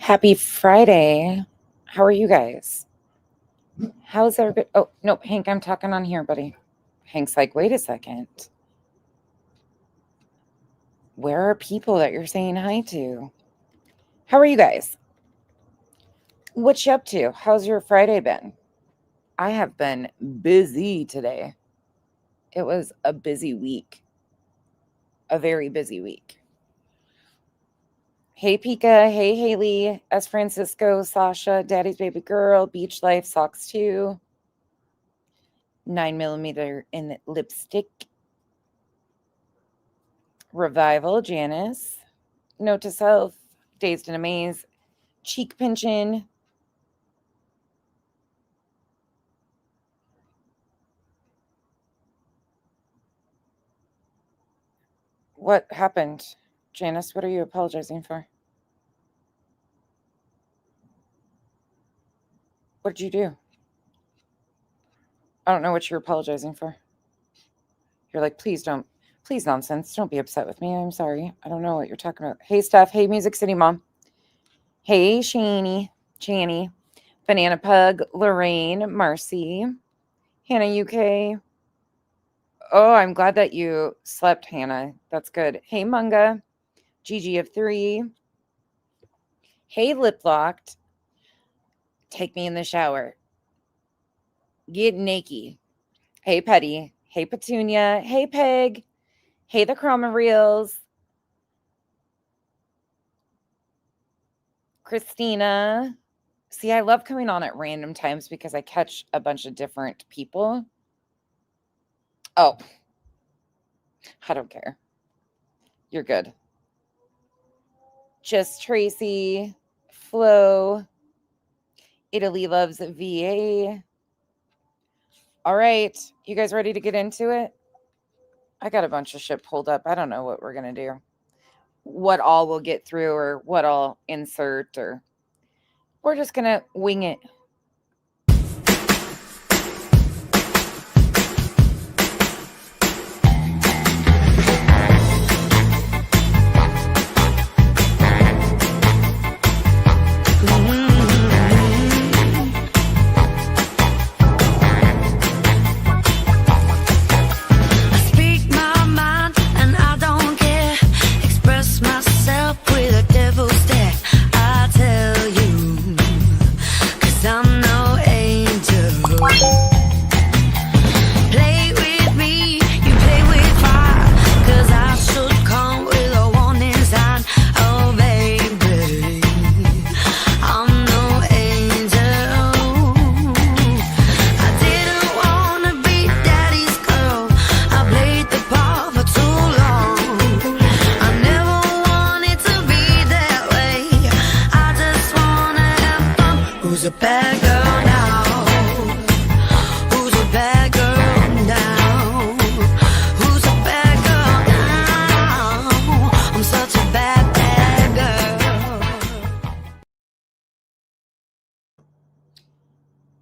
Happy Friday. How are you guys? How's everybody? Oh, no, Hank, I'm talking on here, buddy. Hank's like, wait a second. Where are people that you're saying hi to? How are you guys? What you up to? How's your Friday been? I have been busy today. It was a busy week. A very busy week. Hey, Pika. Hey, Haley. S. Francisco. Sasha. Daddy's baby girl. Beach life. Socks too. 9mm in lipstick. Revival, Janice. Note to self, dazed and amazed. Cheek pinching. What happened? Janice, what are you apologizing for? What did you do? I don't know what you're apologizing for. You're like, please nonsense. Don't be upset with me. I'm sorry. I don't know what you're talking about. Hey, Steph. Hey, Music City Mom. Hey, Shani. Banana Pug. Lorraine. Marcy. Hannah UK. Oh, I'm glad that you slept, Hannah. That's good. Hey, Munga. Gigi of 3. Hey, Lip Locked. Take me in the shower. Get naked. Hey, Petty. Hey, Petunia. Hey, Peg. Hey, the Chroma Reels. Christina. See, I love coming on at random times because I catch a bunch of different people. Oh, I don't care. You're good. Just Tracy. Flo. Italy loves VA. All right. You guys ready to get into it? I got a bunch of shit pulled up. I don't know what we're going to do. What all we'll get through or what I'll insert, or we're just going to wing it.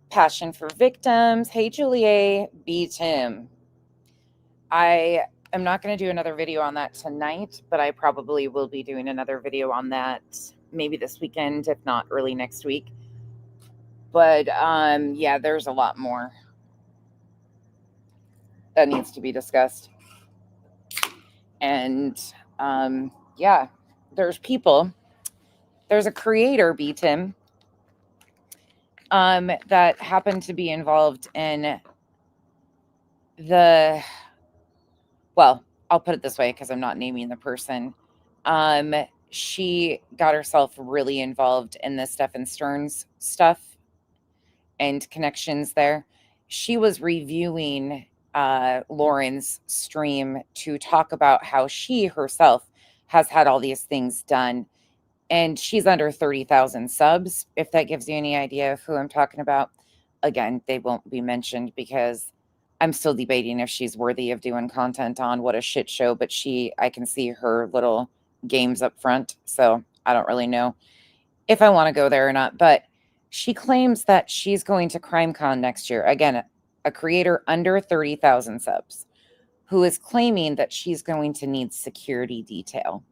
Passion for Victims. Hey, Julie, beat him. I am not going to do another video on that tonight, but I probably will be doing another video on that maybe this weekend, if not early next week. But yeah, there's a lot more that needs to be discussed. And yeah, there's people. There's a creator, beat him, that happened to be involved in well, I'll put it this way because I'm not naming the person. She got herself really involved in the Stephen Stearns stuff and connections there. She was reviewing Lauren's stream to talk about how she herself has had all these things done. And she's under 30,000 subs, if that gives you any idea of who I'm talking about. Again, they won't be mentioned because I'm still debating if she's worthy of doing content on What a Shit Show, but I can see her little games up front, so I don't really know if I want to go there or not. But she claims that she's going to CrimeCon next year. Again, a creator under 30,000 subs who is claiming that she's going to need security detail.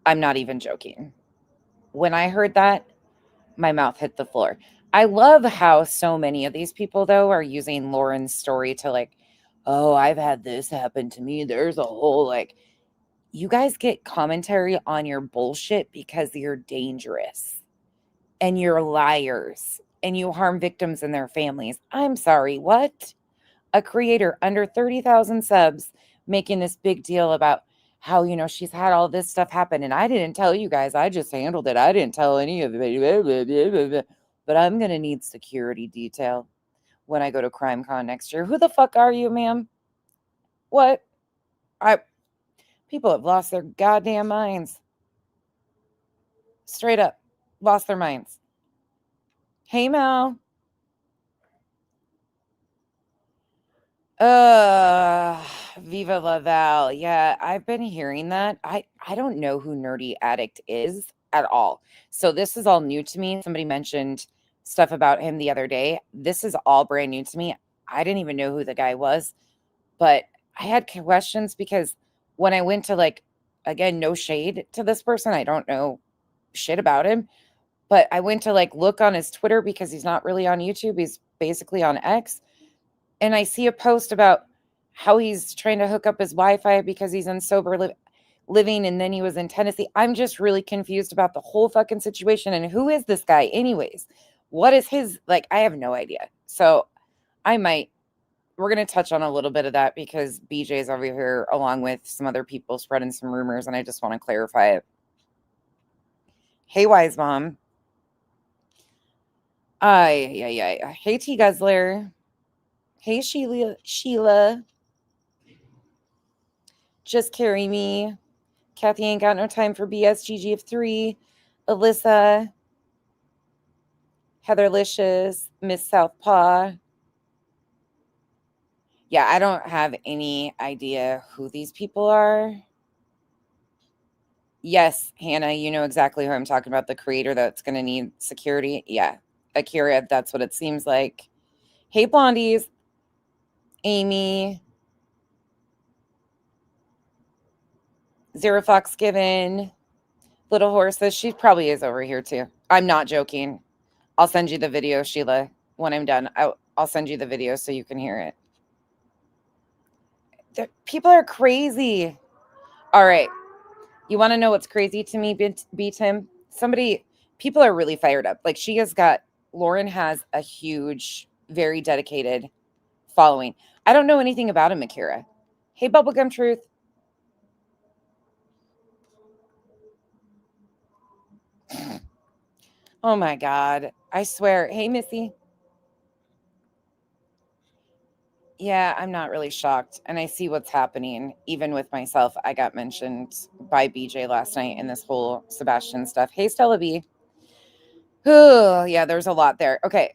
I'm not even joking. When I heard that, my mouth hit the floor. I love how so many of these people, though, are using Lauren's story to like, oh, I've had this happen to me. There's a whole like, you guys get commentary on your bullshit because you're dangerous and you're liars and you harm victims and their families. I'm sorry, what? A creator under 30,000 subs making this big deal about how, she's had all this stuff happen. And I didn't tell you guys. I just handled it. I didn't tell any of it. But I'm going to need security detail when I go to CrimeCon next year. Who the fuck are you, ma'am? What? People have lost their goddamn minds. Straight up. Lost their minds. Hey, Mel. Viva Laval. Yeah, I've been hearing that. I don't know who Nerdy Addict is at all. So this is all new to me. Somebody mentioned stuff about him the other day. This is all brand new to me. I didn't even know who the guy was, but I had questions because when I went to like, again, no shade to this person, I don't know shit about him, but I went to like look on his Twitter because he's not really on YouTube. He's basically on X. And I see a post about how he's trying to hook up his Wi-Fi because he's in sober living, and then he was in Tennessee. I'm just really confused about the whole fucking situation. And who is this guy anyways? What is his, like, I have no idea. So we're going to touch on a little bit of that because BJ's over here along with some other people spreading some rumors, and I just want to clarify it. Hey, Wise Mom. Yeah. Hey, T Guzzler. Hey, Sheila. Just carry me. Kathy ain't got no time for BS. GG of 3. Alyssa. Heatherlicious. Miss Southpaw. Yeah, I don't have any idea who these people are. Yes, Hannah, you know exactly who I'm talking about. The creator that's going to need security. Yeah, Akira, that's what it seems like. Hey, Blondies. Amy. Zero Fox Given. Little Horses. She probably is over here too. I'm not joking. I'll send you the video, Sheila, when I'm done. I'll send you the video so you can hear it. People are crazy. All right. You want to know what's crazy to me, B Tim? People are really fired up. Like Lauren has a huge, very dedicated following. I don't know anything about him, Akira. Hey, Bubblegum Truth. Oh my God. I swear. Hey, Missy. Yeah, I'm not really shocked. And I see what's happening. Even with myself, I got mentioned by BJ last night in this whole Sebastian stuff. Hey, Stella B. Oh, yeah, there's a lot there. Okay,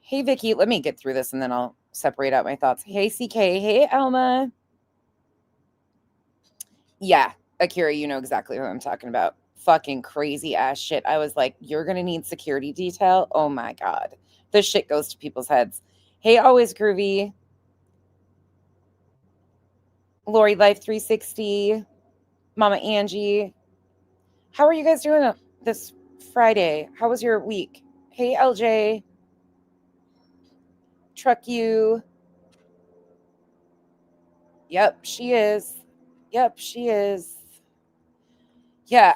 hey, Vicky, let me get through this and then I'll separate out my thoughts. Hey, CK. Hey, Alma. Yeah, Akira, you know exactly who I'm talking about. Fucking crazy ass shit. I was like, you're going to need security detail? Oh my God. This shit goes to people's heads. Hey, Always Groovy. Lori Life 360. Mama Angie. How are you guys doing this Friday? How was your week? Hey, LJ. Truck you. Yep, she is. Yep, she is. Yeah,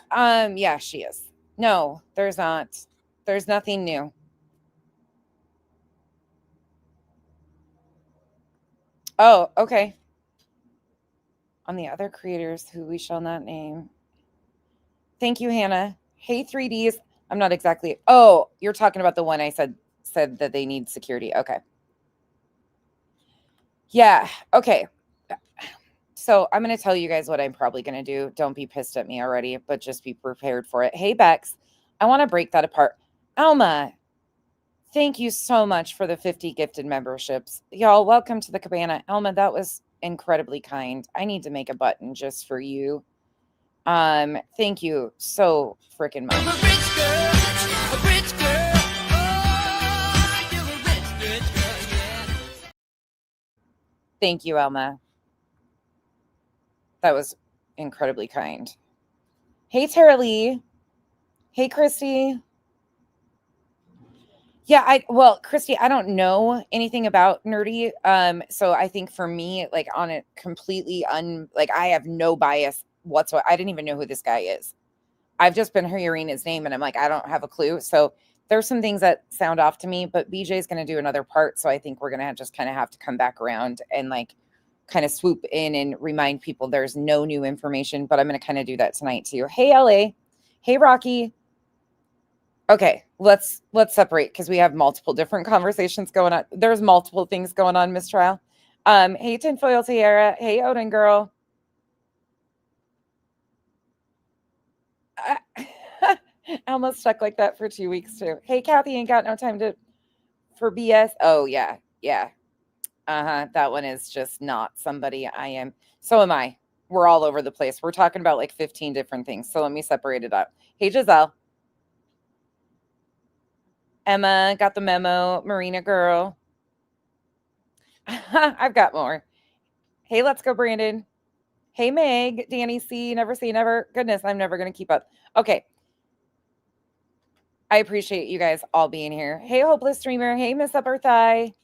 she is. No, there's not. There's nothing new. Oh, okay. On the other creators who we shall not name. Thank you, Hannah. Hey, 3Ds. I'm not exactly. Oh, you're talking about the one I said that they need security. Okay. Yeah. Okay. So I'm going to tell you guys what I'm probably going to do. Don't be pissed at me already, but just be prepared for it. Hey, Bex, I want to break that apart. Alma, thank you so much for the 50 gifted memberships. Y'all, welcome to the cabana. Alma, that was incredibly kind. I need to make a button just for you. Thank you so freaking much. Thank you, Alma. That was incredibly kind. Hey, Tara Lee. Hey, Christy. Yeah, well, Christy, I don't know anything about nerdy. So I think for me, like on a completely like I have no bias whatsoever. I didn't even know who this guy is. I've just been hearing his name and I'm like, I don't have a clue. So there's some things that sound off to me, but BJ's going to do another part. So I think we're going to just kind of have to come back around and like kind of swoop in and remind people there's no new information, but I'm going to kind of do that tonight too. Hey, LA. Hey, Rocky. Okay, let's separate because we have multiple different conversations going on. There's multiple things going on, Miss Trial. Hey, Tinfoil Tiara. Hey, Odin girl. I almost stuck like that for 2 weeks too. Hey, Kathy, ain't got no time for BS. Oh yeah, yeah. Uh-huh. That one is just not somebody I am. So am I. We're all over the place. We're talking about like 15 different things. So let me separate it up. Hey, Giselle. Emma, got the memo. Marina girl. I've got more. Hey, let's go, Brandon. Hey, Meg. Danny C. Never say never. Goodness, I'm never going to keep up. Okay. I appreciate you guys all being here. Hey, Hopeless Streamer. Hey, Miss Upper Thigh.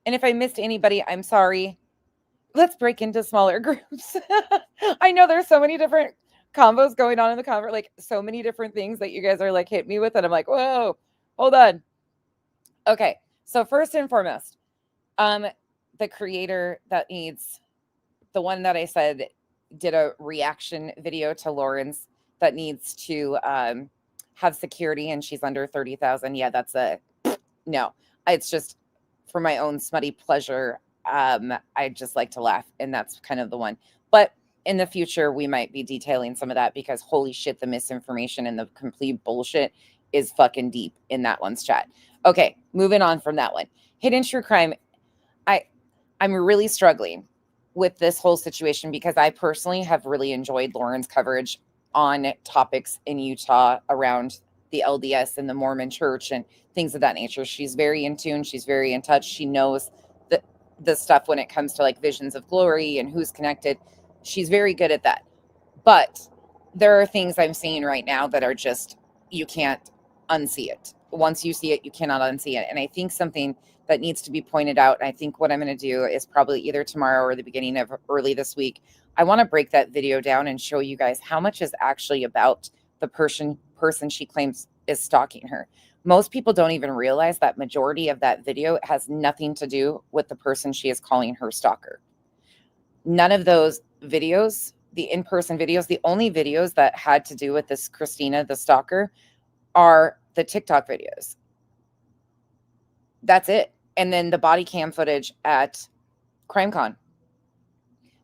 And if I missed anybody, I'm sorry. Let's break into smaller groups. I know there's so many different combos going on in the convert, like so many different things that you guys are like hit me with. And I'm like, whoa, hold on. Okay. So first and foremost, the creator that needs the one that I said did a reaction video to Lauren's that needs to have security and she's under 30,000. Yeah, that's a no. It's just for my own smutty pleasure. I just like to laugh, and that's kind of the one. But in the future, we might be detailing some of that because holy shit, the misinformation and the complete bullshit is fucking deep in that one's chat. Okay, moving on from that one. Hidden true crime. I'm really struggling with this whole situation because I personally have really enjoyed Lauren's coverage on topics in Utah around the LDS and the Mormon church and things of that nature. She's very in tune. She's very in touch. She knows the stuff when it comes to like visions of glory and who's connected. She's very good at that. But there are things I'm seeing right now that are just, you can't unsee it. Once you see it, you cannot unsee it. And I think something that needs to be pointed out, and I think what I'm going to do is probably either tomorrow or the beginning of early this week, I want to break that video down and show you guys how much is actually about the person she claims is stalking her. Most people don't even realize that majority of that video has nothing to do with the person she is calling her stalker. None of those videos, the in-person videos, the only videos that had to do with this Christina, the stalker, are the TikTok videos. That's it. And then the body cam footage at CrimeCon.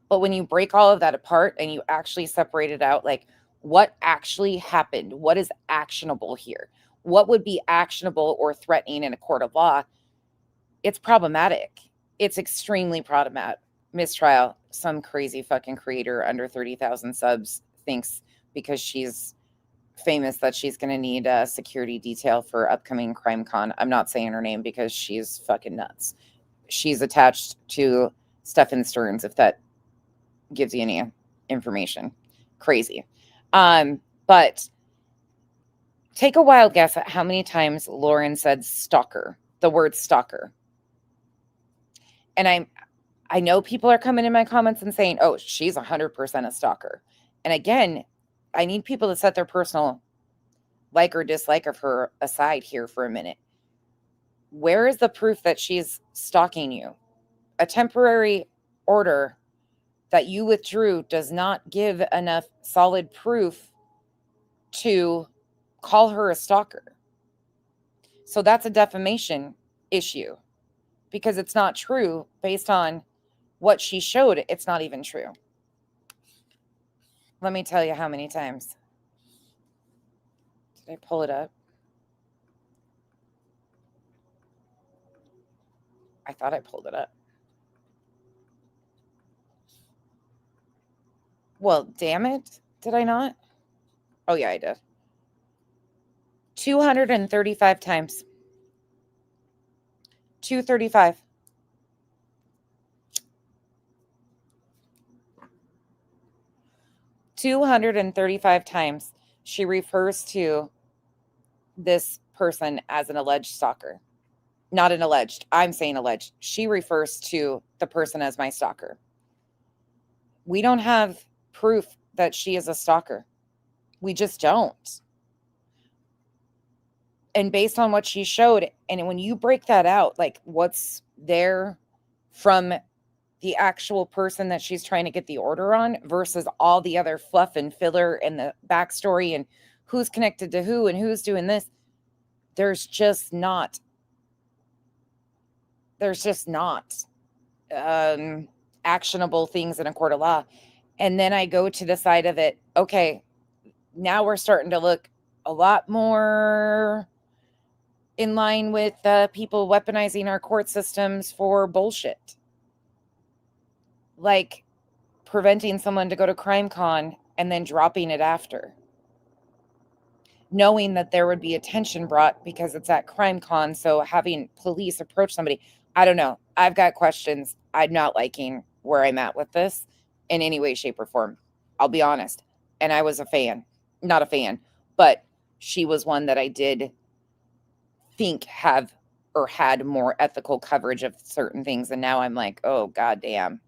But when you break all of that apart and you actually separate it out, like what actually happened, what is actionable here, what would be actionable or threatening in a court of law, it's problematic. It's extremely problematic. Mistrial, some crazy fucking creator under 30,000 subs thinks because she's famous that she's going to need a security detail for upcoming CrimeCon. I'm not saying her name because she's fucking nuts. She's attached to Stephen Stearns, if that gives you any information. Crazy. But take a wild guess at how many times Lauren said stalker, the word stalker. And I know people are coming in my comments and saying, oh, she's 100% a stalker. And again, I need people to set their personal like or dislike of her aside here for a minute. Where is the proof that she's stalking you? A temporary order that you withdrew does not give enough solid proof to call her a stalker. So that's a defamation issue because it's not true based on what she showed. It's not even true. Let me tell you how many times. Did I pull it up? I thought I pulled it up. Well, damn it. Did I not? Oh, yeah, I did. 235 times. 235. 235 times she refers to this person as an alleged stalker. Not an alleged. I'm saying alleged. She refers to the person as my stalker. We don't have proof that she is a stalker. We just don't. And based on what she showed, and when you break that out, like what's there from the actual person that she's trying to get the order on versus all the other fluff and filler and the backstory and who's connected to who and who's doing this, there's just not actionable things in a court of law. And then I go to the side of it. Okay, now we're starting to look a lot more in line with people weaponizing our court systems for bullshit. Like preventing someone to go to CrimeCon and then dropping it after. Knowing that there would be attention brought because it's at CrimeCon. So having police approach somebody, I don't know. I've got questions. I'm not liking where I'm at with this in any way, shape, or form. I'll be honest. And I was not a fan, but she was one that I did think had more ethical coverage of certain things. And now I'm like, oh, goddamn.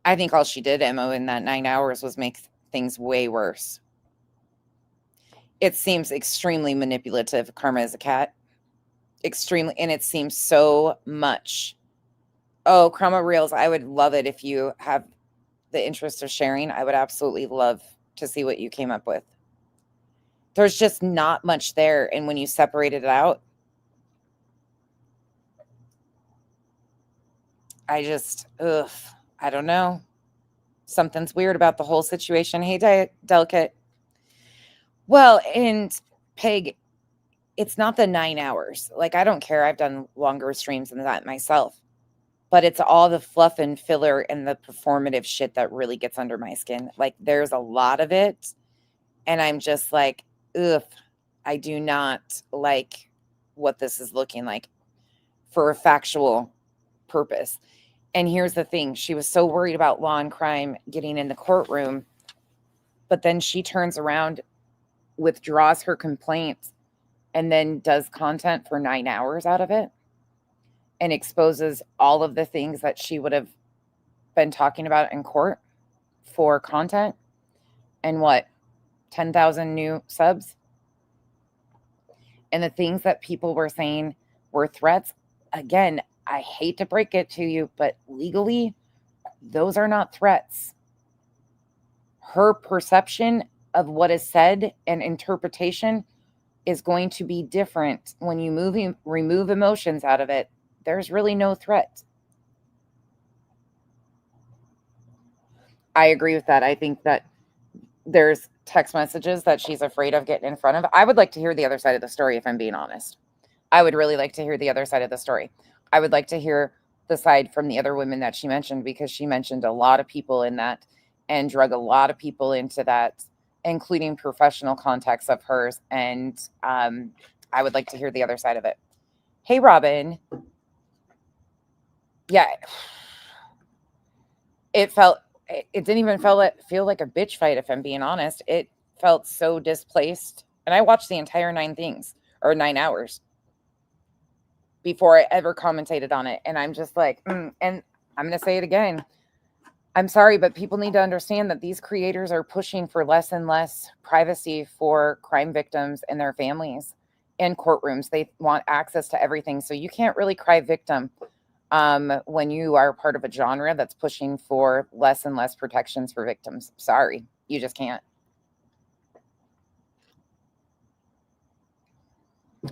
I think all she did, Emma, in that 9 hours was make things way worse. It seems extremely manipulative. Karma is a cat. Extremely. And it seems so much. Oh, Karma Reels, I would love it if you have the interest of sharing. I would absolutely love to see what you came up with. There's just not much there. And when you separate it out, I don't know. Something's weird about the whole situation. Hey, Delicate. Well, and Peg, it's not the 9 hours. Like, I don't care. I've done longer streams than that myself. But it's all the fluff and filler and the performative shit that really gets under my skin. Like, there's a lot of it. And I'm just like, ugh, I do not like what this is looking like for a factual purpose. And here's the thing. She was so worried about law and crime getting in the courtroom. But then she turns around, withdraws her complaint, and then does content for 9 hours out of it and exposes all of the things that she would have been talking about in court for content. And what? 10,000 new subs? And the things that people were saying were threats. Again, I hate to break it to you, but legally, those are not threats. Her perception of what is said and interpretation is going to be different when you remove emotions out of it. There's really no threat. I agree with that. I think that there's text messages that she's afraid of getting in front of. I would like to hear the other side of the story, if I'm being honest. I would really like to hear the other side of the story. I would like to hear the side from the other women that she mentioned, because she mentioned a lot of people in that and drug a lot of people into that, including professional contacts of hers. And I would like to hear the other side of it. Hey, Robin. Yeah. It didn't even feel like a bitch fight, if I'm being honest. It felt so displaced. And I watched the entire 9 hours before I ever commentated on it. And I'm just like, and I'm going to say it again. I'm sorry, but people need to understand that these creators are pushing for less and less privacy for crime victims and their families in courtrooms. They want access to everything. So you can't really cry victim when you are part of a genre that's pushing for less and less protections for victims. Sorry, you just can't.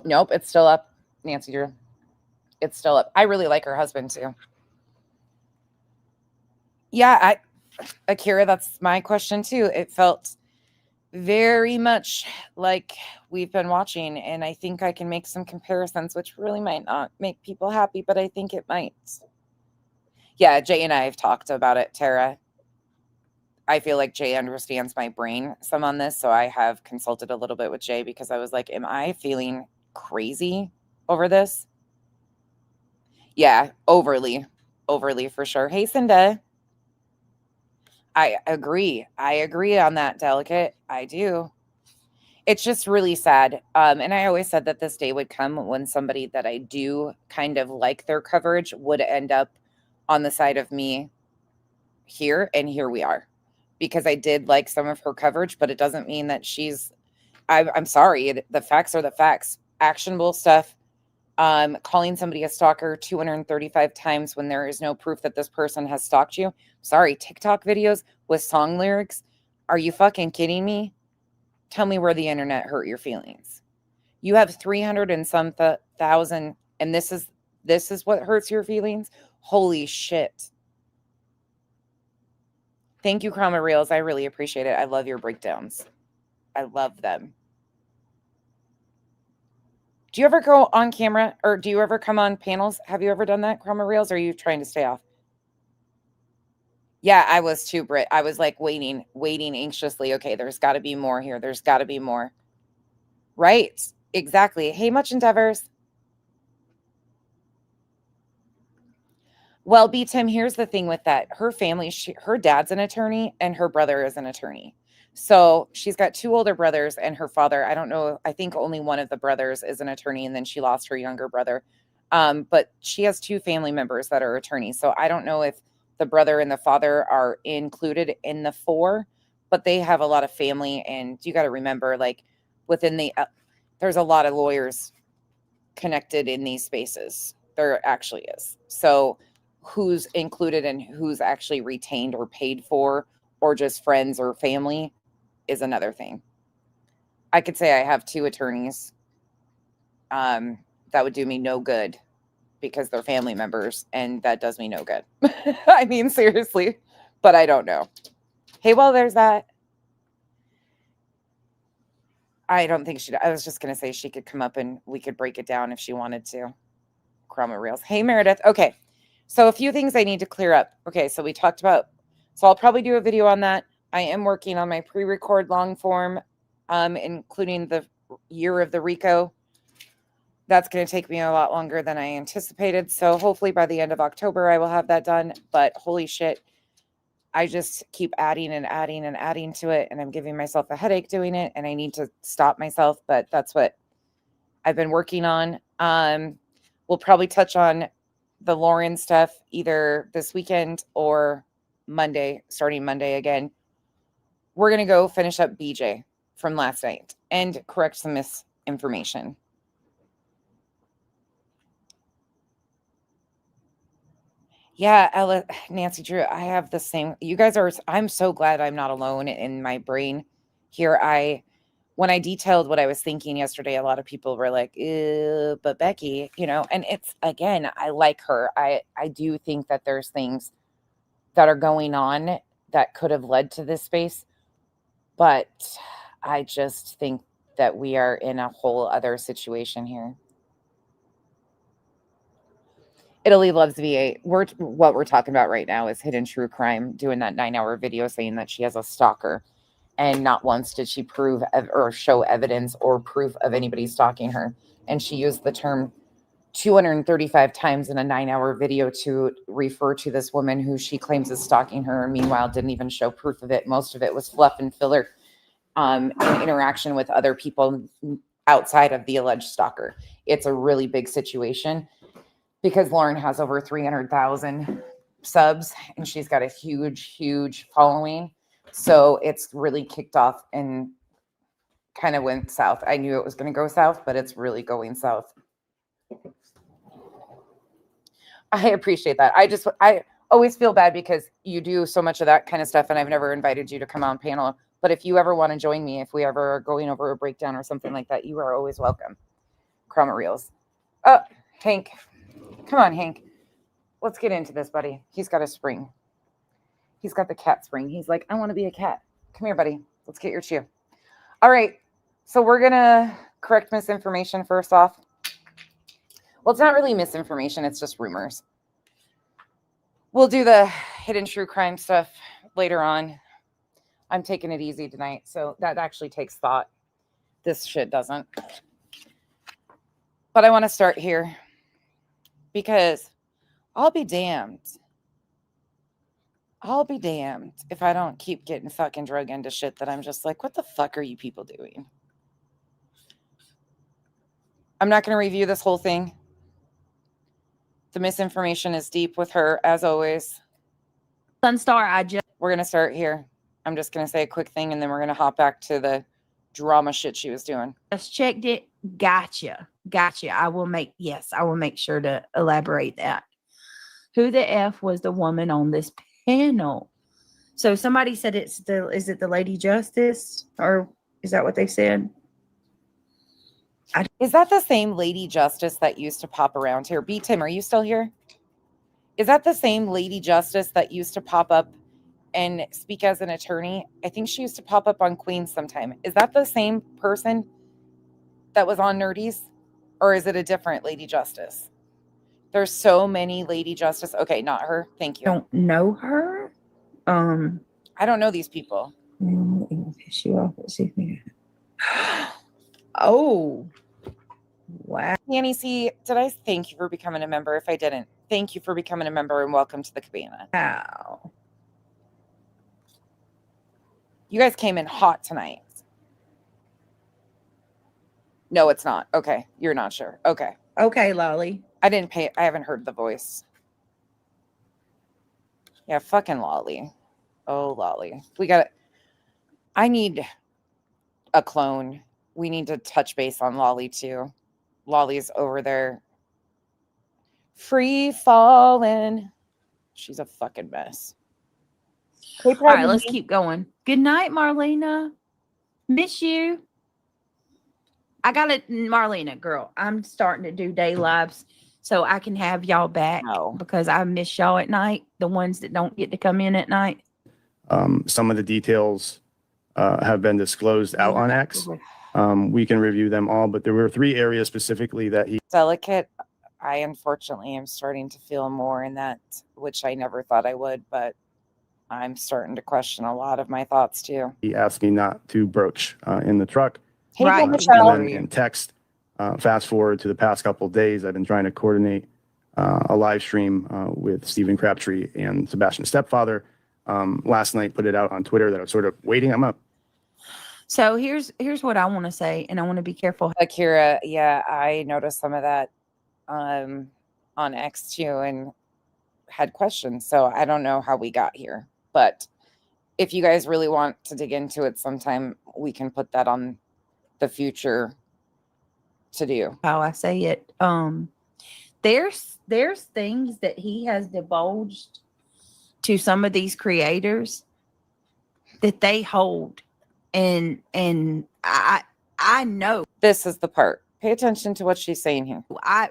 Nope, it's still up, Nancy Drew. It's still up. I really like her husband too. Yeah, Akira, that's my question too. It felt very much like we've been watching, and I think I can make some comparisons, which really might not make people happy, but I think it might. Yeah, Jay and I have talked about it, Tara. I feel like Jay understands my brain some on this, so I have consulted a little bit with Jay because I was like, am I feeling crazy over this? Yeah, overly for sure. Hey, Cinda. I agree. I agree on that, Delicate. I do. It's just really sad. And I always said that this day would come when somebody that I do kind of like their coverage would end up on the side of me here, and here we are. Because I did like some of her coverage, but it doesn't mean that I'm sorry. The facts are the facts. Actionable stuff. Calling somebody a stalker 235 times when there is no proof that this person has stalked you. Sorry, TikTok videos with song lyrics. Are you fucking kidding me? Tell me where the internet hurt your feelings. You have 300 and some thousand, and this is what hurts your feelings. Holy shit. Thank you, Chroma Reels. I really appreciate it. I love your breakdowns. I love them. Do you ever go on camera, or do you ever come on panels? Have you ever done that, Chroma Reels, or are you trying to stay off? Yeah, I was too, Britt. I was like waiting anxiously. Okay, there's got to be more here. There's got to be more. Right. Exactly. Hey, Much Endeavors. Well, B. Tim, here's the thing with that. Her family, her dad's an attorney and her brother is an attorney. So she's got two older brothers and her father. I don't know. I think only one of the brothers is an attorney, and then she lost her younger brother. But she has two family members that are attorneys. So I don't know if the brother and the father are included in the four, but they have a lot of family. And you got to remember, like within there's a lot of lawyers connected in these spaces. There actually is. So who's included and who's actually retained or paid for, or just friends or family, is another thing. I could say I have two attorneys. That would do me no good because they're family members, and that does me no good. I mean, seriously, but I don't know. Hey, well, there's that. I don't think I was just going to say she could come up and we could break it down if she wanted to. Chroma Reels. Hey, Meredith. Okay. So a few things I need to clear up. Okay. So we talked about, so I'll probably do a video on that. I am working on my pre-record long form, including the year of the RICO. That's going to take me a lot longer than I anticipated. So hopefully by the end of October, I will have that done. But holy shit, I just keep adding and adding and adding to it. And I'm giving myself a headache doing it. And I need to stop myself. But that's what I've been working on. We'll probably touch on the Lauren stuff either this weekend or Monday, starting Monday again. We're going to go finish up BJ from last night and correct some misinformation. Yeah, Ella, Nancy Drew, I have the same. You guys are, I'm so glad I'm not alone in my brain here. When I detailed what I was thinking yesterday, a lot of people were like, ew, but Becky, and it's, again, I like her. I do think that there's things that are going on that could have led to this space. But I just think that we are in a whole other situation here. Italy loves V8. What we're talking about right now is Hidden True Crime doing that 9-hour video saying that she has a stalker. And not once did she prove or show evidence or proof of anybody stalking her. And she used the term 235 times in a 9-hour video to refer to this woman who she claims is stalking her. And meanwhile, didn't even show proof of it. Most of it was fluff and filler in interaction with other people outside of the alleged stalker. It's a really big situation because Lauren has over 300,000 subs and she's got a huge, huge following. So it's really kicked off and kind of went south. I knew it was going to go south, but it's really going south. I appreciate that. I always feel bad because you do so much of that kind of stuff and I've never invited you to come on panel. But if you ever want to join me, if we ever are going over a breakdown or something like that, you are always welcome. Chroma Reels. Oh, Hank. Come on, Hank. Let's get into this, buddy. He's got a spring. He's got the cat spring. He's like, I want to be a cat. Come here, buddy. Let's get your chew. All right. So we're going to correct misinformation first off. Well, it's not really misinformation. It's just rumors. We'll do the hidden true crime stuff later on. I'm taking it easy tonight. So that actually takes thought. This shit doesn't. But I want to start here because I'll be damned I'll be damned if I don't keep getting fucking drug into shit that I'm just like, what the fuck are you people doing? I'm not going to review this whole thing. The misinformation is deep with her, as always. Sunstar, we're going to start here. I'm just going to say a quick thing, and then we're going to hop back to the drama shit she was doing. just checked it. Gotcha. I will make sure to elaborate that. Who the F was the woman on this panel? So somebody said is it the Lady Justice, or is that what they said? Is that the same Lady Justice that used to pop around here? B. Tim, are you still here? Is that the same Lady Justice that used to pop up and speak as an attorney? I think she used to pop up on Queens sometime. Is that the same person that was on Nerdies? Or is it a different Lady Justice? There's so many Lady Justice. Okay, not her. Thank you. Don't know her. I don't know these people. Oh, wow. Annie C, did I thank you for becoming a member? If I didn't, thank you for becoming a member and welcome to the cabana. Wow. You guys came in hot tonight. No, it's not. Okay, you're not sure. Okay, Lolly. I haven't heard the voice. Yeah, fucking Lolly. Oh, Lolly. I need a clone. We need to touch base on Lolly too. Lolly's over there free falling. She's a fucking mess. All right, let's keep going. Good night, Marlena. Miss you. I got it, Marlena, girl. I'm starting to do day lives so I can have y'all back because I miss y'all at night, the ones that don't get to come in at night. Some of the details have been disclosed out on X. We can review them all, but there were 3 areas specifically that he... Delicate. I unfortunately am starting to feel more in that, which I never thought I would, but I'm starting to question a lot of my thoughts too. He asked me not to broach in the truck. Hey, right. Michelle. And then in text, fast forward to the past couple of days, I've been trying to coordinate a live stream with Stephen Crabtree and Sebastian's stepfather. Last night, put it out on Twitter that I was sort of waiting. I'm up. So here's what I want to say, and I want to be careful. Akira, yeah, I noticed some of that on X too and had questions. So I don't know how we got here, but if you guys really want to dig into it sometime, we can put that on the future to do. How I say it. There's things that he has divulged to some of these creators that they hold. And I know. This is the part. Pay attention to what she's saying here. I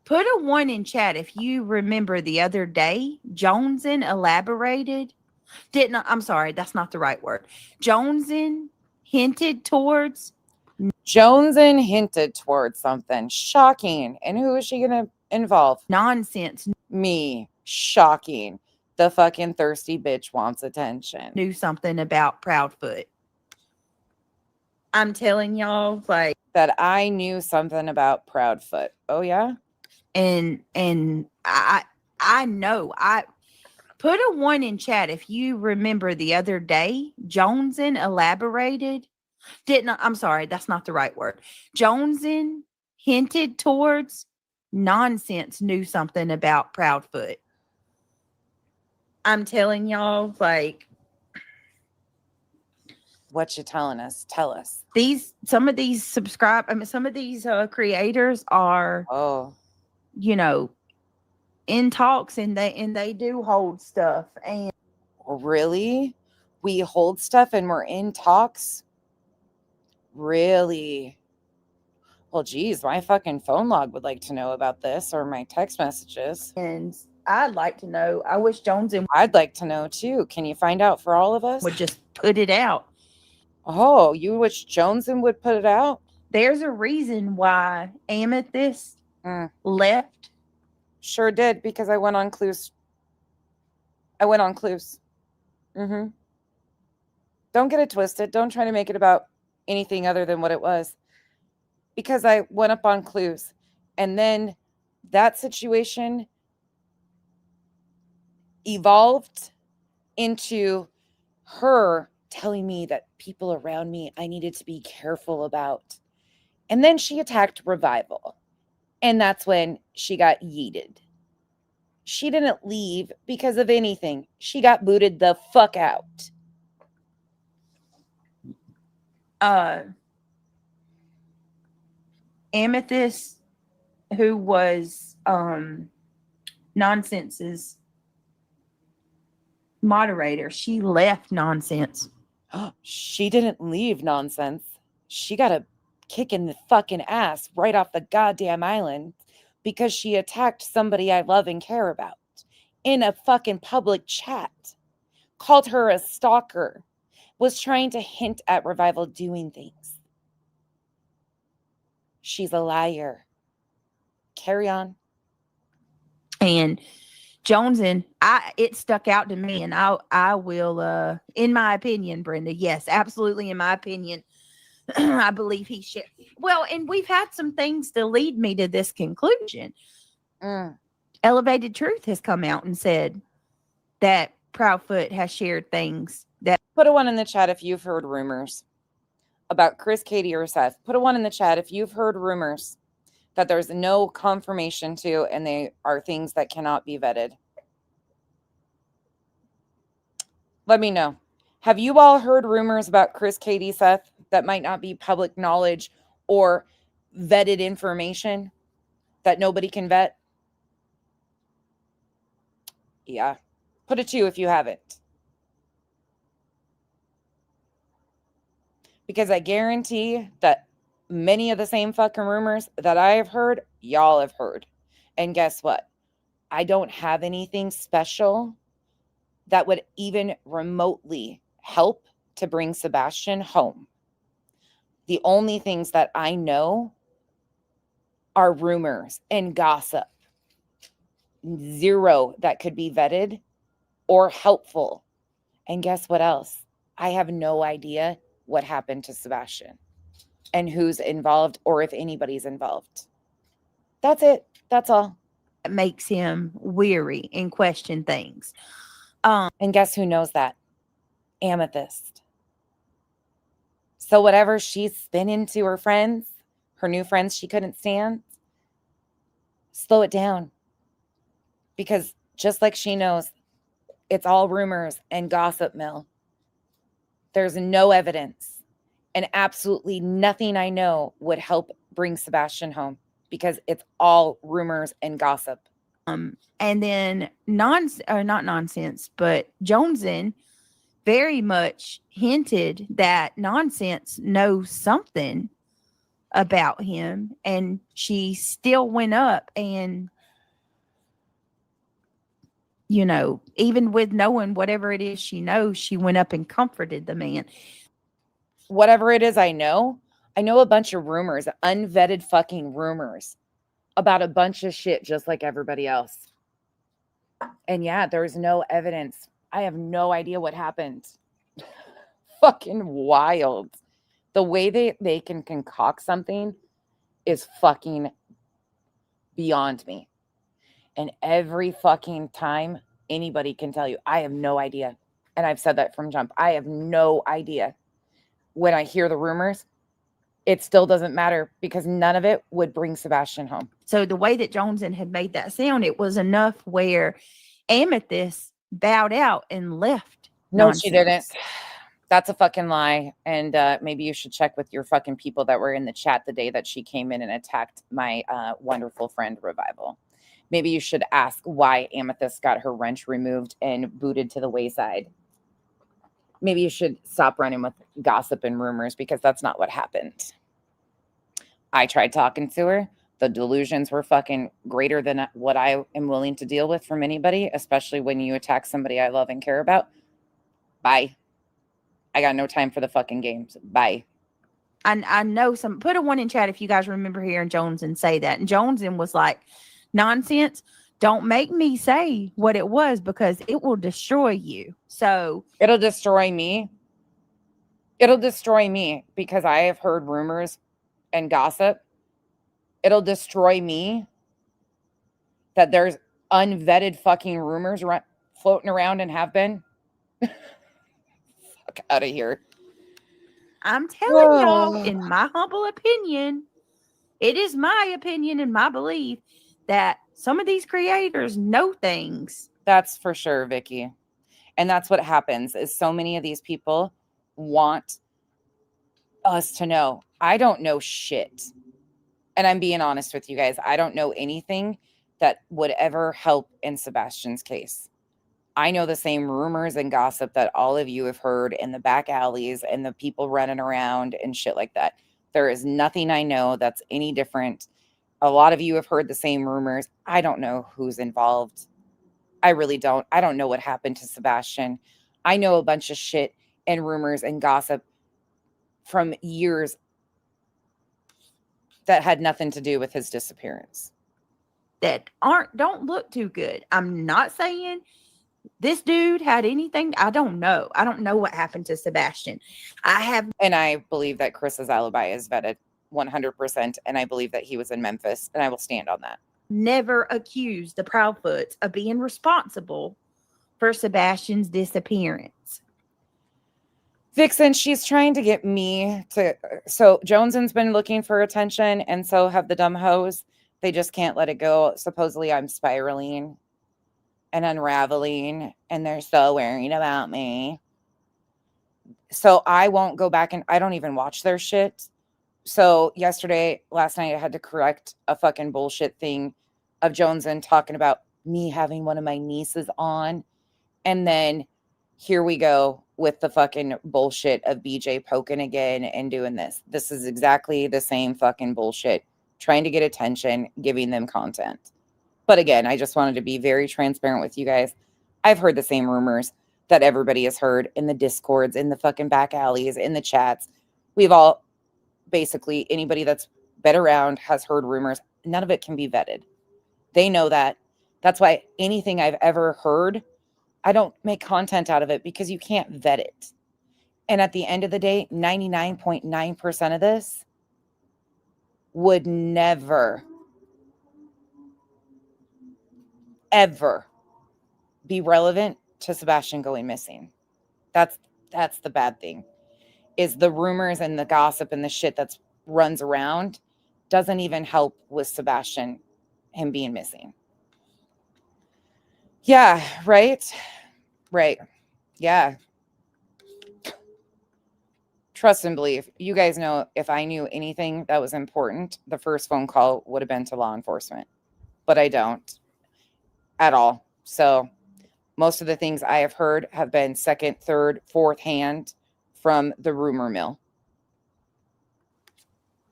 put a 1 in chat if you remember the other day. Joneson elaborated. I'm sorry, that's not the right word. Joneson hinted towards something shocking. And who is she going to involve? Nonsense. Me. Shocking. The fucking thirsty bitch wants attention. Knew something about Proudfoot. I'm telling y'all, like, that I knew something about Proudfoot. Oh yeah? And I know. I put a 1 in chat if you remember the other day. Joneson elaborated. I'm sorry, that's not the right word. Joneson hinted towards Nonsense knew something about Proudfoot. I'm telling y'all, like, what you telling us? Tell us. Some of these creators are, in talks, and they do hold stuff. And really, we hold stuff and we're in talks. Really? Well, geez, my fucking phone log would like to know about this, or my text messages. And I'd like to know. I wish I'd like to know too. Can you find out for all of us? Would just put it out. Oh, you wish Joneson would put it out? There's a reason why Amethyst left. Sure did, because I went on clues. Mm-hmm. Don't get it twisted. Don't try to make it about anything other than what it was. Because I went up on clues. And then that situation evolved into her telling me that people around me I needed to be careful about. And then she attacked Revival. And that's when she got yeeted. She didn't leave because of anything. She got booted the fuck out. Amethyst, who was Nonsense's moderator, she left Nonsense. She didn't leave Nonsense. She got a kick in the fucking ass right off the goddamn island because she attacked somebody I love and care about in a fucking public chat, called her a stalker, was trying to hint at Revival doing things. She's a liar. Carry on. And Joneson, it stuck out to me, and I will, in my opinion, Brenda, yes, absolutely, in my opinion, I believe he should. Well, and we've had some things to lead me to this conclusion. Elevated Truth has come out and said that Proudfoot has shared things that. Put a 1 in the chat if you've heard rumors about Chris, Katie, or Seth. Put a 1 in the chat if you've heard rumors that there's no confirmation to, and they are things that cannot be vetted. Let me know. Have you all heard rumors about Chris, Katie, Seth that might not be public knowledge or vetted information that nobody can vet? Yeah. Put a 2 if you haven't. Because I guarantee that many of the same fucking rumors that I have heard, y'all have heard. And guess what? I don't have anything special that would even remotely help to bring Sebastian home. The only things that I know are rumors and gossip. Zero that could be vetted or helpful. And guess what else? I have no idea what happened to Sebastian and who's involved or if anybody's involved. That's it. That's all. It makes him weary and question things. And guess who knows that? Amethyst. So whatever she's spinning to her friends, her new friends she couldn't stand, slow it down. Because just like she knows, it's all rumors and gossip mill. There's no evidence. And absolutely nothing I know would help bring Sebastian home because it's all rumors and gossip. And then not Nonsense, but Joneson very much hinted that Nonsense knows something about him, and she still went up and, you know, even with knowing whatever it is she knows, she went up and comforted the man. Whatever it is I know a bunch of rumors, unvetted fucking rumors about a bunch of shit just like everybody else. And yeah, there's no evidence. I have no idea what happened. Fucking wild. The way they can concoct something is fucking beyond me. And every fucking time anybody can tell you, I have no idea. And I've said that from jump. I have no idea. When I hear the rumors, it still doesn't matter because none of it would bring Sebastian home. So the way that Joneson had made that sound, it was enough where Amethyst bowed out and left. No, she didn't. That's a fucking lie. And maybe you should check with your fucking people that were in the chat the day that she came in and attacked my wonderful friend Revival. Maybe you should ask why Amethyst got her wrench removed and booted to the wayside. Maybe you should stop running with gossip and rumors because that's not what happened. I tried talking to her. The delusions were fucking greater than what I am willing to deal with from anybody, especially when you attack somebody I love and care about. Bye. I got no time for the fucking games. Bye. I know some. Put a 1 in chat if you guys remember hearing Joneson say that. And Joneson was like, Nonsense. Don't make me say what it was because it will destroy you. So it'll destroy me. It'll destroy me because I have heard rumors and gossip. It'll destroy me that there's unvetted fucking rumors floating around and have been. Fuck out of here. I'm telling y'all, in my humble opinion, it is my opinion and my belief that some of these creators know things. That's for sure, Vicky. And that's what happens is so many of these people want us to know. I don't know shit. And I'm being honest with you guys. I don't know anything that would ever help in Sebastian's case. I know the same rumors and gossip that all of you have heard in the back alleys and the people running around and shit like that. There is nothing I know that's any different. A lot of you have heard the same rumors. I don't know who's involved. I really don't. I don't know what happened to Sebastian. I know a bunch of shit and rumors and gossip from years that had nothing to do with his disappearance. That don't look too good. I'm not saying this dude had anything. I don't know. I don't know what happened to Sebastian. And I believe that Chris's alibi is vetted 100%. And I believe that he was in Memphis. And I will stand on that. Never accused the Proudfoots of being responsible for Sebastian's disappearance. Vixen, she's trying to get me to. So Joneson's been looking for attention. And so have the dumb hoes. They just can't let it go. Supposedly I'm spiraling and unraveling. And they're so worried about me. So I won't go back and I don't even watch their shit. So last night, I had to correct a fucking bullshit thing of Joneson talking about me having one of my nieces on. And then here we go with the fucking bullshit of BJ poking again and doing this. This is exactly the same fucking bullshit, trying to get attention, giving them content. But again, I just wanted to be very transparent with you guys. I've heard the same rumors that everybody has heard in the discords, in the fucking back alleys, in the chats. We've all, basically, anybody that's been around has heard rumors. None of it can be vetted. They know that. That's why anything I've ever heard, I don't make content out of it because you can't vet it. And at the end of the day, 99.9% of this would never, ever be relevant to Sebastian going missing. That's the bad thing, is the rumors and the gossip and the shit that's runs around doesn't even help with Sebastian, him being missing. Yeah, right. Yeah. Trust and believe. You guys know if I knew anything that was important, the first phone call would have been to law enforcement. But I don't at all. So most of the things I have heard have been second, third, fourth hand from the rumor mill.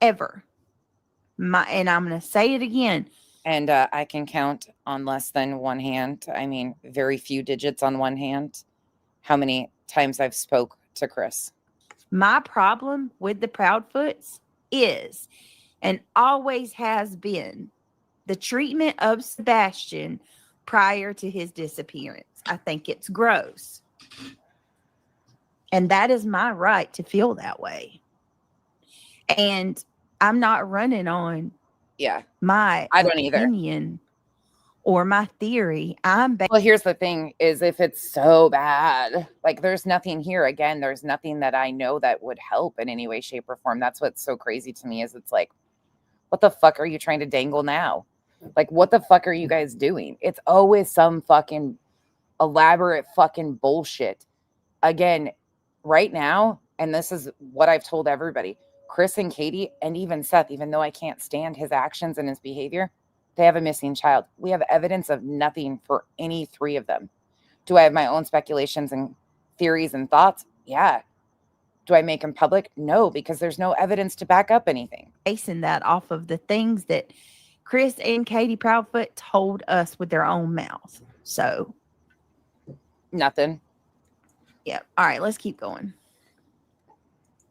Ever. And I'm going to say it again. And I can count on less than one hand. I mean, very few digits on one hand. How many times I've spoke to Chris. My problem with the Proudfoots is, and always has been, the treatment of Sebastian prior to his disappearance. I think it's gross. And that is my right to feel that way. And I'm not running on my I don't opinion or my theory. Well, here's the thing is if it's so bad, like there's nothing here. Again, there's nothing that I know that would help in any way, shape, or form. That's what's so crazy to me is it's like, what the fuck are you trying to dangle now? Like, what the fuck are you guys doing? It's always some fucking elaborate fucking bullshit. Again, right now, and this is what I've told everybody, Chris and Katie, and even Seth, even though I can't stand his actions and his behavior, they have a missing child. We have evidence of nothing for any three of them. Do I have my own speculations and theories and thoughts? Yeah. Do I make them public? No, because there's no evidence to back up anything. Basing that off of the things that Chris and Katie Proudfoot told us with their own mouth. So. Nothing. Yeah. All right, let's keep going.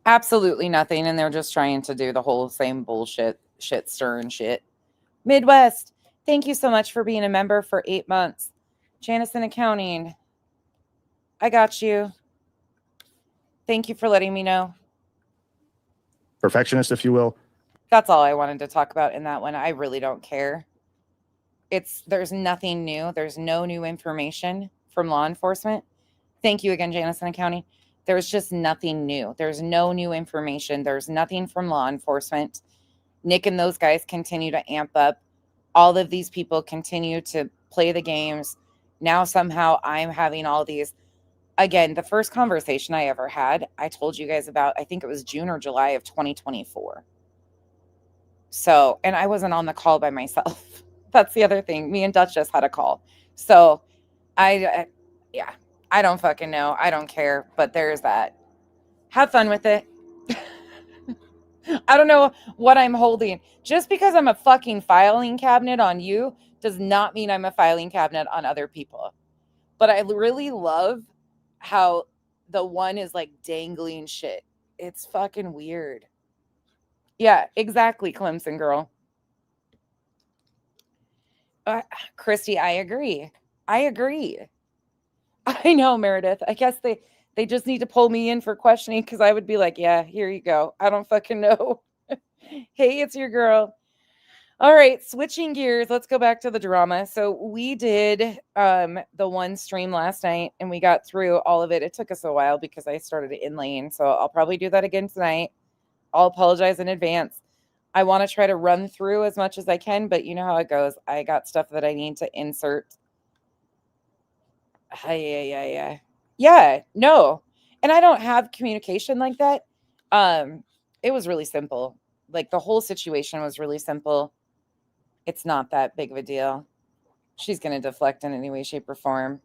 Absolutely nothing. And they're just trying to do the whole same bullshit, shit stirring shit. Midwest, thank you so much for being a member for 8 months. Janice in accounting, I got you. Thank you for letting me know. Perfectionist, if you will. That's all I wanted to talk about in that one. I really don't care. There's nothing new. There's no new information from law enforcement. Thank you again, Janison County. There's just nothing new. There's no new information. There's nothing from law enforcement. Nick and those guys continue to amp up. All of these people continue to play the games. Now somehow I'm having all these. Again, the first conversation I ever had, I told you guys about, I think it was June or July of 2024. So, and I wasn't on the call by myself. That's the other thing. Me and Dutch just had a call. So yeah, I don't fucking know. I don't care, but there's that. Have fun with it. I don't know what I'm holding. Just because I'm a fucking filing cabinet on you does not mean I'm a filing cabinet on other people. But I really love how the one is like dangling shit. It's fucking weird. Yeah, exactly, Clemson girl. Christy, I agree. I know, Meredith. I guess they just need to pull me in for questioning because I would be like, yeah, here you go. I don't fucking know. Hey, it's your girl. All right, switching gears. Let's go back to the drama. So we did the one stream last night and we got through all of it. It took us a while because I started it in lane. So I'll probably do that again tonight. I'll apologize in advance. I want to try to run through as much as I can, but you know how it goes. I got stuff that I need to insert. Yeah, no. And I don't have communication like that. It was really simple. Like the whole situation was really simple. It's not that big of a deal. She's going to deflect in any way, shape, or form.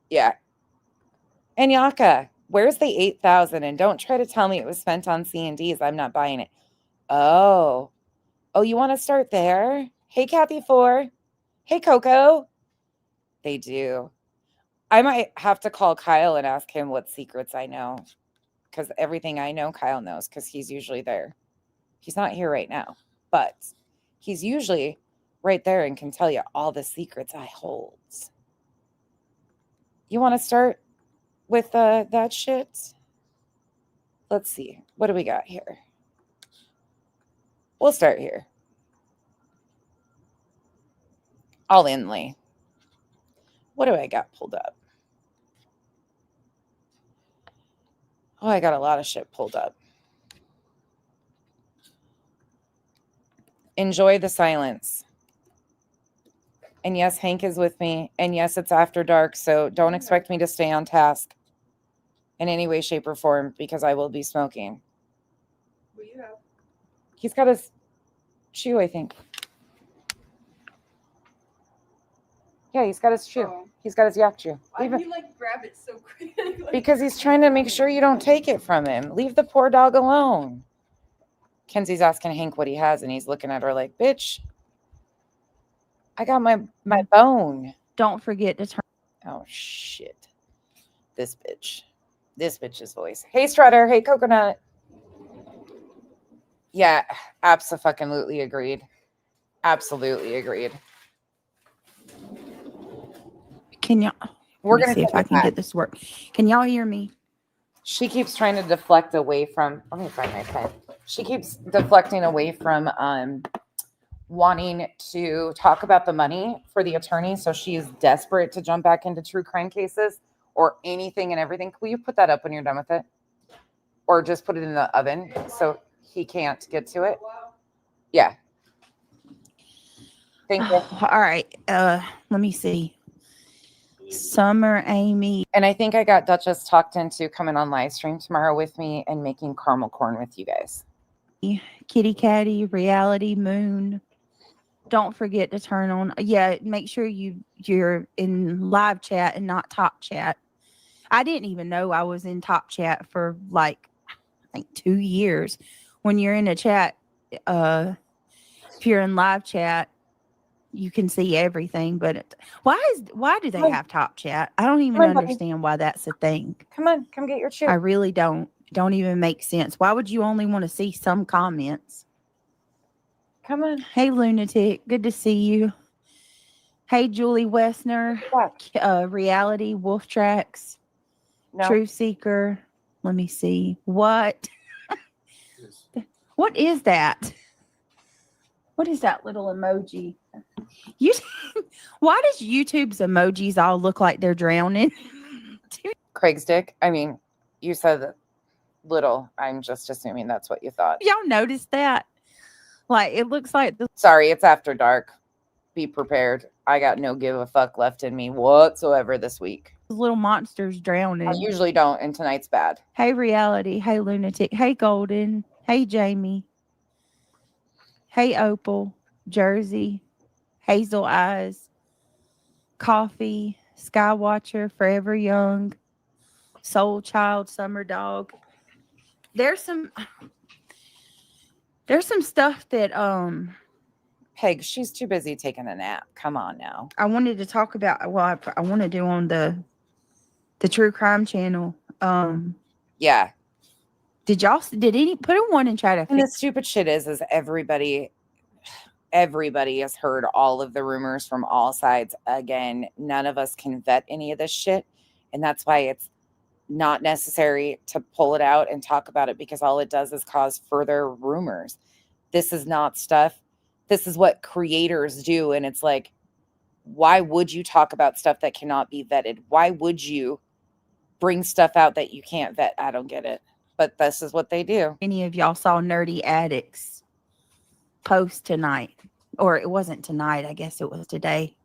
Yeah. And Yaka, where's the 8,000? And don't try to tell me it was spent on C&Ds. I'm not buying it. Oh, you want to start there? Hey, Kathy 4. Hey, Coco. They do. I might have to call Kyle and ask him what secrets I know. Because everything I know, Kyle knows because he's usually there. He's not here right now, but he's usually right there and can tell you all the secrets I hold. You want to start with that shit? Let's see. What do we got here? We'll start here. All inlay. What do I got pulled up? Oh, I got a lot of shit pulled up. Enjoy the silence. And yes, Hank is with me. And yes, it's after dark, so don't expect me to stay on task in any way, shape, or form because I will be smoking. What do you have? He's got his chew, I think. Yeah, he's got his chew. Oh. He's got his yak chew. Why do you like grab it so quick? Because he's trying to make sure you don't take it from him. Leave the poor dog alone. Kenzie's asking Hank what he has, and he's looking at her like, bitch, I got my bone. Don't forget to turn. Oh, shit. This bitch. This bitch's voice. Hey, Strutter. Hey, Coconut. Yeah, abso-fucking-lutely agreed. Absolutely agreed. Can y'all? We're Let me going to see if I can get this to work. Can y'all hear me? She keeps trying to deflect away from, let me find my pen. She keeps deflecting away from wanting to talk about the money for the attorney. So she is desperate to jump back into true crime cases or anything and everything. Will you put that up when you're done with it? Or just put it in the oven so he can't get to it? Yeah. Thank you. All right. Let me see. Summer Amy. And I think I got Duchess talked into coming on live stream tomorrow with me and making caramel corn with you guys. Kitty Catty, Reality Moon. Don't forget to turn on. Yeah, make sure you're in live chat and not top chat. I didn't even know I was in top chat for like I think 2 years. When you're in a chat, if you're in live chat, you can see everything. But why do they have top chat? I don't even understand why that's a thing. Come on, come get your chew. I really don't. Don't even make sense. Why would you only want to see some comments? Come on. Hey, Lunatic. Good to see you. Hey, Julie Wessner. Reality, Wolf Tracks. No. Truth Seeker. Let me see. What? What is that? What is that little emoji? You, why does YouTube's emojis all look like they're drowning? Craig's dick. I mean, you said that little. I'm just assuming that's what you thought. Y'all noticed that? Like it looks like the Sorry, it's after dark. Be prepared. I got no give a fuck left in me whatsoever this week. little monsters drowning. I usually don't, and tonight's bad. Hey, reality. Hey, lunatic. Hey, golden. Hey, Jamie. Hey, opal. Jersey. Hazel eyes. Coffee. Skywatcher. Forever young. Soul child. Summer dog. There's some stuff that Peg, she's too busy taking a nap. Come on now. I wanted to talk about. Well, I want to do on the true crime channel. Yeah. Did any put a one in chat? And the stupid shit is everybody has heard all of the rumors from all sides. Again, none of us can vet any of this shit. And that's why it's not necessary to pull it out and talk about it, because all it does is cause further rumors. This is not stuff. This is what creators do. And it's like, why would you talk about stuff that cannot be vetted? Why would you bring stuff out that you can't vet? I don't get it. But this is what they do. Any of y'all saw Nerdy Addicts post tonight? Or it wasn't tonight. I guess it was today.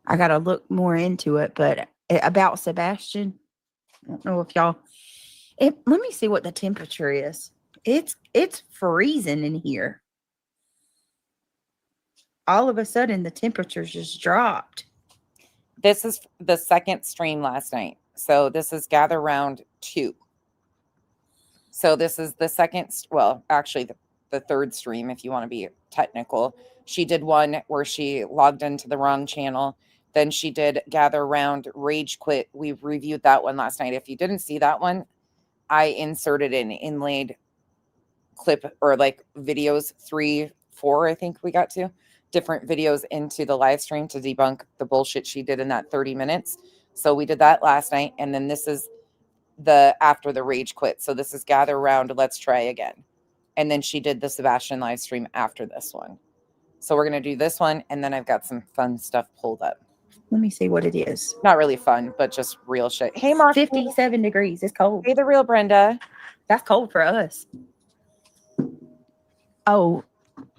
I got to look more into it. But about Sebastian, I don't know if y'all... let me see what the temperature is. It's freezing in here. All of a sudden, the temperature just dropped. This is the second stream last night. So this is Gather Round 2. So this is the second, well, actually the third stream, if you want to be technical. She did one where she logged into the wrong channel. Then she did Gather Round Rage Quit. We reviewed that one last night. If you didn't see that one, I inserted an inlaid clip, or like videos 3, 4, I think we got to. Different videos into the live stream to debunk the bullshit she did in that 30 minutes. So we did that last night. And then this is the after the Rage Quit. So this is Gather Round, Let's Try Again. And then she did the Sebastian live stream after this one. So we're going to do this one. And then I've got some fun stuff pulled up. Let me see what it is. Not really fun, but just real shit. Hey, Mark. 57 degrees. It's cold. Hey, the real Brenda. That's cold for us. Oh,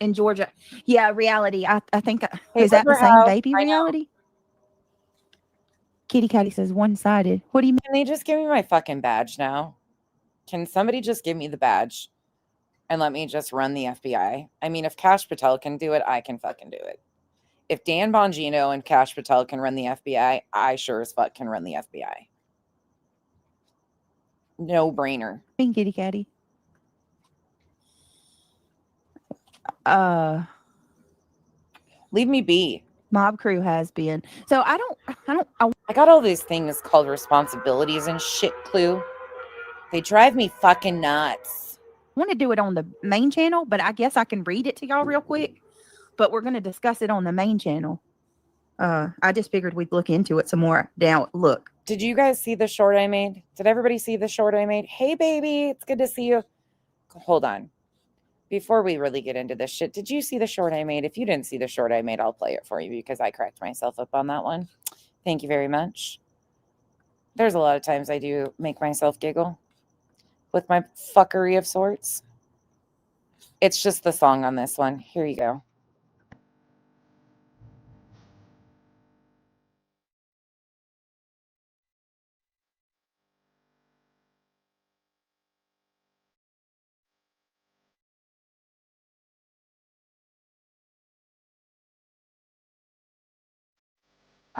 in Georgia. Yeah, reality. I think Hey, is that the River same House. baby I know. reality? Kitty Catty says one-sided. What do you mean? Can they just give me my fucking badge now? Can somebody just give me the badge and let me just run the FBI? I mean, if Kash Patel can do it, I can fucking do it. If Dan Bongino and Kash Patel can run the FBI, I sure as fuck can run the FBI. No brainer. Kitty Catty. Leave me be. Mob Crew has been. So I got all these things called responsibilities and shit, Clue. They drive me fucking nuts. want to do it on the main channel, but I guess I can read it to y'all real quick. But we're going to discuss it on the main channel. I just figured we'd look into it some more. Look. Did you guys see the short I made? Did everybody see the short I made? Hey, baby, it's good to see you. Hold on. Before we really get into this shit, did you see the short I made? If you didn't see the short I made, I'll play it for you because I cracked myself up on that one. Thank you very much. There's a lot of times I do make myself giggle with my fuckery of sorts. It's just the song on this one. Here you go.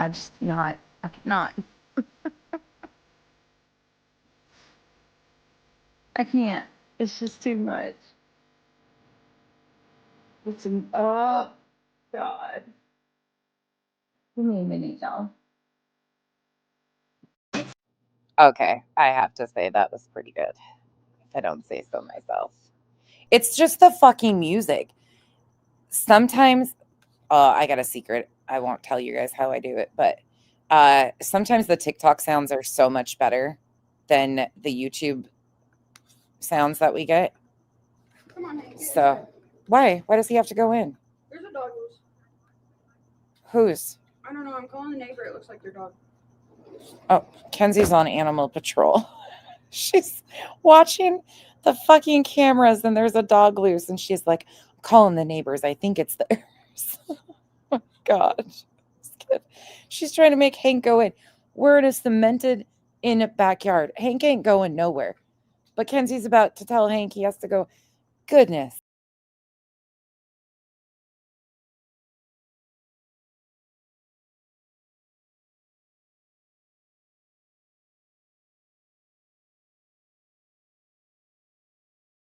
I cannot. I can't. It's just too much. Oh, God. Give me a minute, y'all. Okay, I have to say that was pretty good. If I don't say so myself. It's just the fucking music. Sometimes, I got a secret. I won't tell you guys how I do it, but sometimes the TikTok sounds are so much better than the YouTube sounds that we get. Come on, Hank. So, why? Why does he have to go in? There's a dog loose. Who's? I don't know. I'm calling the neighbor. It looks like their dog. Oh, Kenzie's on Animal Patrol. She's watching the fucking cameras and there's a dog loose and she's like, I'm calling the neighbors. I think it's theirs. Oh my God. This kid. She's trying to make Hank go in. We're in a cemented in backyard. Hank ain't going nowhere. But Kenzie's about to tell Hank he has to go. Goodness.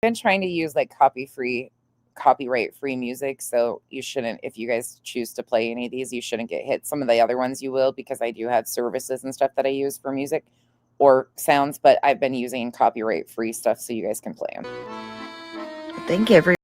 Been trying to use like copyright free music, so you shouldn't, if you guys choose to play any of these, you shouldn't get hit. Some of the other ones you will, because I do have services and stuff that I use for music or sounds, but I've been using copyright free stuff so you guys can play them. I think every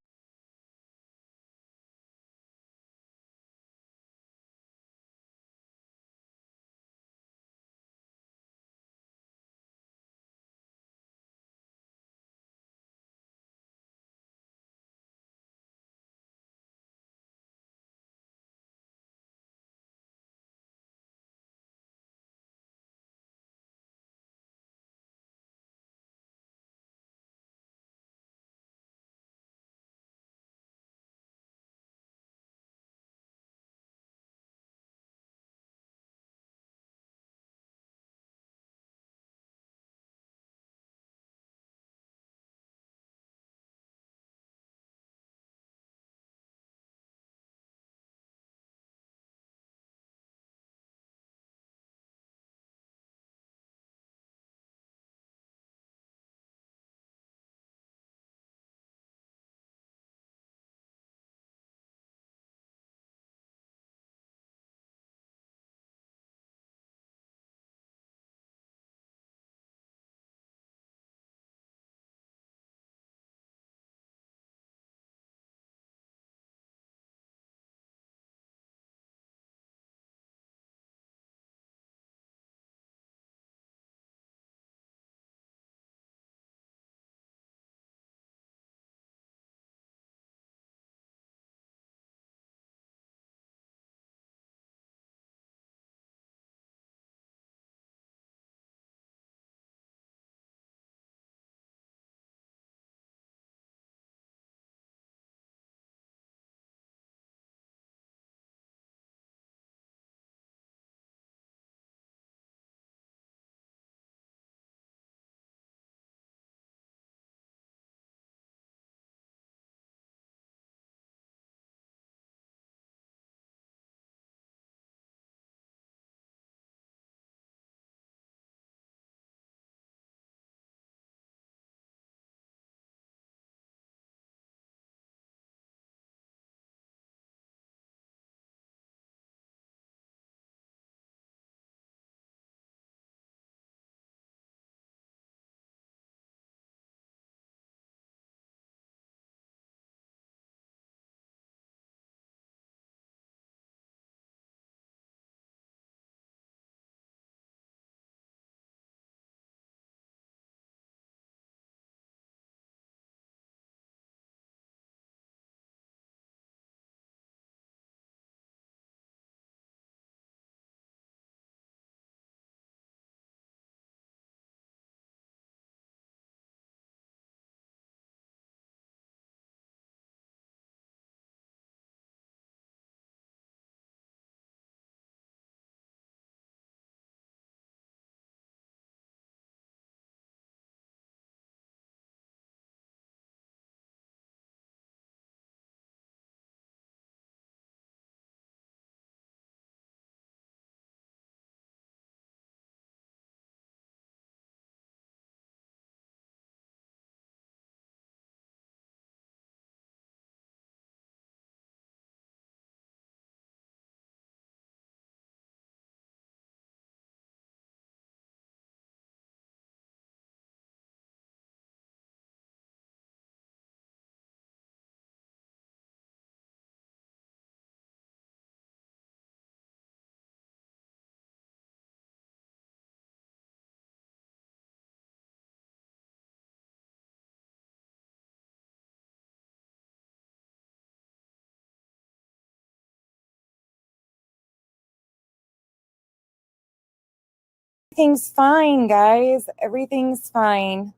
Everything's fine, guys. Everything's fine.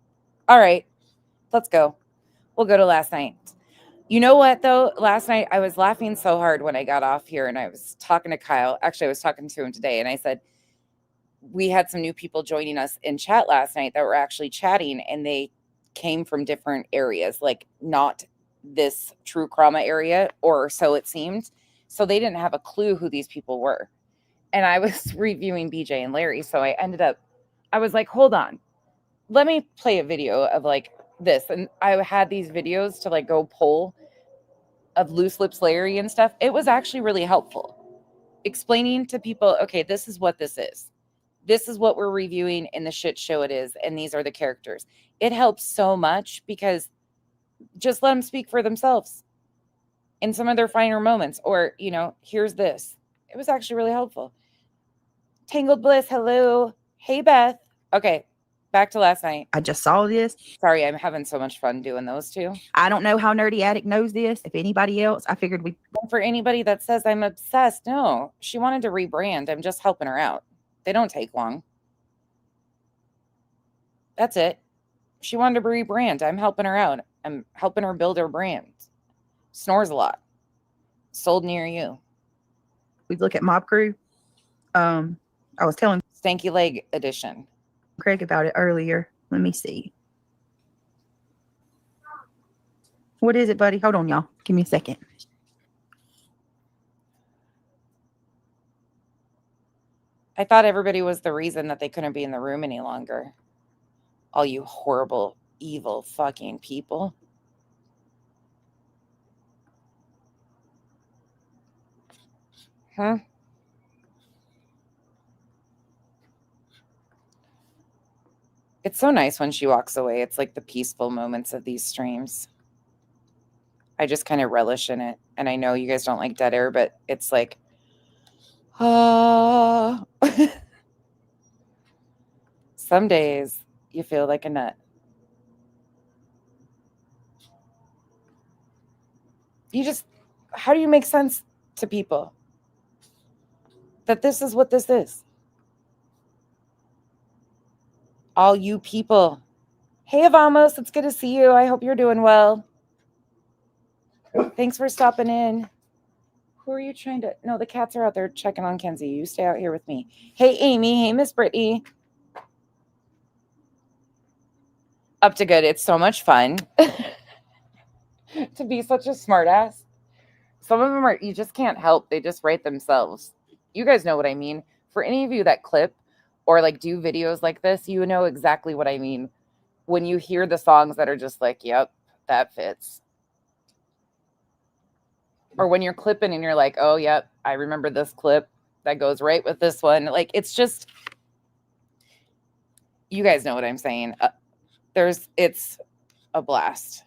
All right, let's go. We'll go to last night. You know what, though? Last night I was laughing so hard when I got off here and I was talking to Kyle. Actually, I was talking to him today and I said, we had some new people joining us in chat last night that were actually chatting and they came from different areas, like not this true trauma area, or so it seemed. So they didn't have a clue who these people were. And I was reviewing BJ and Larry. So I was like, hold on, let me play a video of like this. And I had these videos to like go pull of Loose Lips Larry and stuff. It was actually really helpful explaining to people, okay, this is what this is. This is what we're reviewing in the shit show it is. And these are the characters. It helps so much because just let them speak for themselves in some of their finer moments. Or, you know, here's this. It was actually really helpful. Tangled Bliss, hello. Hey, Beth. Okay, back to last night. I just saw this. Sorry, I'm having so much fun doing those two. I don't know how Nerdy Addict knows this. If anybody else, I figured we. For anybody that says I'm obsessed, no. She wanted to rebrand. I'm just helping her out. They don't take long. That's it. She wanted to rebrand. I'm helping her out. I'm helping her build her brand. Snores a lot. Sold near you. We look at Mob Crew. I was telling Stanky Leg edition. Craig about it earlier. Let me see. What is it, buddy? Hold on, y'all. Give me a second. I thought everybody was the reason that they couldn't be in the room any longer. All you horrible, evil fucking people. Huh? It's so nice when she walks away. It's like the peaceful moments of these streams. I just kind of relish in it. And I know you guys don't like dead air, but it's like, oh. Some days you feel like a nut. How do you make sense to people that this is what this is? All you people. Hey, Avamos, it's good to see you. I hope you're doing well. Thanks for stopping in. Who are you trying to... No, the cats are out there checking on Kenzie. You stay out here with me. Hey, Amy. Hey, Miss Brittany. Up to good. It's so much fun to be such a smartass. Some of them you just can't help. They just write themselves. You guys know what I mean. For any of you that clip or like do videos like this, you know exactly what I mean. When you hear the songs that are just like, yep, that fits. Or when you're clipping and you're like, oh, yep, I remember this clip that goes right with this one. Like, it's just, you guys know what I'm saying. It's a blast.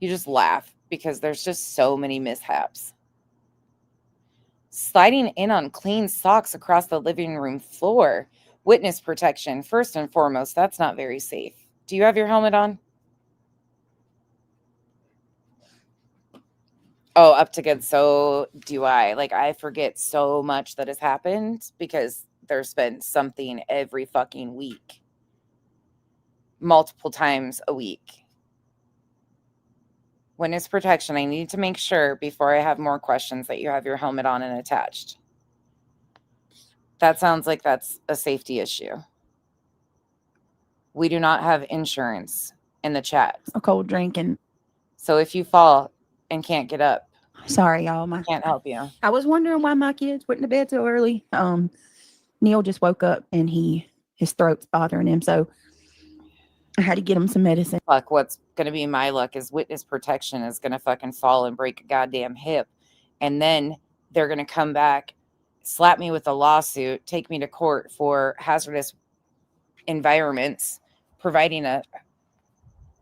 You just laugh because there's just so many mishaps. Sliding in on clean socks across the living room floor. Witness protection. First and foremost, that's not very safe. Do you have your helmet on? Oh, up to good. So do I. Like, I forget so much that has happened because there's been something every fucking week. Multiple times a week. Witness protection. I need to make sure before I have more questions that you have your helmet on and attached. That sounds like that's a safety issue. We do not have insurance in the chat. A cold drink and... So if you fall and can't get up, sorry, y'all. I can't help you. I was wondering why my kids went to bed so early. Neil just woke up and his throat's bothering him, so I had to get him some medicine. Fuck, what's going to be my luck is witness protection is going to fucking fall and break a goddamn hip. And then they're going to come back, slap me with a lawsuit, take me to court for hazardous environments, providing a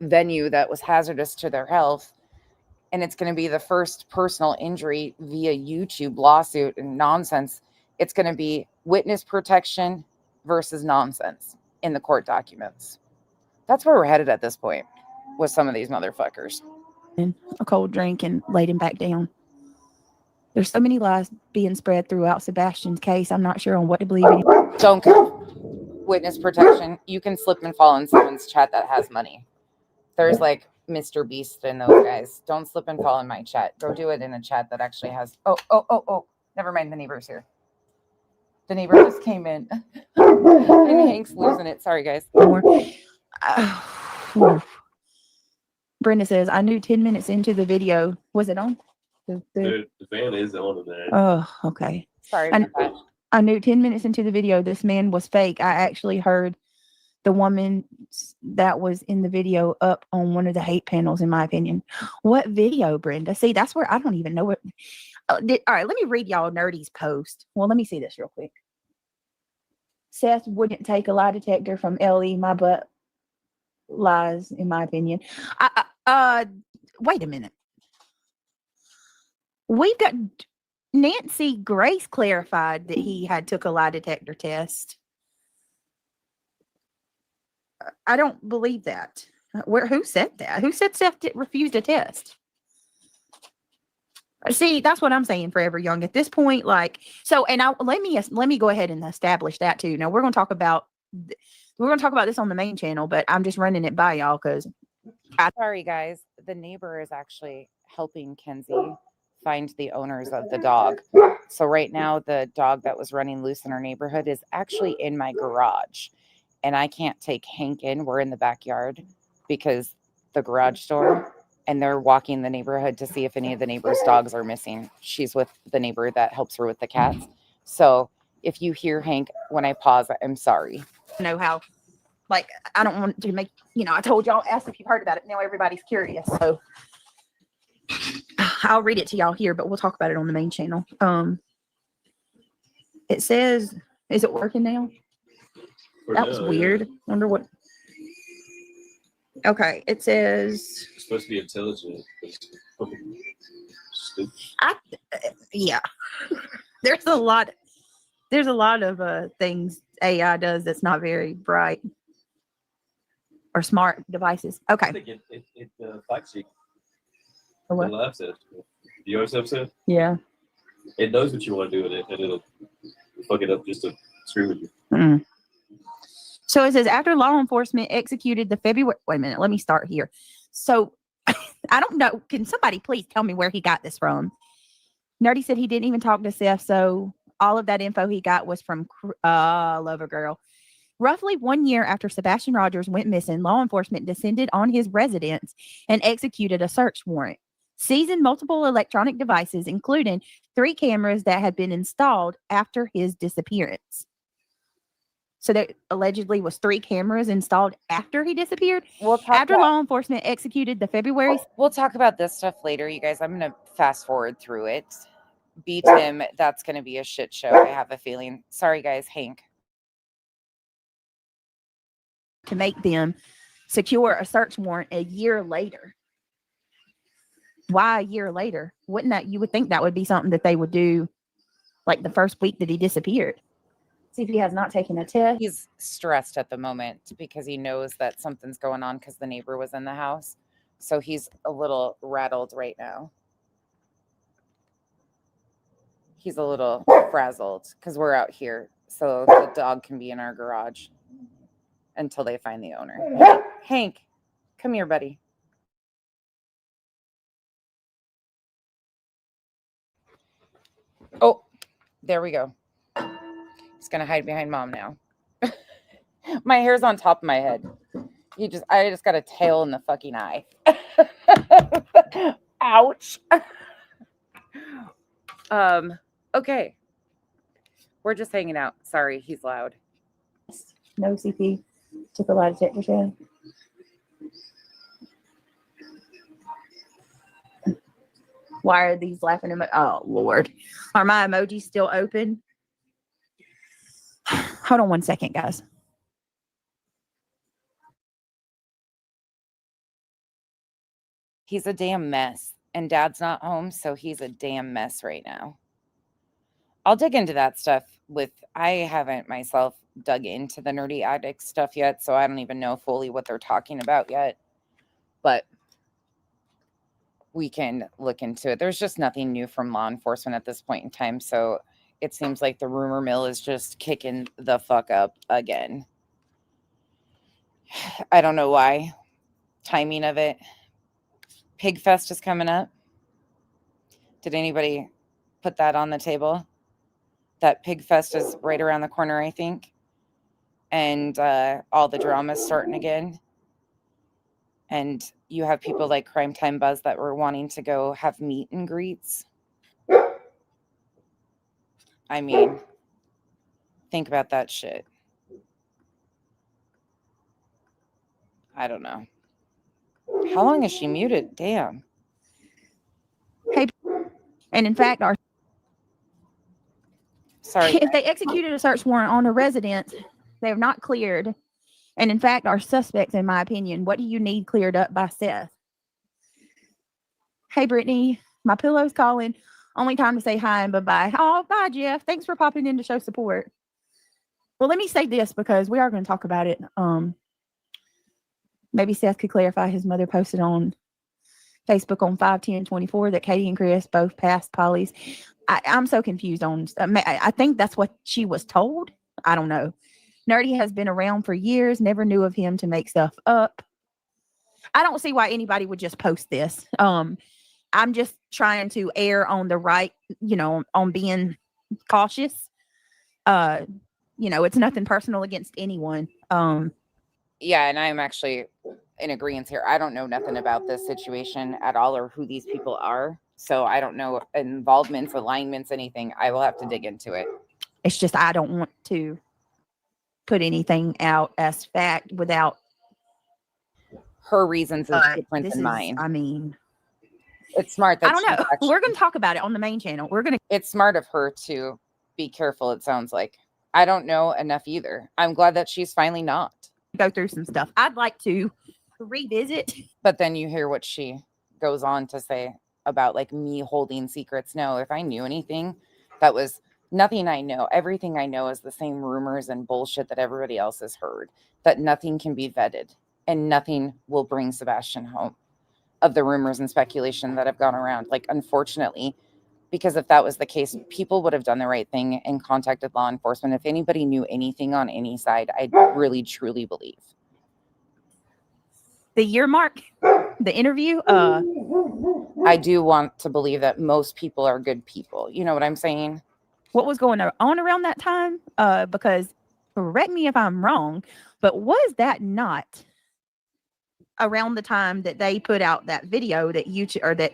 venue that was hazardous to their health. And it's going to be the first personal injury via YouTube lawsuit and nonsense. It's going to be witness protection versus nonsense in the court documents. That's where we're headed at this point with some of these motherfuckers. And a cold drink and laid him back down. There's so many lies being spread throughout Sebastian's case. I'm not sure on what to believe. Don't witness protection. You can slip and fall in someone's chat that has money. There's like Mr. Beast in those guys. Don't slip and fall in my chat. Go do it in a chat that actually has. Oh. Never mind. The neighbor's here. The neighbor just came in. And Hank's losing it. Sorry, guys. Brenda says, I knew 10 minutes into the video. Was it on? The fan is on in there. Oh, okay. Sorry about that. I knew 10 minutes into the video this man was fake. I actually heard the woman that was in the video up on one of the hate panels, in my opinion. What video, Brenda? See, that's where I don't even know what. All right, let me read y'all Nerdy's post. Well, let me see this real quick. Seth wouldn't take a lie detector from Ellie. My butt lies, in my opinion. Wait a minute. We've got Nancy Grace clarified that he had took a lie detector test. I don't believe that. Who said that? Who said Seth refused a test? See, that's what I'm saying. Forever Young at this point, like so. And let me go ahead and establish that too. Now we're going to talk about this on the main channel, but I'm just running it by y'all because. Sorry, guys. The neighbor is actually helping Kenzie find the owners of the dog. So right now, the dog that was running loose in our neighborhood is actually in my garage, and I can't take Hank in. We're in the backyard because the garage door. And they're walking the neighborhood to see if any of the neighbors' dogs are missing. She's with the neighbor that helps her with the cats. So if you hear Hank when I pause, I'm sorry. Know how, like, I don't want to make, I told y'all, asked if you heard about it. Now everybody's curious. So I'll read it to y'all here, but we'll talk about it on the main channel. It says, is it working now? That was weird. Wonder what. Okay, it says. It's supposed to be intelligent. Yeah. There's a lot of things AI does that's not very bright or smart devices. Okay. I think it fact check. Or what? The live set. The OS episode. Yeah. It knows what you want to do with it, and it'll fuck it up just to screw with you. Mm. So it says after law enforcement executed the February. Wait a minute. Let me start here. So I don't know. Can somebody please tell me where he got this from? Nerdy said he didn't even talk to Seth, so all of that info he got was from Lover Girl. Roughly 1 year after Sebastian Rogers went missing, law enforcement descended on his residence and executed a search warrant, seizing multiple electronic devices, including 3 cameras that had been installed after his disappearance. So there allegedly was 3 cameras installed after he disappeared. After law enforcement executed the February. We'll talk about this stuff later, you guys. I'm going to fast forward through it. Beat him. That's going to be a shit show. I have a feeling. Sorry, guys. Hank. To make them secure a search warrant a year later. Why a year later? You would think that would be something that they would do like the first week that he disappeared. See if he has not taken a test. He's stressed at the moment because he knows that something's going on because the neighbor was in the house. So he's a little rattled right now. He's a little frazzled because we're out here. So the dog can be in our garage until they find the owner. Hank, come here, buddy. Oh, there we go. He's going to hide behind mom now. My hair's on top of my head. I just got a tail in the fucking eye. Ouch. Okay. We're just hanging out. Sorry, he's loud. No CP. Took a lie detector test. Why are these laughing at me? Oh, Lord. Are my emojis still open? Hold on one second, guys. He's a damn mess. And Dad's not home, so he's a damn mess right now. I'll dig into that stuff I haven't myself dug into the Nerdy Addict stuff yet, so I don't even know fully what they're talking about yet. But we can look into it. There's just nothing new from law enforcement at this point in time, so it seems like the rumor mill is just kicking the fuck up again. I don't know why. Timing of it. Pig Fest is coming up. Did anybody put that on the table? That Pig Fest is right around the corner, I think. And all the drama's starting again. And you have people like Crime Time Buzz that were wanting to go have meet and greets. I mean, think about that shit. I don't know. How long is she muted? Damn. And in fact, Sorry. if they executed a search warrant on a resident, they have not cleared. And in fact, are suspects, in my opinion. What do you need cleared up by Seth? Hey, Brittany, my pillow's calling. Only time to say hi and bye-bye. Oh, bye, Jeff. Thanks for popping in to show support. Well, let me say this because we are going to talk about it. Maybe Seth could clarify. His mother posted on Facebook on 5/10/24 that Katie and Chris both passed Polly's. I'm so confused on. I think that's what she was told. I don't know. Nerdy has been around for years. Never knew of him to make stuff up. I don't see why anybody would just post this. I'm just trying to err on the right, on being cautious. It's nothing personal against anyone. Yeah, and I'm actually in agreement here. I don't know nothing about this situation at all or who these people are. So I don't know involvements, alignments, anything. I will have to dig into it. It's just I don't want to put anything out as fact without her reasons is different than mine. I mean, it's smart that I don't know. We're going to talk about it on the main channel. It's smart of her to be careful, it sounds like. I don't know enough either. I'm glad that she's finally not. Go through some stuff. I'd like to revisit. But then you hear what she goes on to say about like me holding secrets. No, if I knew anything, that was nothing I know. Everything I know is the same rumors and bullshit that everybody else has heard, that nothing can be vetted and nothing will bring Sebastian home of the rumors and speculation that have gone around. Like, unfortunately, because if that was the case, people would have done the right thing and contacted law enforcement. If anybody knew anything on any side, I really, truly believe. The year mark, the interview. I do want to believe that most people are good people. You know what I'm saying? What was going on around that time? Because correct me if I'm wrong, but was that not around the time that they put out that video that that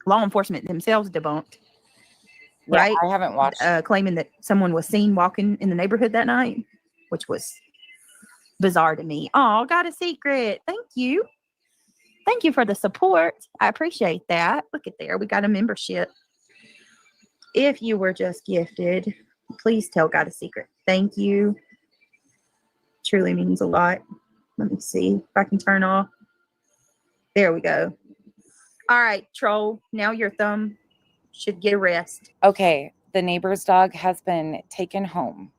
law enforcement themselves debunked? Yeah, right? I haven't watched. Claiming that someone was seen walking in the neighborhood that night, which was bizarre to me. Oh, got a secret. Thank you. Thank you for the support. I appreciate that. Look at there. We got a membership. If you were just gifted, please tell Got a Secret. Thank you. Truly means a lot. Let me see if I can turn off. There we go. All right, troll. Now your thumb should get a rest. Okay, the neighbor's dog has been taken home.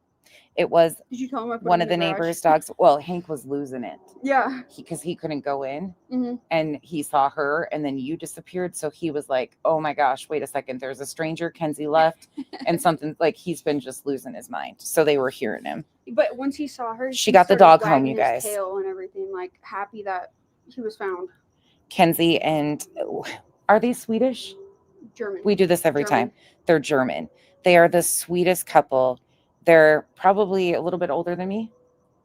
It was Did you tell him I put one it of the in garage? neighbor's dogs. Well, Hank was losing it Yeah. because he couldn't go in, Mhm. and he saw her, and then you disappeared. So he was like, "Oh my gosh, wait a second! There's a stranger." Kenzie left, and something like he's been just losing his mind. So they were hearing him. But once he saw her, She he got the started dog home, you wagging his guys. tail and everything, like happy that he was found. Kenzie and are they Swedish? German. We do this every German. time. They're German. They are the sweetest couple. They're probably a little bit older than me,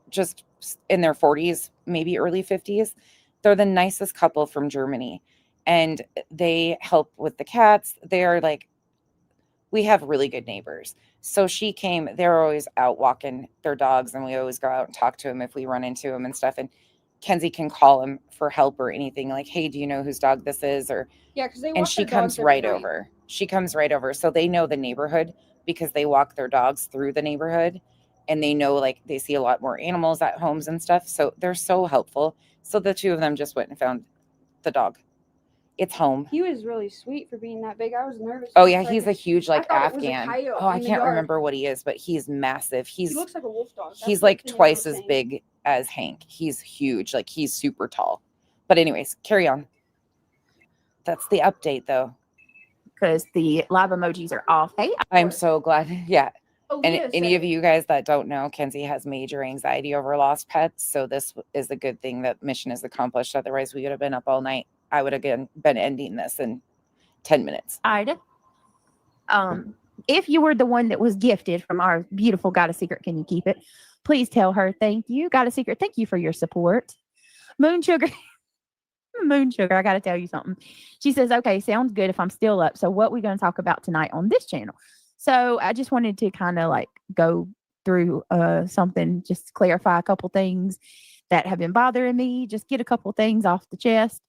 just in their 40s, maybe early 50s. They're the nicest couple from Germany. And they help with the cats. They are like, we have really good neighbors. So she came, they're always out walking their dogs, and we always go out and talk to them if we run into them and stuff. And Kenzie can call him for help or anything, like, hey, do you know whose dog this is? Or Yeah, because they and walk she their comes dogs every right night. over. She comes right over. So they know the neighborhood because they walk their dogs through the neighborhood, and they know, like, they see a lot more animals at homes and stuff. So they're so helpful. So the two of them just went and found the dog. It's home. He was really sweet for being that big. I was nervous. Oh for a yeah, he's a second. huge like I thought it was a Afghan. coyote Oh, I in the can't yard. remember what he is, but he's massive. He looks like a wolf dog. That's He's what like the neighbor twice was as saying. big as Hank. He's huge. Like, he's super tall. But anyways, carry on. That's the update though. because the live emojis are off. Hey, I'm so glad. Yeah. Oh, And Leah any said of you guys that don't know, Kenzie has major anxiety over lost pets. So this is a good thing that mission is accomplished. Otherwise, we would have been up all night. I would have been ending this in 10 minutes. Ida. If you were the one that was gifted from our beautiful Got a Secret, can you keep it? Please tell her thank you. Got a Secret, thank you for your support. Moon Sugar. Moon Sugar, I got to tell you something. She says, okay, sounds good if I'm still up. So what we going to talk about tonight on this channel? So I just wanted to kind of like go through something, just clarify a couple things that have been bothering me, just get a couple things off the chest.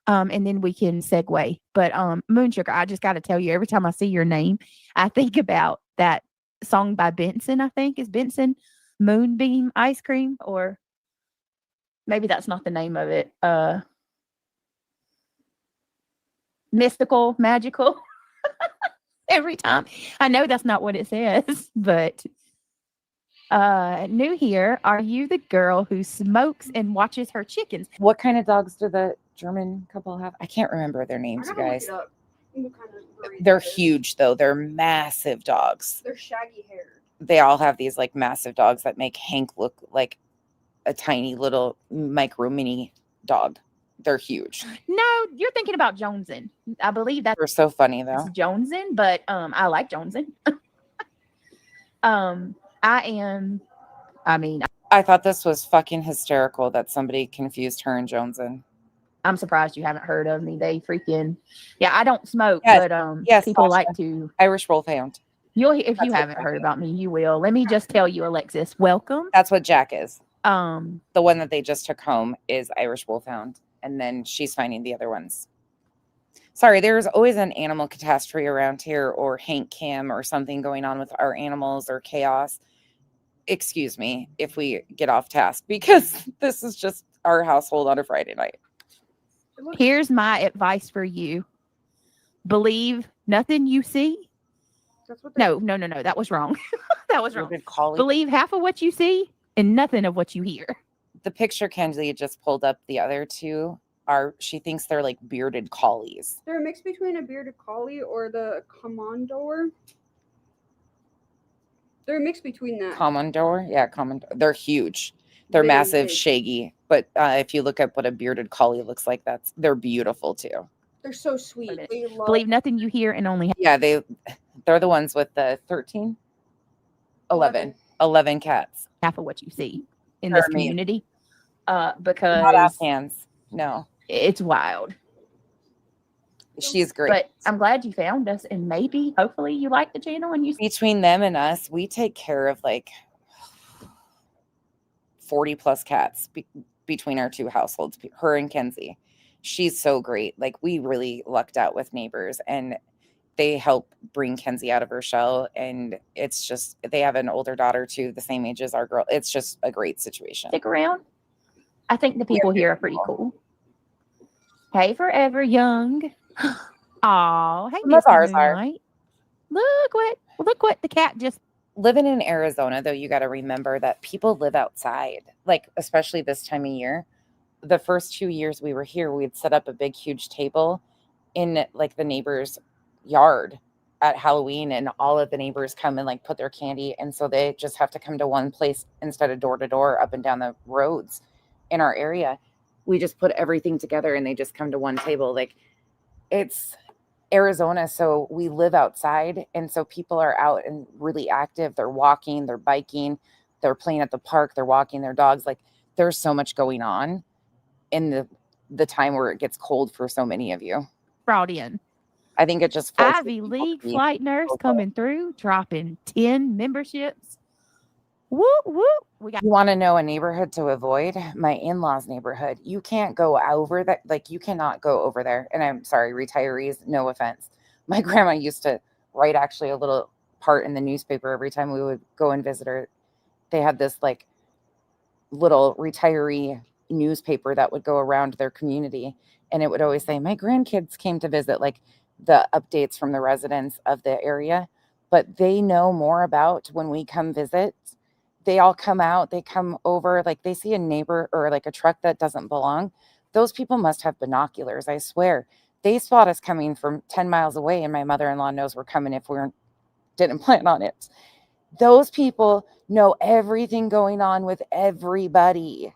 And then we can segue. But Moon Sugar, I just got to tell you, every time I see your name, I think about that song by Benson, I think is Benson, Moonbeam Ice Cream, or maybe that's not the name of it. Mystical, magical. Every time. I know that's not what it says, but new here. Are you the girl who smokes and watches her chickens? What kind of dogs do the German couple have? I can't remember their I names, you gotta look guys. it up. What kind of breed They're that is. huge, though. They're massive dogs. They're shaggy haired. They all have these like massive dogs that make Hank look like a tiny little micro mini dog. They're huge. No, you're thinking about Jonesin. I believe that's They're so funny though. Jonesin, but I like Jonesin. I thought this was fucking hysterical that somebody confused her and Jonesin. I'm surprised you haven't heard of me. They freaking I don't smoke, Yes, but yes, people Sasha. like to. Irish Wolfhound. If That's you what haven't Jack heard is. about me, you will. Let me just tell you, Alexis, welcome. That's what Jack is. The one that they just took home is Irish Wolfhound, and then she's finding the other ones. Sorry, there's always an animal catastrophe around here, or Hank Cam, or something going on with our animals, or chaos. Excuse me if we get off task, because this is just our household on a Friday night. Here's my advice for you. Believe nothing you see. That's what No, that was wrong. That was wrong. Bearded collie. Believe half of what you see and nothing of what you hear. The picture Kenzie just pulled up, the other two she thinks they're like bearded collies. They're a mix between a bearded collie or the commandor. They're a mix between that. Commandor? Yeah, Commandor. They're huge. They're Big, massive, big. shaggy. But if you look up what a bearded collie looks like, they're beautiful too. They're so sweet. They love. Believe nothing you hear and only. Yeah, they're the ones with the 13, 11 cats. Half of what you see in They're this amazing. community. Not Because Afghans. No, it's wild. she's great. But I'm glad you found us, and maybe, hopefully, you like the channel and you. Between them and us, we take care of like 40 plus cats between our two households, her and Kenzie. She's so great. Like, we really lucked out with neighbors, and they help bring Kenzie out of her shell. And it's just, they have an older daughter too, the same age as our girl. It's just a great situation. Stick around. I think the people here are pretty cool. Hey, Forever Young. Oh, hey, Some of Mr. ours are. Moonlight. Look what the cat just. Living in Arizona, though, you got to remember that people live outside, like, especially this time of year. The first 2 years we were here, we'd set up a big, huge table in like the neighbor's yard at Halloween, and all of the neighbors come and like put their candy. And so they just have to come to one place instead of door to door up and down the roads in our area. We just put everything together and they just come to one table. Like, it's Arizona, so we live outside, and so people are out and really active. They're walking, they're biking, they're playing at the park, they're walking their dogs. Like, there's so much going on in the time where it gets cold for so many of you. Fraudian. I think it just forces Ivy people League to be flight nurse vocal. coming through, dropping 10 memberships. Whoop, whoop. We got You want to know a neighborhood to avoid? My in-laws' neighborhood. You can't go over that. Like, you cannot go over there. And I'm sorry, retirees, no offense. My grandma used to write actually a little part in the newspaper every time we would go and visit her. They had this like little retiree newspaper that would go around their community. And it would always say, my grandkids came to visit, like the updates from the residents of the area. But they know more about when we come visit. They all come out, they come over, like they see a neighbor or like a truck that doesn't belong. Those people must have binoculars, I swear. They spot us coming from 10 miles away, and my mother-in-law knows we're coming if we didn't plan on it. Those people know everything going on with everybody.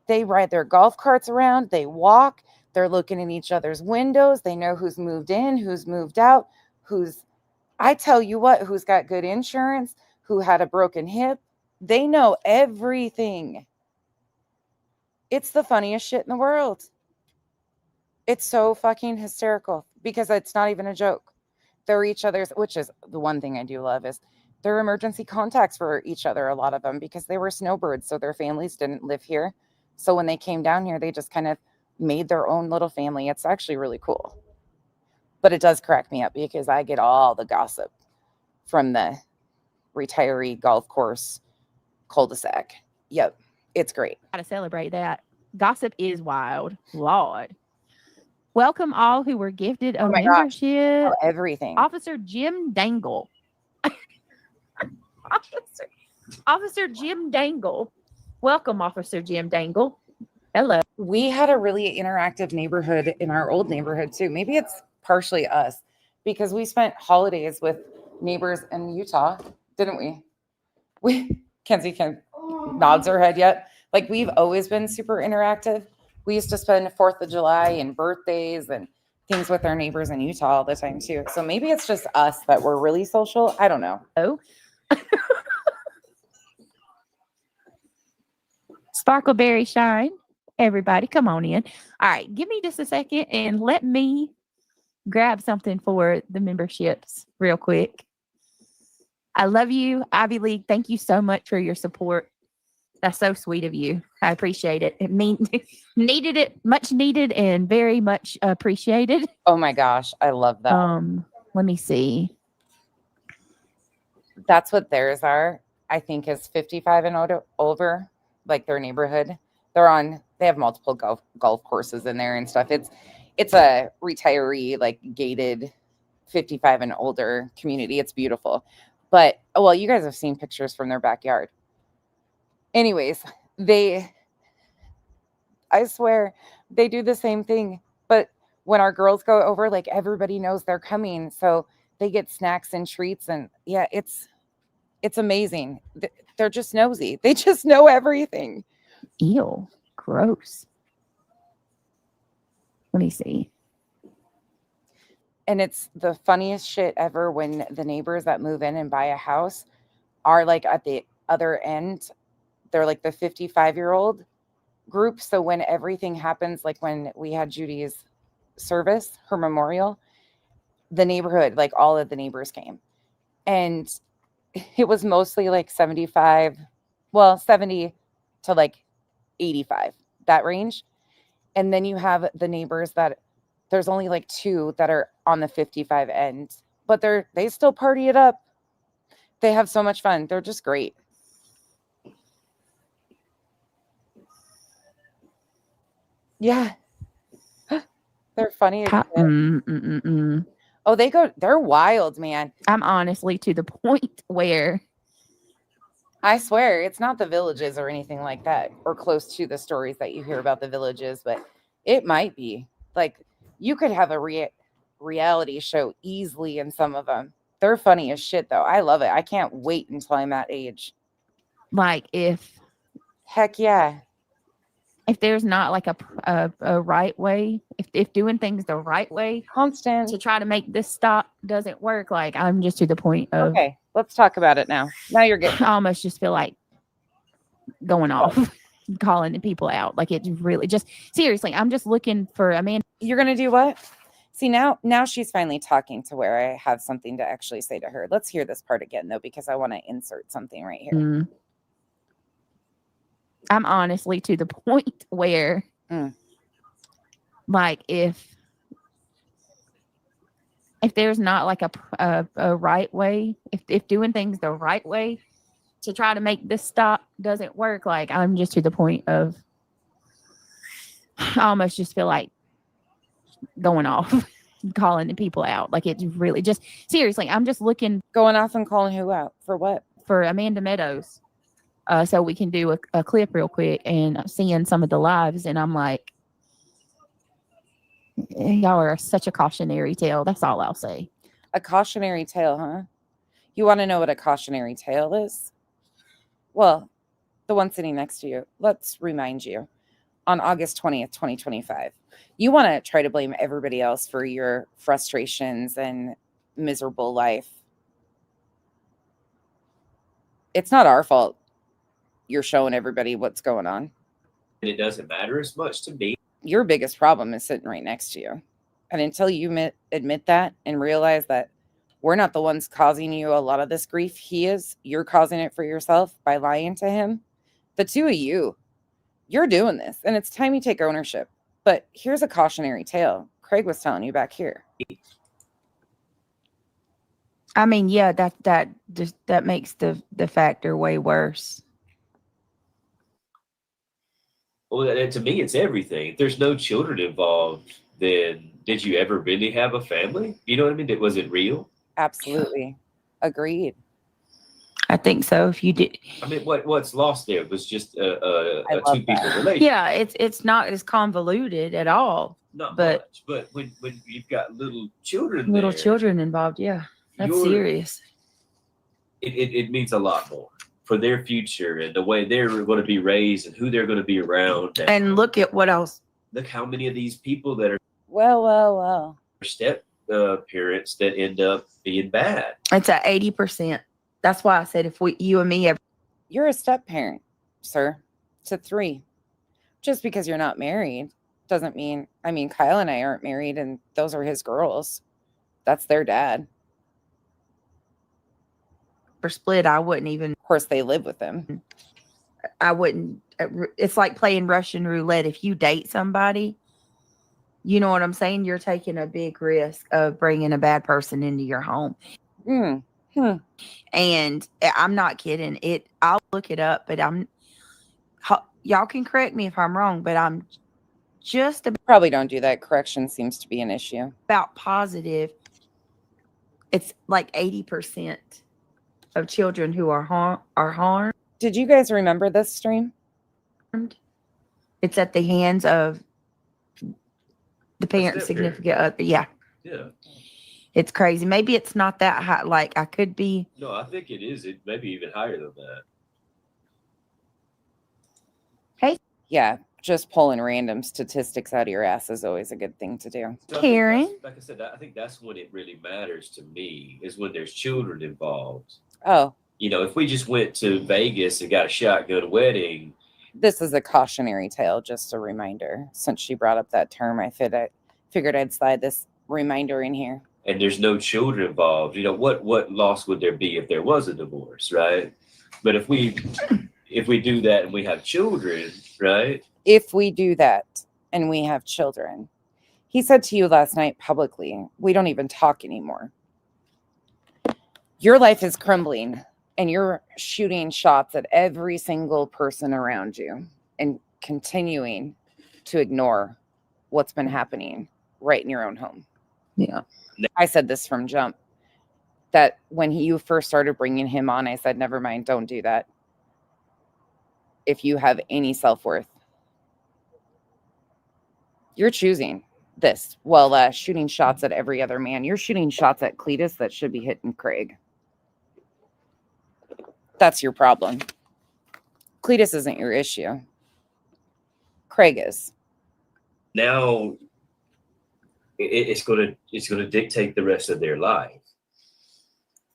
They ride their golf carts around, they walk, they're looking in each other's windows, they know who's moved in, who's moved out, I tell you what, who's got good insurance, who had a broken hip. They know everything. It's the funniest shit in the world. It's so fucking hysterical because it's not even a joke. They're each other's, which is the one thing I do love, is they're emergency contacts for each other, a lot of them, because they were snowbirds, so their families didn't live here. So when they came down here, they just kind of made their own little family. It's actually really cool. But it does crack me up because I get all the gossip from the retiree golf course cul-de-sac. Yep, it's great. Gotta celebrate that. Gossip is wild. Lord. Welcome all who were gifted a Oh my gosh. membership. Oh, everything. Officer Jim Dangle. Officer Jim Dangle. Welcome, Officer Jim Dangle. Hello. We had a really interactive neighborhood in our old neighborhood too. Maybe it's partially us because we spent holidays with neighbors in Utah, didn't we? Kenzie nods her head yet. Like, we've always been super interactive. We used to spend 4th of July and birthdays and things with our neighbors in Utah all the time too. So maybe it's just us that we're really social. I don't know. Oh. Sparkleberry Shine. Everybody, come on in. All right, give me just a second and let me grab something for the memberships real quick. I love you, Ivy League. Thank you so much for your support. That's so sweet of you. I appreciate it. It needed it, much needed, and very much appreciated. Oh my gosh, I love that. Let me see. That's what theirs are. I think is 55 and over, like their neighborhood. They have multiple golf courses in there and stuff. It's a retiree, like, gated 55 and older community. It's beautiful. But, well, you guys have seen pictures from their backyard. Anyways, I swear, they do the same thing. But when our girls go over, like, everybody knows they're coming. So they get snacks and treats. And yeah, it's amazing. They're just nosy. They just know everything. Ew, gross. Let me see. And it's the funniest shit ever when the neighbors that move in and buy a house are, like, at the other end. They're like the 55-year-old group. So when everything happens, like when we had Judy's service, her memorial, the neighborhood, like all of the neighbors came. And it was mostly like 70 to like 85, that range. And then you have the neighbors that there's only like 2 that are on the 55 end, but they still party it up. They have so much fun. They're just great. Yeah. They're funny. Oh, they're wild, man. I'm honestly to the point where I swear it's not the Villages or anything like that, or close to the stories that you hear about the Villages, but it might be. Like, you could have a reality show easily in some of them. They're funny as shit, though. I love it. I can't wait until I'm that age. Like, heck yeah. If there's not like a right way, if doing things the right way, constant to try to make this stop doesn't work, like, I'm just to the point of, okay, let's talk about it now. Now you're getting, I almost just feel like going off, calling the people out. Like, it's really just, seriously, I'm just looking for a man. You're gonna do what? See, now she's finally talking to where I have something to actually say to her. Let's hear this part again, though, because I want to insert something right here. I'm honestly to the point where, like, if there's not like a right way, if doing things the right way to try to make this stop doesn't work, like, I'm just to the point of, I almost just feel like going off, calling the people out. Like, it's really just, seriously, I'm just looking. Going off and calling who out? For what? For Amanda Meadows. So we can do a clip real quick and seeing some of the lives. And I'm like, Y'all are such a cautionary tale. That's all I'll say. A cautionary tale, huh? You want to know what a cautionary tale is? Well, the one sitting next to you, let's remind you. On August 20th, 2025, you want to try to blame everybody else for your frustrations and miserable life. It's not our fault you're showing everybody what's going on. And it doesn't matter as much to me. Your biggest problem is sitting right next to you. And until you admit that and realize that we're not the ones causing you a lot of this grief, he is, you're causing it for yourself by lying to him. The two of you, you're doing this, and it's time you take ownership. But here's a cautionary tale. Craig was telling you back here. I mean, yeah, that makes the factor way worse. Well, and to me, it's everything. If there's no children involved, then did you ever really have a family? You know what I mean? Was it real? Absolutely. Agreed. I think so. If you did, I mean, what's lost there was just a I love two people that. relationship. yeah, it's not as convoluted at all. Not but- much. But when you've got little children, Little there, children involved, yeah, that's you're- serious. it means a lot more for their future and the way they're going to be raised and who they're going to be around. And look at what else. Look how many of these people that are Well. step parents that end up being bad. It's at 80%. That's why I said if you and me, You're a step parent, sir, to 3. Just because you're not married doesn't mean, Kyle and I aren't married, and those are his girls. That's their dad. ever split, I wouldn't even. Of course, they live with him. I wouldn't. It's like playing Russian roulette. If you date somebody, you know what I'm saying? You're taking a big risk of bringing a bad person into your home. And I'm not kidding. I'll look it up, but y'all can correct me if I'm wrong, but I'm just Probably don't do that. Correction seems to be an issue. about positive. It's like 80% of children who are harmed. Did you guys remember this stream? It's at the hands of the parent's step parent. significant other. Yeah, Yeah. it's crazy. Maybe it's not that high. Like I could be. No, I think it is. It may be even higher than that. Yeah, just pulling random statistics out of your ass is always a good thing to do. So I think Karen? that's- like I said, I think that's when it really matters to me is when there's children involved. Oh, You know, if we just went to Vegas and got a shotgun wedding, this is a cautionary tale, just a reminder. Since she brought up that term, I figured I'd slide this reminder in here. and there's no children involved, you know, what loss would there be if there was a divorce, right? But if we do that and we have children, right? If we do that and we have children, he said to you last night publicly, we don't even talk anymore. Your life is crumbling and you're shooting shots at every single person around you and continuing to ignore what's been happening right in your own home. Yeah. I said this from jump, that when you first started bringing him on, I said, never mind, don't do that. If you have any self-worth, you're choosing this. Well, shooting shots at every other man. You're shooting shots at Cletus that should be hitting Craig. That's your problem. Cletus isn't your issue. Craig is. Now it's going to dictate the rest of their life.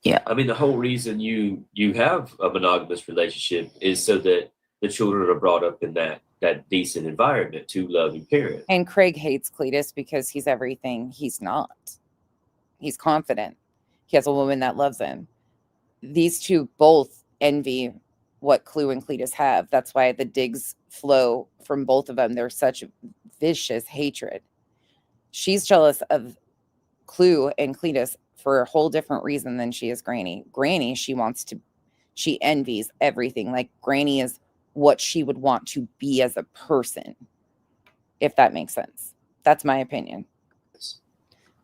Yeah. I mean, the whole reason you have a monogamous relationship is so that the children are brought up in that decent environment, two loving parents. And Craig hates Cletus because he's everything he's not. He's confident. He has a woman that loves him. These two both envy what Clue and Cletus have. That's why the digs flow from both of them. There's such vicious hatred. She's jealous of Clue and Cletus for a whole different reason than she is Granny. Granny, she envies everything. Like Granny is what she would want to be as a person, if that makes sense. That's my opinion.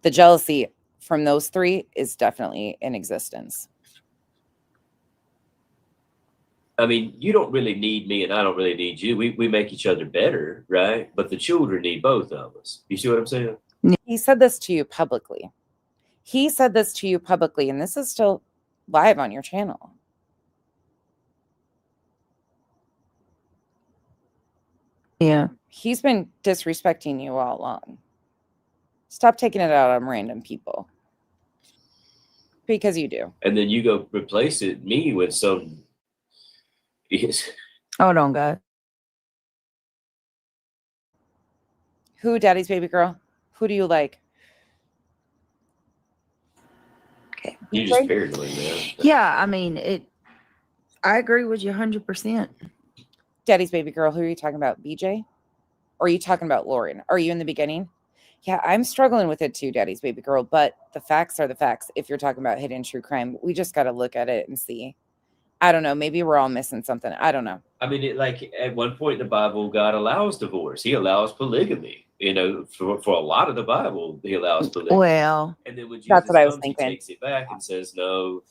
The jealousy from those three is definitely in existence. I mean, you don't really need me and I don't really need you. We make each other better, right? But the children need both of us. You see what I'm saying? He said this to you publicly. He said this to you publicly, and this is still live on your channel. Yeah. He's been disrespecting you all along. Stop taking it out on random people. Because you do. And then you go replace me with some. Hold on, guys. Who, Daddy's baby girl? Who do you like? Okay. You just paranoid, man. Yeah, I mean I agree with you 100%. Daddy's baby girl, who are you talking about? BJ? Or are you talking about Lauren? Are you in the beginning? Yeah, I'm struggling with it too, Daddy's baby girl, but the facts are the facts. If you're talking about hidden true crime, we just got to look at it and see. I don't know. Maybe we're all missing something. I don't know. I mean, like at one point in the Bible, God allows divorce. He allows polygamy. For a lot of the Bible, he allows polygamy. Well, and then when Jesus That's what I was comes, thinking. he takes it back and says, no.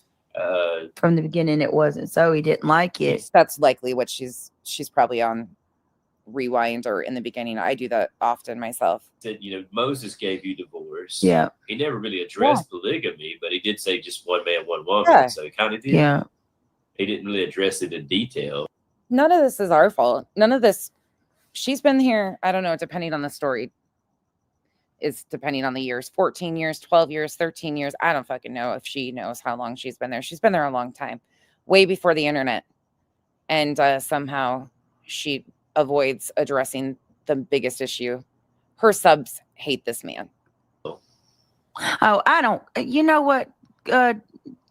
from the beginning it wasn't, so he didn't like it. That's likely what she's probably on Rewind or in the beginning. I do that often myself. Said, Moses gave you divorce. Yeah. He never really addressed polygamy, but he did say just one man, one woman. Yeah. So he kind of did. Yeah. He didn't really address it in detail. None of this is our fault. None of this. She's been here, I don't know, depending on the story. It's depending on the years, 14 years, 12 years, 13 years. I don't fucking know if she knows how long she's been there. She's been there a long time, way before the internet. And somehow she avoids addressing the biggest issue. Her subs hate this man. Oh, I don't, you know what,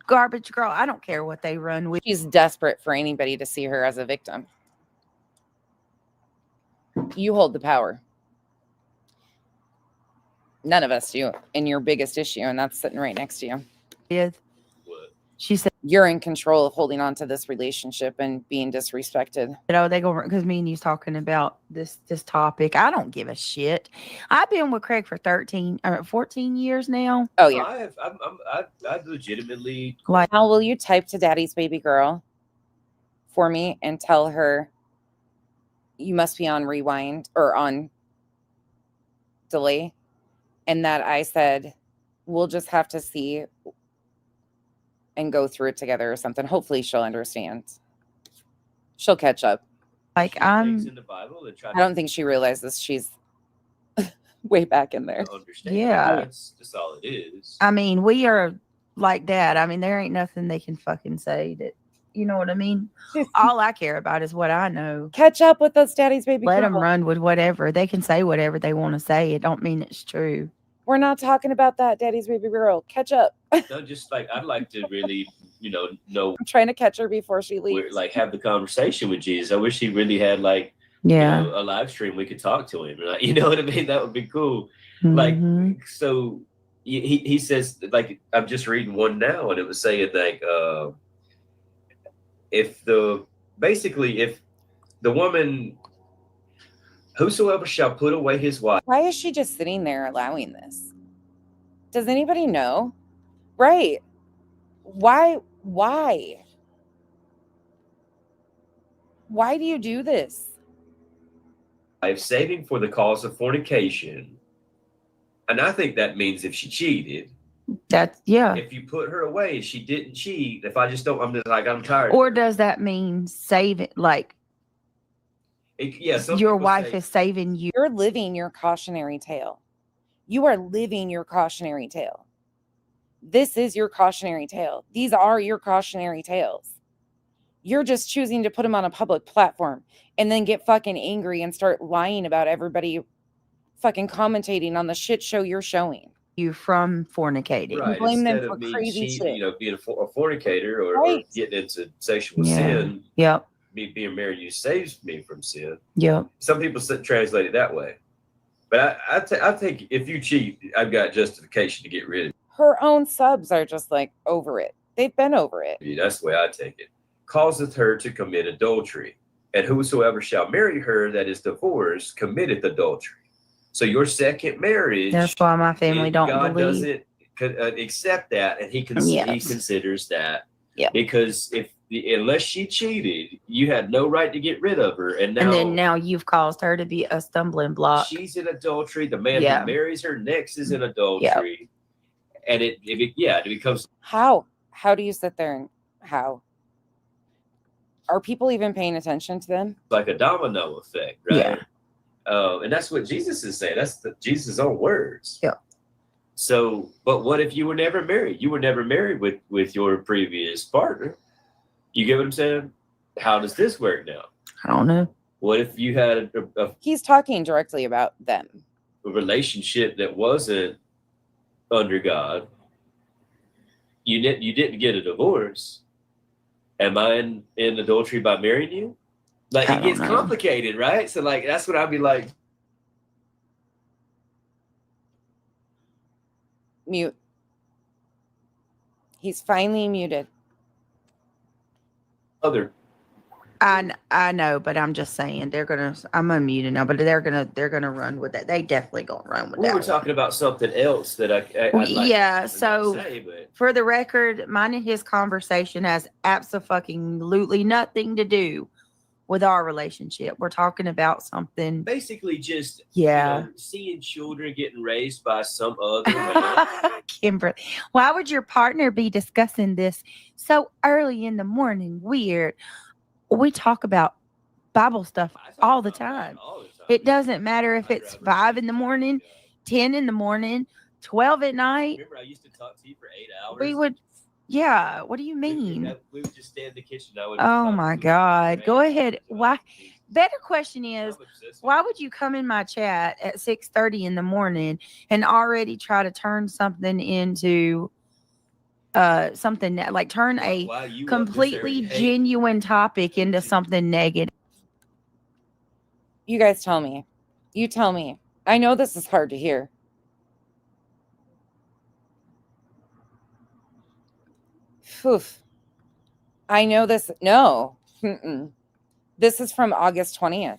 garbage girl, I don't care what they run with. She's desperate for anybody to see her as a victim. You hold the power. None of us do in your biggest issue, and that's sitting right next to you. With. What? She said, You're in control of holding on to this relationship and being disrespected. they go, because me and you's talking about this topic. I don't give a shit. I've been with Craig for 14 years now. Oh, yeah. I legitimately. Like, How will you type to Daddy's baby girl for me and tell her you must be on rewind or on delay? And that I said, we'll just have to see and go through it together or something. Hopefully she'll understand. She'll catch up. like things in the Bible and try I don't think she realizes she's way back in there. to understand. Yeah. That's just all it is. I mean, we are like that. I mean, there ain't nothing they can fucking say that, you know what I mean? All I care about is what I know. Catch up with us, Daddy's baby Let girl. them run with whatever. They can say whatever they want to say. It don't mean it's true. We're not talking about that, Daddy's baby girl. Catch up. No, just like I'd like to really, know I'm trying to catch her before she where, leaves. like have the conversation with Jesus. I wish he really had like Yeah. a live stream we could talk to him. Like, you know what I mean? That would be cool. Mhm. Like so he says, like, I'm just reading one now, and it was saying like if the woman, whosoever shall put away his wife. Why is she just sitting there allowing this? Does anybody know? Right. Why? Why do you do this? Saving for the cause of fornication. And I think that means if she cheated. That's, yeah. If you put her away, she didn't cheat. If I just don't, I'm just like, I'm tired. Or does that mean saving, like Some your people wife say, is saving you? You're living your cautionary tale. You are living your cautionary tale. This is your cautionary tale. These are your cautionary tales. You're just choosing to put them on a public platform and then get fucking angry and start lying about everybody fucking commentating on the shit show you're showing. You from fornicating. right, blame them instead for of me crazy cheating, shit. being a fornicator or Right. getting into sexual Yeah. sin, Yep. me being married, you saves me from sin. Yep. Some people translate it that way. But I think if you cheat, I've got justification to get rid of Her own subs are just like over it. They've been over it. you. That's the way I take it. Causeth her to commit adultery. And whosoever shall marry her that is divorced committeth adultery. So your second marriage, That's why my family don't God believe. doesn't accept that, and he Yes. considers that. Yeah. Because if unless she cheated, you had no right to get rid of her. And then now you've caused her to be a stumbling block. she's in adultery. The man Yeah. who marries her next is in adultery. And it becomes How do you sit there and how are people even paying attention to them? like a domino effect, right? And that's what Jesus is saying. That's Jesus' own words. Yeah. So, but what if you were never married? You were never married with your previous partner. You get what I'm saying? How does this work now? I don't know. What if you had a He's talking directly about them. relationship that wasn't under God? You didn't get a divorce. Am I in adultery by marrying you? Like, I it gets don't know. complicated, right? So, like, that's what I'd be like. Mute. He's finally muted. Other I know, but I'm just saying I'm unmuted now, but they're gonna run with that. They definitely gonna run with we that. were talking about something else that I'd like Yeah, to so say, but for the record, mine and his conversation has absolutely nothing to do with our relationship. We're talking about something. basically just Yeah. seeing children getting raised by some other man. Kimberly, why would your partner be discussing this so early in the morning? Weird. We talk about Bible stuff I talk all the about that time. all the time. It doesn't matter if I'd it's rather 5 see in the you morning, go. 10 in the morning, 12 at night. Remember, I used to talk to you for 8 hours. We would, yeah. What do you We mean? would just stay in the kitchen. I would Oh talk my to you for God. 8 Go hours. ahead. Why? Better question is, I'm obsessed why with would you come in my chat at 6:30 in the morning and already try to turn something into something like turn it. a Why you up this completely early? Hey, genuine topic into something negative? You guys tell me. You tell me. I know this is hard to hear. Phew. I know this. No. Mm-mm. This is from August 20th.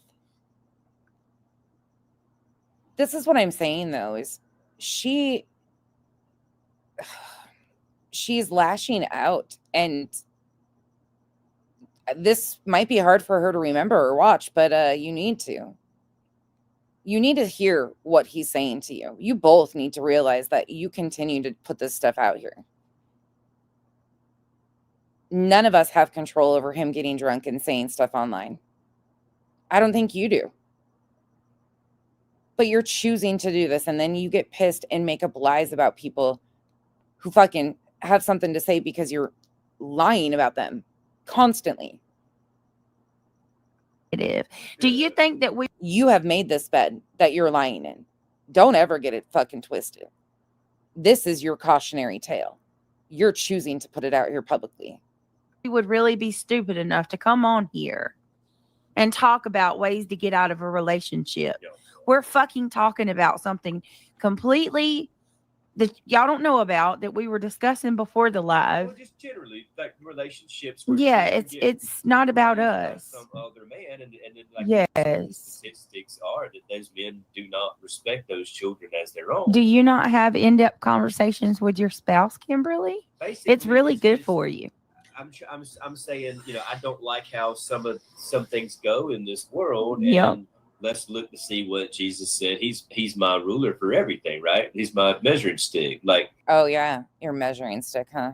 This is what I'm saying, though, is she's lashing out, and this might be hard for her to remember or watch, but you need to. You need to hear what he's saying to you. You both need to realize that you continue to put this stuff out here. None of us have control over him getting drunk and saying stuff online. I don't think you do. But you're choosing to do this, and then you get pissed and make up lies about people who fucking have something to say because you're lying about them constantly. Do you think that You have made this bed that you're lying in. Don't ever get it fucking twisted. This is your cautionary tale. You're choosing to put it out here publicly. we would really be stupid enough to come on here and talk about ways to get out of a relationship? Yeah. We're fucking talking about something completely that y'all don't know about that we were discussing before the live. Well, just generally, like relationships. where Yeah, children get it's not about raised by us. Some other man, and then like Yes. the statistics are that those men do not respect those children as their own. Do you not have in-depth conversations with your spouse, Kimberly? Basically, It's really good just- for you. I'm saying, I don't like how some things go in this world. And Yep. let's look to see what Jesus said. He's my ruler for everything, right? He's my measuring stick. Like, Oh, yeah. Your measuring stick, huh?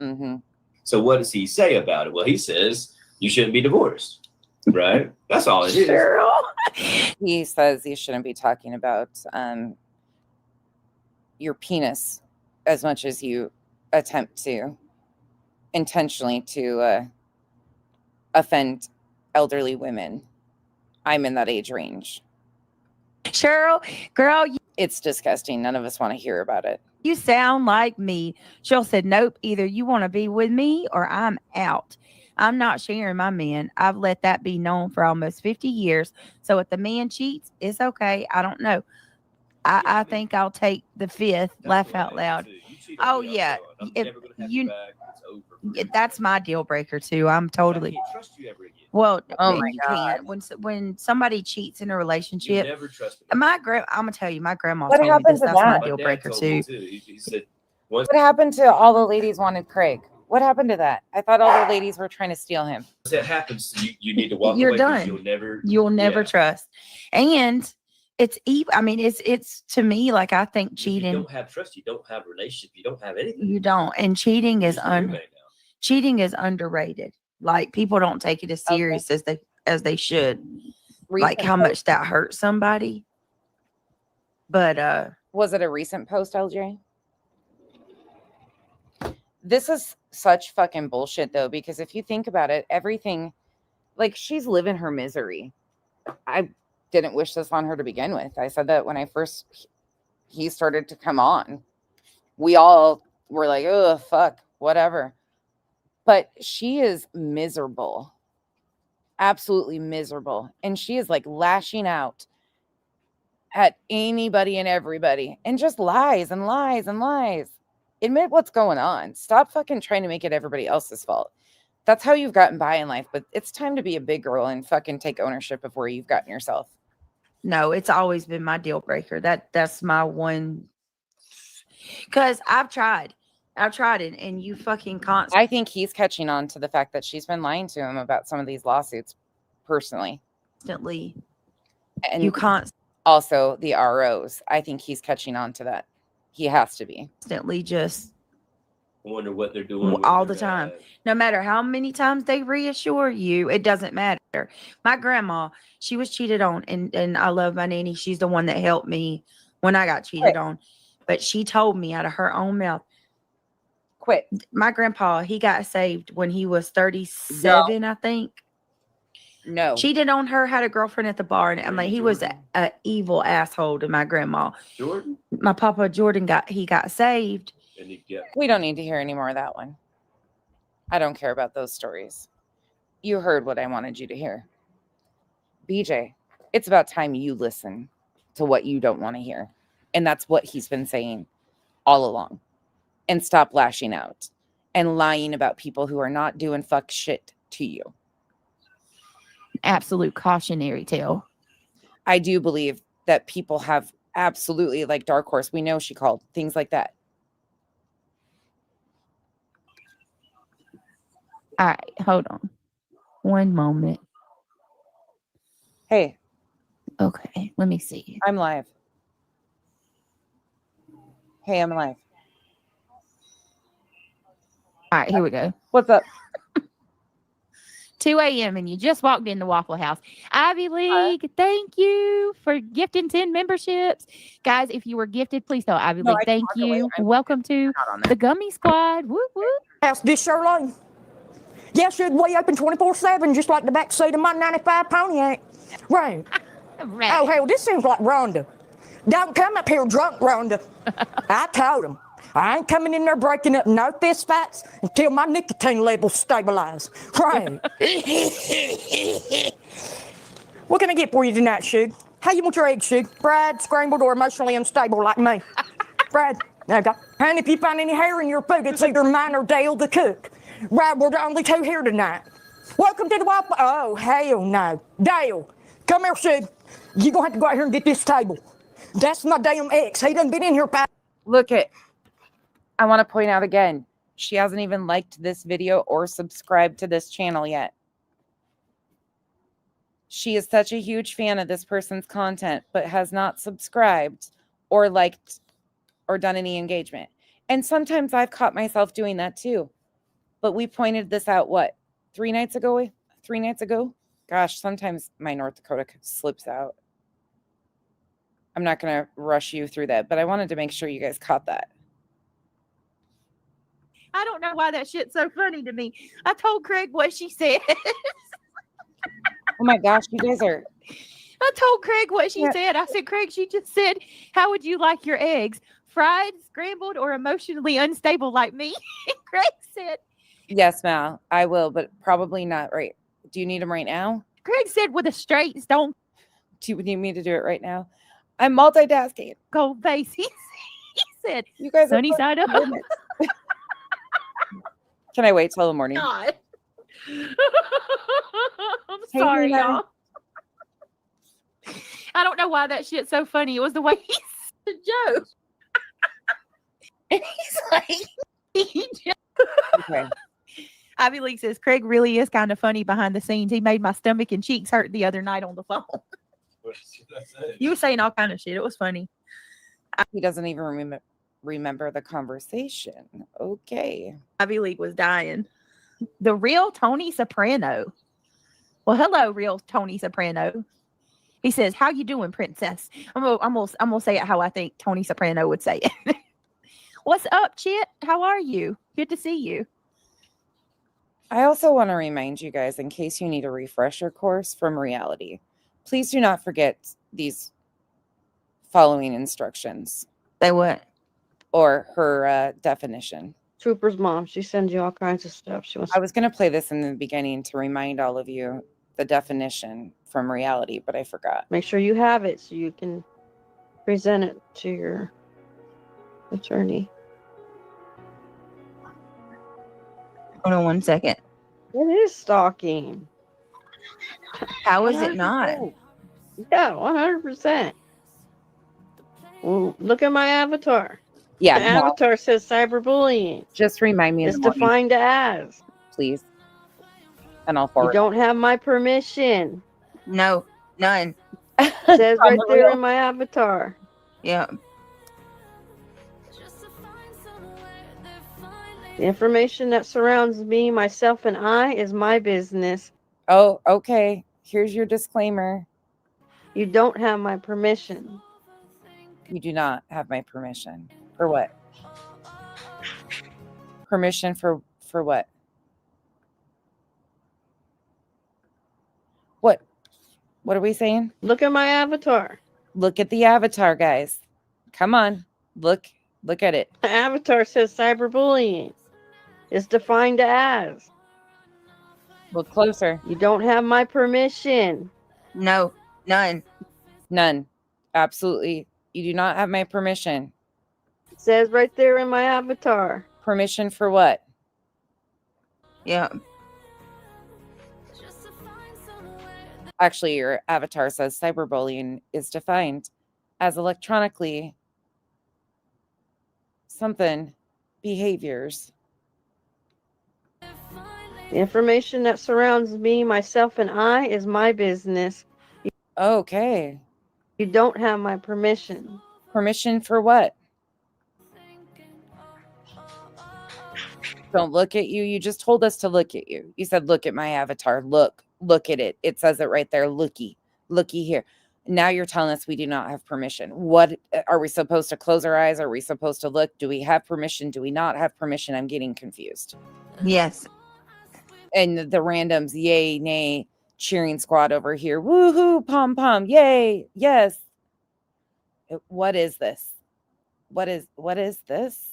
Mm-hmm. so what does he say about it? Well, he says you shouldn't be divorced, right? That's all it is. Girl. He says you shouldn't be talking about your penis as much as you attempt to intentionally to offend elderly women. I'm in that age range. Cheryl, girl, It's disgusting. None of us want to hear about it. you sound like me. Cheryl said, nope, either you want to be with me or I'm out. I'm not sharing my man. I've let that be known for almost 50 years. So if the man cheats, it's okay. I don't know. I think I'll take the 5th. That's Laugh what I out do, loud. too. You cheat on Oh, me, I'm yeah. done. I'm If never gonna have you- you back. It's over for me. That's my deal breaker too. I'm I totally can't trust you ever again. well. Oh and my you God. can't when somebody cheats in a You relationship. never trusted me. I'm gonna tell you, my grandma What told me happened this. to That's my that? My deal dad breaker told me too. He said once What happened to all the ladies wanted Craig? What happened to that? I thought all the ladies were trying to steal him. That happens. You need to walk You're away 'cause done. You'll never Yeah. trust. And it's I mean, it's to me, like, I think If cheating. you don't have trust. You don't have a relationship. You don't have anything. You don't. And cheating You're is just a roommate now. cheating is underrated. Like, people don't take it as serious as they should. Like, how much that hurts somebody. But was it a recent post, LJ? This is such fucking bullshit, though, because if you think about it, everything, like, she's living her misery. I didn't wish this on her to begin with. I said that when he started to come on. We all were like, oh, fuck, whatever. But she is miserable. Absolutely miserable. And she is like lashing out at anybody and everybody and just lies and lies and lies. Admit what's going on. Stop fucking trying to make it everybody else's fault. That's how you've gotten by in life, but it's time to be a big girl and fucking take ownership of where you've gotten yourself. no, it's always been my deal breaker. That's my one. Because I've tried it, and you fucking I think he's catching on to the fact that she's been lying to him about some of these lawsuits personally. constantly. And You also the ROs. I think he's catching on to that. He has to be. constantly just I wonder what they're doing with all their, the time. No matter how many times they reassure you, it doesn't matter. My grandma, she was cheated on, and I love my nanny. She's the one that helped me when I got cheated on. But she told me out of her own mouth, quit. My grandpa, he got saved when he was 37, I think. No. Cheated on her, had a girlfriend at the bar, and I'm like, he was a evil asshole to my grandma. Jordan? My papa Jordan got saved. And we don't need to hear any more of that one. I don't care about those stories. You heard what I wanted you to hear. BJ, it's about time you listen to what you don't want to hear. And that's what he's been saying all along. And stop lashing out and lying about people who are not doing fuck shit to you. Absolute cautionary tale. I do believe that people have absolutely, like Dark Horse, we know she called, things like that. All right, hold on. One moment. Hey. Okay, let me see. I'm live. Hey, I'm live. All right, here we go. What's up? 2 a.m. and you just walked in the Waffle House. Ivy League, thank you for gifting 10 memberships. Guys, if you were gifted, please tell Ivy League thank you. Welcome to the Gummy Squad. Whoop, whoop. House this Charlotte. Yeah, should we open 24/7 just like the back seat of my 95 Pontiac. Right. Right. Oh, hell, this seems like Rhonda. Don't come up here drunk, Rhonda. I told him. I ain't coming in there breaking up no fist fights until my nicotine levels stabilize. Right. What can I get for you tonight, Shug? How you want your eggs, Shug? Fried, scrambled, or emotionally unstable like me? Fried. Okay. And if you find any hair in your food, it's either mine or Dale the cook. Right, we're the only two here tonight. Welcome to the Waffle. Oh, hell no. Dale, come here, Shug. You're going to have to go out here and get this table. That's my damn ex. He done been in here. Look at. I want to point out again, she hasn't even liked this video or subscribed to this channel yet. She is such a huge fan of this person's content, but has not subscribed or liked or done any engagement. And sometimes I've caught myself doing that too. But we pointed this out, what, 3 nights ago? 3 nights ago? Gosh, sometimes my North Dakota slips out. I'm not going to rush you through that, but I wanted to make sure you guys caught that. I don't know why that shit's so funny to me. I told Craig what she said. Oh my gosh, you guys are. I told Craig what she said. I said, Craig, she just said, how would you like your eggs? Fried, scrambled, or emotionally unstable like me? Craig said, yes, Mal, I will, but probably not right. Do you need them right now? Craig said with a straight stone. Do you need me to do it right now? I'm multitasking. Cold face. He said, you guys sunny side up. Can I wait till the morning? God. I'm sorry, y'all. I don't know why that shit's so funny. It was the way he said the joke. And he's like, he just Okay. Ivy League says Craig really is kind of funny behind the scenes. He made my stomach and cheeks hurt the other night on the phone. You were saying all kind of shit. It was funny. He doesn't even remember the conversation. Okay. Ivy League was dying. The real Tony Soprano. Well, hello, real Tony Soprano. He says, "How you doing, princess?" I'm gonna say it how I think Tony Soprano would say it. What's up, Chit? How are you? Good to see you. I also want to remind you guys, in case you need a refresher course from reality, please do not forget these following instructions They what? or her definition. Trooper's mom. She sends you all kinds of stuff. She wants. I was going to play this in the beginning to remind all of you the definition from reality, but I forgot. Make sure you have it so you can present it to your attorney. Hold on 1 second. It is stalking. How is it not? Yeah, 100%. Well, look at my avatar. Yeah, The no, avatar says cyberbullying. just remind me in It's the morning, defined as. please. And I'll You forward. don't have my permission. No, none. It says right the there real- in my avatar. Yeah. The information that surrounds me, myself, and I is my business. Oh, okay. Here's your disclaimer. You don't have my permission. You do not have my permission. For what? Permission for what? What are we saying? Look at my avatar. Look at the avatar, guys. Come on. Look at it. The avatar says cyberbullying. It's defined as. Look closer. You don't have my permission. No, none. None. Absolutely. You do not have my permission. It says right there in my avatar. Permission for what? Yeah. Actually, your avatar says cyberbullying is defined as electronically something behaviors. The information that surrounds me, myself, and I is my business. Okay. You don't have my permission. Permission for what? Don't look at you. You just told us to look at you. You said, look at my avatar. Look at it. It says it right there. Looky here. Now you're telling us we do not have permission. What are we supposed to close our eyes? Are we supposed to look? Do we have permission? Do we not have permission? I'm getting confused. Yes. And the randoms, yay, nay, cheering squad over here. Woohoo, pom pom, yay, yes. What is this? What is this?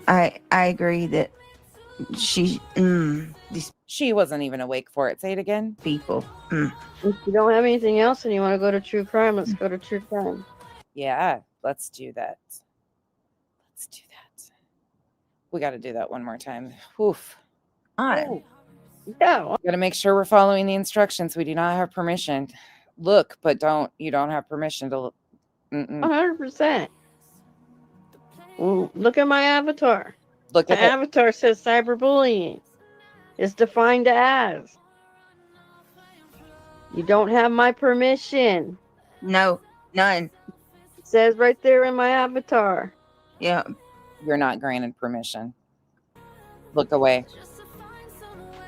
I agree that these She wasn't even awake for it. Say it again. people. If you don't have anything else and you want to go to true crime, let's go to true crime. Yeah, let's do that. We got to do that one more time. Oof. On. Yeah. Got to make sure we're following the instructions. We do not have permission. Look, but you don't have permission to look. 100%. Well, look at my avatar. Look The at it. avatar says cyberbullying. It's defined as. You don't have my permission. No, none. It says right there in my avatar. Yeah. You're not granted permission. Look away.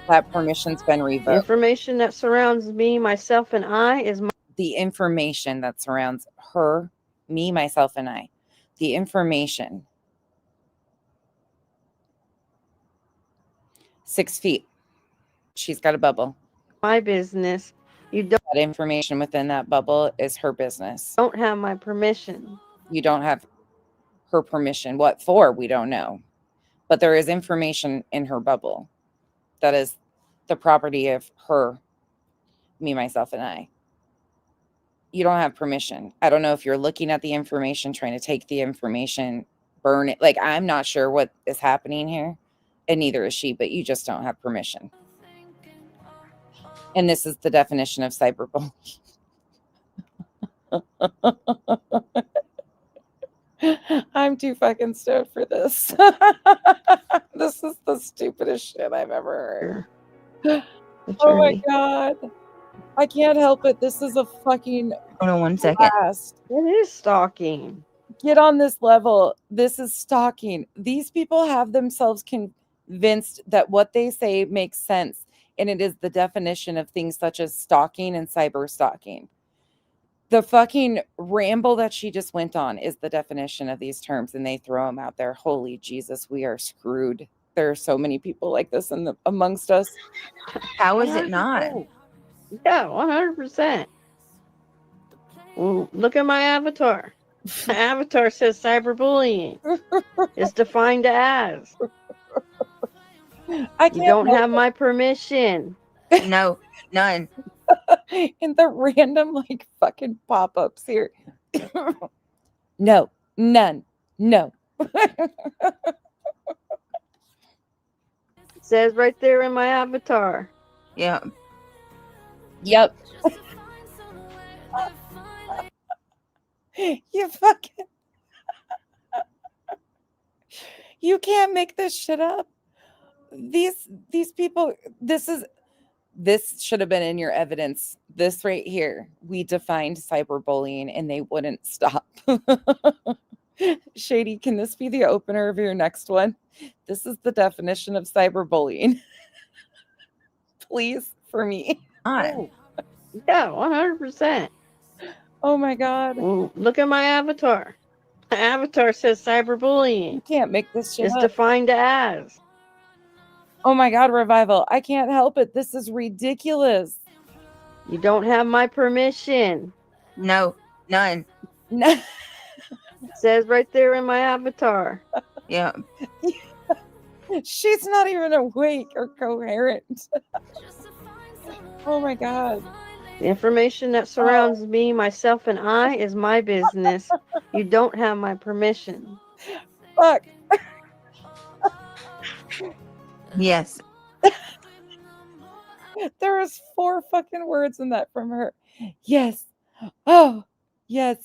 That permission's been The revoked. information that surrounds me, myself, and I is my. The information that surrounds her, me, myself, and I. The information. 6 feet. She's got a bubble. My business. You don't That information within that bubble is her business. have my permission. You don't have her permission. What for? We don't know. But there is information in her bubble that is the property of her, me, myself, and I. You don't have permission. I don't know if you're looking at the information, trying to take the information, burn it. Like, I'm not sure what is happening here, and neither is she, but you just don't have permission. And this is the definition of cyberbullying. I'm too fucking stoked for this. This is the stupidest shit I've ever your heard. Oh my attorney. god. I can't help it. This is a fucking Hold on 1 second. blast. It is stalking. Get on this level. This is stalking. These people have themselves convinced that what they say makes sense, and it is the definition of things such as stalking and cyber stalking. The fucking ramble that she just went on is the definition of these terms, and they throw them out there. Holy Jesus, we are screwed. There are so many people like this amongst us. How is it not? Yeah, 100%. Well, look at my avatar. My avatar says cyberbullying is defined as I you can't don't help have my permission. No, none. in the random like fucking pop-ups here. No, none, no. It says right there in my avatar. Yeah. Yep. You fucking you can't make this shit up. These people, this should have been in your evidence. This right here, we defined cyberbullying and they wouldn't stop. Shady, can this be the opener of your next one? This is the definition of cyberbullying. Please, for me. Not. Yeah, 100%. Oh my God. Well, look at my avatar. My avatar says cyberbullying You can't make this shit is up. defined as Oh my God, Revival. I can't help it. This is ridiculous. you don't have my permission. No, none. No. It says right there in my avatar. Yeah. She's not even awake or coherent. Oh my God. The information that surrounds me, myself, and I is my business. You don't have my permission. Fuck. Yes. There was 4 fucking words in that from her. Yes. Oh, yes.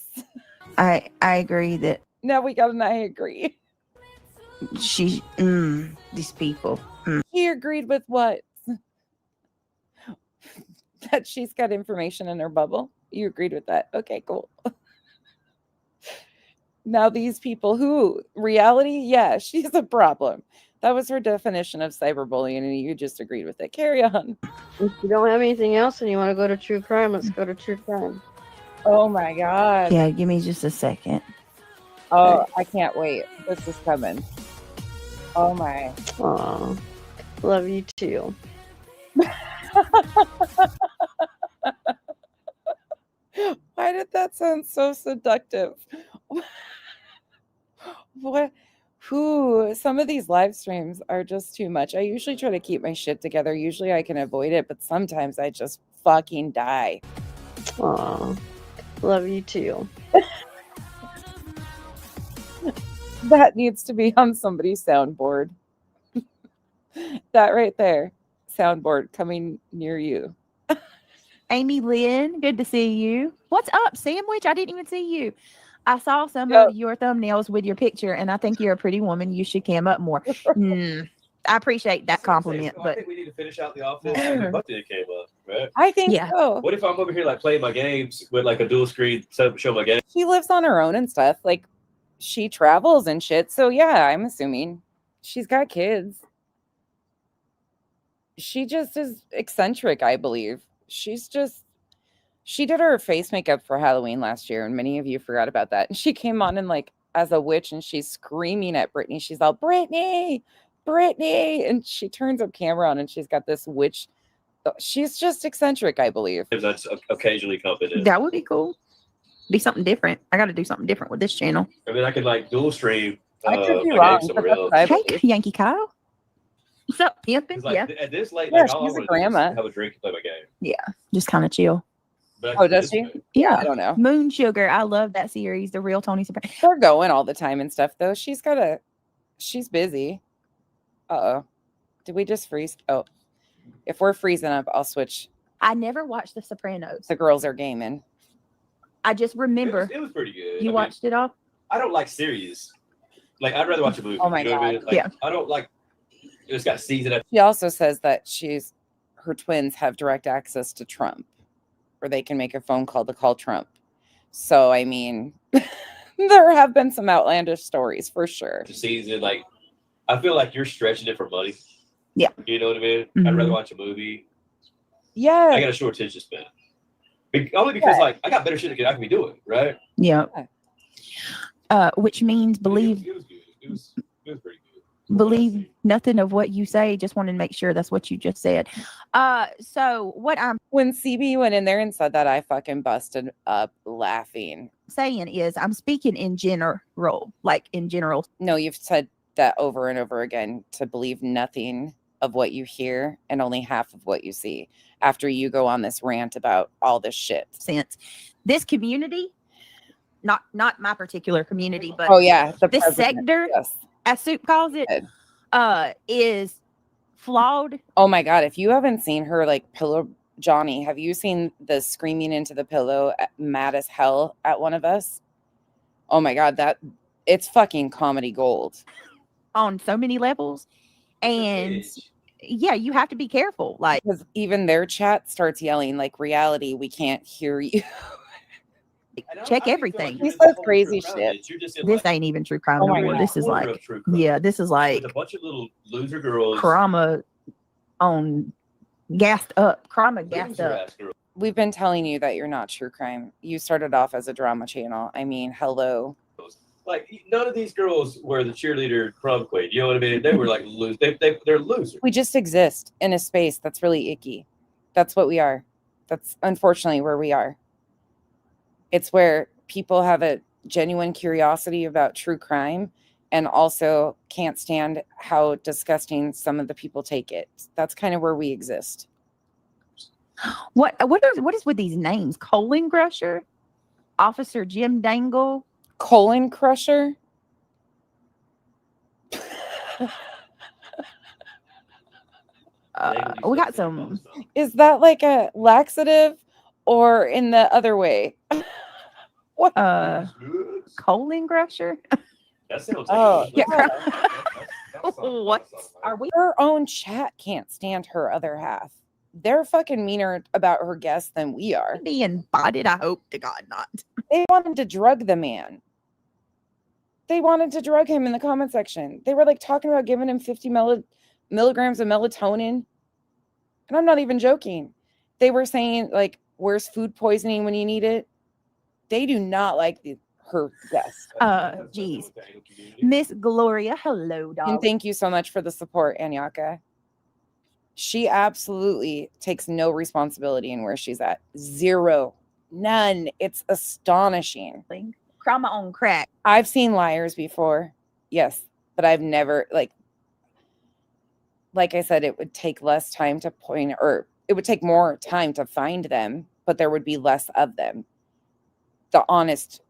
I agree that Now we got an I agree. these people. He agreed with what? That she's got information in her bubble. You agreed with that. Okay, cool. Now these people who reality, yeah, she's a problem. That was her definition of cyberbullying, and you just agreed with it. Carry on. If you don't have anything else and you want to go to true crime, let's go to true crime. Oh my God. Yeah, give me just a second. Oh, I can't wait. This is coming. Oh my. Aw, love you too. Why did that sound so seductive? What? Who? Some of these live streams are just too much. I usually try to keep my shit together. Usually I can avoid it, but sometimes I just fucking die. Aw, love you too. That needs to be on somebody's soundboard. That right there. Soundboard coming near you. Amy Lynn, good to see you. What's up, Sandwich? I didn't even see you. I saw some Yep. of your thumbnails with your picture, and I think you're a pretty woman. You should cam up more. I appreciate that compliment, I but think we need to finish out the office. And then Bucky came up, right? I think Yeah. so. What if I'm over here like playing my games with like a dual screen setup to show my game? She lives on her own and stuff. Like she travels and shit. So yeah, I'm assuming she's got kids. She just is eccentric, I believe. She did her face makeup for Halloween last year, and many of you forgot about that. And she came on and like as a witch, and she's screaming at Brittany. She's all Brittany, Brittany, and she turns her camera on, and she's got this witch. She's just eccentric, I believe. That's occasionally competent. that would be cool. Be something different. I got to do something different with this channel. I mean, I could like dual stream. I could be my wrong, game but somewhere that's else. what I Hey, believe. Yankee Kyle. What's up, pimping? 'Cause, like, Yeah, at this late, Yeah, like, all I she's a want to do is grandma. have a drink and play my game. just kind of chill. But I Oh, can does she? participate. I Yeah. don't know. Moon Sugar. I love that series. The real Tony Soprano. They're going all the time and stuff, though. She's busy. Uh-oh. Did we just freeze? Oh, if we're freezing up, I'll switch. I never watched The Sopranos. The girls are gaming. I just remember It was pretty good. you I mean, watched it all. I don't like series. Like I'd rather watch a movie. Oh my you know what I God. mean? Like, Yeah. I don't like It's got season after. She also says that her twins have direct access to Trump, or they can make a phone call to call Trump. So, I mean, there have been some outlandish stories for sure. Season, like, I feel like you're stretching it for money. Yeah. You know what I mean? Mhm. I'd rather watch a movie. Yeah. I got a short attention span. Only because, like, I got better shit I can be doing, right? Yeah. Which means believe It was good. It was pretty good. believe nothing of what you say. Just wanted to make sure that's what you just said. So what I'm When CB went in there and said that, I fucking busted up laughing. saying is I'm speaking in general, like in general. No, you've said that over and over again, to believe nothing of what you hear and only half of what you see, after you go on this rant about all this shit. Sense this community, not my particular community, but Oh yeah, this sector, Yes. as Soup calls it, is flawed. Oh my god, if you haven't seen her like pillow Johnny, have you seen the screaming into the pillow mad as hell at one of us? Oh my god, it's fucking comedy gold. On so many levels. And yeah, you have to be careful. Like, because even their chat starts yelling like, reality, we can't hear you. check everything. He says crazy shit. This ain't even true crime Oh no my more. God. This is like, yeah, this is like With a bunch of little loser girls. Karama on gassed up. Karama gassed Loser up. ass girls. We've been telling you that you're not true crime. You started off as a drama channel. I mean, hello. Like, none of these girls were the cheerleader prom queen. You know what I mean? They were like they're losers. We just exist in a space that's really icky. That's what we are. That's unfortunately where we are. It's where people have a genuine curiosity about true crime and also can't stand how disgusting some of the people take it. That's kind of where we exist. What is with these names? Colon Crusher, Officer Jim Dangle. Colon crusher? We got some. Is that like a laxative or in the other way? What? Colon Crusher. That sounds Oh, like yeah. What Are we? Her own chat can't stand her other half. They're fucking meaner about her guests than we are. being botted? I hope to God not. They wanted to drug the man. They wanted to drug him in the comment section. They were like talking about giving him 50 milligrams of melatonin. And I'm not even joking. They were saying, like, where's food poisoning when you need it? They do not like her guests. Geez. Miss Gloria, hello, dog. And thank you so much for the support, Anyaka. She absolutely takes no responsibility in where she's at. Zero. None. It's astonishing. Krama on crack. I've seen liars before. Yes. But I've never, like I said, it would take less time to point, or it would take more time to find them, but there would be less of them. The honest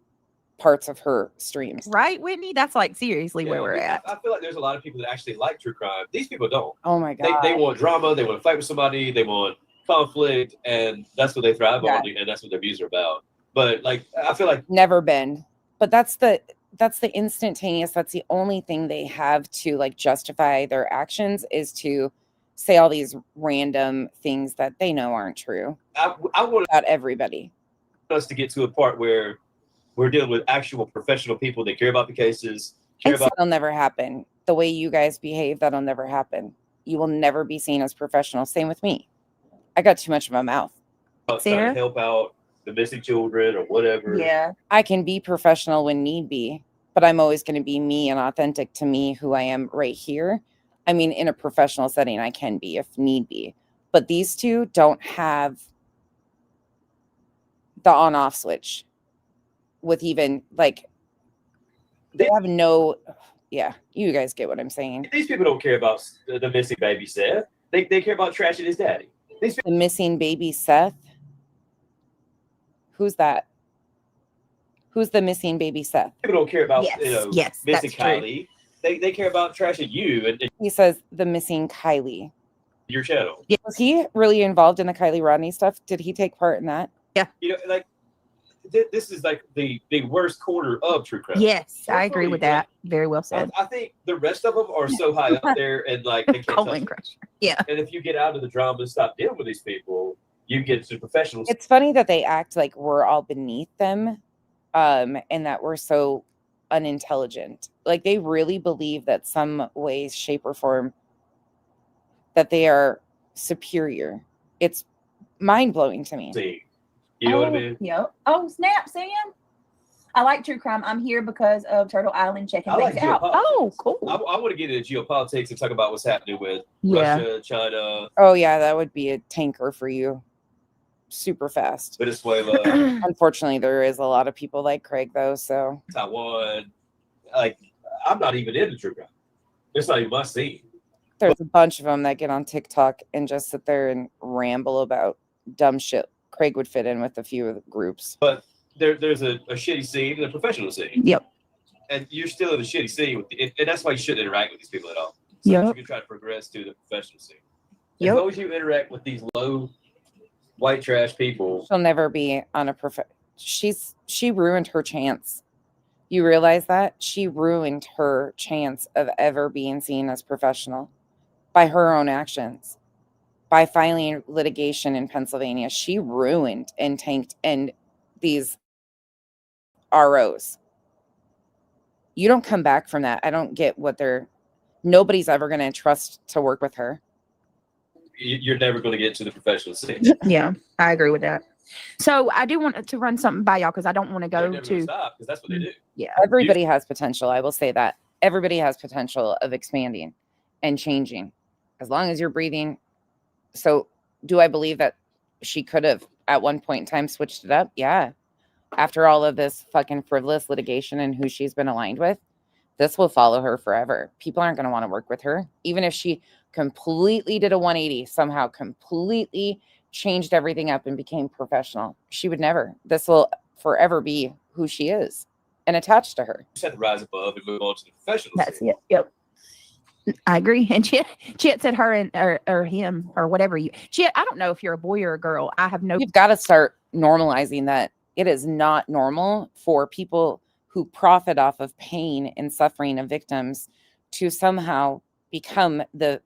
parts of her streams. Right, Whitney? That's like seriously where we're at. I feel like there's a lot of people that actually like true crime. These people don't. Oh my God. They want drama. They want to fight with somebody. They want conflict, and that's what they thrive on, and that's what their views are about. But like, I feel like never been. But that's the instantaneous. That's the only thing they have to like justify their actions, is to say all these random things that they know aren't true. I want about everybody. Us to get to a part where we're dealing with actual professional people that care about the cases. That'll never happen. The way you guys behave, that'll never happen. You will never be seen as professional. Same with me. I got too much of a mouth. Trying to help out the missing children or whatever. Yeah. I can be professional when need be, but I'm always going to be me and authentic to me, who I am right here. I mean, in a professional setting, I can be if need be. But these two don't have the on-off switch. With even like, they have no, yeah, you guys get what I'm saying. These people don't care about the missing baby Seth. They care about trashing his daddy. The missing baby Seth. Who's that? Who's the missing baby Seth? People don't care about yes, missing Kylie. They care about trashing you and he says the missing Kylie. Your channel. Was he really involved in the Kylie Rodney stuff? Did he take part in that? Yeah. You know, like this is like the worst quarter of true crime. Yes, I Truthfully, agree with like, that. Very well said. I think the rest of them are so high up there and like they can't touch Colon it. crusher. Yeah. And if you get out of the drama and stop dealing with these people, you get to professionals. It's funny that they act like we're all beneath them, and that we're so unintelligent. Like they really believe that some way, shape, or form that they are superior. It's mind blowing to me. See, you know what I mean? Yep. Oh, snap, Sam. I like true crime. I'm here because of Turtle Island checking I like things out. geopolitics. Oh, cool. I want to get into geopolitics and talk about what's happening with Yeah. Russia, China, Oh yeah, that would be a tanker for you, super fast. Venezuela, Unfortunately, there is a lot of people like Craig though, so Taiwan. Like, I'm not even into true crime. It's not even my scene. there's a bunch of them that get on TikTok and just sit there and ramble about dumb shit. Craig would fit in with a few of the groups. But there's a shitty scene and a professional scene. Yep. And you're still in the shitty scene, and that's why you shouldn't interact with these people at all. So Yep. you can try to progress to the professional scene. Yep. As long as you interact with these low white trash people, She'll never be on a she ruined her chance. You realize that? She ruined her chance of ever being seen as professional by her own actions. By filing litigation in Pennsylvania, she ruined and tanked and these ROs. You don't come back from that. I don't get what nobody's ever going to trust to work with her. you're never going to get to the professional scene. Yeah, I agree with that. So I do want to run something by y'all because I don't want to They're go never going to to. stop because that's what they do. Yeah. Everybody has potential. I will say that. Everybody has potential of expanding and changing as long as you're breathing. So do I believe that she could have at one point in time switched it up? Yeah. After all of this fucking frivolous litigation and who she's been aligned with, this will follow her forever. People aren't going to want to work with her. Even if she completely did a 180, somehow completely changed everything up and became professional, she would never. This will forever be who she is and attached to her. You just have to rise above and move on to the professional That's scene. it. Yep. I agree. And Chit said her and or him or whatever you. Chit, I don't know if you're a boy or a girl. I have no. You've got to start normalizing that it is not normal for people who profit off of pain and suffering of victims to somehow become the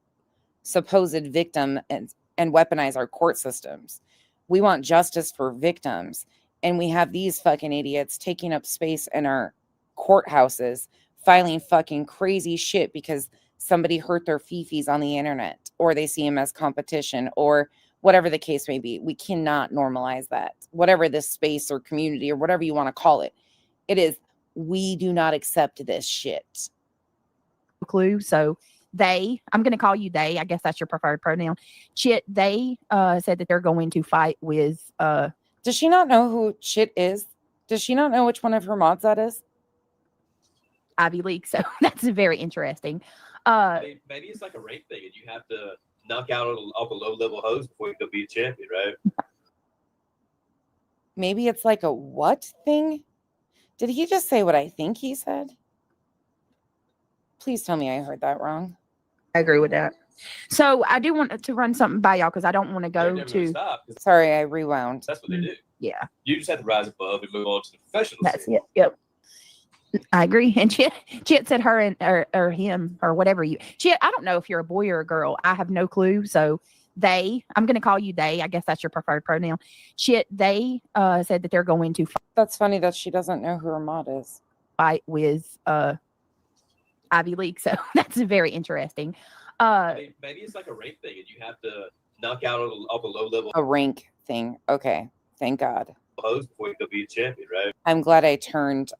supposed victim and weaponize our court systems. We want justice for victims, and we have these fucking idiots taking up space in our courthouses, filing fucking crazy shit because somebody hurt their fifis on the internet, or they see him as competition, or whatever the case may be. We cannot normalize that. Whatever this space or community or whatever you want to call it, it is, we do not accept this shit. Clue. So I'm going to call you they. I guess that's your preferred pronoun. Chit, they said that they're going to fight with. Does she not know who Chit is? Does she not know which one of her mods that is? Ivy League. So that's very interesting. Maybe it's like a rank thing, and you have to knock out off a low-level host before you can be a champion, right? Maybe it's like a what thing? Did he just say what I think he said? Please tell me I heard that wrong. I agree with that. So I do want to run something by y'all because I don't want to They're go never gonna to. stop 'cause Sorry, I rewound. that's what they do. Yeah, You just have to rise above and move on to the professional that's scene. it. Yep. I agree. And Chit said her and or him or whatever you. Chit, I don't know if you're a boy or a girl. I have no clue. So I'm going to call you they. I guess that's your preferred pronoun. Chit, they said that they're going to That's funny that she doesn't know who her mod is. fight with Ivy League. So that's very interesting. Maybe it's like a rank thing, and you have to knock out off a low-level A rank thing. Okay. Thank God. host before you can be a champion, right? I'm glad I turned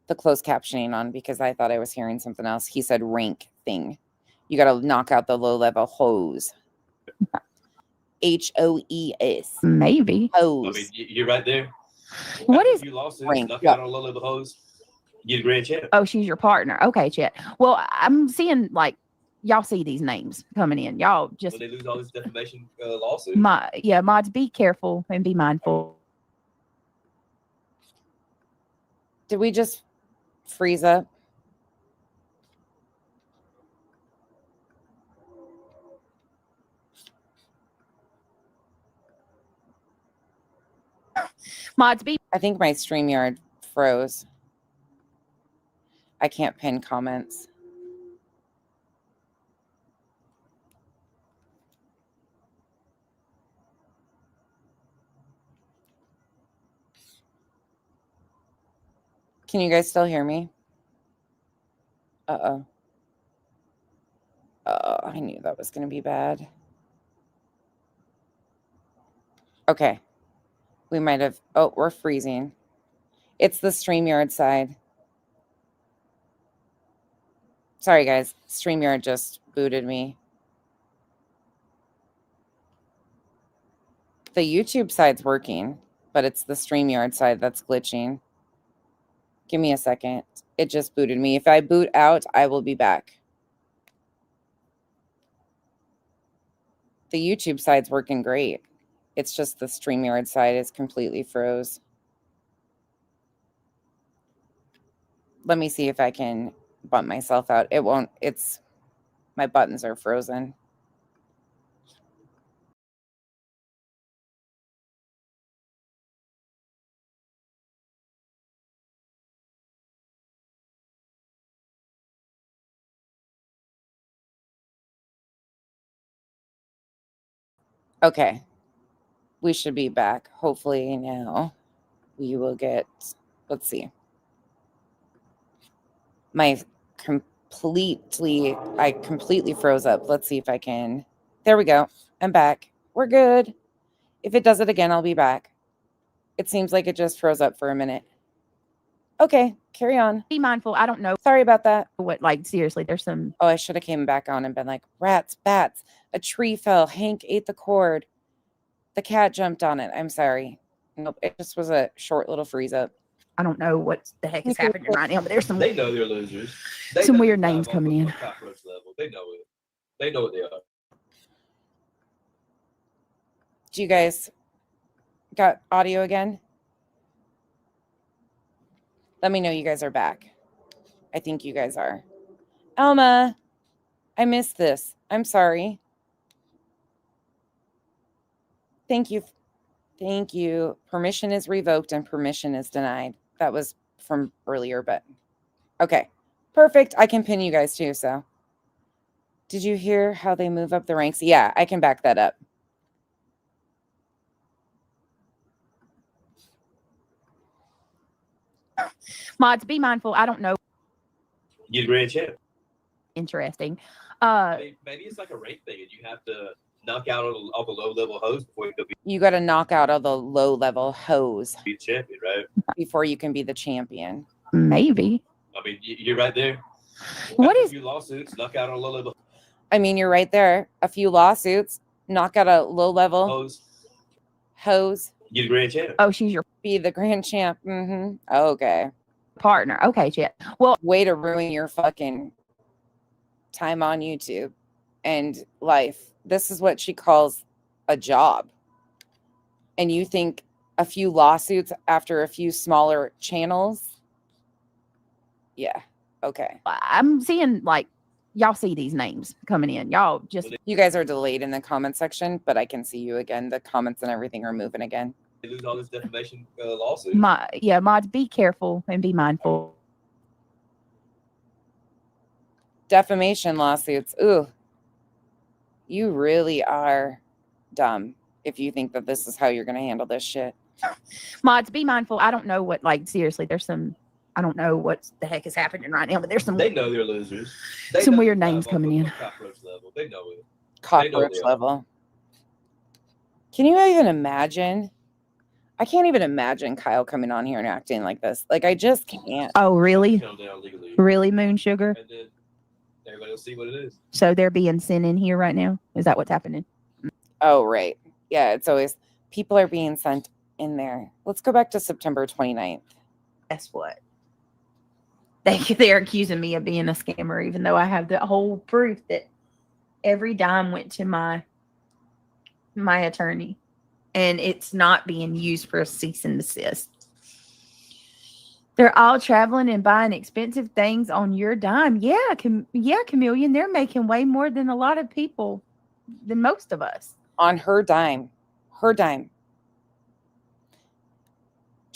the closed captioning on because I thought I was hearing something else. He said rank thing. You got to knock out the low level hose. HOES. Maybe. Hose. I mean, you're right there. What After is- a few lawsuits, rank? knock Yeah. out on a low-level host, you get a grand champ. Oh, she's your partner. Okay, Chit. Well, I'm seeing like y'all see these names coming in. Y'all just When they lose all these defamation lawsuits, mods, be careful and be mindful. Did we just freeze up? Mods be I think my StreamYard froze. I can't pin comments. Can you guys still hear me? Uh-oh. Oh, I knew that was going to be bad. Okay. We might have... Oh, we're freezing. It's the StreamYard side. Sorry, guys. StreamYard just booted me. The YouTube side's working, but it's the StreamYard side that's glitching. Give me a second. It just booted me. If I boot out, I will be back. The YouTube side's working great. It's just the StreamYard side is completely froze. Let me see if I can bump myself out. It won't. It's... My buttons are frozen. Okay. We should be back. Hopefully now we will get... Let's see. I completely froze up. Let's see if I can. There we go. I'm back. We're good. If it does it again, I'll be back. It seems like it just froze up for a minute. Okay, carry on. be mindful. I don't know Sorry about that. what, like, seriously, there's some. Oh, I should have came back on and been like, rats, bats, a tree fell, Hank ate the cord, the cat jumped on it. I'm sorry. Nope, it just was a short little freeze up. I don't know what the heck is happening right now, but there's some. They know they're losers. Some weird names coming in. Cockroach level. They know it. They know what they are. Do you guys got audio again? Let me know you guys are back. I think you guys are. Elma, I missed this. I'm sorry. Thank you. Thank you. Permission is revoked and permission is denied. That was from earlier, but okay. Perfect. I can pin you guys too, so. Did you hear how they move up the ranks? Yeah, I can back that up. Mods, be mindful. I don't know. Get a grand champ. Interesting. Maybe it's like a rank thing, and you have to knock out all the low level hoes before you can You got to knock out all the low level hoes be the champion, right? before you can be the champion. Maybe. I mean, you're right there. What After is- a few lawsuits? Knock out a low level I mean, you're right there. A few lawsuits, knock out a low level hoes. hose, Get a grand champ. Oh, she's your be the grand champ. Mm-hmm. Okay. partner. Okay, Chet. Well, Way to ruin your fucking time on YouTube and life. This is what she calls a job. And you think a few lawsuits after a few smaller channels? Yeah. Okay. I'm seeing, like, y'all see these names coming in. Y'all just You guys are delayed in the comment section, but I can see you again. The comments and everything are moving again. They lose all this defamation lawsuit. mods, be careful and be mindful. Defamation lawsuits. Ooh. You really are dumb if you think that this is how you're going to handle this shit. Mods, be mindful. I don't know what, like, seriously, there's some. I don't know what the heck is happening right now, but there's some. They know they're losers. Some know weird they're names coming in. Cockroach level. They know it. Cockroach they are. level. Can you even imagine? I can't even imagine Kyle coming on here and acting like this. Like, I just can't. Oh, really? Count down legally. Really, Moon Sugar? And then everybody will see what it is. So they're being sent in here right now? Is that what's happening? Oh, right. Yeah, it's always people are being sent in there. Let's go back to September 29th. Guess what? They're accusing me of being a scammer, even though I have the whole proof that every dime went to my attorney, and it's not being used for a cease and desist. They're all traveling and buying expensive things on your dime. Yeah, Chameleon. They're making way more than a lot of people, than most of us. On her dime. Her dime.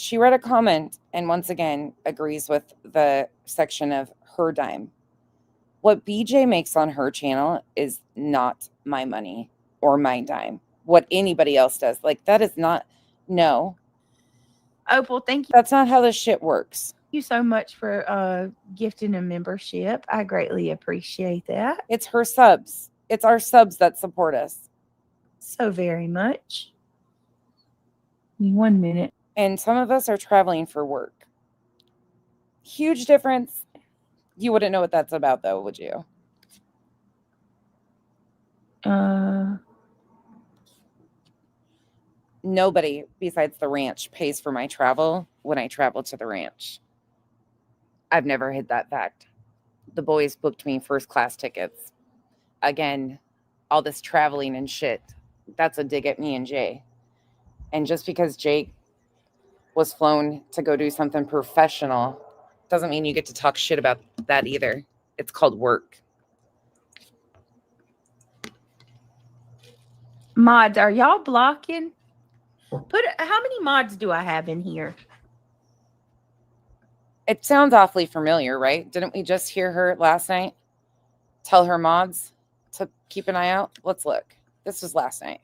She read a comment and once again agrees with the section of her dime. What BJ makes on her channel is not my money or my dime. What anybody else does. Like, that is not, no, Opal, thank that's not how this shit works. you so much for gifting a membership. I greatly appreciate that It's her subs. It's our subs that support us. so very much. 1 minute. And some of us are traveling for work. Huge difference. You wouldn't know what that's about, though, would you? Nobody besides the ranch pays for my travel when I travel to the ranch. I've never hid that fact. The boys booked me first class tickets. Again, all this traveling and shit, that's a dig at me and Jay. And just because Jake was flown to go do something professional doesn't mean you get to talk shit about that either. It's called work. Mods, are y'all blocking? How many mods do I have in here? It sounds awfully familiar, right? Didn't we just hear her last night tell her mods to keep an eye out? Let's look. This was last night.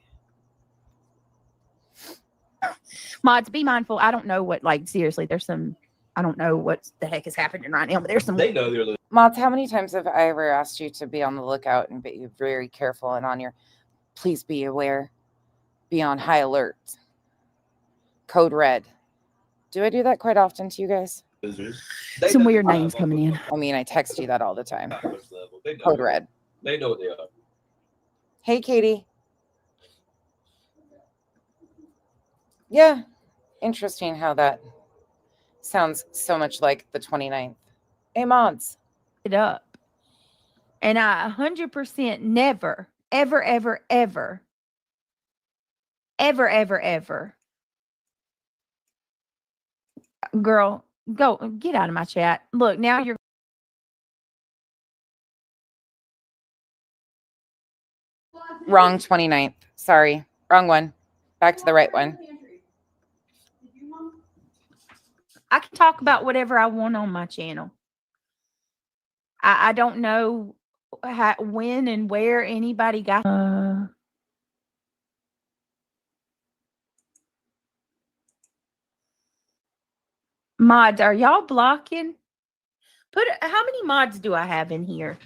Mods, be mindful. I don't know what, like, seriously, there's some, I don't know what the heck is happening right now, but there's some. They know they're listening. Mods, how many times have I ever asked you to be on the lookout and be very careful and on your, please be aware, be on high alert. Code red. Do I do that quite often to you guys? Some weird names coming in. I mean, I text you that all the time. They know. Code red. They know what they are. Hey, Katie. Yeah. Interesting how that sounds so much like the 29th. Hey, mods. It up. And I 100% never, ever, ever, ever, ever, ever, ever. Girl, go get out of my chat. Look, now you're Wrong 29th. Sorry. Wrong one. Back to the right one. I can talk about whatever I want on my channel. I don't know when and where anybody got. Mods, are y'all blocking? How many mods do I have in here?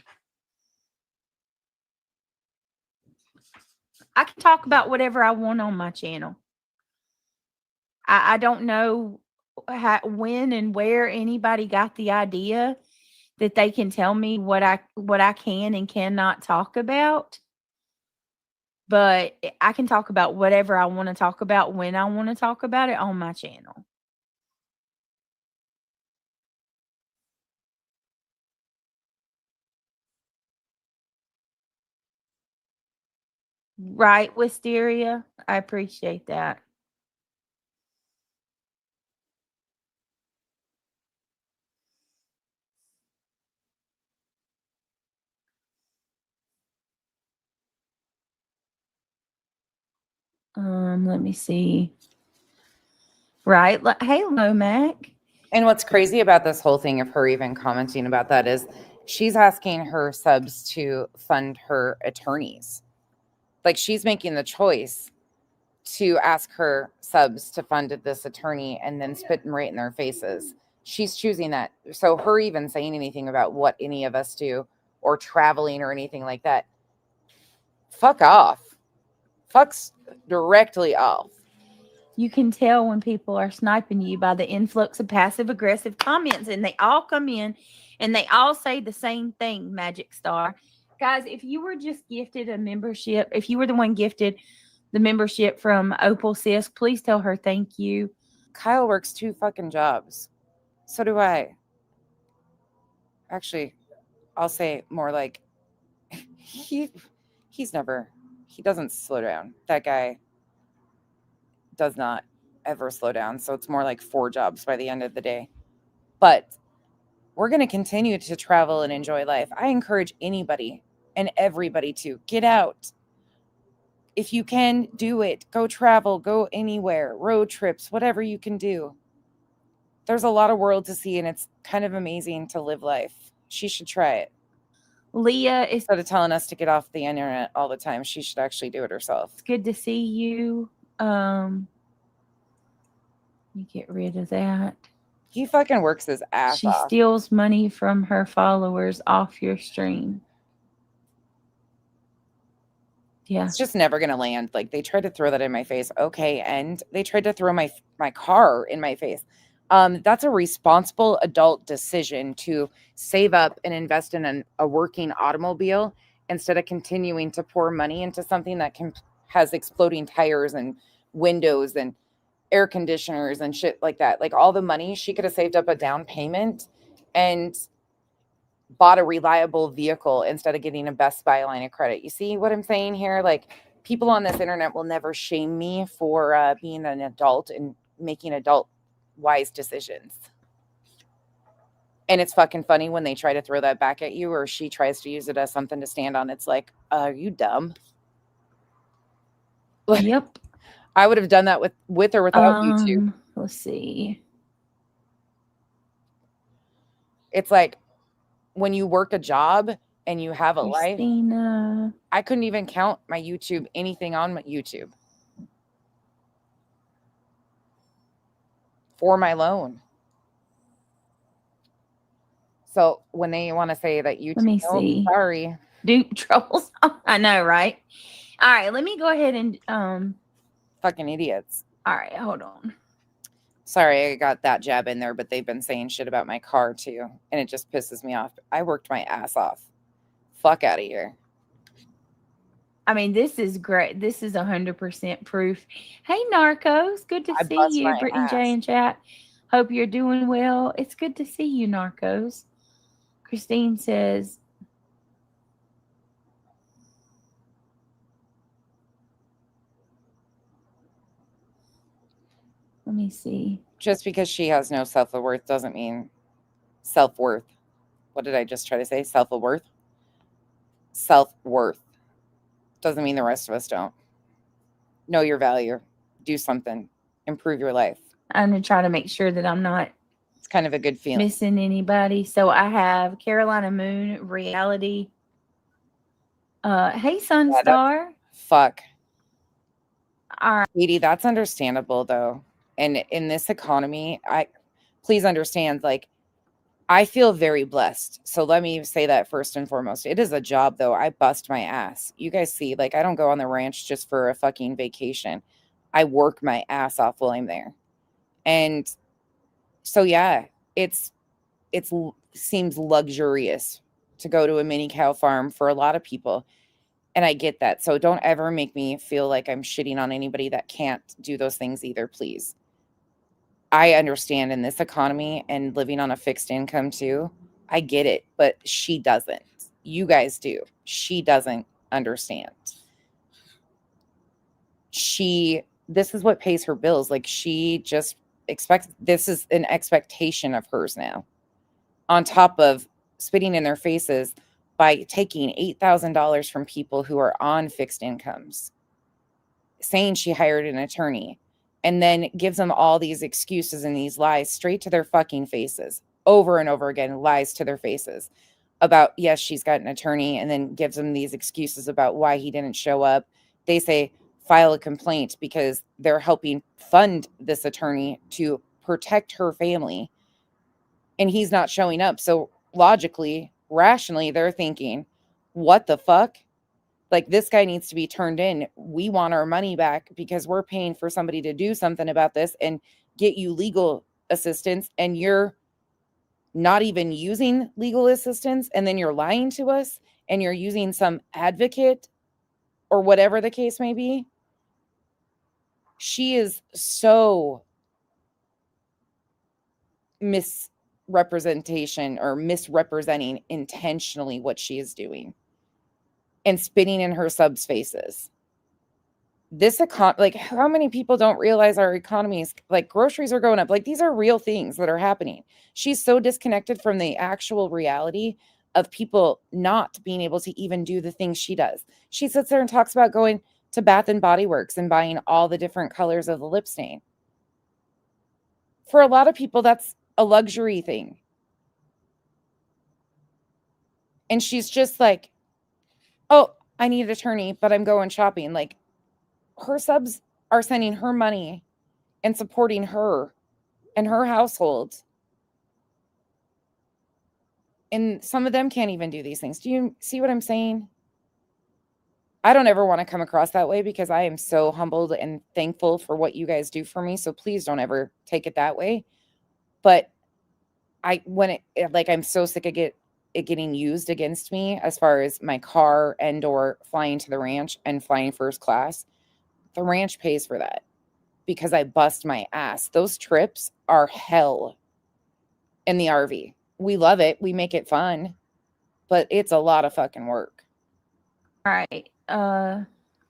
I can talk about whatever I want on my channel. I don't know when and where anybody got the idea that they can tell me what I can and cannot talk about. But I can talk about whatever I want to talk about when I want to talk about it on my channel. Right, Wisteria? I appreciate that. Let me see. Right. Hello, Mac. And what's crazy about this whole thing of her even commenting about that is she's asking her subs to fund her attorneys. Like, she's making the choice to ask her subs to fund this attorney and then spitting right in their faces. She's choosing that. So her even saying anything about what any of us do or traveling or anything like that, fuck off. Fucks directly off. You can tell when people are sniping you by the influx of passive aggressive comments, and they all come in and they all say the same thing, Magic Star. Guys, if you were just gifted a membership, if you were the one gifted the membership from Opal Sis, please tell her thank you. Kyle works 2 fucking jobs. So do I. Actually, I'll say more like he doesn't slow down. That guy does not ever slow down. So it's more like 4 jobs by the end of the day. But we're going to continue to travel and enjoy life. I encourage anybody and everybody to get out. If you can, do it. Go travel, go anywhere, road trips, whatever you can do. There's a lot of world to see, and it's kind of amazing to live life. She should try it. Leah, it's Instead of telling us to get off the internet all the time, she should actually do it herself. good to see you. You get rid of that. He fucking works his ass She off. steals money from her followers off your stream. Yeah. It's just never gonna land. Like, they tried to throw that in my face. Okay, and they tried to throw my car in my face. That's a responsible adult decision to save up and invest in a working automobile instead of continuing to pour money into something that has exploding tires and windows and air conditioners and shit like that. Like, all the money she could have saved up a down payment and bought a reliable vehicle instead of getting a Best Buy line of credit. You see what I'm saying here? Like, people on this internet will never shame me for being an adult and making adult wise decisions. And it's fucking funny when they try to throw that back at you, or she tries to use it as something to stand on. It's like, are you dumb? Yep. I would have done that with or without YouTube. Let's see. It's like when you work a job and you have a life. Christina. I couldn't even count my YouTube, anything on my YouTube for my loan. So when they want to say that YouTube, Let me oh, see. sorry, Duke troubles. I know, right? All right, let me go ahead and fucking idiots. all right, hold on. Sorry, I got that jab in there, but they've been saying shit about my car too, and it just pisses me off. I worked my ass off. Fuck out of here. I mean, this is great. This is 100% proof. Hey, Narcos. Good to I see bust you. my Brittany ass. J in chat. Hope you're doing well. It's good to see you, Narcos. Christine says, let me see. Just because she has no self-worth doesn't mean self-worth. What did I just try to say? Self-worth? Self-worth. Doesn't mean the rest of us don't. Know your value. Do something. Improve your life. I'm going to try to make sure that I'm not It's kind of a good feeling. missing anybody. So I have Carolina Moon, Reality. Hey, Sunstar. Fuck. All right. Katie, that's understandable though. And in this economy, please understand, like, I feel very blessed. So let me say that first and foremost. It is a job though. I bust my ass. You guys see, like, I don't go on the ranch just for a fucking vacation. I work my ass off while I'm there. And so yeah, it seems luxurious to go to a mini cow farm for a lot of people. And I get that. So don't ever make me feel like I'm shitting on anybody that can't do those things either, please. I understand in this economy and living on a fixed income too. I get it, but she doesn't. You guys do. She doesn't understand. This is what pays her bills. Like, she just expects, this is an expectation of hers now. On top of spitting in their faces by taking $8,000 from people who are on fixed incomes, saying she hired an attorney, and then gives them all these excuses and these lies straight to their fucking faces over and over again, lies to their faces about, yes, she's got an attorney, and then gives them these excuses about why he didn't show up. They say, file a complaint because they're helping fund this attorney to protect her family, and he's not showing up. So logically, rationally, they're thinking, what the fuck? Like, this guy needs to be turned in. We want our money back because we're paying for somebody to do something about this and get you legal assistance, and you're not even using legal assistance, and then you're lying to us, and you're using some advocate or whatever the case may be. She is so misrepresenting intentionally what she is doing and spitting in her subs' faces. This like, how many people don't realize our economy is, like, groceries are going up? Like, these are real things that are happening. She's so disconnected from the actual reality of people not being able to even do the things she does. She sits there and talks about going to Bath and Body Works and buying all the different colors of the lip stain. For a lot of people, that's a luxury thing. And she's just like, oh, I need an attorney, but I'm going shopping. Like, her subs are sending her money and supporting her and her household. And some of them can't even do these things. Do you see what I'm saying? I don't ever want to come across that way because I am so humbled and thankful for what you guys do for me. So please don't ever take it that way. But I'm so sick of it getting used against me as far as my car and or flying to the ranch and flying first class. The ranch pays for that because I bust my ass. Those trips are hell in the RV. We love it. We make it fun, but it's a lot of fucking work. Right. And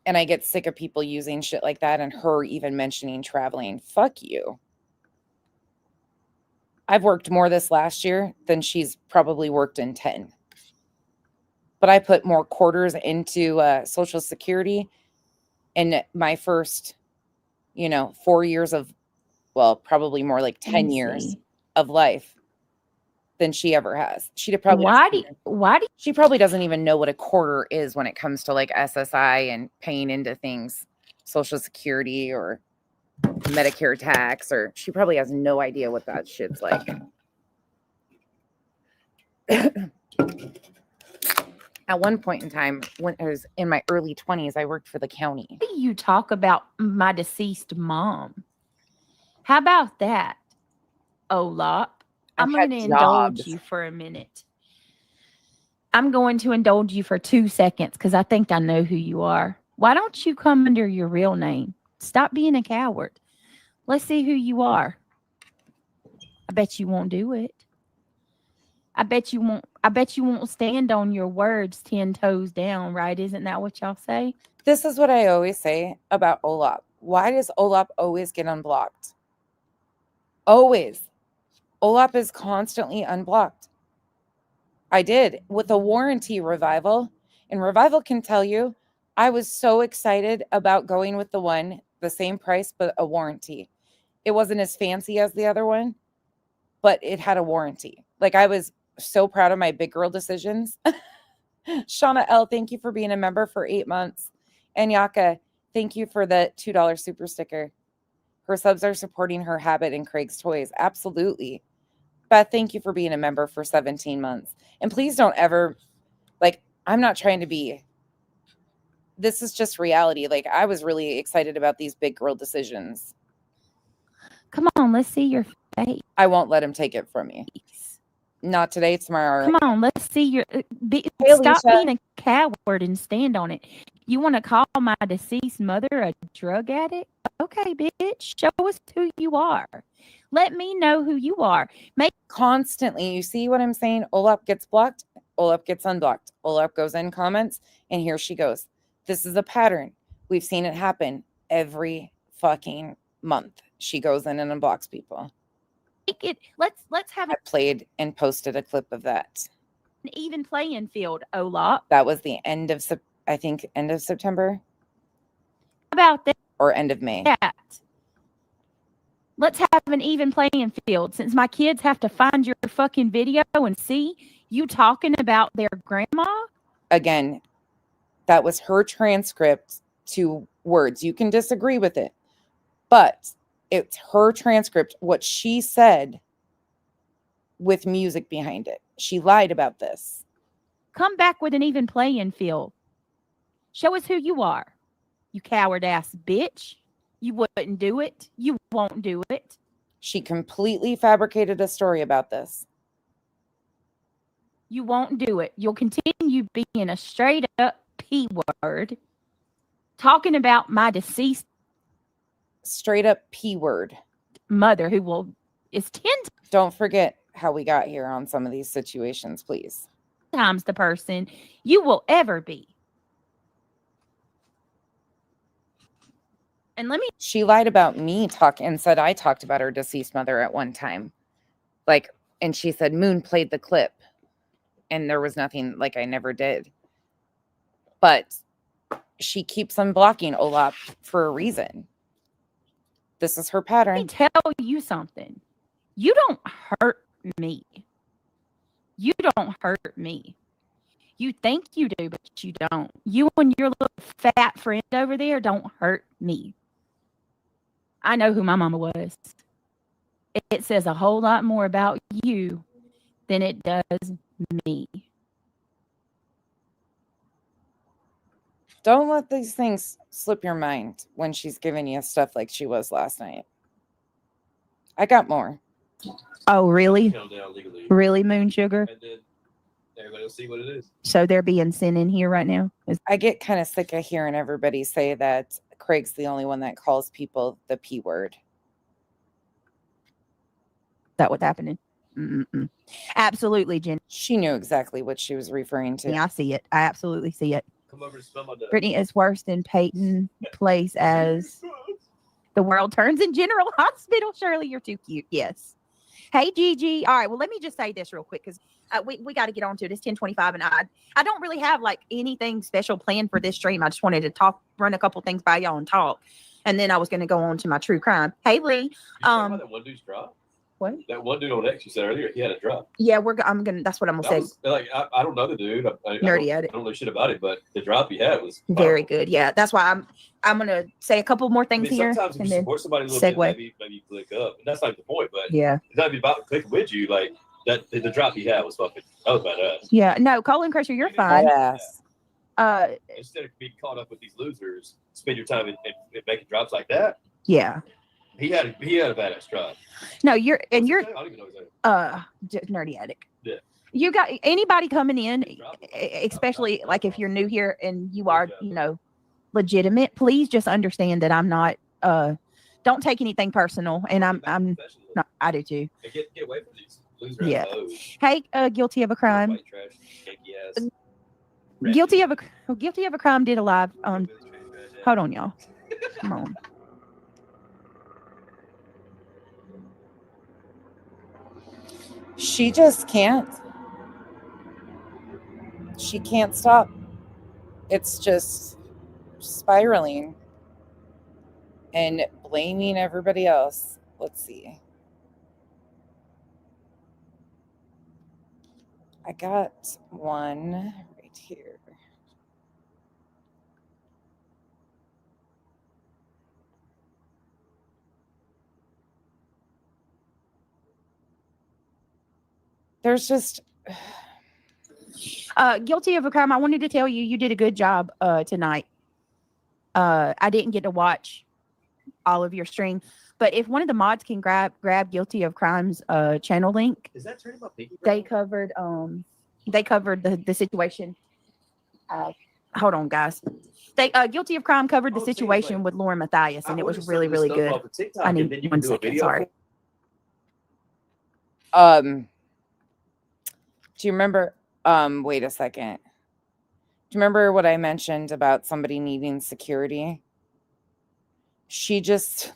I get sick of people using shit like that and her even mentioning traveling. Fuck you. I've worked more this last year than she's probably worked in 10. But I put more quarters into Social Security in my first, 4 years of, well, probably more like 10 years of life than she ever has. She probably doesn't even know what a quarter is when it comes to like SSI and paying into things, Social Security or Medicare tax, or she probably has no idea what that shit's like. At one point in time, when I was in my early 20s, I worked for the county. You talk about my deceased mom. How about that, Olap? I'm going to indulge you for a minute. I'm going to indulge you for 2 seconds because I think I know who you are. Why don't you come under your real name? Stop being a coward. Let's see who you are. I bet you won't do it. I bet you won't stand on your words 10 toes down, right? Isn't that what y'all say? This is what I always say about Olap. Why does Olap always get unblocked? Always. Olap is constantly unblocked. I did with a warranty revival. And Revival can tell you, I was so excited about going with the same price, but a warranty. It wasn't as fancy as the other one, but it had a warranty. Like, I was so proud of my big girl decisions. Shauna L., thank you for being a member for 8 months. And Yaka, thank you for the $2 super sticker. Her subs are supporting her habit and Craig's Toys. Absolutely. Beth, thank you for being a member for 17 months. And please don't ever, I'm not trying to be, this is just reality. I was really excited about these big girl decisions. Come on, let's see your face. I won't let him take it from me. Not today, tomorrow. Come on, let's see your. Stop being a coward and stand on it. You want to call my deceased mother a drug addict? Okay, bitch, show us who you are. Let me know who you are. Constantly, you see what I'm saying? Olap gets blocked. Olap gets unblocked. Olap goes in comments, and here she goes. This is a pattern. We've seen it happen every fucking month. She goes in and unblocks people. Let's have I played and posted a clip of that. An even playing field, Olap. That was the end of September. How about that? Or end of May. Let's have an even playing field. Since my kids have to find your fucking video and see you talking about their grandma. Again, that was her transcript to words. You can disagree with it, but it's her transcript, what she said with music behind it. She lied about this. Come back with an even playing field. Show us who you are. You coward ass bitch. You wouldn't do it. You won't do it. She completely fabricated a story about this. You won't do it. You'll continue being a straight up P word. Talking about my deceased straight up P word mother who is 10 Don't forget how we got here on some of these situations, please. Times the person you will ever be. And she lied about me and said I talked about her deceased mother at one time. And she said Moon played the clip and there was nothing, I never did. But she keeps unblocking Olap for a reason. This is her pattern. Let me tell you something. You don't hurt me. You don't hurt me. You think you do, but you don't. You and your little fat friend over there don't hurt me. I know who my mama was. It says a whole lot more about you than it does me. Don't let these things slip your mind when she's giving you stuff like she was last night. I got more. Oh, really? Count down legally. Really, Moon Sugar? And then everybody will see what it is. So they're being sent in here right now? Is I get kind of sick of hearing everybody say that Craig's the only one that calls people the P word. that what's happening? Mm-mm. Absolutely, Jen. She knew exactly what she was referring to. Yeah, I see it. I absolutely see it. Come over and smell my nut. Brittany is worse than Peyton Place as the world turns in General Hospital. Shirley, you're too cute. Yes. Hey, Gigi. All right. Well, let me just say this real quick because we got to get on to it. It's 10:25, and I don't really have like anything special planned for this stream. I just wanted to run a couple things by y'all and talk, and then I was going to go on to my true crime. Hey, Lee. You talking about that one dude's drop? What? That one dude on X you said earlier, he had a drop. Yeah, I'm gonna. That's what I'm gonna That say. was, like I don't know the dude. Nerdy at it. I don't know shit about it, but the drop he had was Very good. Yeah, that's why I'm gonna say a couple more things here, sometimes if and you then support somebody a little segue. bit, maybe you click up. And that's not the point, but yeah. it's not even about clicking with you. Like that, the drop he had was fucking. That was badass. Yeah. No, Colin Crusher, you're fine. Badass. Instead of being caught up with these losers, spend your time in making drops like that. Yeah. He had a badass drop. No, you're I don't even know his name. Nerdy Addict. Yeah. You got anybody coming in, especially like if you're new here and you are, legitimate, please just understand that I'm not don't take anything personal, and I'm not. I do too. And get away from these losers. Yeah. Hey, guilty of a crime. White trash, cakey ass. Guilty of a crime did a live on. Hold on, y'all. Come on. She just can't. She can't stop. It's just spiraling and blaming everybody else. Let's see. I got one right here. There's just guilty of a crime. I wanted to tell you, you did a good job tonight. I didn't get to watch all of your stream, but if one of the mods can grab Guilty of Crime's channel link, Is that turning my pinky? they covered the situation. Hold on, guys. They Guilty of Crime covered the situation with Lauren Mathias, and it was really, really good. I need 1 second. Sorry. Do you remember? Wait a second. Do you remember what I mentioned about somebody needing security? She just,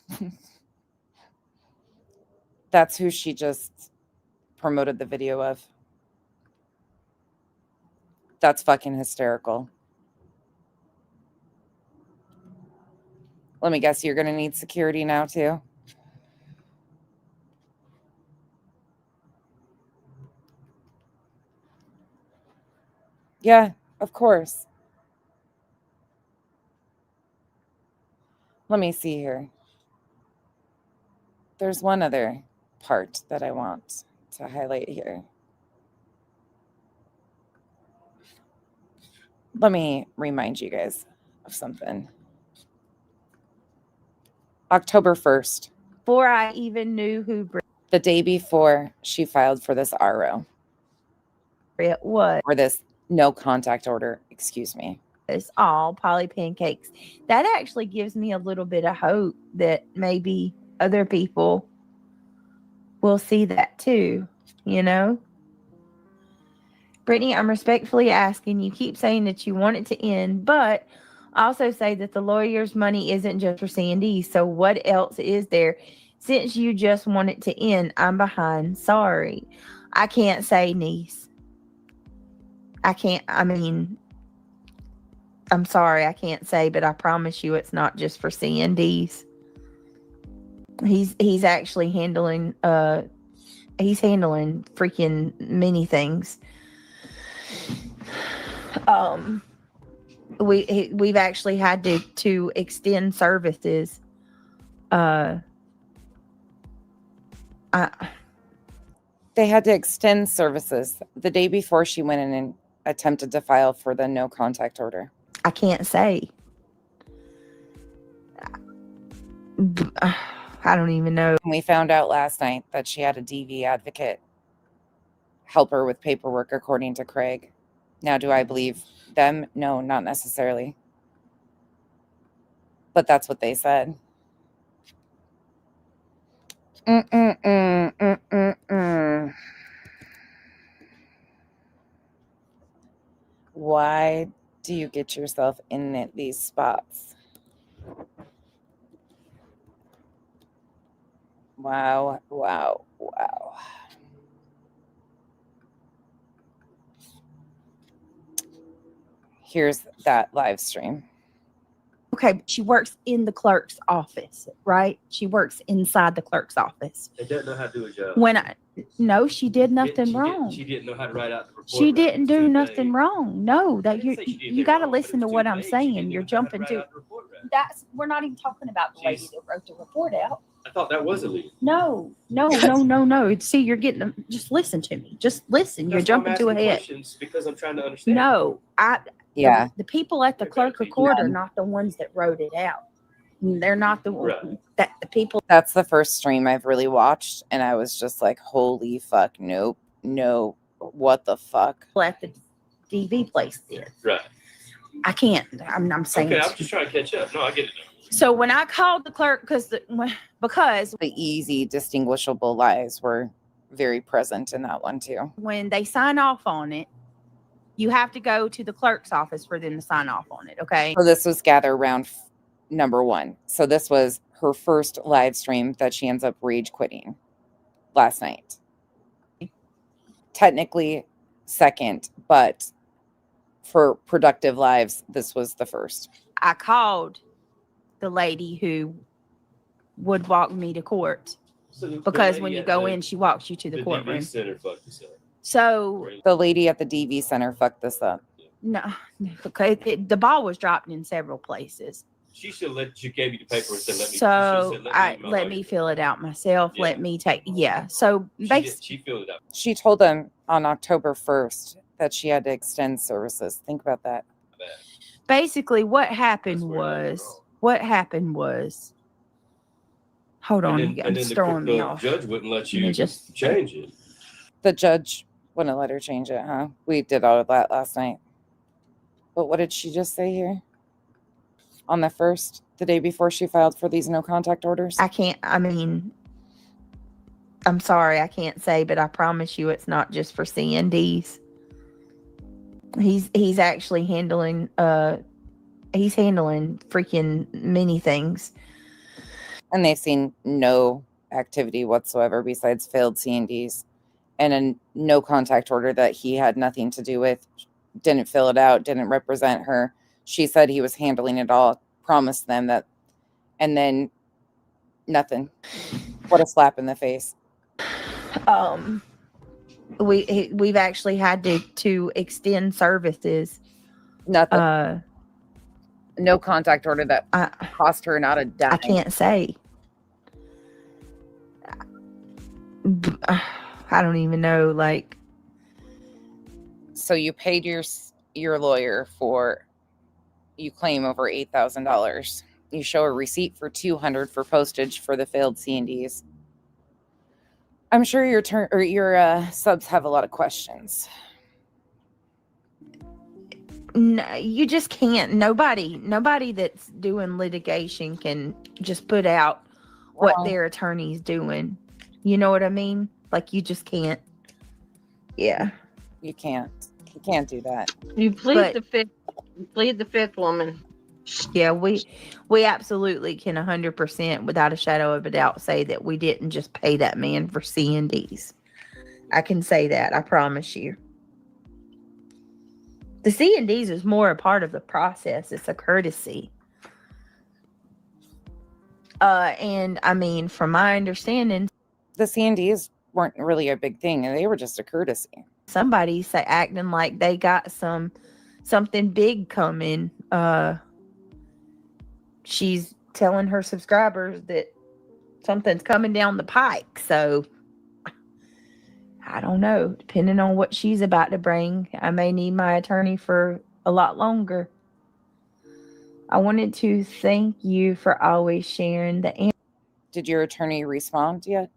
that's who she just promoted the video of. That's fucking hysterical. Let me guess, you're going to need security now too? Yeah, of course. Let me see here. There's one other part that I want to highlight here. Let me remind you guys of something. October 1st. Before I even knew who the day before she filed for this RO. it was. Or this no contact order, excuse me. It's all Polly Pancakes. That actually gives me a little bit of hope that maybe other people will see that too, Brittany, I'm respectfully asking, you keep saying that you want it to end, but also say that the lawyer's money isn't just for Sandy. So what else is there? Since you just want it to end, I'm behind. Sorry. I can't say, niece. I'm sorry, I can't say, but I promise you it's not just for Sandy's. He's actually handling He's handling freaking many things. We've actually had to extend services. They had to extend services the day before she went in and attempted to file for the no contact order. I can't say. I don't even know. And we found out last night that she had a DV advocate help her with paperwork, according to Craig. Now, do I believe them? No, not necessarily. But that's what they said. Why do you get yourself in these spots? Wow, wow, wow. Here's that live stream. Okay, she works in the clerk's office, right? She works inside the clerk's office. They don't know how to do a job. No, she did nothing wrong. She didn't know how to write out the report. She didn't do Right. nothing wrong. No, that I didn't say she did you anything got to wrong, but listen it to was what too I'm vague. She saying. didn't You're know how to jumping write to. out the report right. That's we're not even talking about the lady Jeez. that wrote the report out. I thought that was illegal. No. See, you're getting. Just listen to me. Just listen. You're That's why I'm jumping to asking ahead. questions, because I'm trying to understand. No, Yeah. The people at the They're clerk better record people. are not the ones that wrote it out. They're not the Right. that the people That's the first stream I've really watched. And I was just like, holy fuck. Nope. No. What the fuck? at the DV place did. Right. I can't. I'm saying. Okay, I'm just trying to catch up. No, I get it. So when I called the clerk, because The easy, distinguishable lies were very present in that one too. when they sign off on it, you have to go to the clerk's office for them to sign off on it. Okay. So this was gather round number 1. So this was her first live stream that she ends up rage quitting last night. Technically second, but for productive lives, this was the first. I called the lady who would walk me to court So the because lady when you at go the- in, she walks you to the DV courtroom. center fucked us up. So The lady at the DV center fucked this up. no, okay, the ball was dropped in several places. She should let you gave you the paper and said, let me. So she let me fill it out myself. Yeah. Let me take So She filled it out. She told them on October 1st that she had to extend services. Think about that. basically what happened That's where I went was hold on, you guys throwing me off. Judge wouldn't let Let me you just change it. The judge wouldn't let her change it, huh? We did all of that last night. But what did she just say here? On the 1st, the day before she filed for these no contact orders? I'm sorry, I can't say, but I promise you it's not just for CNDs. He's actually handling freaking many things. And they've seen no activity whatsoever besides failed C&Ds and a no contact order that he had nothing to do with, didn't fill it out, didn't represent her. She said he was handling it all, promised them that, and then nothing. What a slap in the face. We've actually had to extend services. Nothing. No contact order that cost her not a dime. I can't say. I don't even know. Like, So you paid your lawyer for, you claim over $8,000. You show a receipt for $200 for postage for the failed C&Ds. I'm sure your subs have a lot of questions. no, you just can't. Nobody that's doing litigation can just put out what Well- their attorney's doing. You know what I mean? Like, you just can't. Yeah. You can't do that. You plead But- the fifth. You plead the fifth, woman. Yeah, we absolutely can 100% without a shadow of a doubt say that we didn't just pay that man for C&Ds. I can say that, I promise you. The C&Ds is more a part of the process. It's a courtesy. And I mean, from my understanding, The C&Ds weren't really a big thing, and they were just a courtesy. Somebody say acting like they got something big coming. She's telling her subscribers that something's coming down the pike. So I don't know. Depending on what she's about to bring, I may need my attorney for a lot longer. I wanted to thank you for always sharing the Did your attorney respond yet?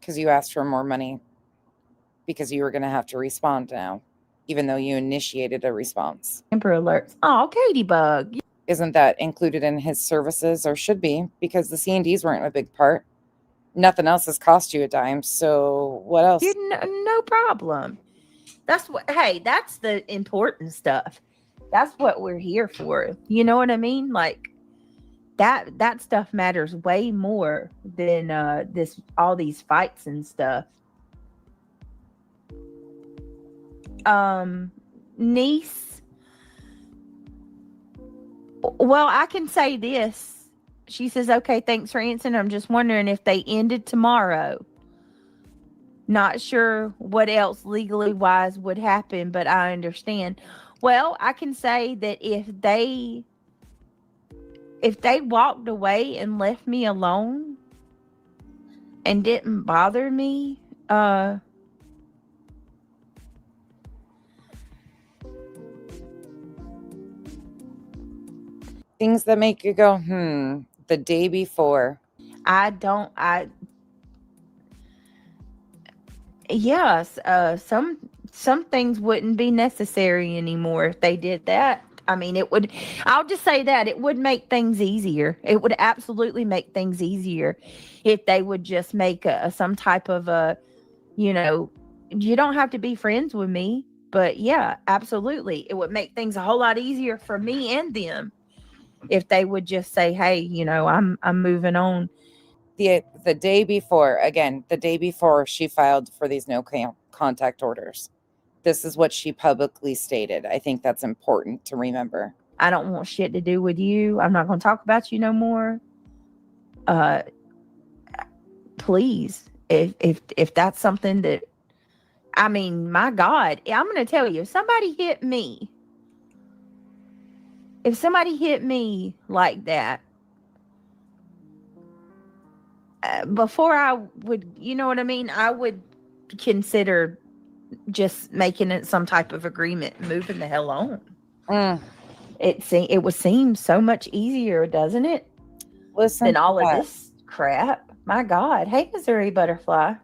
Because you asked for more money, because you were going to have to respond now, even though you initiated a response. Amber Alerts. Oh, Katie Bug. Isn't that included in his services, or should be, because the C&Ds weren't a big part? Nothing else has cost you a dime, so what else? No problem. That's what, hey, that's the important stuff. That's what we're here for. You know what I mean? Like that stuff matters way more than all these fights and stuff. Niece. Well, I can say this. She says, okay, thanks for answering. I'm just wondering if they ended tomorrow. Not sure what else legally wise would happen, but I understand. Well, I can say that if they walked away and left me alone and didn't bother me, Things that make you go, the day before. Yes, some things wouldn't be necessary anymore if they did that. I mean, I'll just say that it would make things easier. It would absolutely make things easier if they would just make some type of you don't have to be friends with me, but yeah, absolutely. It would make things a whole lot easier for me and them if they would just say, hey, I'm moving on. The day before, again, the day before she filed for these no contact orders. This is what she publicly stated. I think that's important to remember. I don't want shit to do with you. I'm not going to talk about you no more. Please, if that's something that, I mean, my God, I'm going to tell you, if somebody hit me like that, before I would, you know what I mean? I would consider just making it some type of agreement, moving the hell on. It would seem so much easier, doesn't it? Listen, than all of this crap. My God. Hey, Missouri Butterfly.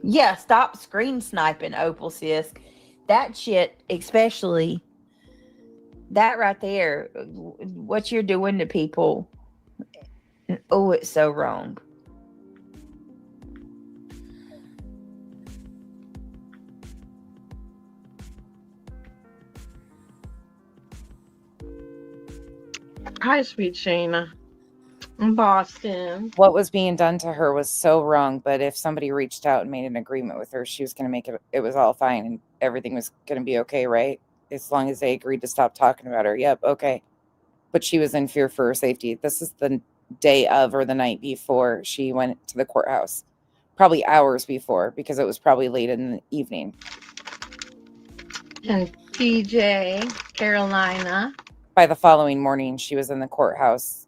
Yeah, stop screen sniping, Opal sis. That shit, especially that right there, what you're doing to people. Oh, it's so wrong. Hi, sweet Shayna. In Boston. What was being done to her was so wrong, but if somebody reached out and made an agreement with her, she was going to make it was all fine and everything was going to be okay, right? As long as they agreed to stop talking about her. Yep, okay. But she was in fear for her safety. This is the day of or the night before she went to the courthouse. Probably hours before, because it was probably late in the evening. And PJ, Carolina. By the following morning, she was in the courthouse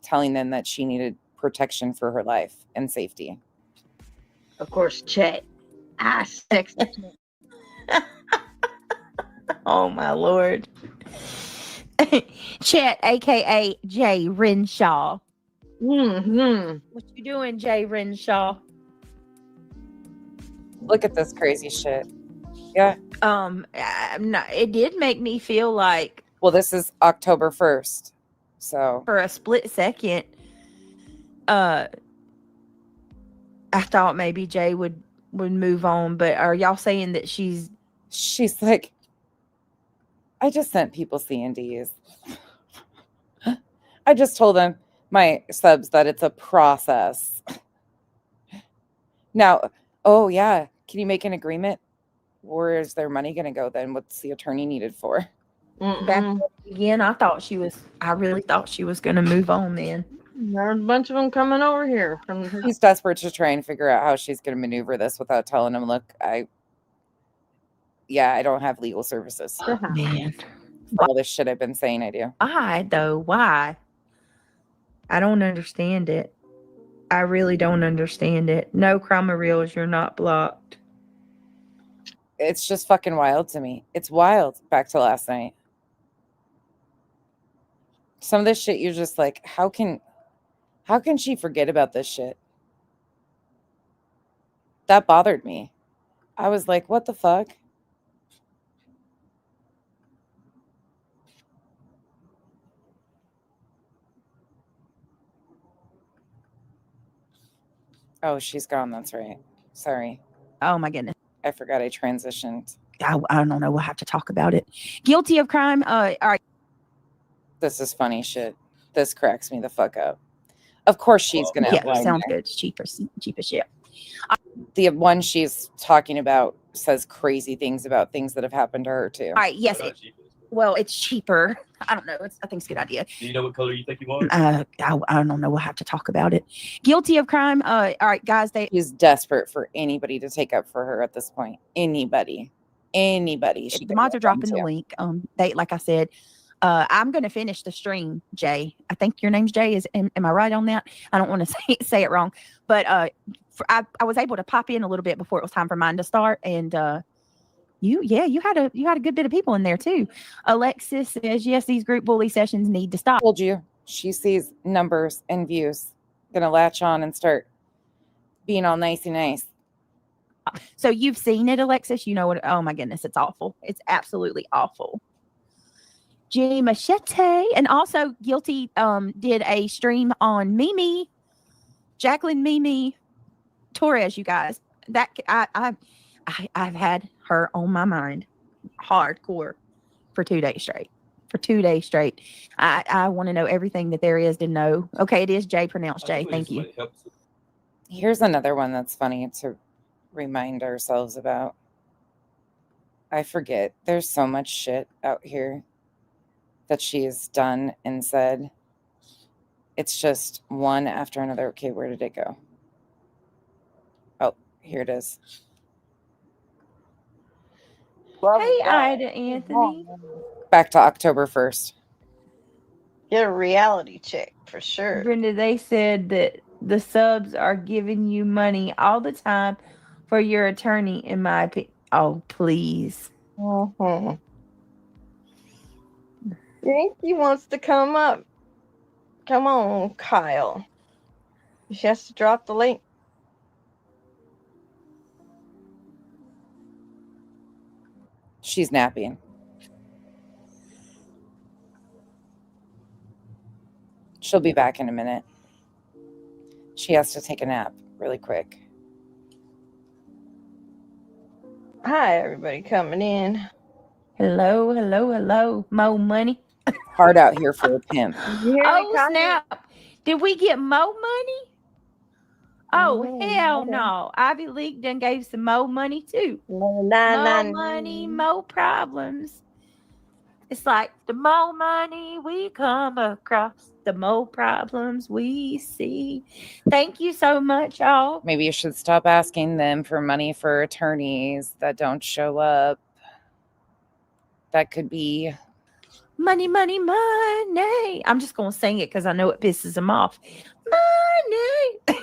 telling them that she needed protection for her life and safety. Of course, Chet. Sex. Oh, my Lord. Chet, a.k.a. Jay Renshaw. Mm-hmm. What you doing, Jay Renshaw? Look at this crazy shit. Yeah. It did make me feel like, well, this is October 1st. So for a split second, I thought maybe Jay would move on, but are y'all saying that she's like, I just sent people C&Ds. I just told them, my subs, that it's a process. Now, oh yeah, can you make an agreement? Where is their money going to go then? What's the attorney needed for? back Mm-mm. up again. I really thought she was going to move on then. There's a bunch of them coming over here from her. She's desperate to try and figure out how she's going to maneuver this without telling him, look, I don't have legal services. Man, All this shit I've been saying I do. why though? Why? I don't understand it. I really don't understand it. No, Chroma Reels, you're not blocked. It's just fucking wild to me. It's wild. Back to last night. Some of this shit, you're just like, how can she forget about this shit? That bothered me. I was like, what the fuck? Oh, she's gone. That's right. Sorry. Oh my goodness. I forgot I transitioned. I don't know. We'll have to talk about it. Guilty of crime. All right. This is funny shit. This cracks me the fuck up. Of course she's going to Yeah, outline sounds there. good. It's cheap as shit. The one she's talking about says crazy things about things that have happened to her too. All right. Yes. Well, it's cheaper. I don't know. I think it's a good idea. Do you know what color you think you want? I don't know. We'll have to talk about it. Guilty of crime. All right, guys. She's desperate for anybody to take up for her at this point. Anybody. The mods are dropping the link. They, like I said, I'm going to finish the stream, Jay. I think your name's Jay. Am I right on that? I don't want to say it wrong, but I was able to pop in a little bit before it was time for mine to start, and you had a good bit of people in there too. Alexis says yes, these group bully sessions need to stop. Told you, she sees numbers and views, gonna latch on and start being all nicey nice. So you've seen it, Alexis. You know what? Oh my goodness, it's awful. It's absolutely awful. G Machete, and also Guilty did a stream on Jacqueline Mimi Torres. You guys, that I've had her on my mind hardcore for 2 days straight. I want to know everything that there is to know. Okay, it is Jay, pronounced Jay. Thank you. Here's another one that's funny to remind ourselves about. I forget. There's so much shit out here that she's done and said. It's just one after another. Okay, where did it go? Oh, here it is. Hey, Ida Anthony. Back to October 1st. Get a reality check for sure. Brenda, they said that the subs are giving you money all the time for your attorney, in my opinion. Oh, please. Mm-hmm. Think he wants to come up. Come on, Kyle. She has to drop the link. She's napping. She'll be back in a minute. She has to take a nap really quick. Hi, everybody coming in. Hello. Mo money. Hard out here for a pimp. You hear me, Oh, Kyle? snap. Did we get Mo money? Oh, Oh, hell okay. no. Ivy League done gave some Mo money too. Mo money, Mo problems. It's like the more money we come across, the more problems we see. Thank you so much, y'all. Maybe you should stop asking them for money for attorneys that don't show up. That could be Money, money, money. I'm just going to sing it because I know it pisses them off. Money.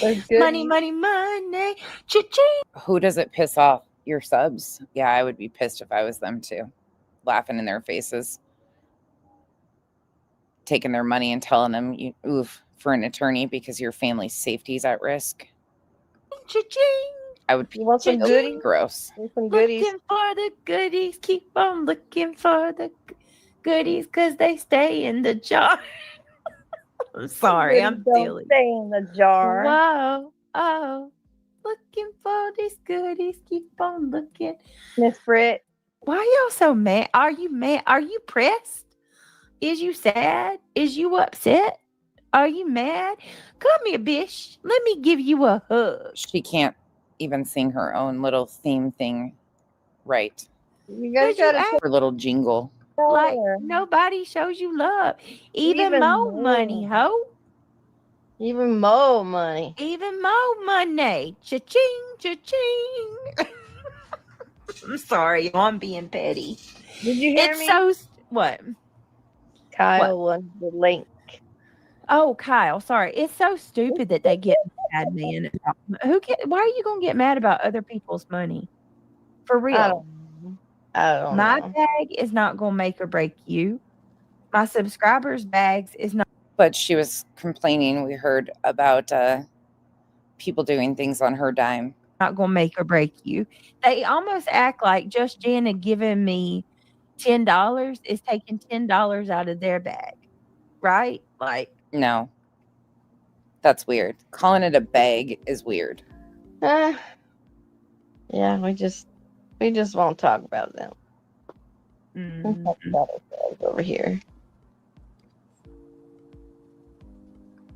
That's good. Money, money, money. Cha-ching. who does it piss off? Your subs? Yeah, I would be pissed if I was them too. Laughing in their faces. Taking their money and telling them, oof, for an attorney because your family's safety is at risk. Cha-ching. I would be You want some goodies? gross. Want some goodies? Looking for the goodies. Keep on looking for the goodies because they stay in the jar. I'm sorry. I'm Don't silly. stay in the jar. Whoa. Oh. Looking for these goodies. Keep on looking. Miss Britt. Why are y'all so mad? Are you mad? Are you pressed? Is you sad? Is you upset? Are you mad? Come here, bitch. Let me give you a hug. She can't even sing her own little theme thing right. You guys 'Cause you gotta act Her little jingle. like her. nobody shows you love. Even Even more money, more. ho. Even more money. Even more money. Cha-ching, cha-ching. I'm sorry, I'm being petty. Did you hear It's me? so what? Kyle wants the link. Oh, Kyle, sorry. It's so stupid that they get mad, man. Why are you gonna get mad about other people's money? For I real. don't know. I don't My know. bag is not gonna make or break you. My subscribers' bags is But she was complaining, we heard about people doing things on her dime. not gonna make or break you. They almost act like just Jana giving me $10 is taking $10 out of their bag. Right? Like, No. That's weird. Calling it a bag is weird. Yeah, we just won't talk about them. We'll talk about ourselves over here.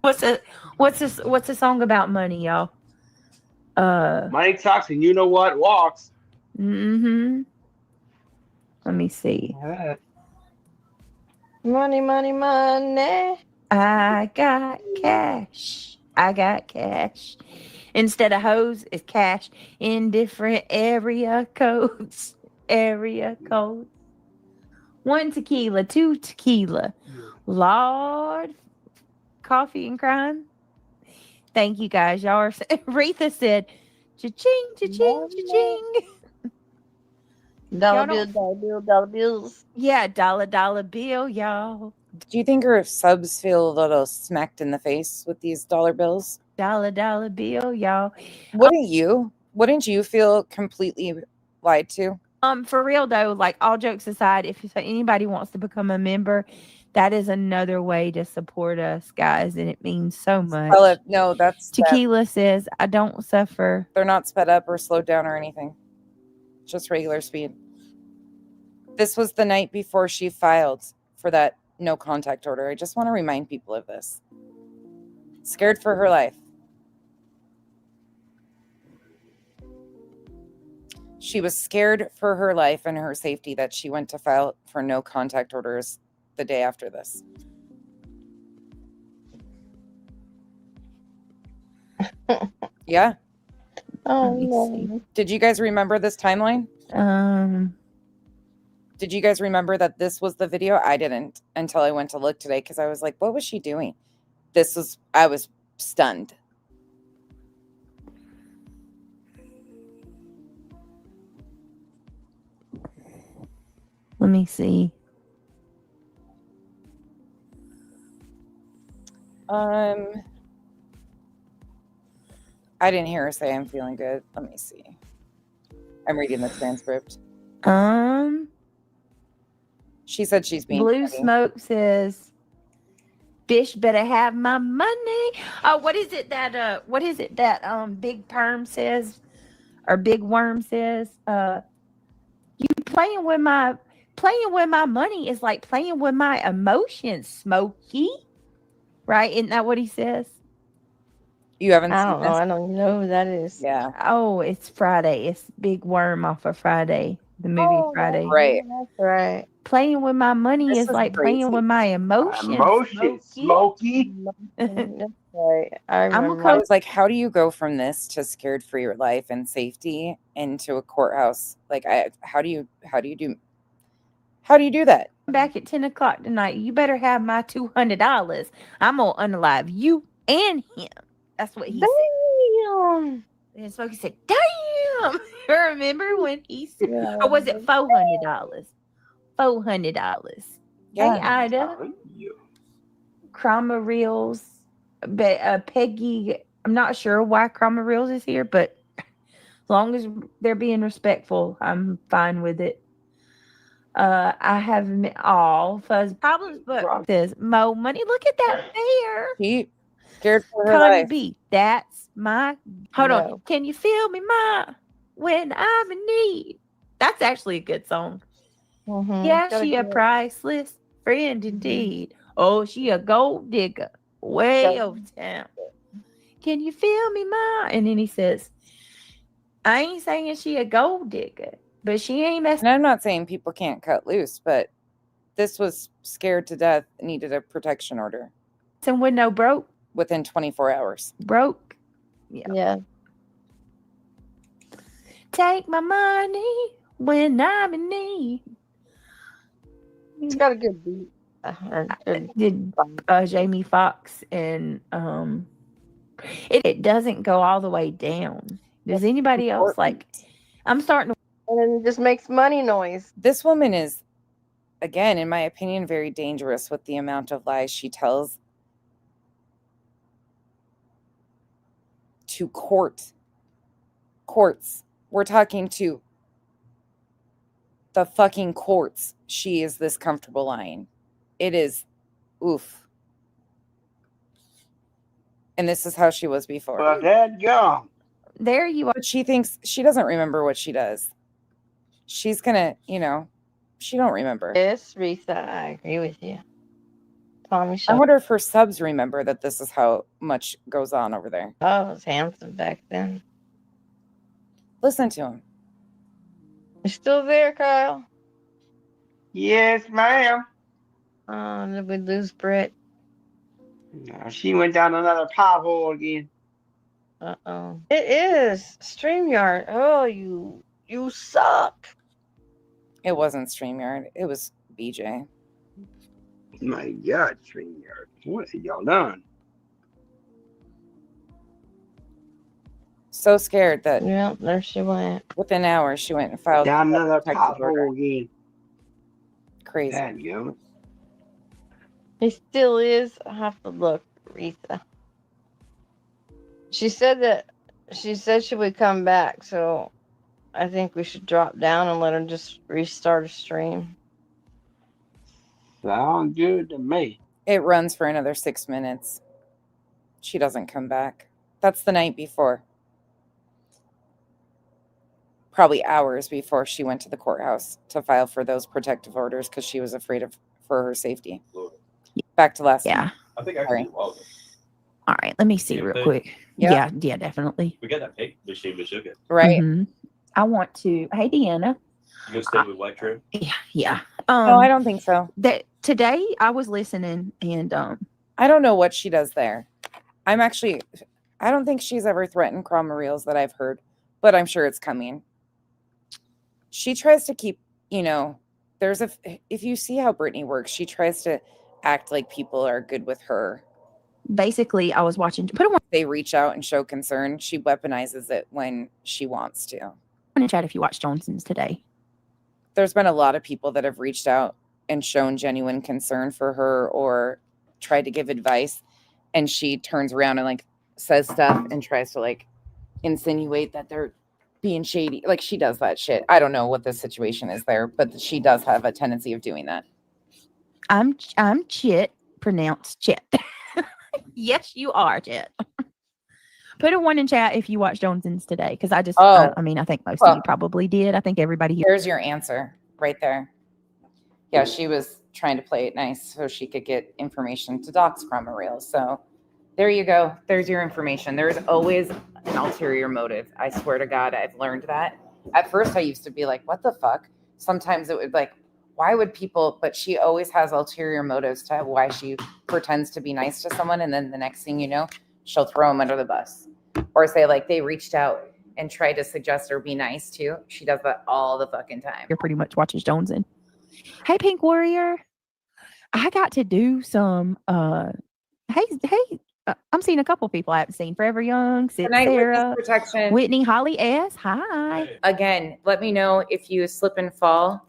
what's a song about money, y'all? Money talks, and you know what walks. Mm-hmm. Let me see. Money, money, money. I got cash. I got cash. Instead of hose, it's cash in different area codes. Area codes. 1 tequila, 2 tequila. Lord, coffee and crime. Thank you guys. Y'all are. Retha said, cha-ching, cha-ching, cha-ching. Dollar Y'all bill, don't- dollar bill, dollar bills. Yeah, dollar bill, y'all. Do you think her subs feel a little smacked in the face with these dollar bills? Dollar bill, y'all. Wouldn't you? Wouldn't you feel completely lied to? For real though, like all jokes aside, if anybody wants to become a member, that is another way to support us, guys, and it means so much. Well, no, that's Tequila says, I don't suffer. they're not sped up or slowed down or anything. Just regular speed. This was the night before she filed for that no contact order. I just want to remind people of this. Scared for her life. She was scared for her life and her safety that she went to file for no contact orders the day after this. Yeah. Oh Let me no. Did you guys remember this timeline? Did you guys remember that this was the video? I didn't until I went to look today because I was like, what was she doing? I was stunned. Let me see. I didn't hear her say I'm feeling good. Let me see. I'm reading the transcript. She said she's being Blue funny. Smoke says, "Bish better have my money." Oh, what is it that Big Perm says, or Big Worm says? You playing with my money is like playing with my emotions, Smokey. Right? Isn't that what he says? You haven't I seen don't know. this? I don't even know who that is. Yeah. Oh, it's Friday. It's Big Worm off of Friday, the movie Friday. Right. That's right. Playing with my money This is is like crazy. playing with my emotions. Emotion, Smokey. Smokey. That's right. I I'm a remember. I was like, how do you go from this to scared for your life and safety into a courthouse? Like, how do you do that? Back at 10 o'clock tonight. You better have my $200. I'm gonna unalive you and him. That's what he said. Damn. And Smokey said, "Damn!" Remember when he said, Yeah. or was it $400? $400. Hey, Yeah. Ida. Chroma Reels, but Peggy. I'm not sure why Chroma Reels is here, but as long as they're being respectful, I'm fine with it. I have all fuzz problems, but says Mo money. Look at that bear. She scared for her Connie life. B. That's my. Hold on. No. Can you feel me, Ma? When I'm in need. That's actually a good song. Mhm. Yeah, Gotta she a get it. priceless friend indeed. Oh, she a gold digger way over town. Can you feel me, Ma? And then he says, I ain't saying she a gold digger, But she ain't messing. And I'm not saying people can't cut loose, but this was scared to death, needed a protection order Some window broke. within 24 hours. Broke. Yeah. Take my money when I'm in need. It's got a good beat. Or good Did Jamie Foxx and it doesn't go all the way down. Does anybody else like? I'm starting to. and then it just makes money noise. This woman is, again, in my opinion, very dangerous with the amount of lies she tells to courts. We're talking to the fucking courts. She is this comfortable lying. It is oof. And this is how she was before. Well, that gone. There you are. But she thinks she doesn't remember what she does. She's gonna, she don't remember. Yes, Risa, I agree with you. Tommy I Shaw. wonder if her subs remember that this is how much goes on over there. Oh, it was handsome back then. Listen to him. You still there, Kyle? Yes, ma'am. Oh, did we lose Brett? No, she went down another pothole again. Uh-oh. It is StreamYard. Oh, you suck. It wasn't StreamYard. It was BJ. My God, StreamYard. What have y'all done? So scared that Yeah, there she went. within hours she went and filed Down a another protective order. pothole again. Crazy. That go. He still is. I have to look, Risa. She said she would come back, so I think we should drop down and let her just restart a stream. Sound good to me. It runs for another 6 minutes. She doesn't come back. That's the night before. Probably hours before she went to the courthouse to file for those protective orders because she was afraid for her safety. Back to last Yeah. night. I think I Sorry. can do all of it. All right. Let me see You real think? quick. Yeah. Yeah, definitely. We got that pink machine, but okay. Right? Mhm. I want to. Hey, Deanna. You gonna stay with white trim? Yeah. No, I don't think so. That today I was listening and I don't know what she does there. I don't think she's ever threatened Cromwell Reels that I've heard, but I'm sure it's coming. She tries to keep, if you see how Brittany works, she tries to act like people are good with her. basically I was watching. Put a one They reach out and show concern. She weaponizes it when she wants to. in chat if you watch Johnson's today. There's been a lot of people that have reached out and shown genuine concern for her or tried to give advice, and she turns around and says stuff and tries to insinuate that they're being shady. She does that shit. I don't know what the situation is there, but she does have a tendency of doing that. I'm Chit, pronounced Chit. Yes, you are, Chit. Put a one in chat if you watch Johnson's today, because I just, I think most of you probably did. I think everybody here. Here's your answer right there. Yeah, she was trying to play it nice so she could get information to dox from a reel. So there you go. There's your information. There's always an ulterior motive. I swear to God, I've learned that. At first, I used to be like, what the fuck? Sometimes it would why would people, but she always has ulterior motives to why she pretends to be nice to someone. And then the next thing you know, she'll throw them under the bus or say they reached out and tried to suggest or be nice too. She does that all the fucking time. You're pretty much watches Joneson. Hey, Pink Warrior. I got to do some, hey, I'm seeing a couple people I haven't seen. Forever Young, Sarah, Protection. Whitney, Holly S. Hi. Again, let me know if you slip and fall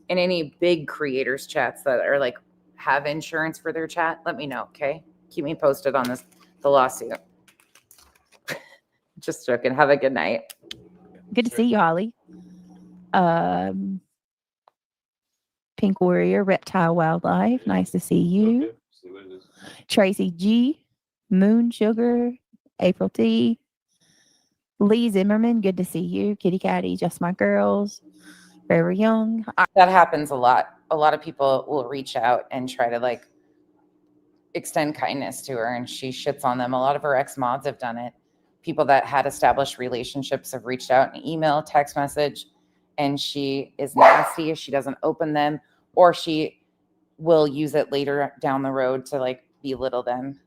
in any big creators chats that are have insurance for their chat. Let me know, okay? Keep me posted on the lawsuit. Just joking. Have a good night. Good to see you, Holly. Pink Warrior, Reptile Wildlife. Nice to see you. Okay. See what it is. Tracy G, Moon Sugar, April T, Lee Zimmerman. Good to see you. Kitty Catty, Just My Girls. Forever Young. That happens a lot. A lot of people will reach out and try to extend kindness to her, and she shits on them. A lot of her ex-mods have done it. People that had established relationships have reached out in email, text message, and she is nasty, she doesn't open them, or she will use it later down the road to like belittle them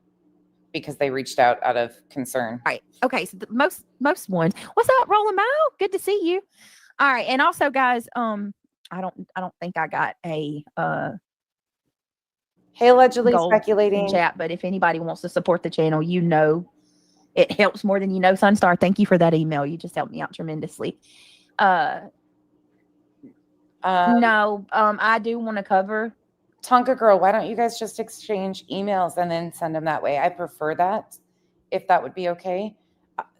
because they reached out of concern. Right. Okay. So most ones. What's up, Rolling Mile? Good to see you. All right. And also, guys, I don't think I got a Hey, allegedly gold speculating. in chat, but if anybody wants to support the channel, it helps more than you know. Sunstar, thank you for that email. You just helped me out tremendously. No, I do want to cover. Tonka Girl, why don't you guys just exchange emails and then send them that way? I prefer that, if that would be okay.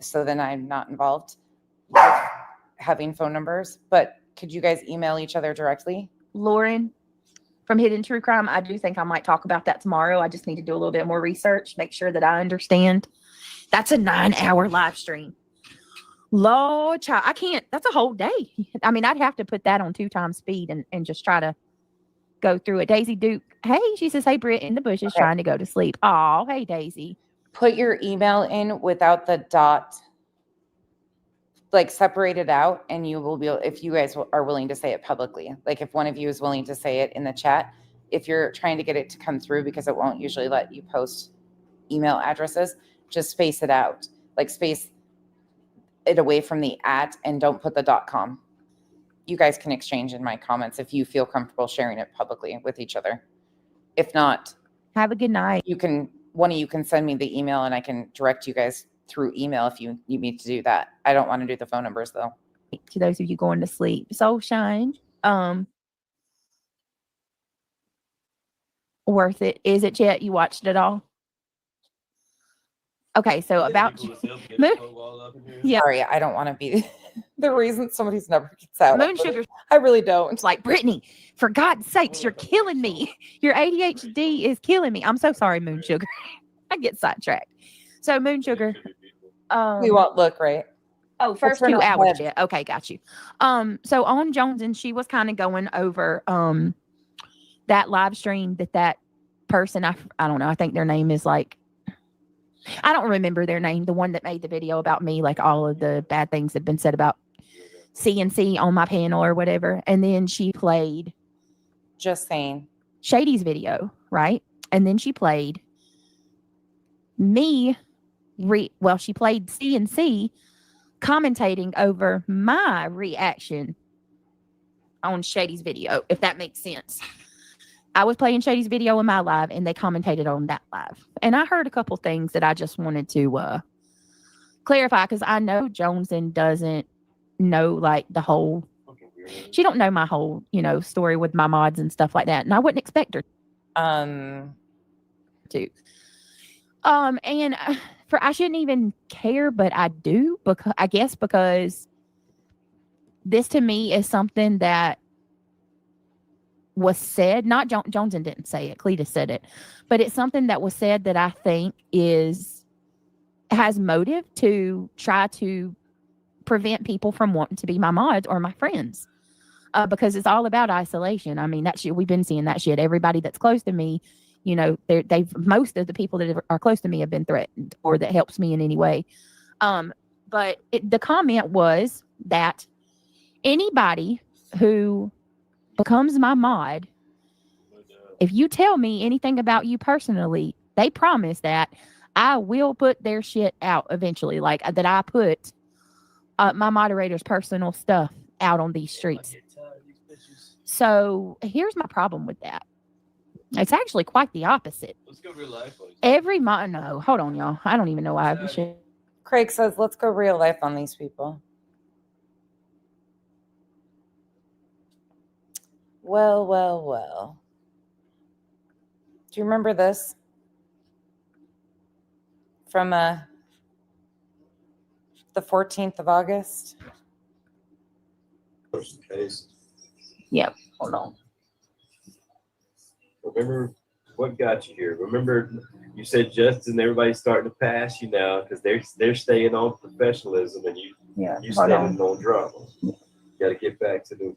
So then I'm not involved with having phone numbers. But could you guys email each other directly? Lauren from Hidden True Crime, I do think I might talk about that tomorrow. I just need to do a little bit more research, make sure that I understand. That's a 9-hour live stream. Lord, child, I can't. That's a whole day. I mean, I'd have to put that on 2 times speed and just try to go through it. Daisy Duke, hey, she says, hey, Britt in the bushes trying to go to sleep. Oh, hey, Daisy. Put your email in without the dot, like separate it out, and you will be, if you guys are willing to say it publicly, like if one of you is willing to say it in the chat, if you're trying to get it to come through, because it won't usually let you post email addresses, just space it out, like space it away from the @ and don't put the .com. You guys can exchange in my comments if you feel comfortable sharing it publicly with each other. If not, have a good night. One of you can send me the email and I can direct you guys through email if you need me to do that. I don't want to do the phone numbers though. To those of you going to sleep. Soul Shine. Worth it. Is it yet? You watched it all? Okay, so about yeah. Sorry, I don't want to be the reason somebody's number gets out. Moon Sugar. I really don't. It's like, Brittany, for God's sakes, you're killing me. Your ADHD is killing me. I'm so sorry, Moon Sugar. I get sidetracked. So Moon Sugar. We won't look, right? Oh, first 2 hours yet. Okay, got you. So on Jones, and she was kind of going over that live stream that person, I don't know, I think their name is like, I don't remember their name, the one that made the video about me, like all of the bad things that have been said about CNC on my panel or whatever. And then she played Just Saying Shady's video, right? And then she played me, she played CNC commentating over my reaction on Shady's video, if that makes sense. I was playing Shady's video in my live, and they commentated on that live. And I heard a couple things that I just wanted to clarify, because I know Joneson doesn't know like the whole. She don't know my whole, story with my mods and stuff like that, and I wouldn't expect her to. And I shouldn't even care, but I do, because this to me is something that was said, not Joneson didn't say it, Cletus said it, but it's something that was said that I think has motive to try to prevent people from wanting to be my mods or my friends, because it's all about isolation. I mean, that shit, we've been seeing that shit. Everybody that's close to me, most of the people that are close to me have been threatened, or that helps me in any way. But the comment was that anybody who becomes my mod, if you tell me anything about you personally, they promise that I will put their shit out eventually, like that I put my moderator's personal stuff out on these streets. So here's my problem with that. It's actually quite the opposite. Let's go real life. No, hold on, y'all. I don't even know why I should. Craig says, let's go real life on these people. Well. Do you remember this? From the 14th of August? Yep, hold on. Remember what got you here? Remember you said Justin, everybody's starting to pass you now because they're staying on professionalism and you standing on drama. You got to get back to the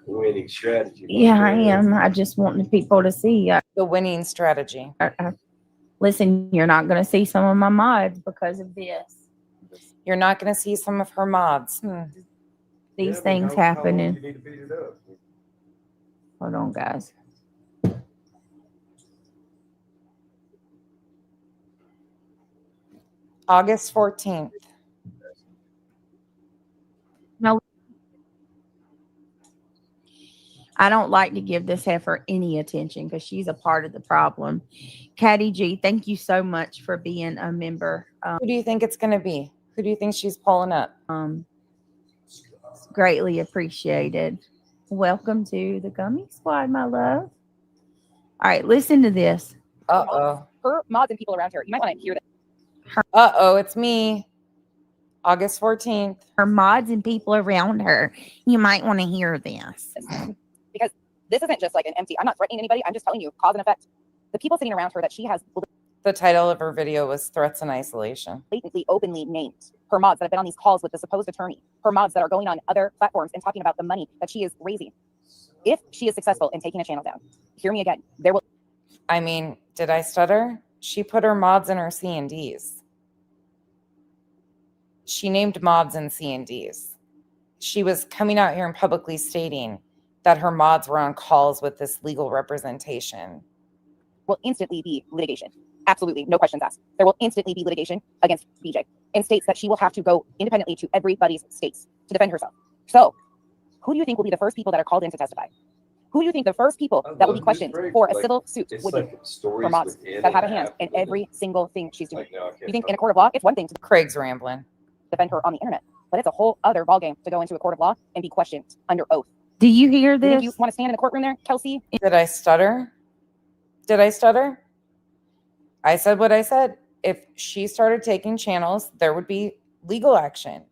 winning strategy. Yeah, I am. I just want the people to see the winning strategy. Listen, you're not going to see some of my mods because of this. You're not going to see some of her mods. these things happening. Hold on, guys. August 14th. No, I don't like to give this heifer any attention because she's a part of the problem. Caddy G, thank you so much for being a member. Who do you think it's going to be? Who do you think she's pulling up? Greatly appreciated. Welcome to the Gummy Squad, my love. All right, listen to this. Uh-oh. Her mods and people around her. You might want to hear that. Uh-oh, it's me. August 14th. Her mods and people around her. You might want to hear this. Because this isn't just like an empty, I'm not threatening anybody. I'm just telling you cause and effect. The people sitting around her that she has The title of her video was Threats in Isolation. blatantly, openly named. Her mods that have been on these calls with the supposed attorney. Her mods that are going on other platforms and talking about the money that she is raising. If she is successful in taking a channel down, hear me again. There will. I mean, did I stutter? She put her mods in her C&Ds. She named mods in C&Ds. She was coming out here and publicly stating that her mods were on calls with this legal representation. Will instantly be litigation. Absolutely, no questions asked. There will instantly be litigation against BJ in states that she will have to go independently to everybody's states to defend herself. So, who do you think will be the first people that are called in to testify? Who do you think the first people that will be questioned for a civil suit would be? For mods that have a hand in every single thing she's doing. You think in a court of law, it's one thing to Craig's rambling. defend her on the internet, but it's a whole other ballgame to go into a court of law and be questioned under oath. Do you hear You think this? you want to stand in the courtroom there, Kelsey? Did I stutter? Did I stutter? I said what I said. If she started taking channels, there would be legal action.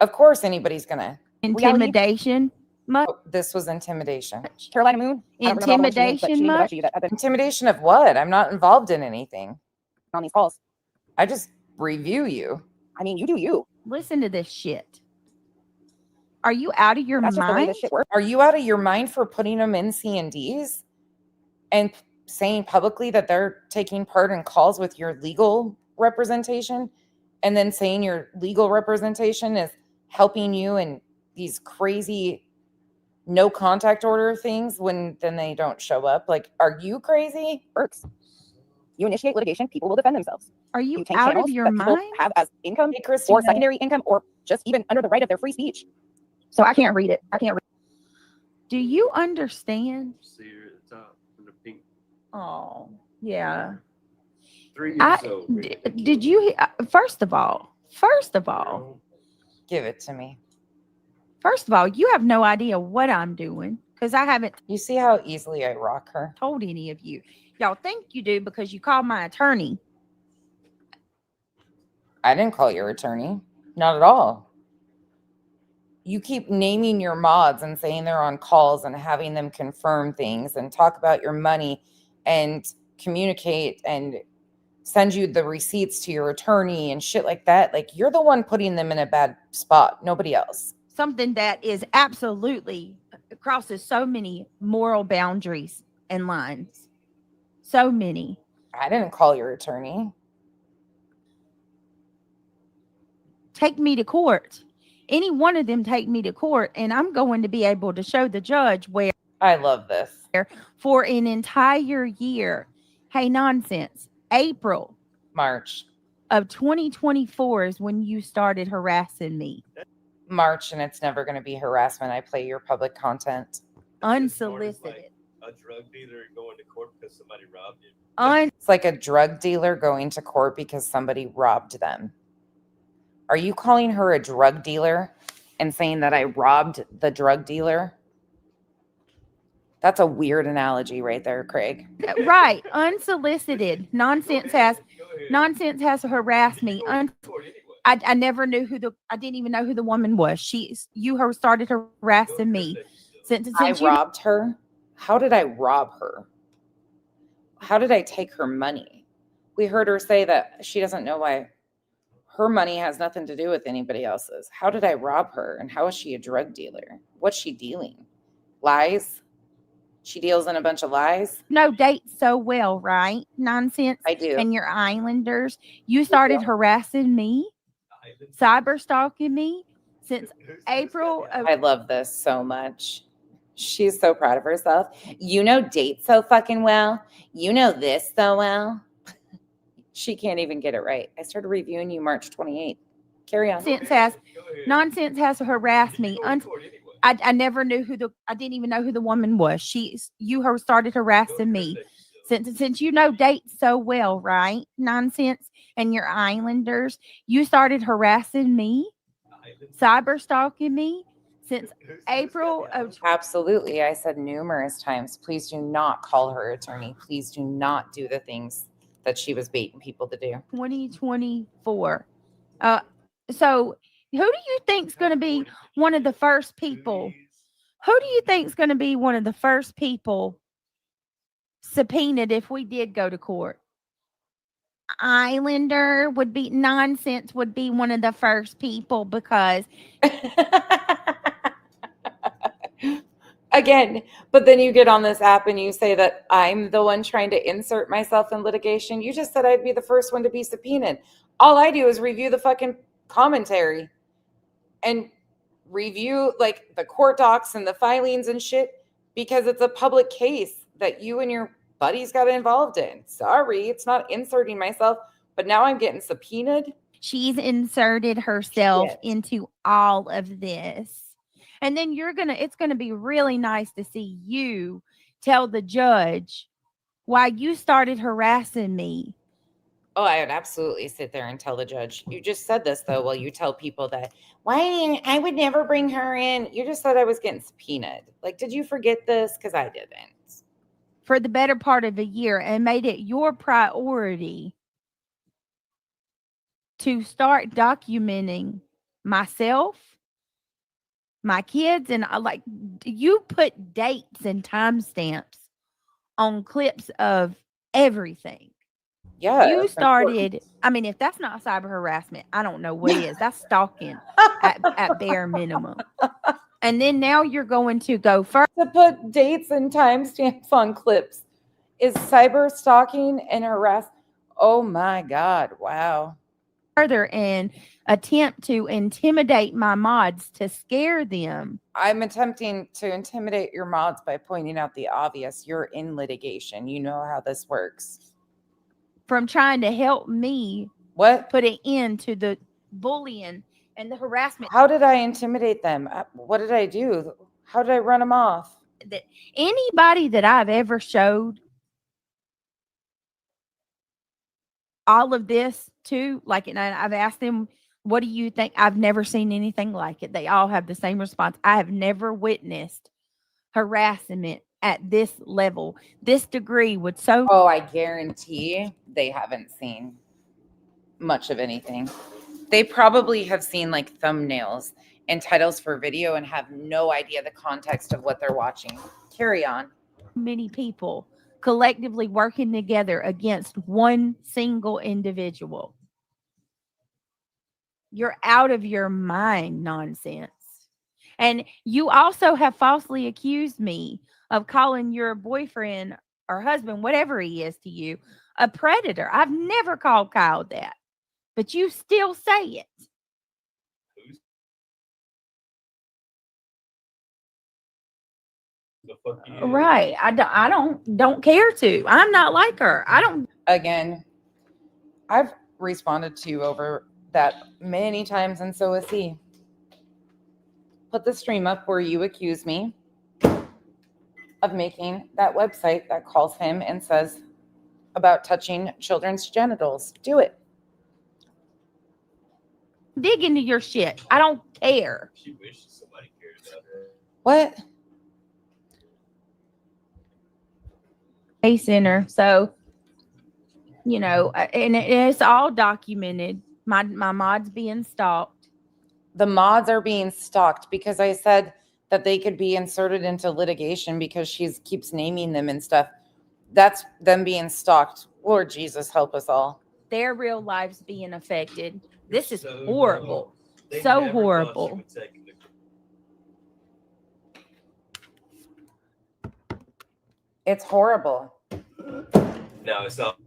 Of course, anybody's gonna. Intimidation? Oh, this was intimidation. Carolina Moon? I don't remember all the ones she named, but she named a bunch of you that have been Intimidation of what? I'm not involved in anything. on these calls. I just review you. I mean, you do you. Listen to this shit. Are you out of your That's just the way mind? this shit works. Are you out of your mind for putting them in C&Ds and saying publicly that they're taking part in calls with your legal representation, and then saying your legal representation is helping you in these crazy no contact order things when then they don't show up? Like, are you crazy? Works. You initiate litigation, people will defend themselves. Are You you take out channels of your that people mind? have as income Hey, Christina. or secondary income or just even under the right of their free speech. So I can't read it. I can't read Do you understand? See her at the top in the pink. Oh, yeah. 3 years I old. did you first of all, Give it to me. you have no idea what I'm doing because I haven't You see how easily I rock her? told any of you. Y'all think you do because you called my attorney. I didn't call your attorney. Not at all. You keep naming your mods and saying they're on calls and having them confirm things and talk about your money and communicate and send you the receipts to your attorney and shit like that. Like, you're the one putting them in a bad spot, nobody else. Something that is absolutely crosses so many moral boundaries and lines. So many. I didn't call your attorney. Take me to court. Any one of them take me to court, and I'm going to be able to show the judge where I love this. for an entire year. Hey, nonsense. April March. of 2024 is when you started harassing me. March, and it's never going to be harassment. I play your public content. Unsolicited. A drug dealer going to court because somebody robbed him. It's like a drug dealer going to court because somebody robbed them. Are you calling her a drug dealer and saying that I robbed the drug dealer? That's a weird analogy right there, Craig. Right. Unsolicited. Nonsense has harassed me. I never knew I didn't even know who the woman was. You started harassing me. Since I you robbed her. How did I rob her? How did I take her money? We heard her say that she doesn't know why her money has nothing to do with anybody else's. How did I rob her? And how is she a drug dealer? What's she dealing? Lies? She deals in a bunch of lies? know dates so well, right? Nonsense. I do. And your Islanders. You started harassing me, cyber stalking me, since April of I love this so much. She's so proud of herself. You know dates so fucking well. You know this so well. She can't even get it right. I started reviewing you March 28th. Carry on. nonsense has harassed me. I never knew I didn't even know who the woman was. You started harassing me since you know dates so well, right? Nonsense and your Islanders. You started harassing me, cyber stalking me since April of Absolutely. I said numerous times, please do not call her attorney. Please do not do the things that she was baiting people to do. 2024. So who do you think's going to be one of the first people? Who do you think's going to be one of the first people subpoenaed if we did go to court? Islander would be nonsense would be one of the first people because Again, but then you get on this app and you say that I'm the one trying to insert myself in litigation. You just said I'd be the first one to be subpoenaed. All I do is review the fucking commentary and review like the court docs and the filings and shit because it's a public case that you and your buddies got involved in. Sorry, it's not inserting myself, but now I'm getting subpoenaed. she's inserted herself Shit. into all of this. And then it's going to be really nice to see you tell the judge why you started harassing me. Oh, I would absolutely sit there and tell the judge. You just said this though. Well, you tell people that I would never bring her in. You just said I was getting subpoenaed. Like, did you forget this? Because I didn't. For the better part of a year and made it your priority to start documenting myself, my kids, and you put dates and timestamps on clips of everything. Yeah. You started, I mean, if that's not cyber harassment, I don't know what is. That's stalking at bare minimum. And then now you're going to go further. To put dates and timestamps on clips is cyber stalking and harass. Oh my God. Wow. Further and attempt to intimidate my mods to scare them. I'm attempting to intimidate your mods by pointing out the obvious. You're in litigation. You know how this works. From trying to help me put an end to the bullying and the harassment. How did I intimidate them? What did I do? How did I run them off? That anybody that I've ever showed all of this to, like, and I've asked them, what do you think? I've never seen anything like it. They all have the same response. I have never witnessed harassment at this level, this degree would so. Oh, I guarantee they haven't seen much of anything. They probably have seen like thumbnails and titles for video and have no idea the context of what they're watching. Carry on. Many people collectively working together against one single individual. You're out of your mind, nonsense. And you also have falsely accused me of calling your boyfriend or husband, whatever he is to you, a predator. I've never called Kyle that, but you still say it. Right. I don't care to. I'm not like her. I don't. Again, I've responded to you over that many times, and so has he. Put the stream up where you accuse me of making that website that calls him and says about touching children's genitals. Do it. Dig into your shit. I don't care. She wishes somebody cared about her. What? A center. So, you know, and it's all documented. My mods being stalked. The mods are being stalked because I said that they could be inserted into litigation because she keeps naming them and stuff. That's them being stalked. Lord Jesus, help us all. Their real lives being affected. This is horrible. So horrible. It's horrible. No, it's not.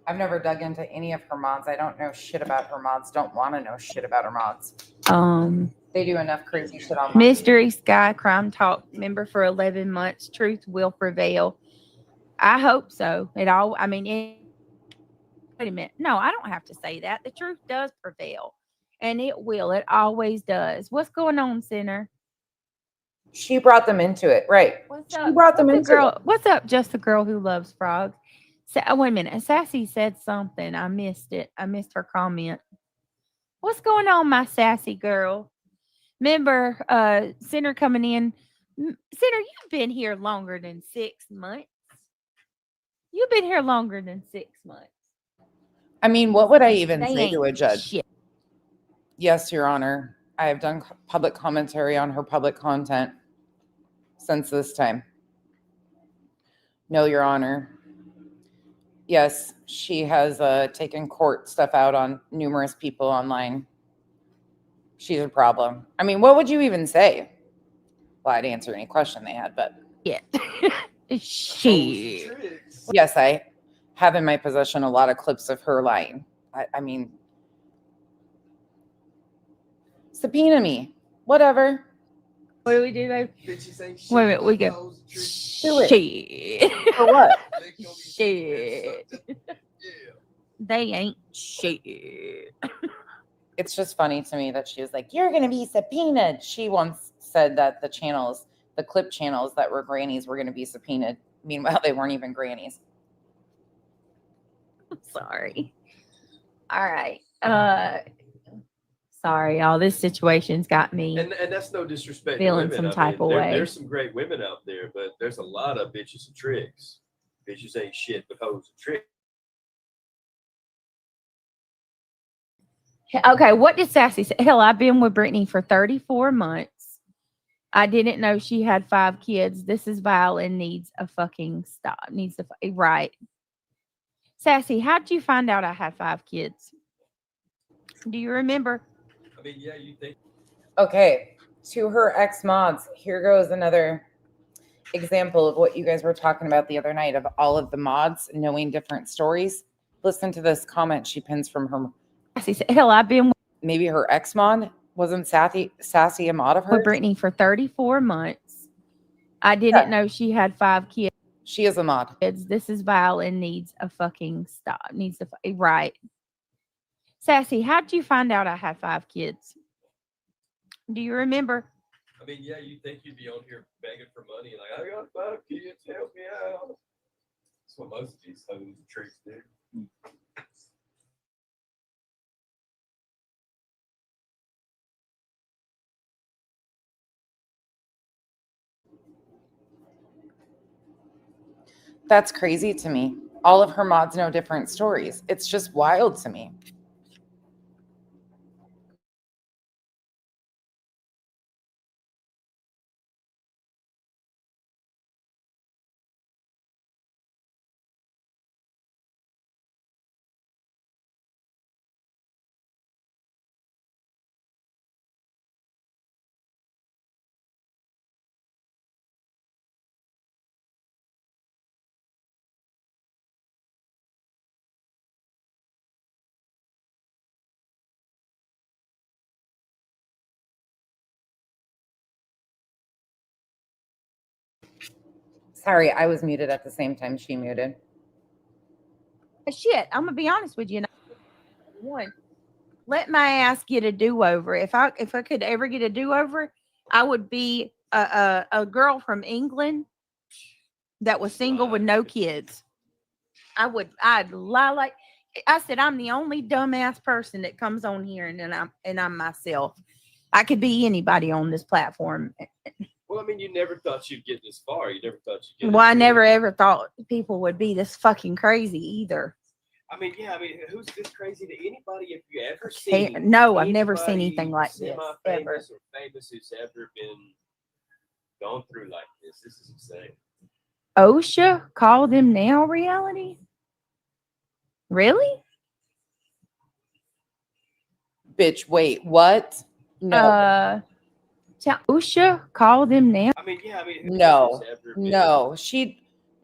I've never dug into any of her mods. I don't know shit about her mods. Don't want to know shit about her mods. They do enough crazy shit on Mystery Sky Crime Talk member for 11 months. Truth will prevail. I hope so. Wait a minute. No, I don't have to say that. The truth does prevail. And it will. It always does. What's going on, Sinner? She brought them into it, right? What's She up? brought them into girl? it. What's up? Just the girl who loves frogs. Wait a minute. Sassy said something. I missed it. I missed her comment. What's going on, my sassy girl? Remember, Sinner coming in. Sinner, you've been here longer than 6 months. You've been here longer than 6 months. I mean, what would I even They say to ain't a judge? shit. Yes, Your Honor. I have done public commentary on her public content since this time. No, Your Honor. Yes, she has taken court stuff out on numerous people online. She's a problem. I mean, what would you even say? Well, I'd answer any question they had, but Yeah. Shit. yes, I have in my possession a lot of clips of her lying. I mean, subpoena me, whatever. What do we do, babe? Wait a minute, we go. Do it. Shit. For what? Shit. They ain't shit. It's just funny to me that she was like, "You're going to be subpoenaed." She once said that the clip channels that were grannies were going to be subpoenaed. Meanwhile, they weren't even grannies. Sorry. All right. Sorry, y'all. This situation's got me. And that's no disrespect. Feeling to some women. type of way. There's some great women out there, but there's a lot of bitches and tricks. Bitches ain't shit but hoes and tricks. Okay, what did Sassy say? Hell, I've been with Brittany for 34 months. I didn't know she had 5 kids. This is vile and needs a fucking stop. Needs to right. Sassy, how did you find out I had 5 kids? Do you remember? I mean, yeah, you think. Okay, to her ex-mods, here goes another example of what you guys were talking about the other night of all of the mods knowing different stories. Listen to this comment she pins from her. Sassy said, hell, I've been Maybe her ex-mod wasn't sassy a mod of her. with Brittany for 34 months. I didn't know she had 5 kids. She is a mod. This is vile and needs a fucking stop. Needs to right. Sassy, how did you find out I had 5 kids? Do you remember? I mean, yeah, you think you'd be on here begging for money, like, I got 5 kids, help me out. That's what most of these hoes and tricks do. That's crazy to me. All of her mods know different stories. It's just wild to me. Sorry, I was muted at the same time she muted. Shit, I'm gonna be honest with you. One, let my ass get a do-over. If I could ever get a do-over, I would be a girl from England that was single with no kids. I'd lie like I said. I'm the only dumbass person that comes on here, and I'm myself. I could be anybody on this platform. Well, I mean, you never thought you'd get this far. You never thought you'd get. Well, I never ever thought people would be this fucking crazy either. I mean, yeah. I mean, who's this crazy to anybody? If you ever seen? No, I've never seen anything like this ever. Or famous who's ever been gone through like this. This is insane. OSHA call them now reality? Really? Bitch, wait, what? No. OSHA call them now? I mean, yeah. I mean,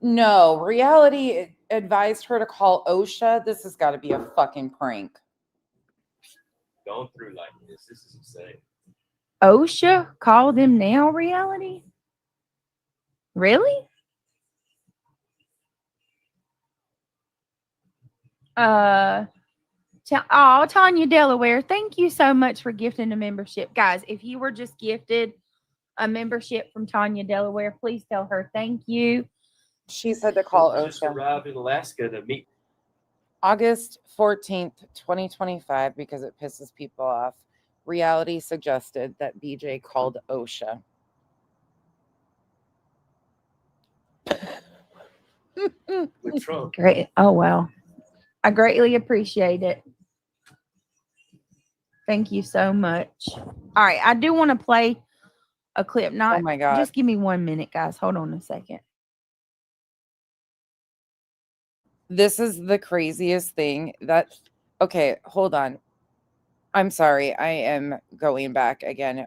No, reality. advised her to call OSHA. This has got to be a fucking prank. Going through like this is insane. OSHA call them now reality? Really? Tanya Delaware, thank you so much for gifting a membership. Guys, if you were just gifted a membership from Tanya Delaware, please tell her thank you. She said to call Just OSHA. arrived in Alaska to meet. August 14th, 2025, because it pisses people off. Reality suggested that BJ called OSHA. with Trump. Great. Oh, wow. I greatly appreciate it. Thank you so much. All right. I do want to play a clip. Oh my God. Just give me 1 minute, guys. Hold on a second. This is the craziest thing okay, hold on. I'm sorry. I am going back again.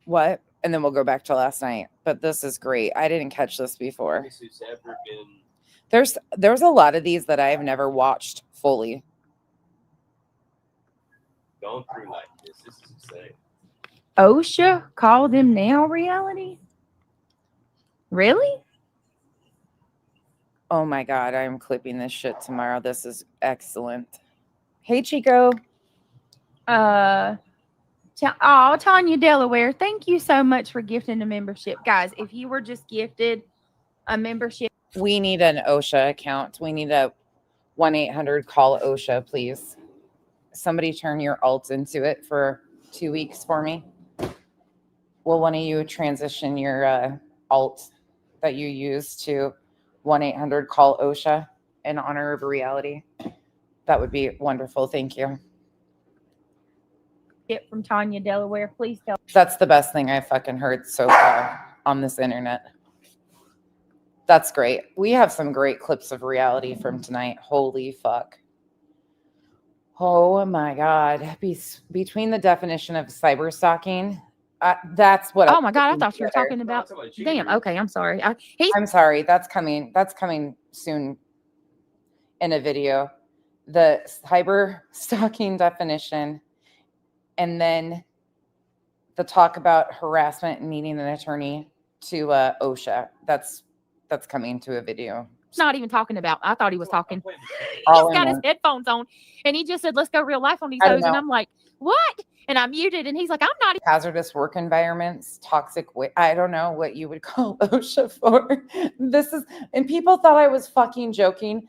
What? And then we'll go back to last night. But this is great. I didn't catch this before. There's a lot of these that I have never watched fully. Going through like this is insane. OSHA call them now reality? Really? Oh my God, I'm clipping this shit tomorrow. This is excellent. Hey, Chico. Tanya Delaware, thank you so much for gifting a membership. Guys, if you were just gifted a membership. We need an OSHA account. We need a 1-800 call OSHA, please. Somebody turn your alt into it for 2 weeks for me. Will one of you transition your alt that you use to 1-800 call OSHA in honor of reality? That would be wonderful. Thank you. From Tanya Delaware, please tell. That's the best thing I've fucking heard so far on this internet. That's great. We have some great clips of reality from tonight. Holy fuck. Oh my God. Between the definition of cyber stalking, that's what. Oh my God, I thought you were talking about. Damn. Okay, I'm sorry. I'm sorry. That's coming. That's coming soon in a video. The cyber stalking definition, and then the talk about harassment and needing an attorney to OSHA. That's coming to a video. Not even talking about. I thought he was talking. All He's got his headphones on, and he just said, "Let's go real life on these hoes." And I'm like, "What?" And I muted, and he's like, "I'm not." Hazardous work environments, toxic. I don't know what you would call OSHA for. And people thought I was fucking joking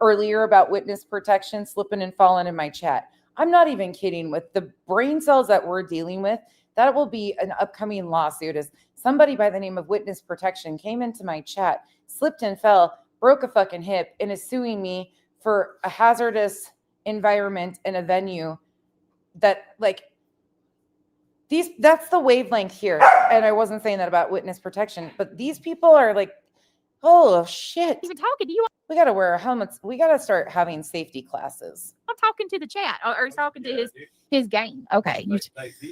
earlier about witness protection slipping and falling in my chat. I'm not even kidding. With the brain cells that we're dealing with, that will be an upcoming lawsuit. As somebody by the name of witness protection came into my chat, slipped and fell, broke a fucking hip, and is suing me for a hazardous environment in a venue that, like, that's the wavelength here. And I wasn't saying that about witness protection, but these people are like, oh shit. Even talking to you. We got to wear helmets. We got to start having safety classes. I'm talking to the chat, or he's talking to his game. Okay.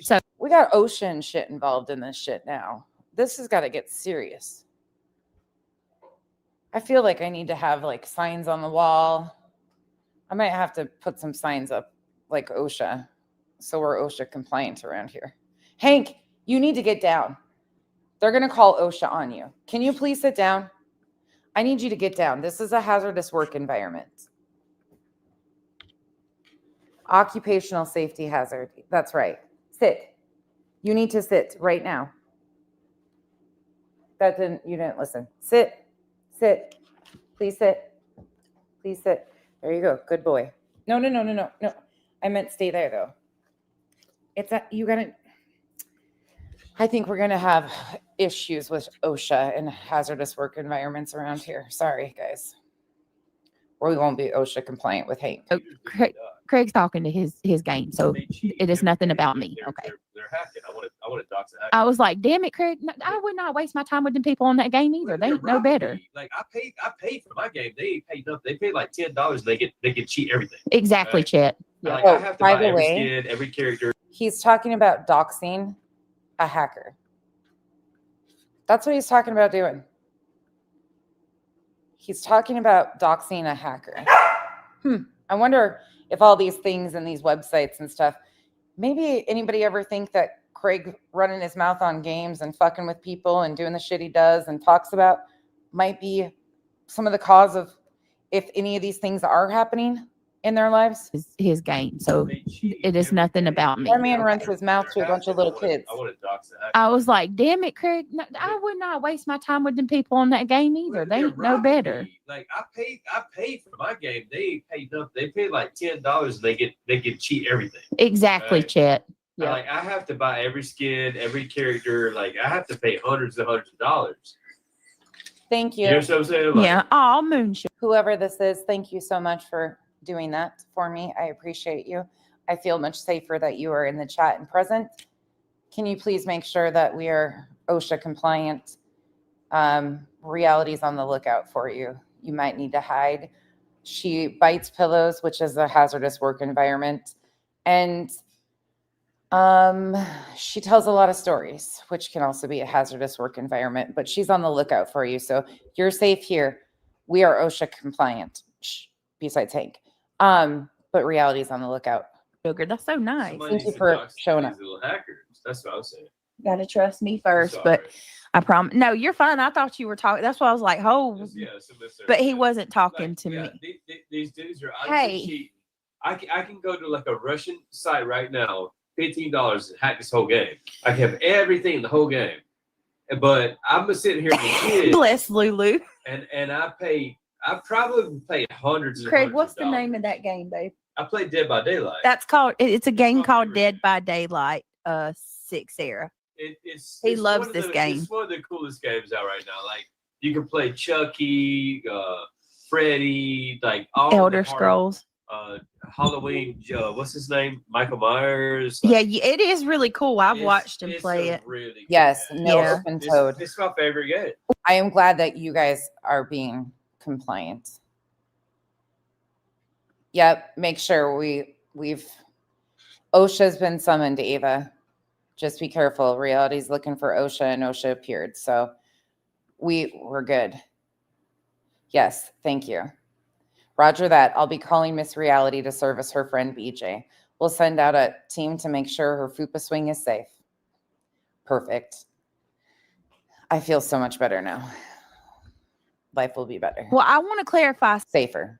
So we got ocean shit involved in this shit now. This has got to get serious. I feel like I need to have like signs on the wall. I might have to put some signs up like OSHA. So we're OSHA compliant around here. Hank, you need to get down. They're going to call OSHA on you. Can you please sit down? I need you to get down. This is a hazardous work environment. Occupational safety hazard. That's right. Sit. You need to sit right now. You didn't listen. Sit. Sit. Please sit. Please sit. There you go. Good boy. No. I meant stay there though. I think we're gonna have issues with OSHA and hazardous work environments around here. Sorry, guys. Or we won't be OSHA compliant with Hank. Oh, Craig's talking to his game, so it is nothing about me. Okay. They're hacking. I want to dox a hacker. I was like, damn it, Craig. No, I would not waste my time with them people on that game either. They know better. Like I paid for my game. They ain't paid nothing. They paid like $10. They can cheat everything. Exactly, Chet. Yeah. Like, I have to buy every skin, every character. He's talking about doxing a hacker. That's what he's talking about doing. He's talking about doxing a hacker. I wonder if all these things and these websites and stuff, maybe anybody ever think that Craig running his mouth on games and fucking with people and doing the shit he does and talks about might be some of the cause of if any of these things are happening in their lives? His game. So it is nothing about me. That man runs his mouth to a bunch of little kids. I want to dox the hacker. I was like, damn it, Craig. No, I would not waste my time with them people on that game either. They They're know robbing better. me. Like I paid for my game. They paid nothing. They paid like $10 and they get cheat everything. Exactly, Right. Chet. Yeah. Like I have to buy every skin, every character. Like I have to pay hundreds and hundreds of dollars. Thank you. You know what I'm saying? Like, Yeah. Oh, Moonshine. Whoever this is, thank you so much for doing that for me. I appreciate you. I feel much safer that you are in the chat and present. Can you please make sure that we are OSHA compliant? Reality's on the lookout for you. You might need to hide. She bites pillows, which is a hazardous work environment. And she tells a lot of stories, which can also be a hazardous work environment, but she's on the lookout for you. So you're safe here. We are OSHA compliant. Shh, besides Hank. But reality's on the lookout. Sugar, that's so nice. somebody Thank you needs to for dox showing these up. little hackers. That's what I was saying. Gotta trust me first, Sorry. but I promise. No, you're fine. I thought you were talking. That's why I was like, oh, Just, yeah, so that's but he their- wasn't talking like, to yeah, me. These dudes are Hey. honestly cheating. I can go to like a Russian site right now, $15 and hack this whole game. I can have everything in the whole game. But I'm sitting here with a kid Bless Lulu. and I probably paid hundreds and Craig, hundreds what's of the dollars. name of that game, babe? I played Dead by Daylight. It's a game my called favorite Dead game. by Daylight, 6 era. He It's loves one of this the- game. It's one of the coolest games out right now. Like you can play Chucky, Freddy, like all Elder the hard- Scrolls. Halloween. What's his name? Michael Myers. Yeah, it is really cool. I've It's- watched him it's play a it. Really cool Yes, game. no Yeah. open toad. It's my favorite game. I am glad that you guys are being compliant. Yep, make sure we've OSHA's been summoned, Ava. Just be careful. Reality's looking for OSHA and OSHA appeared. So we're good. Yes, thank you. Roger that. I'll be calling Miss Reality to service her friend BJ. We'll send out a team to make sure her fupa swing is safe. Perfect. I feel so much better now. Life will be better. Well, I want to clarify Safer.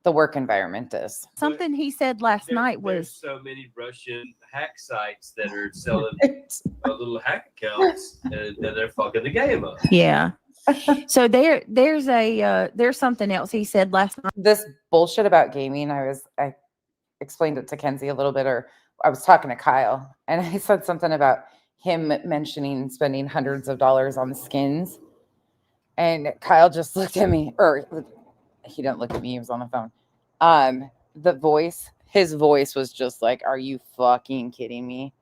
The work environment is. something he said last night There's was so many Russian hack sites that are selling little hack accounts and they're fucking the game up. yeah. So there's something else he said last night. This bullshit about gaming, I explained it to Kenzie a little bit, or I was talking to Kyle, and I said something about him mentioning spending hundreds of dollars on skins. And Kyle just looked at me, or he didn't look at me, he was on the phone. His voice was just like, are you fucking kidding me?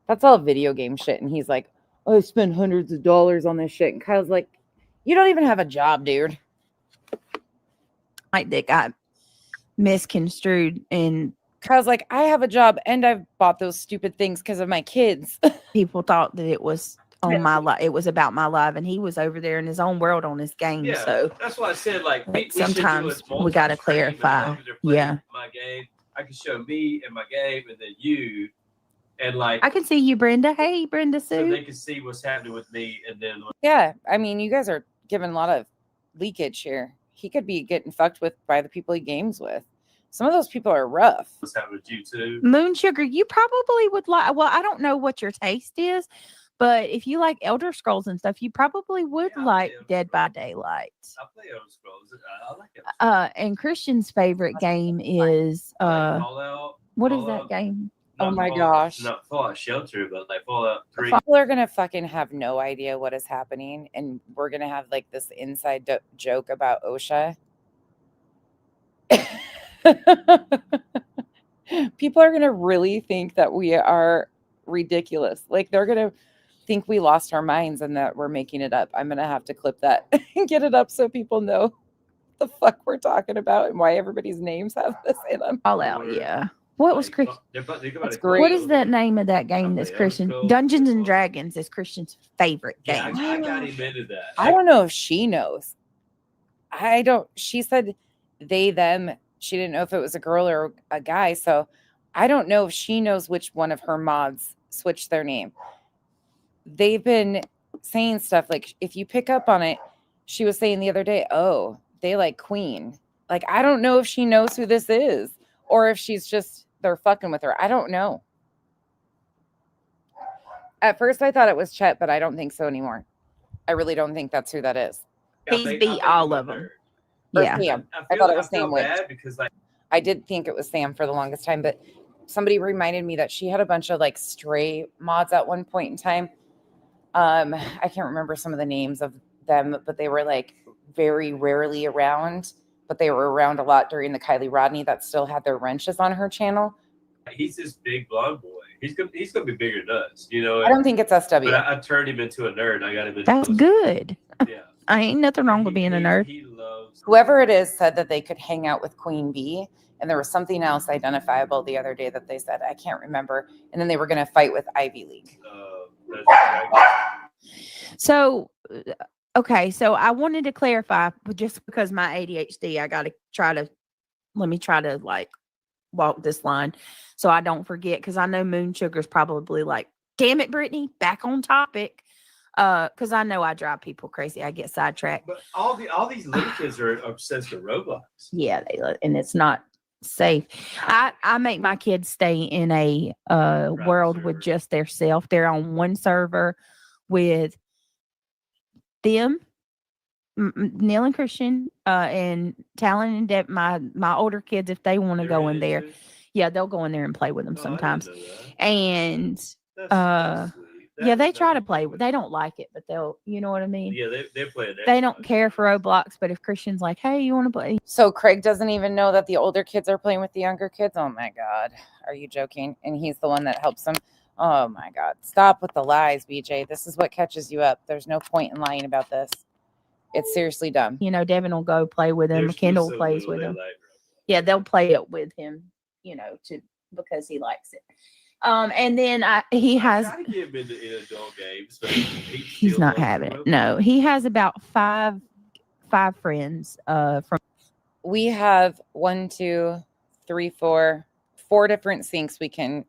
That's all video game shit. And he's like, I spend hundreds of dollars on this shit. And Kyle's like, you don't even have a job, dude. Like that got misconstrued, and Kyle's like, I have a job and I've bought those stupid things because of my kids. people thought that it was on my life. It was about my life, and he was over there in his own world on his game. Yeah, So that's why I said like like, we should do sometimes it we gotta multi-stream, as clarify. long as they're playing Yeah. my game. I can show me and my game, and then you, and like I can see you, Brenda. Hey, Brenda so Sue. they can see what's happening with me, and then Yeah. I mean, you guys are giving a lot of leakage here. He could be getting fucked with by the people he games with. Some of those people are rough. what's happening with you too. Moon Sugar, you probably would like. Well, I don't know what your taste is, but if you like Elder Scrolls and stuff, you probably would Yeah, I like play Elder Dead by Scrolls. Daylight. I play Elder Scrolls. I like it. And Christian's favorite game is Fallout. what is Fallout. that game? Oh my Fallout- gosh. Not Fallout Shelter, but like Fallout 3. People are going to fucking have no idea what is happening. And we're going to have like this inside joke about OSHA. People are going to really think that we are ridiculous. Like they're going to think we lost our minds and that we're making it up. I'm going to have to clip that and get it up so people know the fuck we're talking about and why everybody's names have this in them. Fallout. Yeah. What was Chris? That's great. What is that name of that game that's Elder Christian? Scrolls. Dungeons and Dragons is Christian's favorite Yeah, game. I got him into that. I don't know if she knows. I don't, she said they, them. She didn't know if it was a girl or a guy. So I don't know if she knows which one of her mods switched their name. They've been saying stuff like, if you pick up on it, she was saying the other day, oh, they like Queen. Like, I don't know if she knows who this is or if she's just, they're fucking with her. I don't know. At first, I thought it was Chet, but I don't think so anymore. I really don't think that's who that is. He's beat all of them. Or Yeah. Sam. I thought it was Sam Witch. because like I did think it was Sam for the longest time, but somebody reminded me that she had a bunch of like stray mods at one point in time. I can't remember some of the names of them, but they were like very rarely around, but they were around a lot during the Kylie Rodney that still had their wrenches on her channel. he's this big blonde boy. He's gonna be bigger than us, you know. I don't think it's SW. But I turned him into a nerd. I got him. That's good. Yeah. I ain't nothing wrong with being a nerd. He loves Whoever it is said that they could hang out with Queen Bee, and there was something else identifiable the other day that they said. I can't remember. And then they were going to fight with Ivy League. So, okay. So I wanted to clarify, just because my ADHD, I got to let me try to like walk this line so I don't forget. Cause I know Moon Sugar's probably like, damn it, Brittany, back on topic. Cause I know I drive people crazy. I get sidetracked. But all these little kids are obsessed with Roblox. Yeah. And it's not safe. I make my kids stay in a world with just their self. They're on one server with them, Neil and Christian, and Talon and Deb, my older kids, if they want to go in there, yeah, they'll go in there and play with them sometimes. And yeah, they try to play. They don't like it, but they'll, you know what I mean? Yeah, they're playing. They don't care for Roblox, but if Christian's like, hey, you want to play? So Craig doesn't even know that the older kids are playing with the younger kids. Oh my God. Are you joking? And he's the one that helps them. Oh my God. Stop with the lies, BJ. This is what catches you up. There's no point in lying about this. It's seriously dumb. You know, Devin will go play with him. Kendall plays with him. Yeah, they'll play it with him, you know, because he likes it. And then he has. I get him in adult games, but he's not having it. No, he has about five friends. From we have 1, 2, 3, 4 different sinks. We can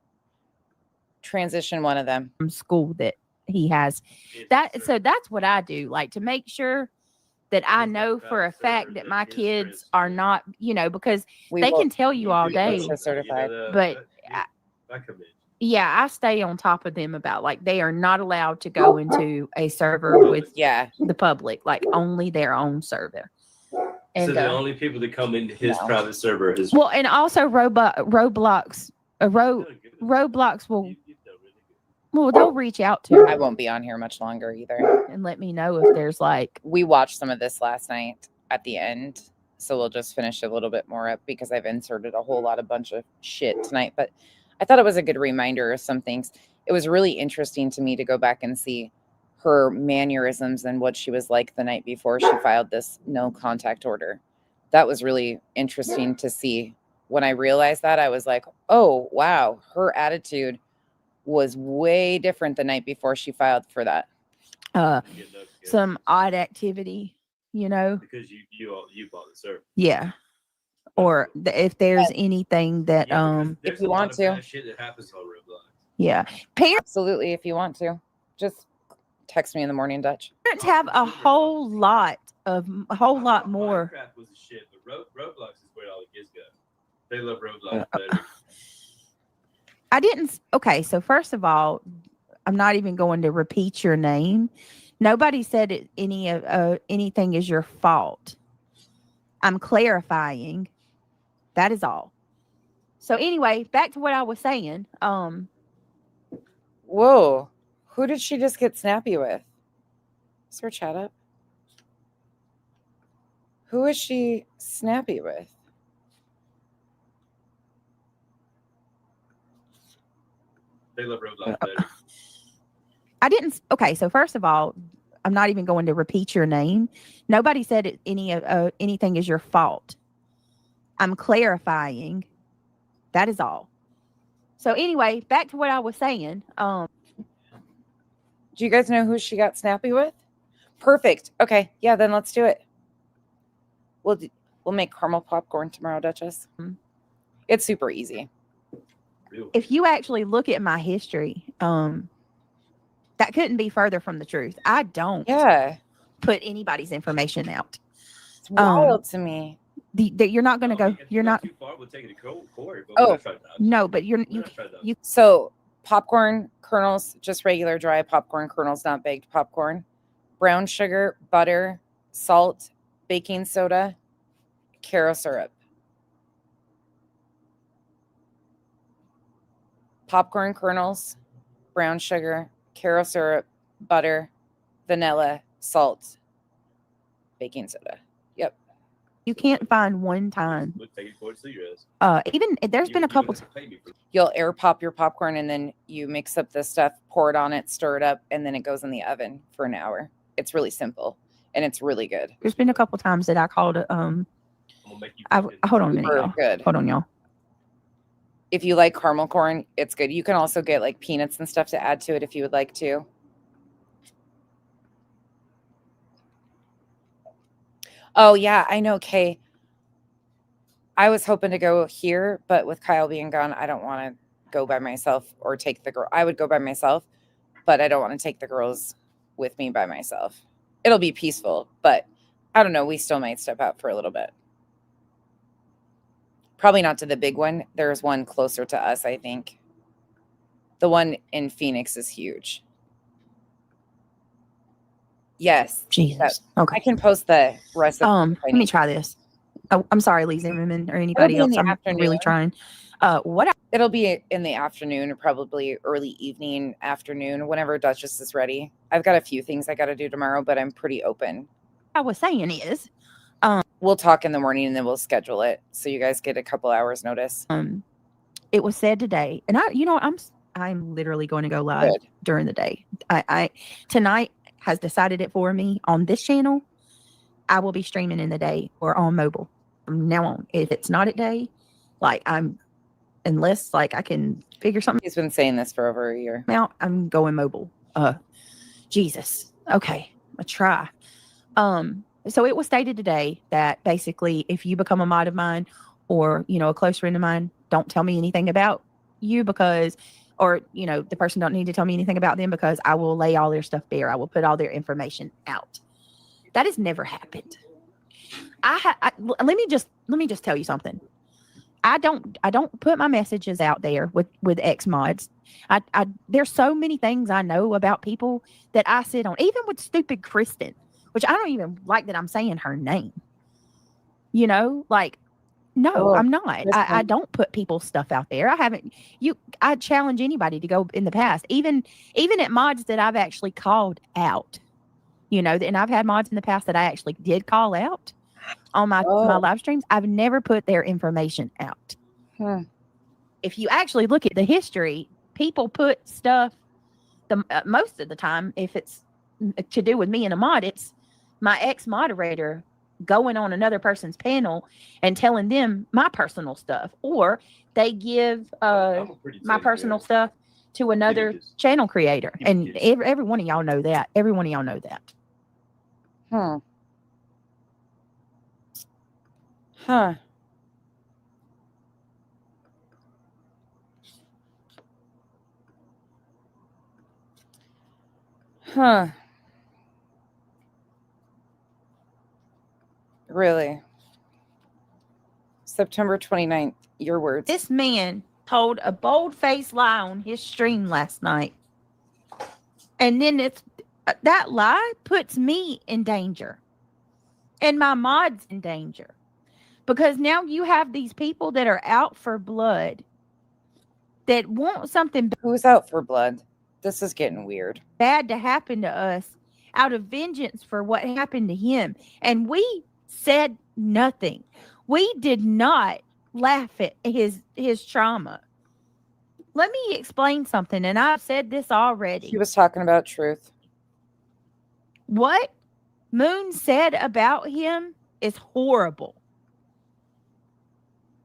transition one of them from school that he has. So that's what I do, like to make sure that I know for a fact that my kids are not, you know, because they can tell you all day, certified, but yeah, I stay on top of them about like they are not allowed to go into a server with the public, like only their own server. And so the only people that come into his private server is and also Roblox will they'll reach out to. I won't be on here much longer either, and let me know if there's like. We watched some of this last night at the end, so we'll just finish a little bit more up because I've inserted a whole bunch of shit tonight, but I thought it was a good reminder of some things. It was really interesting to me to go back and see her mannerisms and what she was like the night before she filed this no contact order. That was really interesting to see. When I realized that, I was like, oh, wow, her attitude was way different the night before she filed for that. Some odd activity, you know, because you bought the server. Yeah. Or if there's anything that if you want to, shit that happens on Roblox. Yeah, absolutely. If you want to, just text me in the morning, Dutch. Parents have a whole lot more. Minecraft was a shit, but Roblox is where all the kids go. They love Roblox better. I didn't. Okay, so first of all, I'm not even going to repeat your name. Nobody said anything is your fault. I'm clarifying. That is all. So anyway, back to what I was saying. Whoa. Who did she just get snappy with? Is her chat up? Who is she snappy with? They love Roblox better. I didn't. Okay, so first of all, I'm not even going to repeat your name. Nobody said anything is your fault. I'm clarifying. That is all. So anyway, back to what I was saying. Do you guys know who she got snappy with? Perfect. Okay. Yeah, then let's do it. We'll make caramel popcorn tomorrow, Duchess. It's super easy. If you actually look at my history, that couldn't be further from the truth. I don't put anybody's information out. It's wild to me. That you're not going to go. You're not too far. We'll take it to court. No, but you. So popcorn kernels, just regular dry popcorn kernels, not baked popcorn. Brown sugar, butter, salt, baking soda, Caro syrup. Popcorn kernels, brown sugar, Caro syrup, butter, vanilla, salt, baking soda. Yep. You can't find one time. Even there's been a couple. You'll air pop your popcorn and then you mix up this stuff, pour it on it, stir it up, and then it goes in the oven for an hour. It's really simple and it's really good. There's been a couple times that I called it. Hold on a minute, y'all. Good. Hold on, y'all. If you like caramel corn, it's good. You can also get like peanuts and stuff to add to it if you would like to. Oh, yeah, I know, Kay. I was hoping to go here, but with Kyle being gone, I don't want to go by myself or take the girl. I would go by myself, but I don't want to take the girls with me by myself. It'll be peaceful, but I don't know. We still might step out for a little bit. Probably not to the big one. There's one closer to us, I think. The one in Phoenix is huge. Yes. Jesus. Okay. I can post the recipe. Let me try this. Oh, I'm sorry, Lisa Zimmerman or anybody else. I'm really trying. It'll be in the afternoon or probably early evening, afternoon, whenever Duchess is ready. I've got a few things I got to do tomorrow, but I'm pretty open. I was saying is, we'll talk in the morning and then we'll schedule it so you guys get a couple hours notice. It was said today, and I'm literally going to go live during the day. I tonight has decided it for me on this channel. I will be streaming in the day or on mobile from now on. If it's not at day, unless I can figure something. He's been saying this for over a year. Now I'm going mobile. Jesus. Okay, I'll try. So it was stated today that basically if you become a mod of mine or, a close friend of mine, don't tell me anything about you the person don't need to tell me anything about them because I will lay all their stuff bare. I will put all their information out. That has never happened. Let me just tell you something. I don't put my messages out there with ex mods. There's so many things I know about people that I sit on, even with stupid Kristen, which I don't even like that I'm saying her name. No, I'm not. I don't put people's stuff out there. I haven't. I challenge anybody to go in the past, even at mods that I've actually called out. And I've had mods in the past that I actually did call out on my live streams. I've never put their information out. If you actually look at the history, people put stuff. Most of the time, if it's to do with me and a mod, it's my ex-moderator going on another person's panel and telling them my personal stuff, or they give my personal stuff to another channel creator. And every one of y'all know that. Every one of y'all know that. Really? September 29th, your words. This man told a bold-faced lie on his stream last night. And then that lie puts me in danger. And my mods in danger. Because now you have these people that are out for blood that want something. Who's out for blood? This is getting weird. Bad to happen to us out of vengeance for what happened to him. And we said nothing. We did not laugh at his trauma. Let me explain something, and I've said this already. He was talking about truth. What Moon said about him is horrible.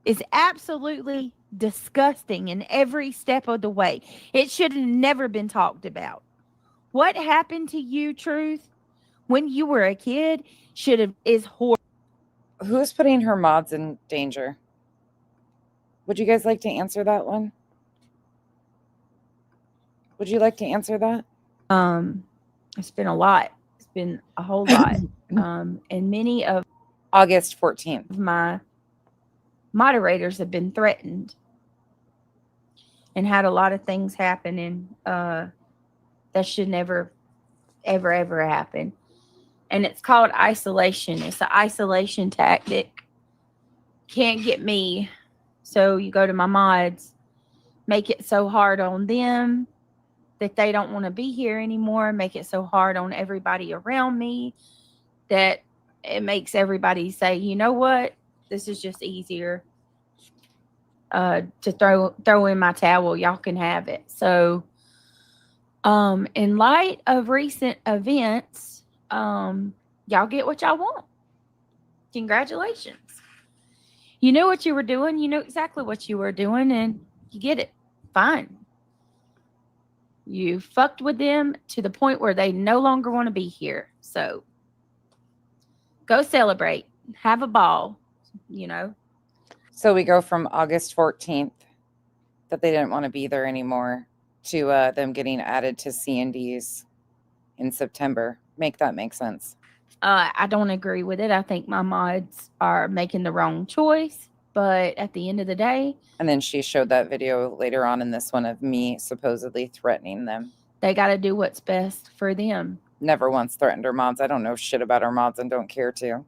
It's absolutely disgusting in every step of the way. It should have never been talked about. What happened to you, Truth, when you were a kid is horrible. Who's putting her mods in danger? Would you guys like to answer that one? Would you like to answer that? It's been a lot. It's been a whole lot. And many of August 14th. my moderators have been threatened and had a lot of things happen, and that should never, ever happen. And it's called isolation. It's an isolation tactic. Can't get me. So you go to my mods, make it so hard on them that they don't want to be here anymore, make it so hard on everybody around me that it makes everybody say, you know what, this is just easier to throw in my towel. Y'all can have it. So in light of recent events, y'all get what y'all want. Congratulations. You knew what you were doing. You knew exactly what you were doing, and you get it. Fine. You fucked with them to the point where they no longer want to be here. So go celebrate. Have a ball, you know. So we go from August 14th, that they didn't want to be there anymore, to them getting added to C&Ds in September. Make that make sense. I don't agree with it. I think my mods are making the wrong choice. But at the end of the day, and then she showed that video later on in this one of me supposedly threatening them. They got to do what's best for them. Never once threatened her mods. I don't know shit about her mods and don't care to.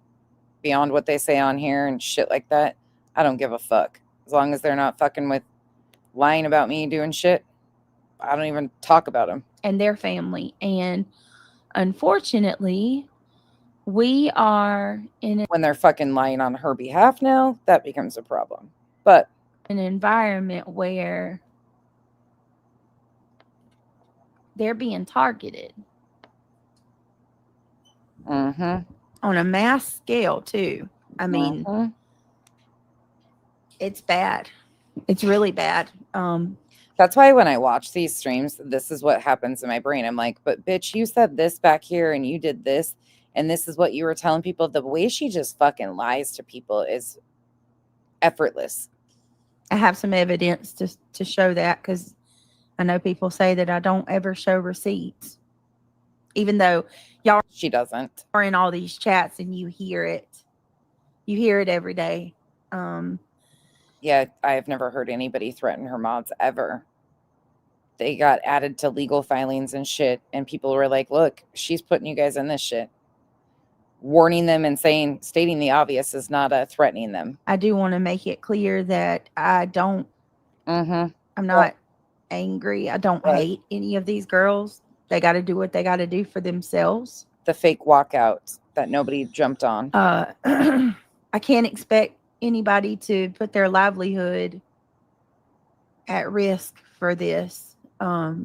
Beyond what they say on here and shit like that, I don't give a fuck. As long as they're not fucking with lying about me doing shit, I don't even talk about them. And their family. And unfortunately, we are in when they're fucking lying on her behalf now, that becomes a problem. But an environment where they're being targeted. Mm-hmm. On a mass scale, too. I mean, it's bad. It's really bad. That's why when I watch these streams, this is what happens in my brain. I'm like, but bitch, you said this back here and you did this. And this is what you were telling people. The way she just fucking lies to people is effortless. I have some evidence to show that, because I know people say that I don't ever show receipts. Even though y'all she doesn't are in all these chats and you hear it. You hear it every day. Yeah, I've never heard anybody threaten her mods ever. They got added to legal filings and shit. And people were like, look, she's putting you guys in this shit. Warning them and stating the obvious is not threatening them. I do want to make it clear that I don't, I'm not angry. I don't hate any of these girls. They got to do what they got to do for themselves. The fake walkout that nobody jumped on. I can't expect anybody to put their livelihood at risk for this. I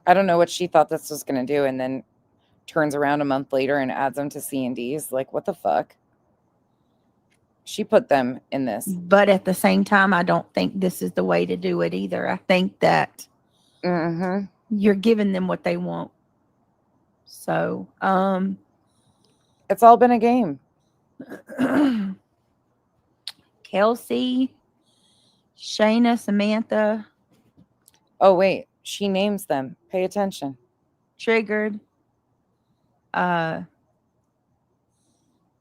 don't know what she thought this was going to do, and then turns around a month later and adds them to C&Ds. Like, what the fuck? She put them in this. But at the same time, I don't think this is the way to do it either. I think that you're giving them what they want. So, it's all been a game. Kelsey, Shayna, Samantha. Oh, wait. She names them. Pay attention. Triggered.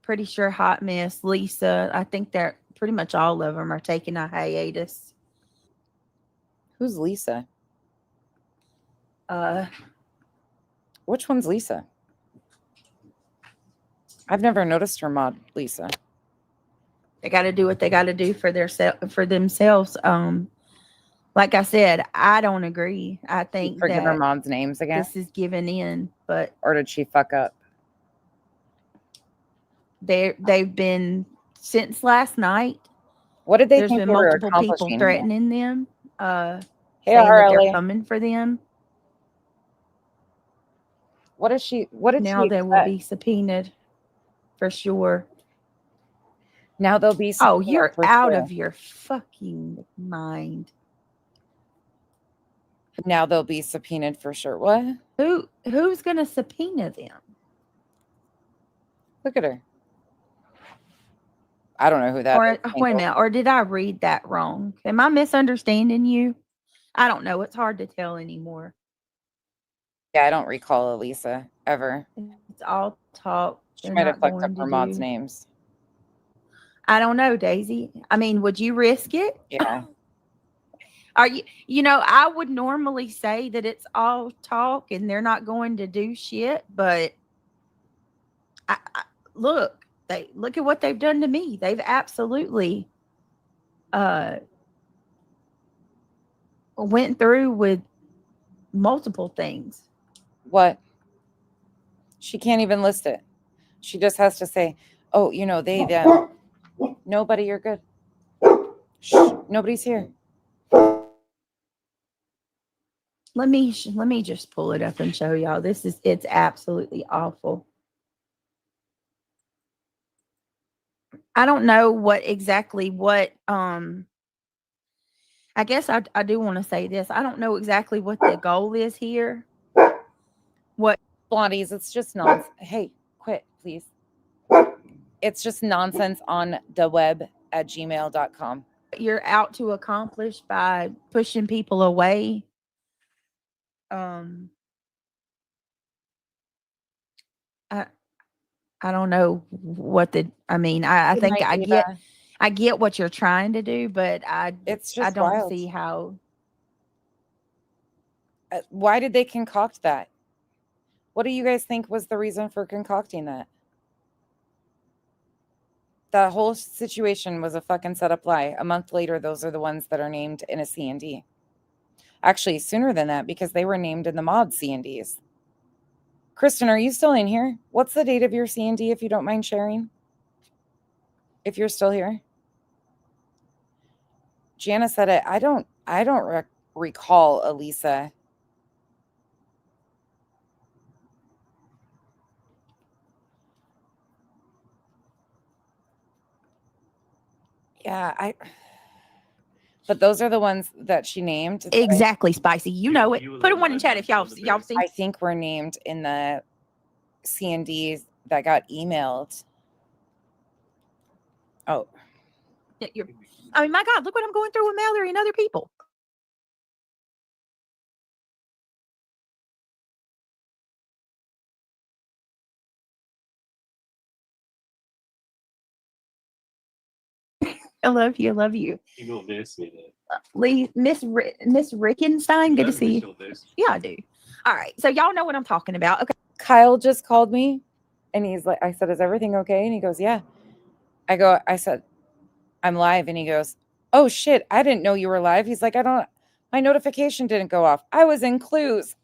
Pretty sure Hot Mess, Lisa. I think they're pretty much all of them are taking a hiatus. Who's Lisa? Which one's Lisa? I've never noticed her mod, Lisa. They got to do what they got to do for themselves. Like I said, I don't agree. I think forget that her mom's names again. This is giving in, but or did she fuck up? They've been since last night. What did they There's think been they were multiple people threatening them, hey, saying that they're coming for them. What is she? What did now she they will be subpoenaed for sure. Now they'll be. Oh, you're out of your fucking mind. Now they'll be subpoenaed for sure. What? Who's gonna subpoena them? Look at her. I don't know who that Or is. wait a minute, or did I read that wrong? Am I misunderstanding you? I don't know. It's hard to tell anymore. Yeah, I don't recall Elisa ever. It's all talk. She They're might have not fucked going up to her mods' do. names. I don't know, Daisy. I mean, would you risk it? Yeah. Are you? You know, I would normally say that it's all talk and they're not going to do shit, but look, look at what they've done to me. They've absolutely went through with multiple things. What? She can't even list it. She just has to say, oh, you know, they, them. Nobody, you're good. Shh, nobody's here. Let me just pull it up and show y'all. It's absolutely awful. I don't know what I guess I do want to say this. I don't know exactly what the goal is here. What Blondies, it's just nonsense. Hey, quit, please. It's just nonsense on the web at gmail.com. you're out to accomplish by pushing people away. I don't know what I think I get what you're trying to do, but it's just I don't wild. see how. Why did they concoct that? What do you guys think was the reason for concocting that? The whole situation was a fucking setup lie. A month later, those are the ones that are named in a C&D. Actually, sooner than that, because they were named in the mod C&Ds. Kristen, are you still in here? What's the date of your C&D, if you don't mind sharing? If you're still here. Jana said it. I don't recall Elisa. Yeah, but those are the ones that she named. Exactly, Spicy. You know it. Put a one in chat if y'all seen. I think we're named in the C&Ds that got emailed. Oh. I mean, my God, look what I'm going through with Mallory and other people. I love you. I love you. You gonna miss me then. Miss Rickenstein, good to see you. Yeah, I do. All right. So y'all know what I'm talking about. Okay. Kyle just called me and he's like, I said, is everything okay? And he goes, yeah. I said, I'm live. And he goes, oh shit, I didn't know you were live. He's like, my notification didn't go off. I was in clues.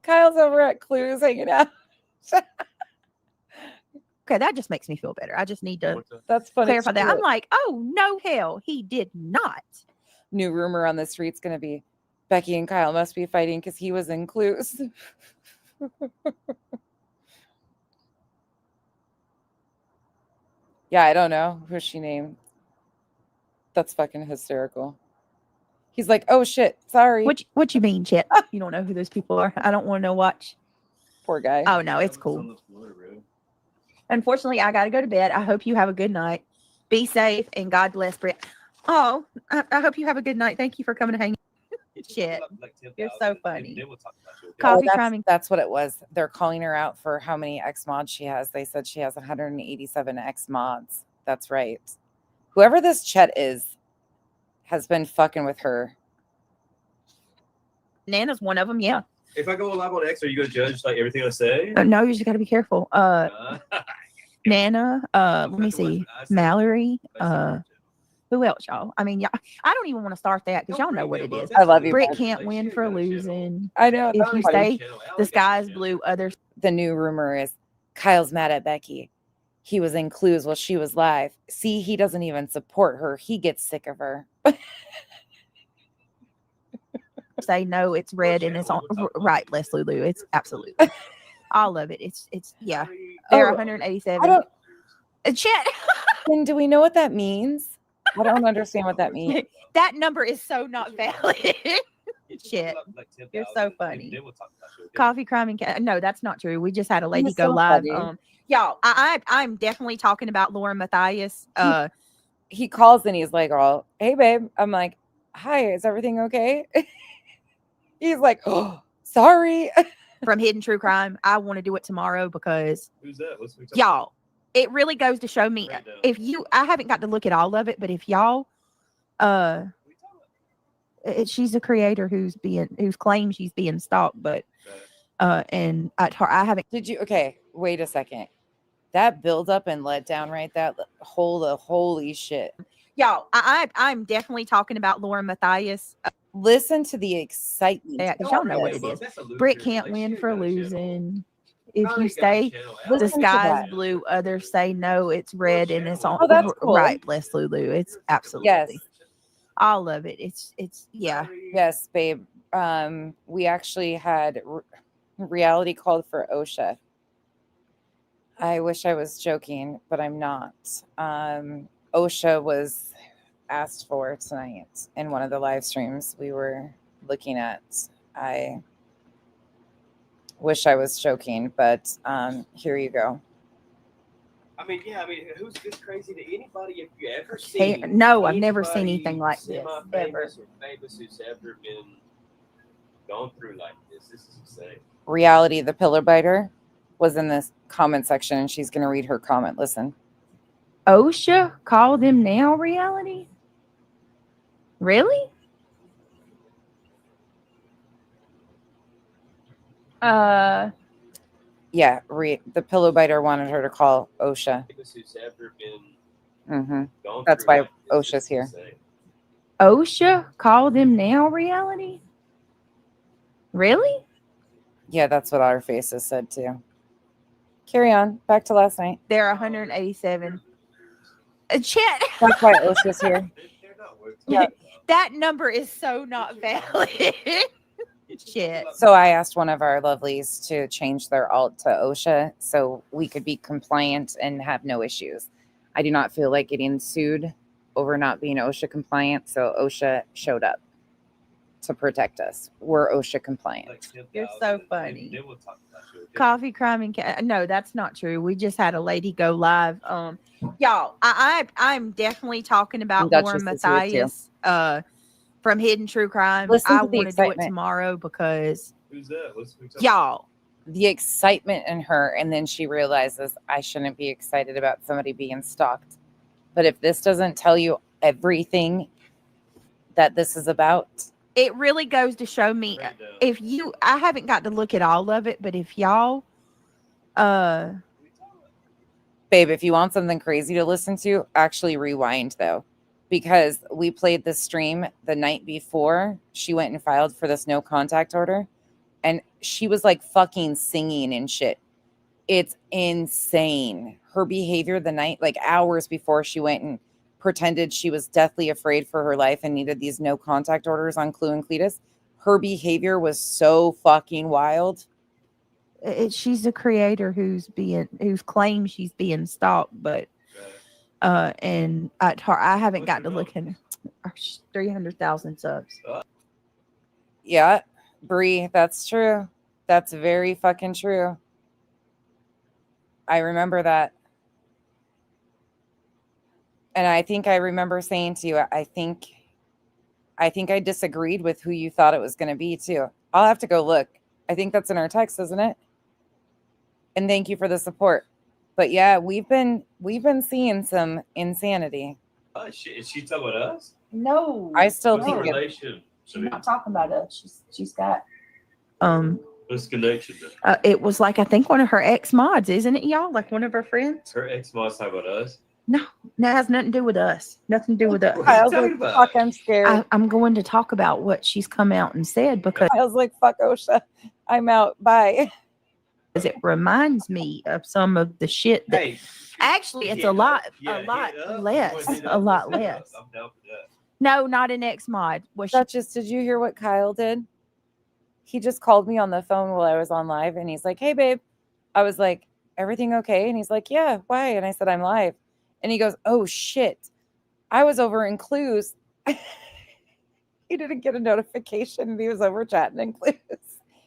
Kyle's over at Clues hanging out. Okay, that just makes me feel better. I just need to That's funny clarify that. I'm like, oh, no, hell, he did not. New rumor on the street's going to be Becky and Kyle must be fighting because he was in Clues. Yeah, I don't know who she named. That's fucking hysterical. He's like, oh shit, sorry. What you mean, Chet? You don't know who those people are. I don't want to watch. Poor guy. Oh no, it's cool. Unfortunately, I gotta go to bed. I hope you have a good night. Be safe and God bless Britt. Oh, I hope you have a good night. Thank you for coming to hang. Chet, you're so funny. Coffee timing. That's what it was. They're calling her out for how many X mods she has. They said she has 187 X mods. That's right. Whoever this Chet is has been fucking with her. Nana's one of them. Yeah. If I go live on X, are you gonna judge like everything I say? No, you just got to be careful. Nana. Let me see. Mallory. Who else, y'all? I mean, I don't even want to start that because y'all know what it is. I love you. Britt can't win for losing. I know. If you say the sky is blue, others. The new rumor is Kyle's mad at Becky. He was in Clues while she was live. See, he doesn't even support her. He gets sick of her. Say no, it's red and it's on right, Les Lulu. It's absolutely all of it. It's yeah. They're 187. Chet. And do we know what that means? I don't understand what that means. That number is so not valid. Shit. Like You're so 10,000, funny. and then we'll talk about it. Coffee, crime, and cat. No, that's not true. We just had a lady was go so live. funny. Y'all, I'm definitely talking about Lauren Matthias. He calls and he's like, "Oh, hey, babe." I'm like, "Hi, is everything okay?" He's like, "Oh, sorry." From Hidden True Crime. I want to do it tomorrow because Who's that? What's we talking y'all, it really goes to show me Right now. if you I haven't got to look at all of it, but if y'all she's a creator who's claims she's being stalked, but and I haven't. Did you? Okay, wait a second. That build up and let down right that holy shit. Y'all, I'm definitely talking about Lauren Matthias. Listen to the excitement. Yeah, 'cause y'all know what it is. Britt can't win for losing. If you say the Listen to sky's that. blue, others say no, it's red, and it's all Oh, that's cool. right. Bless Lulu. It's absolutely Yes. all of it. It's yeah. Yes, babe. We actually had reality called for OSHA. I wish I was joking, but I'm not. OSHA was asked for tonight in one of the live streams we were looking at. I wish I was joking, but here you go. I mean, yeah, who's this crazy to anybody? If you ever Hey, seen no, I've never seen anybody anything like this, ever. semi-famous or famous who's ever been gone through like this is insane. Reality, the pillow biter, was in this comment section, and she's going to read her comment. Listen. OSHA call them now reality? Really? Yeah, the pillow biter wanted her to call OSHA. Who's ever been Mm-hmm. That's why OSHA's here. OSHA call them now reality? Really? Yeah, that's what our faces said too. Carry on. Back to last night. They're 187. Chat. That's why OSHA's here. Yeah. That number is so not valid. Shit. So I asked one of our lovelies to change their alt to OSHA so we could be compliant and have no issues. I do not feel like getting sued over not being OSHA compliant, so OSHA showed up to protect us. We're OSHA compliant. You're so funny. Coffee, crime, and cat. No, that's not true. We just had a lady go live. Y'all, I'm definitely talking about Lauren Matthias. From Hidden True Crime. I want to do it tomorrow because who's that? Y'all, the excitement in her, and then she realizes I shouldn't be excited about somebody being stalked. But if this doesn't tell you everything that this is about, it really goes to show me if you I haven't got to look at all of it, but if y'all babe, if you want something crazy to listen to, actually rewind though. Because we played the stream the night before she went and filed for this no contact order, and she was like fucking singing and shit. It's insane. Her behavior the night, like hours before she went and pretended she was deathly afraid for her life and needed these no contact orders on Clue and Cletus. Her behavior was so fucking wild. She's a creator who's claims she's being stalked, but and at her, I haven't got to look at 300,000 subs. Yeah, Bree, that's true. That's very fucking true. I remember that. And I think I remember saying to you, I think I disagreed with who you thought it was going to be too. I'll have to go look. I think that's in our text, isn't it? And thank you for the support. But yeah, we've been seeing some insanity. Is she talking about us? No, I still What's think the relation? she's not talking about us. She's got What's the connection? it was like I think one of her ex mods, isn't it, y'all? Like one of her friends. Her ex mods talking about us. No, it has nothing to do with us. Nothing to do with us. What are you talking about? Fuck, I'm scared. I'm going to talk about what she's come out and said because I was like, fuck OSHA. I'm out. Bye. it reminds me of some of the shit that actually it's a lot less. I'm down for that. No, not an ex mod. Was she? Duchess, did you hear what Kyle did? He just called me on the phone while I was on live, and he's like, hey, babe. I was like, everything okay? And he's like, yeah, why? And I said, I'm live. And he goes, oh, shit. I was over in Clues. he didn't get a notification and he was over chatting and clues.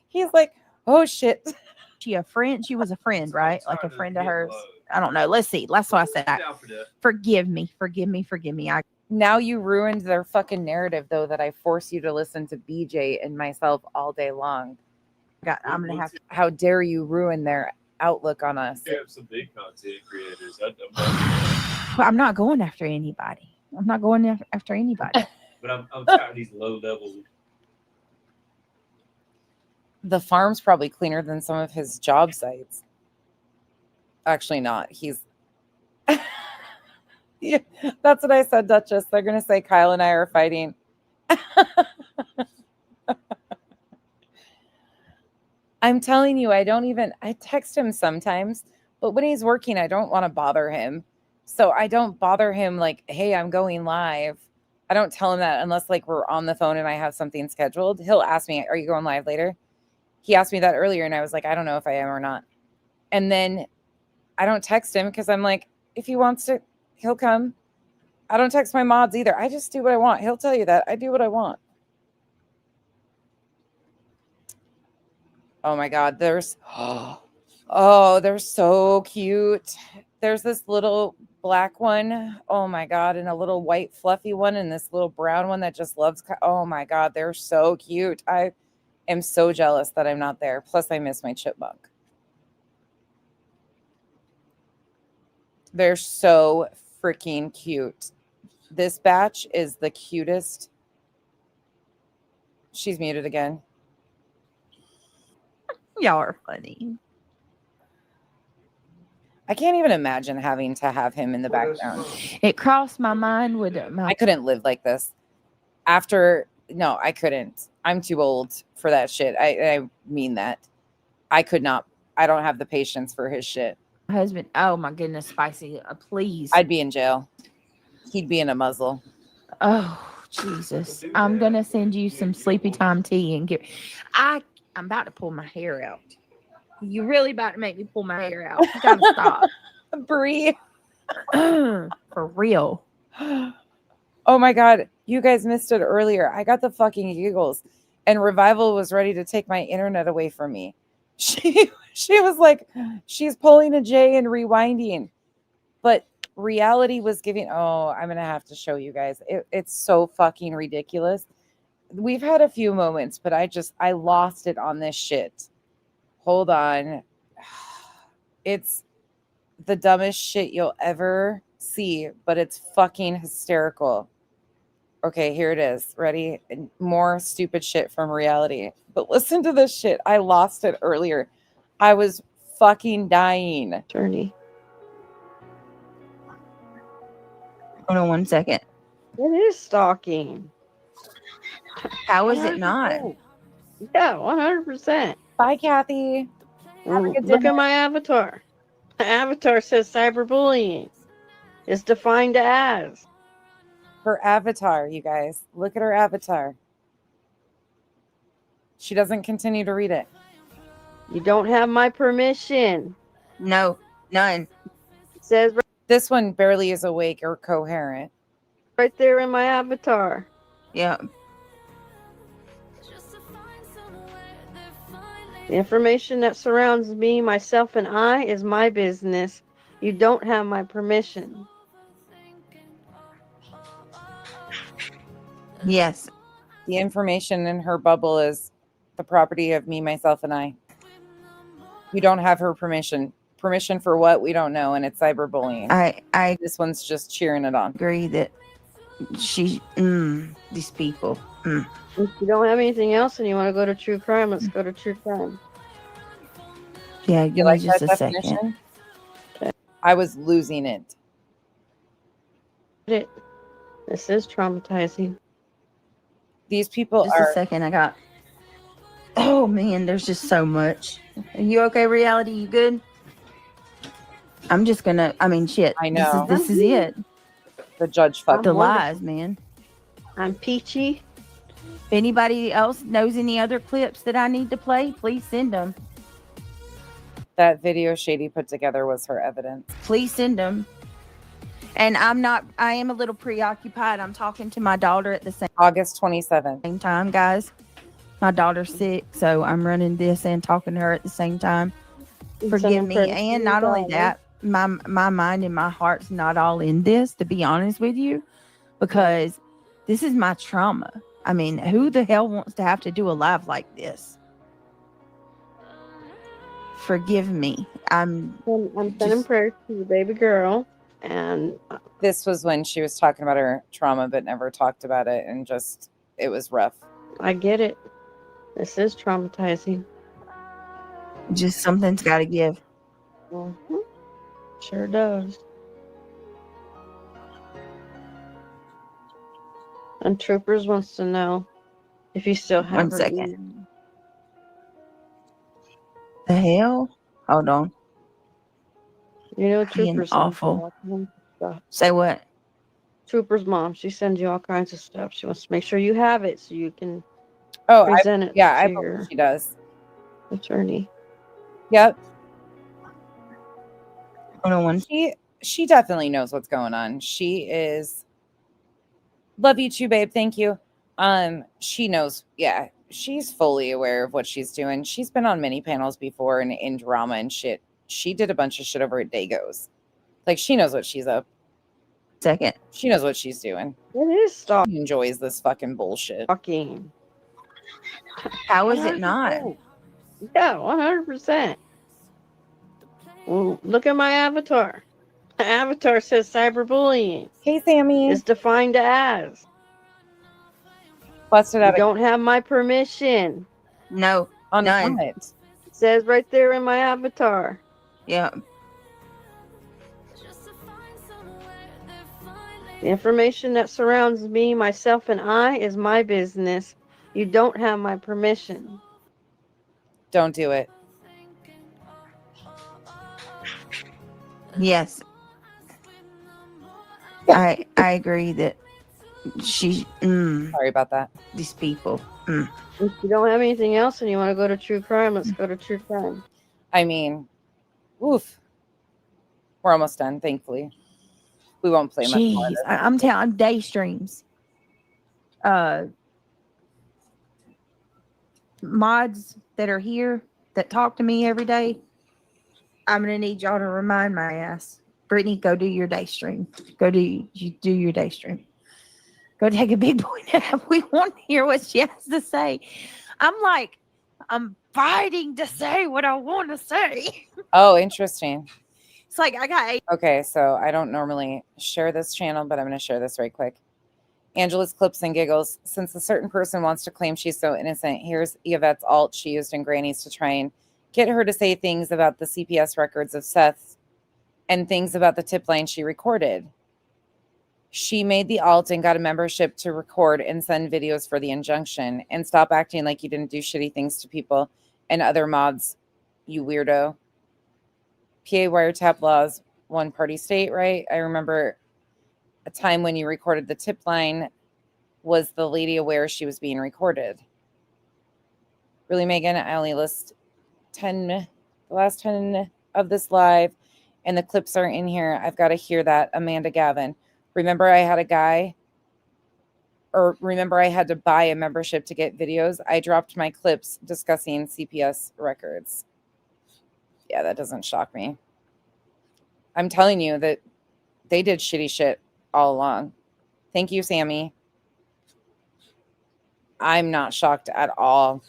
He's like, oh shit. She a friend? She was a friend, right? Like a friend of hers. I don't know. Let's see. That's why I said that. Forgive me. Now you ruined their fucking narrative, though, that I force you to listen to BJ and myself all day long. I'm gonna have to. How dare you ruin their outlook on us? We have some big content creators. I'm not going after anybody. But I'm tired of these low level. The farm's probably cleaner than some of his job sites. Actually, not. He's. Yeah, that's what I said, Duchess. They're gonna say Kyle and I are fighting. I'm telling you, I text him sometimes, but when he's working, I don't want to bother him. So I don't bother him like, hey, I'm going live. I don't tell him that unless like we're on the phone and I have something scheduled. He'll ask me, are you going live later? He asked me that earlier and I was like, I don't know if I am or not. And then I don't text him because I'm like, if he wants to, he'll come. I don't text my mods either. I just do what I want. He'll tell you that. I do what I want. Oh my God. They're so cute. There's this little black one. Oh my God. And a little white fluffy one and this little brown one that just loves. Oh my God. They're so cute. I am so jealous that I'm not there. Plus I miss my chipmunk. They're so freaking cute. This batch is the cutest. She's muted again. Y'all are funny. I can't even imagine having to have him in the background. It crossed my mind with I couldn't live like this. No, I couldn't. I'm too old for that shit. I mean that. I could not. I don't have the patience for his shit. husband. Oh my goodness, Spicy. Please. I'd be in jail. He'd be in a muzzle. Oh, Jesus. I'm going to send you some sleepy time tea and get. I'm about to pull my hair out. You really about to make me pull my hair out. You gotta stop. Bree. For real. Oh my God. You guys missed it earlier. I got the fucking giggles. And Revival was ready to take my internet away from me. She was like, she's pulling a J and rewinding. But reality was giving. Oh, I'm going to have to show you guys. It's so fucking ridiculous. We've had a few moments, but I lost it on this shit. Hold on. It's the dumbest shit you'll ever see, but it's fucking hysterical. Okay, here it is. Ready? More stupid shit from reality. But listen to this shit. I lost it earlier. I was fucking dying. Journey. Hold on 1 second. It is stalking. How is it not? Yeah, 100%. Bye, Kathy. Have a good Look dinner. at my avatar. My avatar says cyberbullying is defined as. Her avatar, you guys. Look at her avatar. She doesn't continue to read it. You don't have my permission. No, none. It says This one barely is awake or coherent. right there in my avatar. Yeah. The information that surrounds me, myself, and I is my business. You don't have my permission. Yes. The information in her bubble is the property of me, myself, and I. We don't have her permission. Permission for what? We don't know, and it's cyberbullying. I This one's just cheering it on. agree that these people. If you don't have anything else and you want to go to true crime, let's go to true crime. Yeah, You give me like just that a second. definition? Okay. I was losing it. This is traumatizing. These people Just are. a second. I got. Oh man, there's just so much. Are you okay, reality? You good? I'm just gonna. I mean, shit. I know. This is it. The judge fucked. The I'm wonderful. lies, man. I'm peachy. If anybody else knows any other clips that I need to play, please send them. That video Shady put together was her evidence. Please send them. And I am a little preoccupied. I'm talking to my daughter at the August 27th. same time, guys. My daughter's sick, so I'm running this and talking to her at the same time. Forgive me. And not only that, my mind and my heart's not all in this, to be honest with you, because this is my trauma. I mean, who the hell wants to have to do a live like this? Forgive me. I'm sending prayers to the baby girl, and This was when she was talking about her trauma, but never talked about it, and just it was rough. I get it. This is traumatizing. just something's got to give. Mm-hmm. Sure does. And Troopers wants to know if you still have 1 her second. email. The hell? Hold on. You know, Being Troopers sends you awful. all kinds of stuff. Say what? Trooper's mom, she sends you all kinds of stuff. She wants to make sure you have it so you can Oh, present it yeah, I to believe your she does. attorney. Yep. Hold on one. She definitely knows what's going on. She is love you too, babe. Thank you. She knows, yeah, she's fully aware of what she's doing. She's been on many panels before and in drama and shit. She did a bunch of shit over at Dagos. Like, she knows what she's up. Second. She knows what she's doing. It is She enjoys this fucking bullshit. stalking. How is it not? 100%. Yeah, 100%. Well, look at my avatar. My avatar says cyberbullying Hey, Sammy. is defined as Busted you out don't have my permission. No. on none. what? It says right there in my avatar. Yeah. The information that surrounds me, myself, and I is my business. You don't have my permission. Don't do it. Yes. I agree that she Sorry about that. these people. If you don't have anything else and you want to go to true crime, let's go to true crime. I mean, oof. We're almost done, thankfully. We won't play much more. Jeez, I'm telling day streams. Mods that are here that talk to me every day. I'm gonna need y'all to remind my ass. Brittany, go do your day stream. Go do your day stream. Go take a big boy nap. We want to hear what she has to say. I'm fighting to say what I want to say. Oh, interesting. It's like I got 8. Okay, so I don't normally share this channel, but I'm going to share this right quick. Angela's Clips and Giggles. Since a certain person wants to claim she's so innocent, here's Yvette's alt she used in Granny's to try and get her to say things about the CPS records of Seth and things about the tip line she recorded. She made the alt and got a membership to record and send videos for the injunction. And stop acting like you didn't do shitty things to people and other mods, you weirdo. PA wiretap laws, one party state, right? I remember a time when you recorded the tip line. Was the lady aware she was being recorded? Really, Megan? I only list the last 10 of this live, and the clips are in here. I've got to hear that. Amanda Gavin. Remember I had to buy a membership to get videos? I dropped my clips discussing CPS records. Yeah, that doesn't shock me. I'm telling you that they did shitty shit all along. Thank you, Sammy. I'm not shocked at all.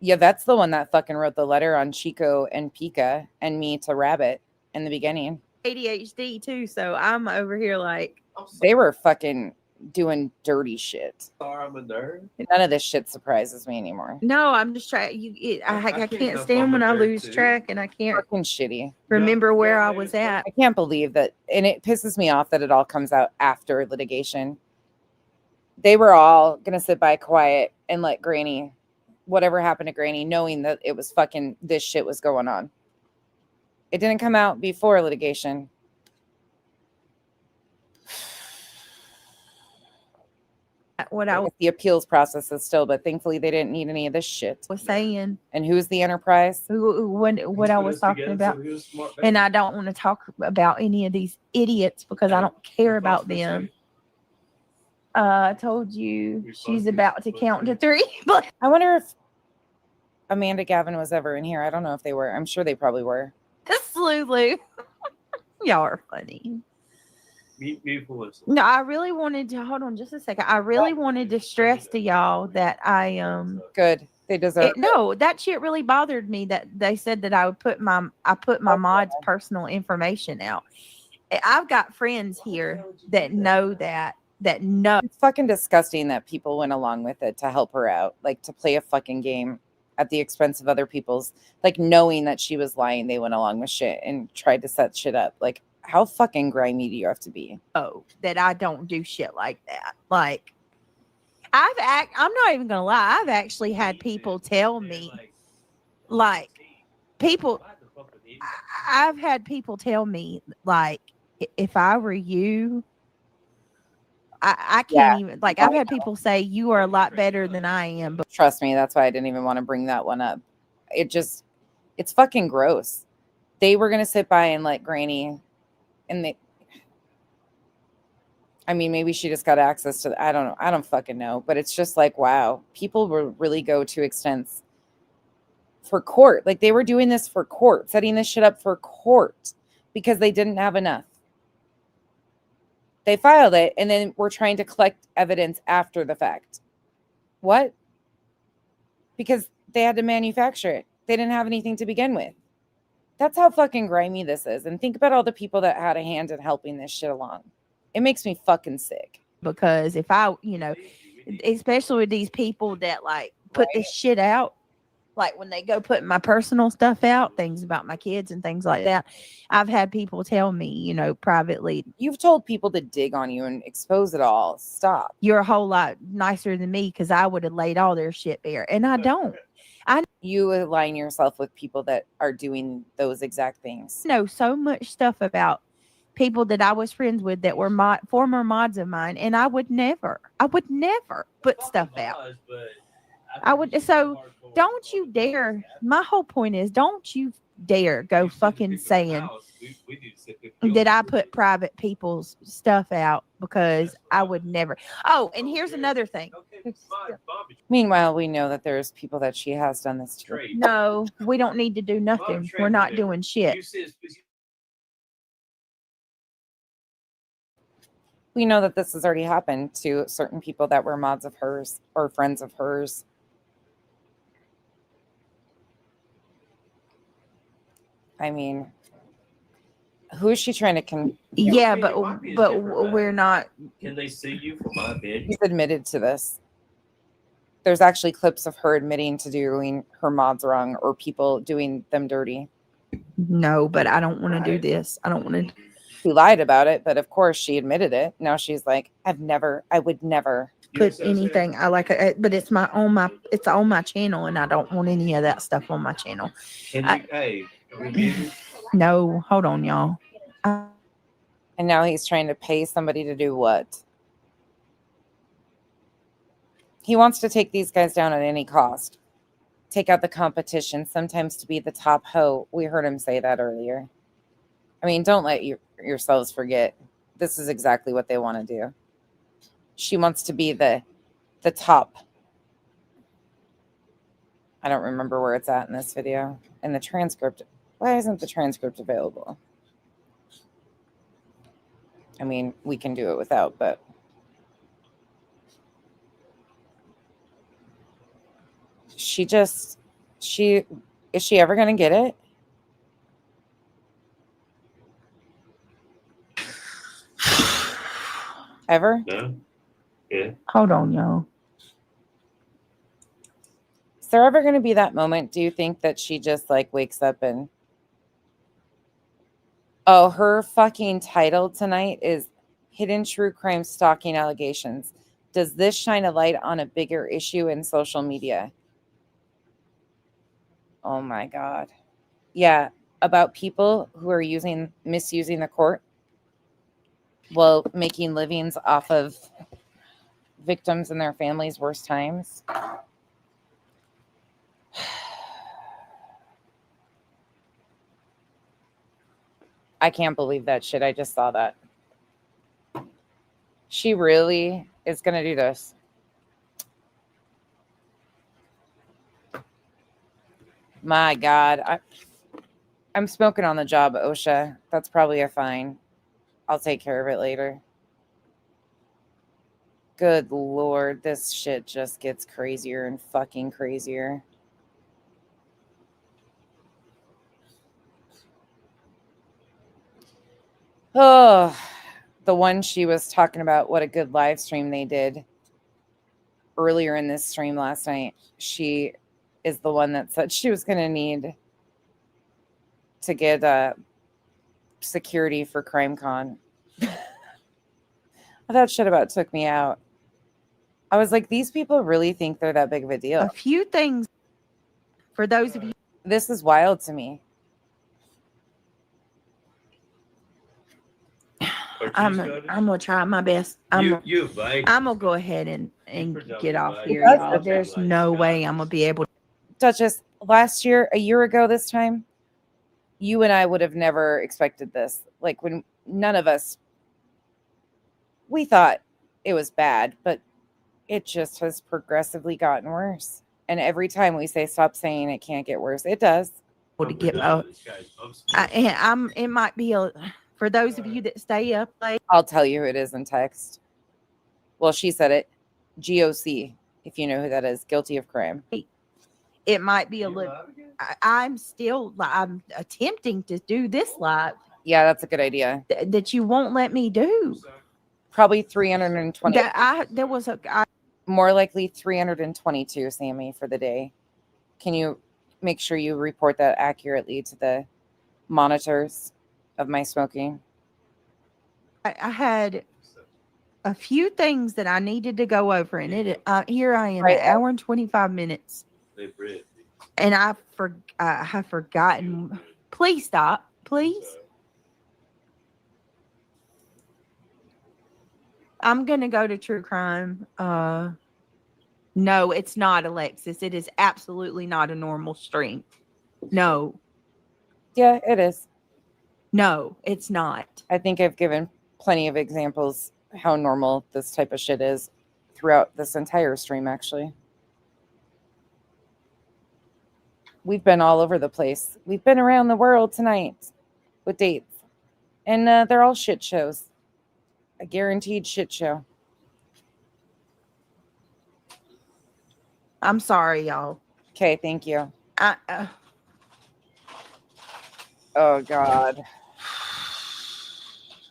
Yvette's the one that fucking wrote the letter on Chico and Pika and me to Rabbit in the beginning. ADHD too, so I'm over here like They were fucking doing dirty shit. Sorry, I'm a nerd. None of this shit surprises me anymore. no, I'm just trying. I can't stand when I lose track and I can't Fucking shitty. remember where I was at. I can't believe that, and it pisses me off that it all comes out after litigation. They were all gonna sit by quiet and let Granny, whatever happened to Granny, knowing that it was fucking this shit was going on. It didn't come out before litigation. what I The appeals process is still, but thankfully they didn't need any of this shit. was saying, And who's the enterprise? what I was talking about. And I don't want to talk about any of these idiots because I don't care about them. I told you she's about to count to 3. But I wonder if Amanda Gavin was ever in here. I don't know if they were. I'm sure they probably were. Lulu, y'all are funny. No, I really wanted to hold on just a second. I really wanted to stress to y'all that I Good. They deserve it. No, that shit really bothered me that they said that I put my mod's personal information out. I've got friends here that know that know. It's fucking disgusting that people went along with it to help her out, like to play a fucking game at the expense of other people's, like knowing that she was lying, they went along with shit and tried to set shit up. Like, how fucking grimy do you have to be? Oh, that I don't do shit like that. Like, I'm not even gonna lie. I've actually had people tell me, like, I've had people tell me, like, if I were you, I can't even, like, I've had people say you are a lot better than I am. But Trust me, that's why I didn't even want to bring that one up. It's fucking gross. They were gonna sit by and let Granny, and I mean, maybe she just got access to, I don't know. I don't fucking know. But it's just like, wow, people will really go to extents for court. Like they were doing this for court, setting this shit up for court because they didn't have enough. They filed it and then we're trying to collect evidence after the fact. What? Because they had to manufacture it. They didn't have anything to begin with. That's how fucking grimy this is. And think about all the people that had a hand in helping this shit along. It makes me fucking sick. Because if I, especially with these people that like put this shit out, like when they go putting my personal stuff out, things about my kids and things like that, I've had people tell me, privately, you've told people to dig on you and expose it all. Stop. You're a whole lot nicer than me because I would have laid all their shit bare. And I don't. You align yourself with people that are doing those exact things. Know so much stuff about people that I was friends with that were former mods of mine, and I would never put stuff out. So don't you dare. My whole point is, don't you dare go fucking saying that I put private people's stuff out because I would never. Oh, and here's another thing. Meanwhile, we know that there's people that she has done this to. No, we don't need to do nothing. We're not doing shit. We know that this has already happened to certain people that were mods of hers or friends of hers. I mean, who is she trying to Yeah, but we're not. Can they sue you for my opinion? She's admitted to this. There's actually clips of her admitting to doing her mods wrong or people doing them dirty. No, but I don't want to do this. I don't want to. She lied about it, but of course she admitted it. Now she's like, I would never put anything. I like it, but it's on my channel, and I don't want any of that stuff on my channel. No, hold on, y'all. And now he's trying to pay somebody to do what? He wants to take these guys down at any cost. Take out the competition, sometimes to be the top hoe. We heard him say that earlier. I mean, don't let yourselves forget. This is exactly what they want to do. She wants to be the top. I don't remember where it's at in this video. In the transcript. Why isn't the transcript available? I mean, we can do it without, but is she ever going to get it? Ever? No. Yeah. Hold on, y'all. Is there ever going to be that moment, do you think, that she just like wakes up and her fucking title tonight is Hidden True Crime Stalking Allegations. Does this shine a light on a bigger issue in social media? Oh my God. Yeah, about people who are misusing the court while making livings off of victims and their families' worst times. I can't believe that shit. I just saw that. She really is going to do this. My God. I'm smoking on the job, OSHA. That's probably a fine. I'll take care of it later. Good Lord. This shit just gets crazier and fucking crazier. Oh, the one she was talking about, what a good live stream they did earlier in this stream last night. She is the one that said she was going to need to get security for CrimeCon. That shit about took me out. I was like, these people really think they're that big of a deal. A few things for those of you. This is wild to me. I'm gonna try my best. I'm gonna go ahead and get off here, y'all. There's no way I'm gonna be able to. Duchess, a year ago this time, you and I would have never expected this. Like, when none of us, we thought it was bad, but it just has progressively gotten worse. And every time we say stop saying it can't get worse, it does. To get out. It might be for those of you that stay up late. I'll tell you who it is in text. Well, she said it. GOC, if you know who that is, guilty of crime. It might be a little. I'm attempting to do this live. Yeah, that's a good idea. That you won't let me do. Probably 320. There was more likely 322, Sammy, for the day. Can you make sure you report that accurately to the monitors of my smoking? I had a few things that I needed to go over, and here I am, Right. an hour and 25 minutes, and I have forgotten. Please stop, please. I'm gonna go to true crime. No, it's not, Alexis. It is absolutely not a normal stream. No. Yeah, it is. No, it's not. I think I've given plenty of examples how normal this type of shit is throughout this entire stream, actually. We've been all over the place. We've been around the world tonight with dates. And they're all shit shows. A guaranteed shit show. I'm sorry, y'all. Okay, thank you. Oh, God.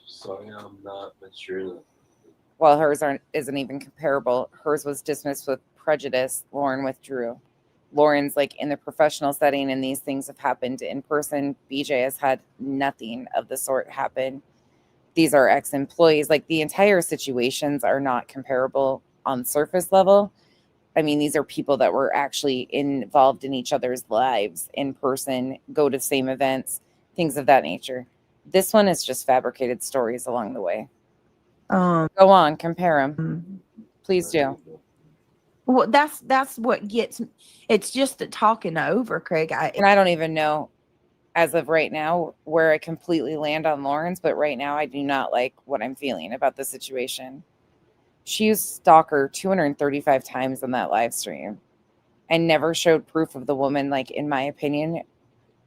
Sorry, I'm not mature. Well, hers isn't even comparable. Hers was dismissed with prejudice. Lauren withdrew. Lauren's like in the professional setting, and these things have happened in person. BJ has had nothing of the sort happen. These are ex-employees. Like, the entire situations are not comparable on surface level. I mean, these are people that were actually involved in each other's lives in person, go to same events, things of that nature. This one is just fabricated stories along the way. Go on, compare them. Please do. Well, that's what gets. It's just the talking over, Craig. And I don't even know, as of right now, where I completely land on Lauren's, but right now I do not like what I'm feeling about the situation. She used stalker 235 times on that live stream and never showed proof of the woman, like, in my opinion,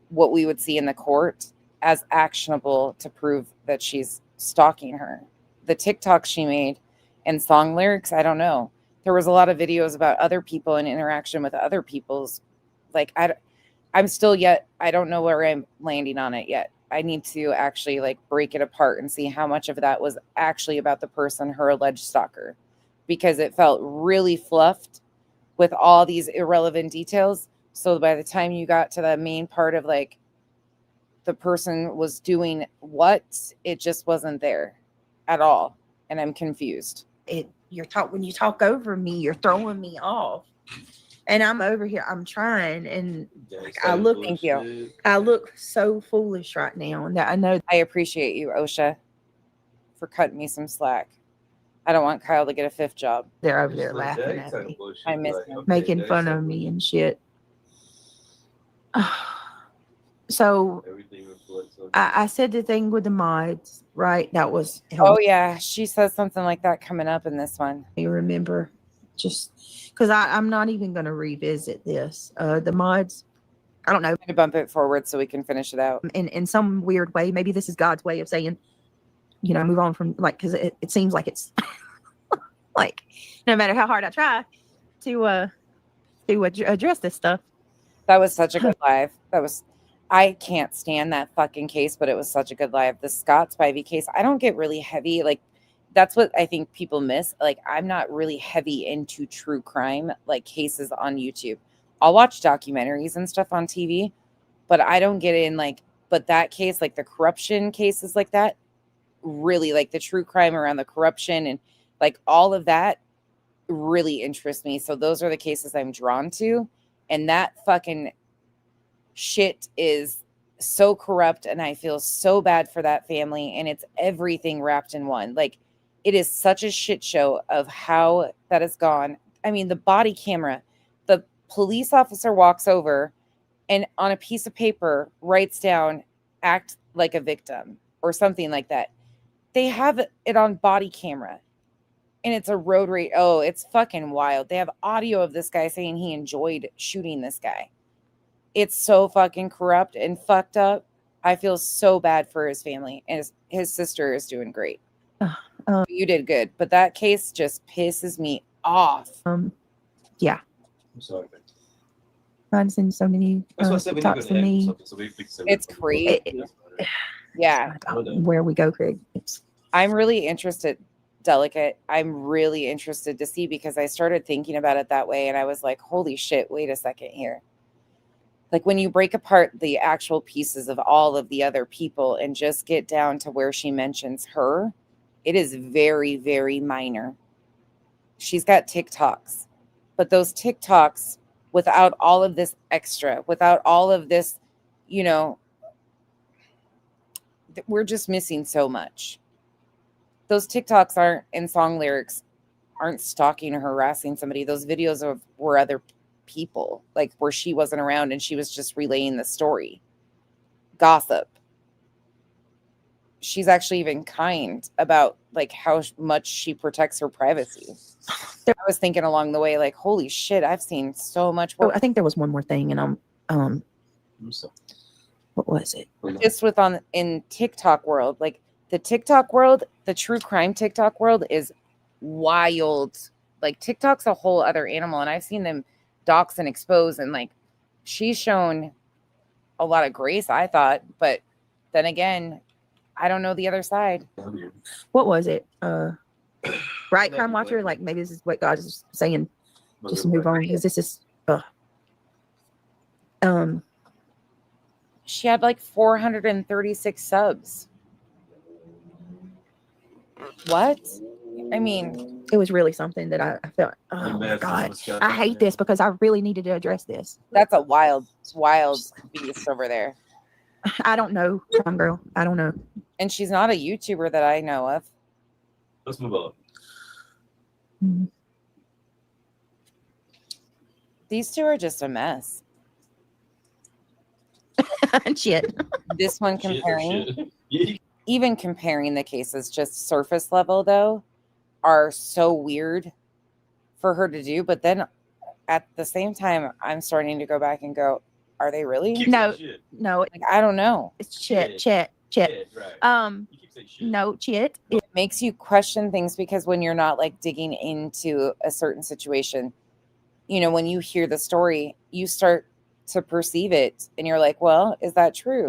what we would see in the court as actionable to prove that she's stalking her. The TikToks she made and song lyrics, I don't know. There was a lot of videos about other people and interaction with other people's. Like, I'm still yet, I don't know where I'm landing on it yet. I need to actually like break it apart and see how much of that was actually about the person, her alleged stalker, because it felt really fluffed with all these irrelevant details. So by the time you got to the main part of like the person was doing what, it just wasn't there at all. And I'm confused. When you talk over me, you're throwing me off. And I'm over here. I'm trying, and I look. Thank you. I look so foolish right now, and I know. I appreciate you, OSHA, for cutting me some slack. I don't want Kyle to get a 5th job. They're over there Just like that, laughing you at talking me, bullshit, I miss like, him. okay, making next fun of time, me and shit. So everything reflects on I said the thing with the mods, right? That was Oh helping yeah, she says something like that coming up in this one. me remember, just because I'm not even going to revisit this. The mods, I don't know, I'm gonna bump it forward so we can finish it out. in some weird way, maybe this is God's way of saying, you know, move on from, like, because it seems like it's like no matter how hard I try to address this stuff. That was such a good live. I can't stand that fucking case, but it was such a good live. The Scott Spivey case, I don't get really heavy. Like, that's what I think people miss. Like, I'm not really heavy into true crime, like cases on YouTube. I'll watch documentaries and stuff on TV, but I don't get in like, but that case, like the corruption cases like that, really like the true crime around the corruption and like all of that really interests me. So those are the cases I'm drawn to. And that fucking shit is so corrupt, and I feel so bad for that family, and it's everything wrapped in one. Like, it is such a shit show of how that has gone. I mean, the body camera, the police officer walks over and on a piece of paper writes down, act like a victim or something like that. They have it on body camera, and it's a road rage. Oh, it's fucking wild. They have audio of this guy saying he enjoyed shooting this guy. It's so fucking corrupt and fucked up. I feel so bad for his family, and his sister is doing great. You did good, but that case just pisses me off. Yeah. I'm sorry, man. I've seen so many That's why I said we need talks to to end me. something, so we can It's crazy. Yeah. Where we go, Craig. I'm really interested, Delicate. I'm really interested to see, because I started thinking about it that way, and I was like, holy shit, wait a second here. Like, when you break apart the actual pieces of all of the other people and just get down to where she mentions her, it is very, very minor. She's got TikToks, but those TikToks, without all of this extra, without all of this, you know, we're just missing so much. Those TikToks aren't in song lyrics, aren't stalking or harassing somebody. Those videos were other people, like where she wasn't around and she was just relaying the story. Gossip. She's actually even kind about like how much she protects her privacy. I was thinking along the way, like, holy shit, I've seen so much work. I think there was one more thing, and what was it? Just in TikTok world, like the TikTok world, the true crime TikTok world is wild. Like, TikTok's a whole other animal, and I've seen them dox and expose, and like she's shown a lot of grace, I thought, but then again, I don't know the other side. What was it? Right, crime watcher. Like, maybe this is what God is saying. Just move on, because this is. She had like 436 subs. What? I mean, it was really something that I felt. Oh my God, I hate this because I really needed to address this. That's a wild beast over there. I don't know, Crime Girl. I don't know. And she's not a YouTuber that I know of. Let's move on. These two are just a mess. Shit. This one comparing, even comparing the cases, just surface level though, are so weird for her to do. But then at the same time, I'm starting to go back and go, are they really? No. Like, I don't know. It's Chit. No, Chit. It makes you question things, because when you're not like digging into a certain situation, you know, when you hear the story, you start to perceive it, and you're like, well, is that true?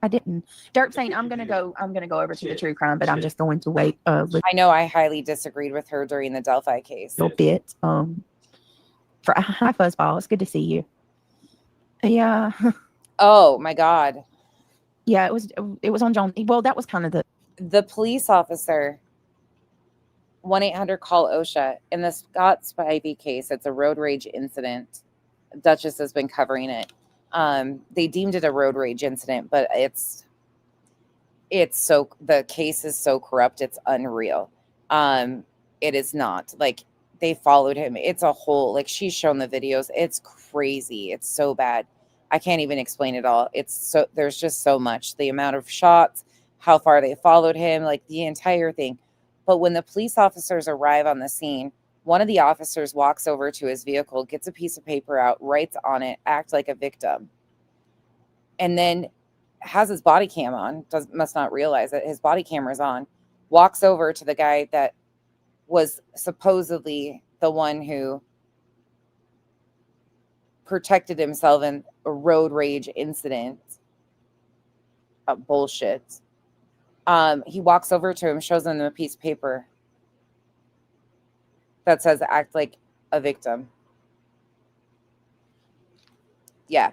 I didn't. Dirk saying I'm gonna go over to the true crime, but I'm just going to wait I know I highly disagreed with her during the Delphi case. a little bit. For hi Fuzzball, it's good to see you. Yeah. Oh my God. Yeah, it was on John. Well, that was kind of the police officer. 1-800-CALL OSHA. In the Scott Spivey case, it's a road rage incident. Duchess has been covering it. They deemed it a road rage incident, but the case is so corrupt, it's unreal. It is not like they followed him. It's a whole, like, she's shown the videos. It's crazy. It's so bad. I can't even explain it all. There's just so much. The amount of shots, how far they followed him, like the entire thing. But when the police officers arrive on the scene, one of the officers walks over to his vehicle, gets a piece of paper out, writes on it, act like a victim, and then has his body cam on, must not realize that his body camera's on, walks over to the guy that was supposedly the one who protected himself in a road rage incident. Bullshit. He walks over to him, shows him a piece of paper that says act like a victim. Yeah.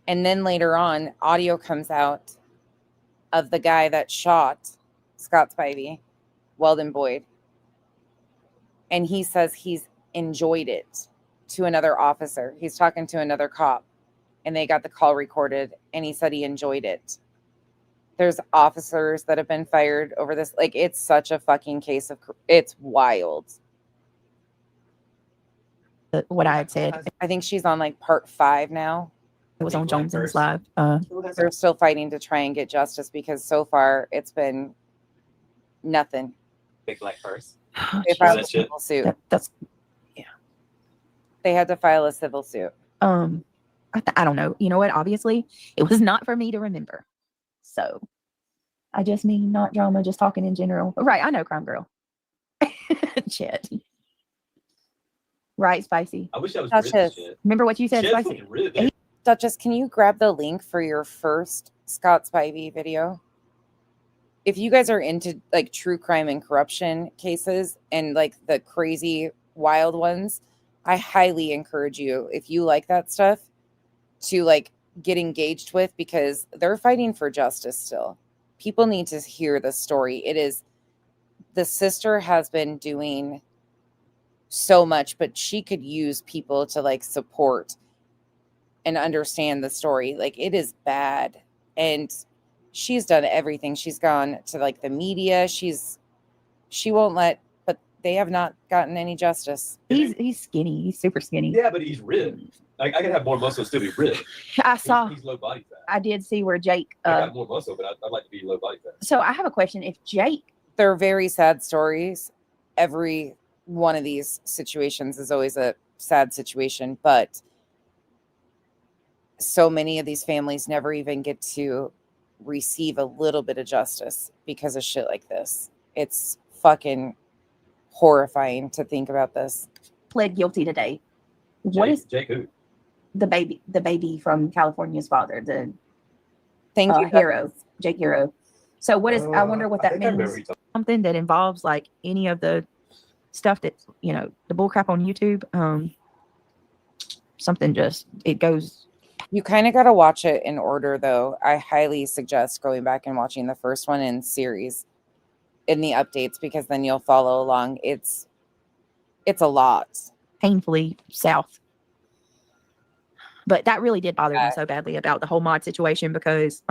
And then later on, audio comes out of the guy that shot Scott Spivey, Weldon Boyd. And he says he's enjoyed it to another officer. He's talking to another cop, and they got the call recorded, and he said he enjoyed it. There's officers that have been fired over this. Like, it's such a fucking case of, it's wild. What I had said. I think she's on like part 5 now. It was on Jones's live. They're still fighting to try and get justice because so far it's been nothing. Big black purse. They filed a civil suit. That's They had to file a civil suit. I don't know. You know what? Obviously, it was not for me to remember. So I just mean not drama, just talking in general. Right. I know, Crime Girl. Shit. Right, Spicy. I wish I was Duchess. rich as shit. Remember what you said, Shit's Spicy? fucking rich, man. Duchess, can you grab the link for your first Scott Spivey video? If you guys are into like true crime and corruption cases and like the crazy wild ones, I highly encourage you, if you like that stuff, to like get engaged with, because they're fighting for justice still. People need to hear the story. The sister has been doing so much, but she could use people to like support and understand the story. Like, it is bad. And she's done everything. She's gone to like the media. She won't let, but they have not gotten any justice. He's skinny. He's super skinny. Yeah, but he's ripped. Like, I could have more muscle and still be ripped. I saw. He's low body fat. I did see where Jake. I have more muscle, but I'd like to be low body fat. So I have a question. If Jake, They're very sad stories. Every one of these situations is always a sad situation, but so many of these families never even get to receive a little bit of justice because of shit like this. It's fucking horrifying to think about this. pled guilty today. Jake who? The baby from California's father, the Thank you, Hero, Jake Hero. So what is? I wonder what that means. Something that involves like any of the stuff that, you know, the bullcrap on YouTube. Something just, it goes. You kind of got to watch it in order, though. I highly suggest going back and watching the first one in series in the updates, because then you'll follow along. It's a lot. Painfully south. But that really did bother me so badly about the whole mod situation, because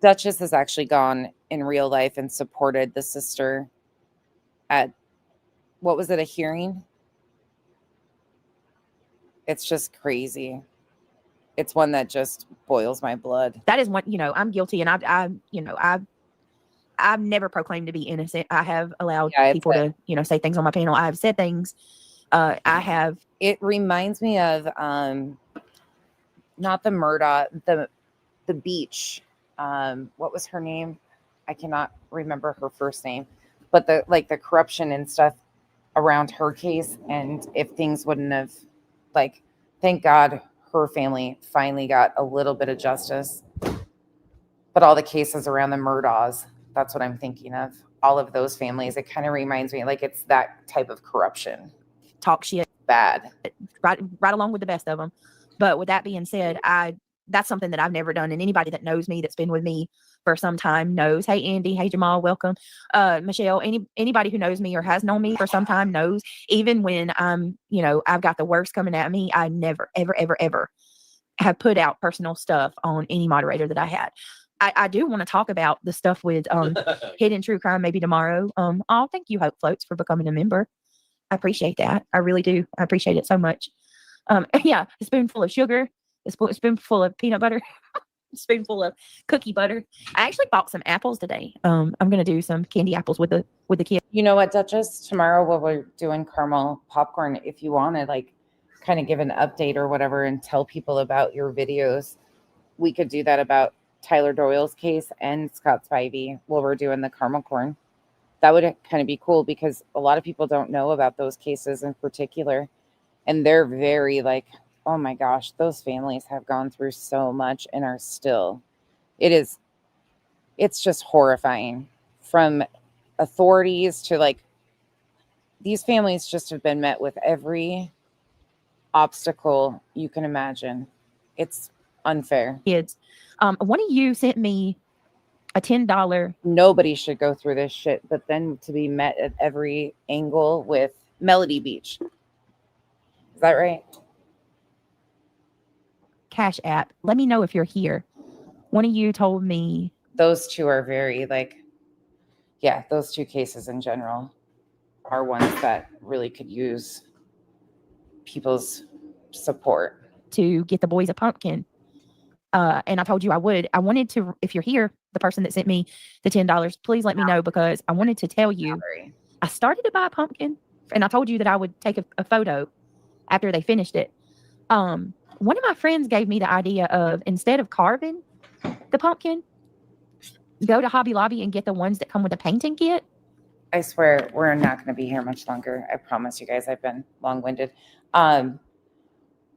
Duchess has actually gone in real life and supported the sister at, what was it, a hearing? It's just crazy. It's one that just boils my blood. that is what, you know, I'm guilty, and I've never proclaimed to be innocent. I have allowed people to, you know, say things on my panel. I have said things. I have. It reminds me of not the Murdoch, the beach. What was her name? I cannot remember her first name, but the corruption and stuff around her case. And if things wouldn't have, like, thank God her family finally got a little bit of justice. But all the cases around the Murdaws, that's what I'm thinking of. All of those families, it kind of reminds me, like, it's that type of corruption. Talk shit. Bad. Right along with the best of them. But with that being said, that's something that I've never done. And anybody that knows me, that's been with me for some time, knows. Hey, Andy. Hey, Jamal. Welcome. Michelle, anybody who knows me or has known me for some time knows, even when I'm, you know, I've got the worst coming at me, I never, ever, ever, ever have put out personal stuff on any moderator that I had. I do want to talk about the stuff with hidden true crime maybe tomorrow. Thank you, Hope Floats, for becoming a member. I appreciate that. I really do. I appreciate it so much. Yeah, a spoonful of sugar, a spoonful of peanut butter, a spoonful of cookie butter. I actually bought some apples today. I'm gonna do some candy apples with the kids. You know what, Duchess? Tomorrow while we're doing caramel popcorn, if you want to like kind of give an update or whatever and tell people about your videos, we could do that about Tyler Doyle's case and Scott Spivey while we're doing the caramel corn. That would kind of be cool because a lot of people don't know about those cases in particular. And they're very like, oh my gosh, those families have gone through so much and are still. It's just horrifying, from authorities to like, these families just have been met with every obstacle you can imagine. It's unfair. Kids. One of you sent me a $10. Nobody should go through this shit, but then to be met at every angle with Melody Beach. Is that right? Cash app. Let me know if you're here. One of you told me Those two are very like, yeah, those two cases in general are ones that really could use people's support. to get the boys a pumpkin. And I told you I would. I wanted to, if you're here, the person that sent me the $10, please let me know, because I wanted to tell you Sorry. I started to buy a pumpkin, and I told you that I would take a photo after they finished it. One of my friends gave me the idea of, instead of carving the pumpkin, go to Hobby Lobby and get the ones that come with a painting kit. I swear we're not going to be here much longer. I promise you guys, I've been long-winded.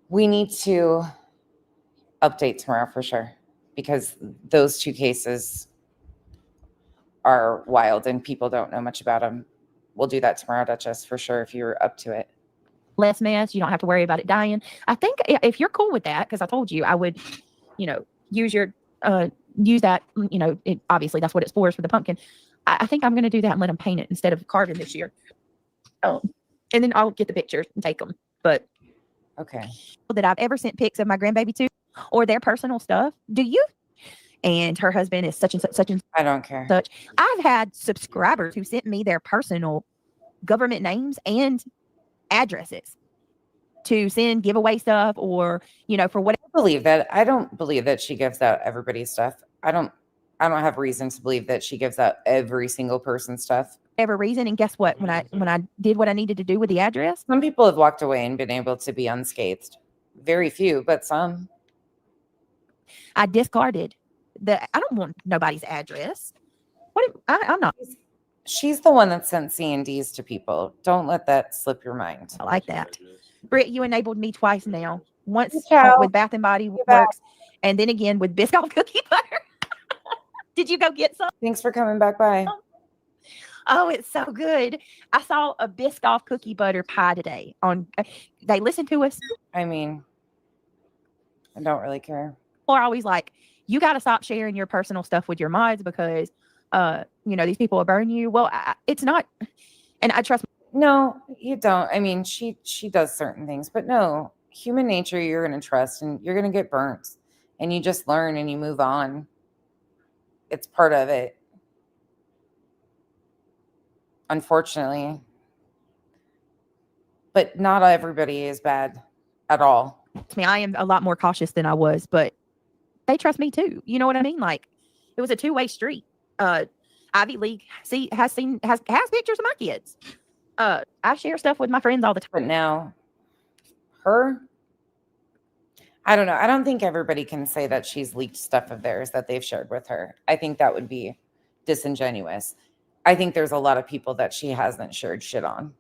We need to update tomorrow for sure, because those two cases are wild and people don't know much about them. We'll do that tomorrow, Duchess, for sure, if you're up to it. Less mess. You don't have to worry about it dying. I think if you're cool with that, because I told you I would, use that, obviously that's what it's for the pumpkin. I think I'm going to do that and let them paint it instead of carving this year. And then I'll get the pictures and take them. But Okay. that I've ever sent pics of my grandbaby to, or their personal stuff. Do you? And her husband is such and such and I don't care. such. I've had subscribers who sent me their personal government names and addresses to send giveaway stuff, or for whatever. Believe that. I don't believe that she gives out everybody's stuff. I don't have reason to believe that she gives out every single person's stuff. Reason. And guess what? When I did what I needed to do with the address, Some people have walked away and been able to be unscathed. Very few, but some. I discarded I don't want nobody's address. I'm not. She's the one that sent C&Ds to people. Don't let that slip your mind. I like that. Britt, you enabled me twice now. Once Ciao. with Bath and Body You're back. Works, and then again with Biscoff cookie butter. Did you go get some? Thanks for coming back by. Oh, it's so good. I saw a Biscoff cookie butter pie today. They listen to us. I mean, I don't really care. Or always like, you got to stop sharing your personal stuff with your mods because, these people will burn you. Well, it's not, and I trust. No, you don't. I mean, she does certain things, but no, human nature, you're going to trust and you're going to get burnt, and you just learn and you move on. It's part of it. Unfortunately. But not everybody is bad at all. I am a lot more cautious than I was, but they trust me too. You know what I mean? Like, it was a two-way street. Ivy League has pictures of my kids. I share stuff with my friends all the time. But now, I don't know. I don't think everybody can say that she's leaked stuff of theirs that they've shared with her. I think that would be disingenuous. I think there's a lot of people that she hasn't shared shit on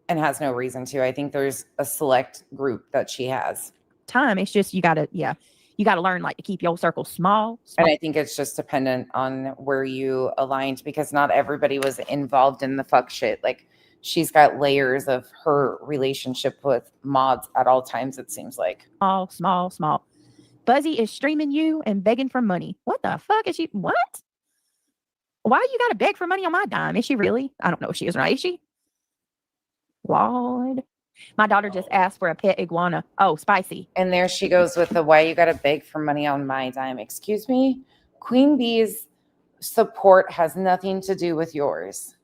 and has no reason to. I think there's a select group that she has. Time. It's just, you got to learn like to keep your circle small. And I think it's just dependent on where you aligned, because not everybody was involved in the fuck shit. Like, she's got layers of her relationship with mods at all times, it seems like. Small. Buzzy is streaming you and begging for money. What the fuck is she? What? Why you got to beg for money on my dime? Is she really? I don't know if she is, right? Is she? Lord. My daughter just asked for a pet iguana. Oh, spicy. And there she goes with the, why you got to beg for money on my dime. Excuse me? Queen Bee's support has nothing to do with yours.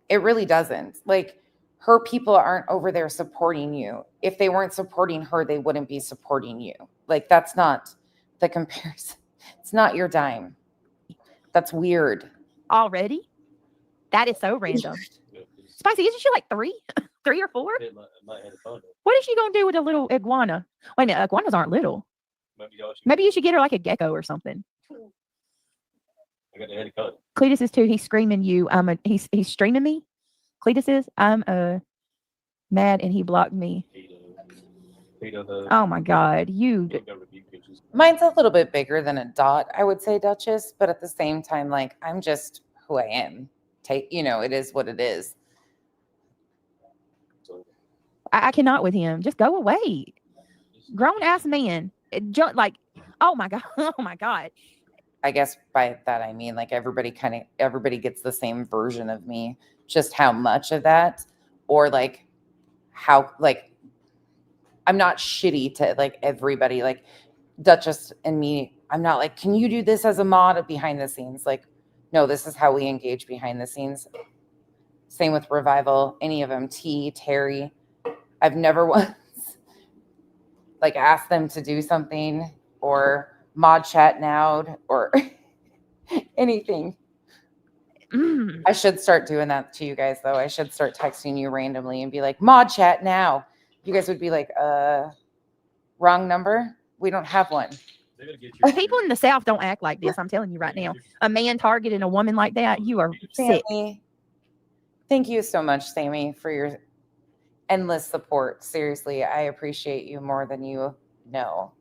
It really doesn't. Like, her people aren't over there supporting you. If they weren't supporting her, they wouldn't be supporting you. Like, that's not the comparison. It's not your dime. That's weird. Already? That is so random. Spicy, isn't she like 3? 3 or 4? What is she going to do with a little iguana? Wait a minute, iguanas aren't little. Maybe you should get her like a gecko or something. I got the head cut. Cletus is too. He's screaming you. He's streaming me. Cletus is. I'm mad and he blocked me. Oh my God, you. Mine's a little bit bigger than a dot, I would say, Duchess, but at the same time, like, I'm just who I am. It is what it is. I cannot with him. Just go away. Grown ass man. Like, oh my God. Oh my God. I guess by that I mean, like, everybody gets the same version of me. Just how much of that, or like how, like, I'm not shitty to like everybody. Like Duchess and me, I'm not like, can you do this as a mod behind the scenes? Like, no, this is how we engage behind the scenes. Same with Revival, any of them, T, Terry. I've never once like asked them to do something or mod chat now or anything. I should start doing that to you guys, though. I should start texting you randomly and be like, mod chat now. You guys would be like, wrong number. We don't have one. People in the South don't act like this. I'm telling you right now. A man targeting a woman like that, you are sick. Sammy, thank you so much, Sammy, for your endless support. Seriously, I appreciate you more than you know.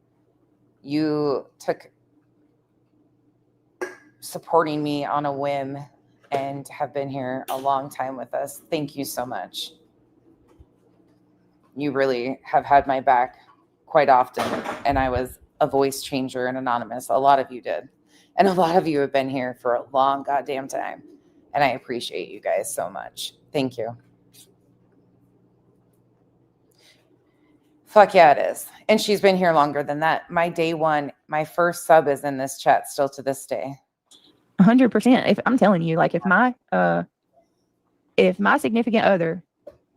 You took supporting me on a whim and have been here a long time with us. Thank you so much. You really have had my back quite often, and I was a voice changer and anonymous. A lot of you did, and a lot of you have been here for a long goddamn time, and I appreciate you guys so much. Thank you. Fuck yeah, it is. And she's been here longer than that. My day one, my first sub is in this chat still to this day. 100%. If I'm telling you, like, if my significant other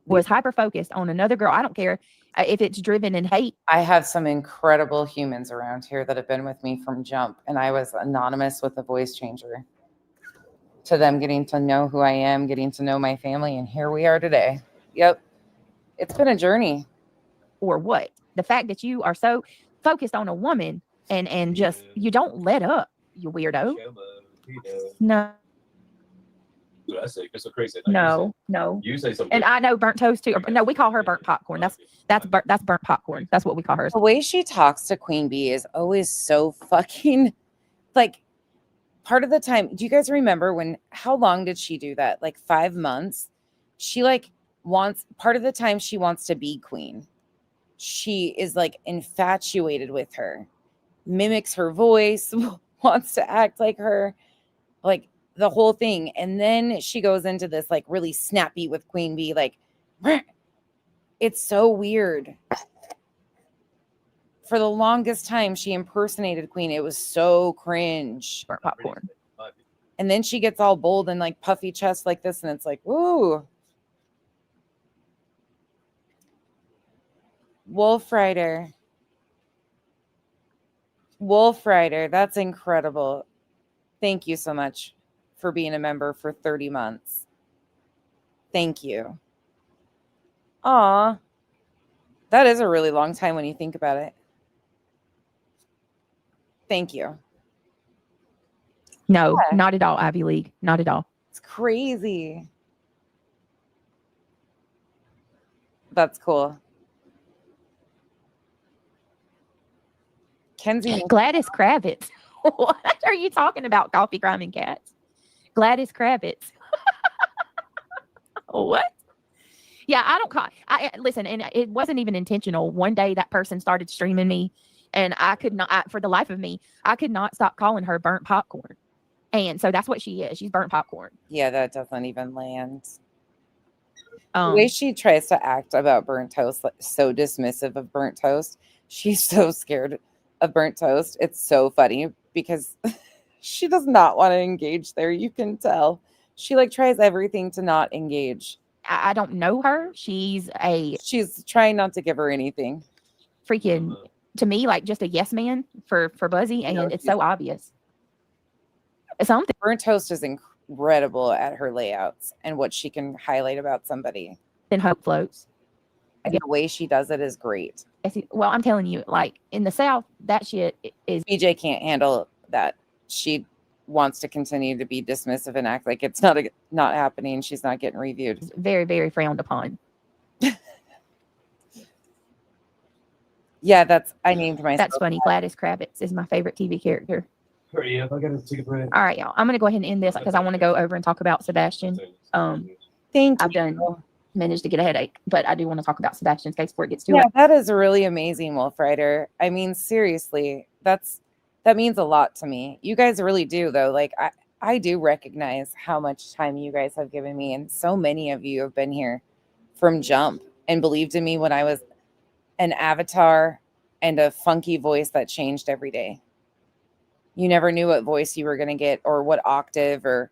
was hyper focused on another girl, I don't care if it's driven in hate. I have some incredible humans around here that have been with me from jump, and I was anonymous with a voice changer. To them getting to know who I am, getting to know my family, and here we are today. Yep. It's been a journey. Or what? The fact that you are so focused on a woman and just, you don't let up, you weirdo. No. I say it's so crazy. No. You say something. And I know burnt toast too. No, we call her burnt popcorn. That's burnt popcorn. That's what we call her. The way she talks to Queen Bee is always so fucking, like, part of the time. Do you guys remember how long did she do that? Like 5 months. She like part of the time she wants to be queen. She is like infatuated with her, mimics her voice, wants to act like her, like the whole thing. And then she goes into this like really snappy with Queen Bee, like, it's so weird. For the longest time, she impersonated Queen. It was so cringe. Burnt popcorn. And then she gets all bold and like puffy chest like this, and it's like, woo. Wolf Rider, that's incredible. Thank you so much for being a member for 30 months. Thank you. Aw, that is a really long time when you think about it. Thank you. No, not at all, Ivy League. Not at all. It's crazy. That's cool. Kenzie. Gladys Kravitz. What are you talking about, Coffee Crime and Cats? Gladys Kravitz. What? Yeah, I don't call. Listen, and it wasn't even intentional. One day that person started streaming me, and I could not, for the life of me, I could not stop calling her burnt popcorn. And so that's what she is. She's burnt popcorn. Yeah, that doesn't even land. The way she tries to act about burnt toast, like, so dismissive of burnt toast. She's so scared of burnt toast. It's so funny because She does not want to engage there. You can tell. She like tries everything to not engage. I don't know her. She's trying not to give her anything. freaking, to me, like just a yes man for Buzzy, and it's so obvious. Something. Burnt Toast is incredible at her layouts and what she can highlight about somebody. Then Hope floats. And the way she does it is great. Well, I'm telling you, like in the South, that shit is. BJ can't handle that. She wants to continue to be dismissive and act like it's not happening. She's not getting reviewed. Very, very frowned upon. Yeah, I named myself. That's funny. Gladys Kravitz is my favorite TV character. Hurry up! I gotta take a break. All right, y'all. I'm gonna go ahead and end this because I want to go over and talk about Sebastian. Thank I've managed to get a headache, but I do want to talk about Sebastian's case before it gets too late. late. That is really amazing, Wolf Rider. I mean, seriously, that means a lot to me. You guys really do, though. Like I do recognize how much time you guys have given me, and so many of you have been here from jump and believed in me when I was an avatar and a funky voice that changed every day. You never knew what voice you were going to get or what octave, or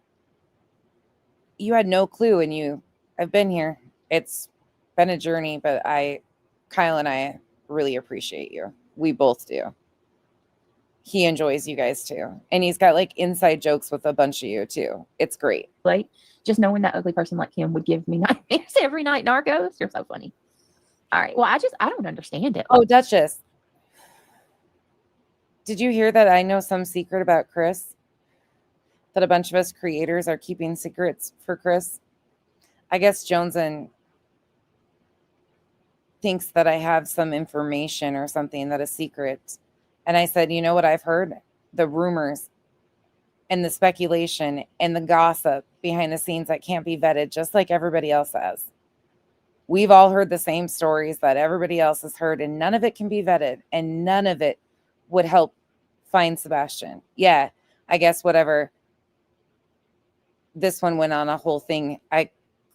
you had no clue, and I've been here. It's been a journey, but Kyle and I really appreciate you. We both do. He enjoys you guys too. And he's got like inside jokes with a bunch of you too. It's great. Like just knowing that ugly person like him would give me nightmares every night. Narcos, you're so funny. All right. Well, I don't understand it. Oh, Duchess. Did you hear that I know some secret about Chris? That a bunch of us creators are keeping secrets for Chris? I guess Joneson thinks that I have some information or something, that a secret. And I said, you know what I've heard? The rumors and the speculation and the gossip behind the scenes that can't be vetted, just like everybody else has. We've all heard the same stories that everybody else has heard, and none of it can be vetted, and none of it would help find Sebastian. Yeah, I guess whatever. This one went on a whole thing. I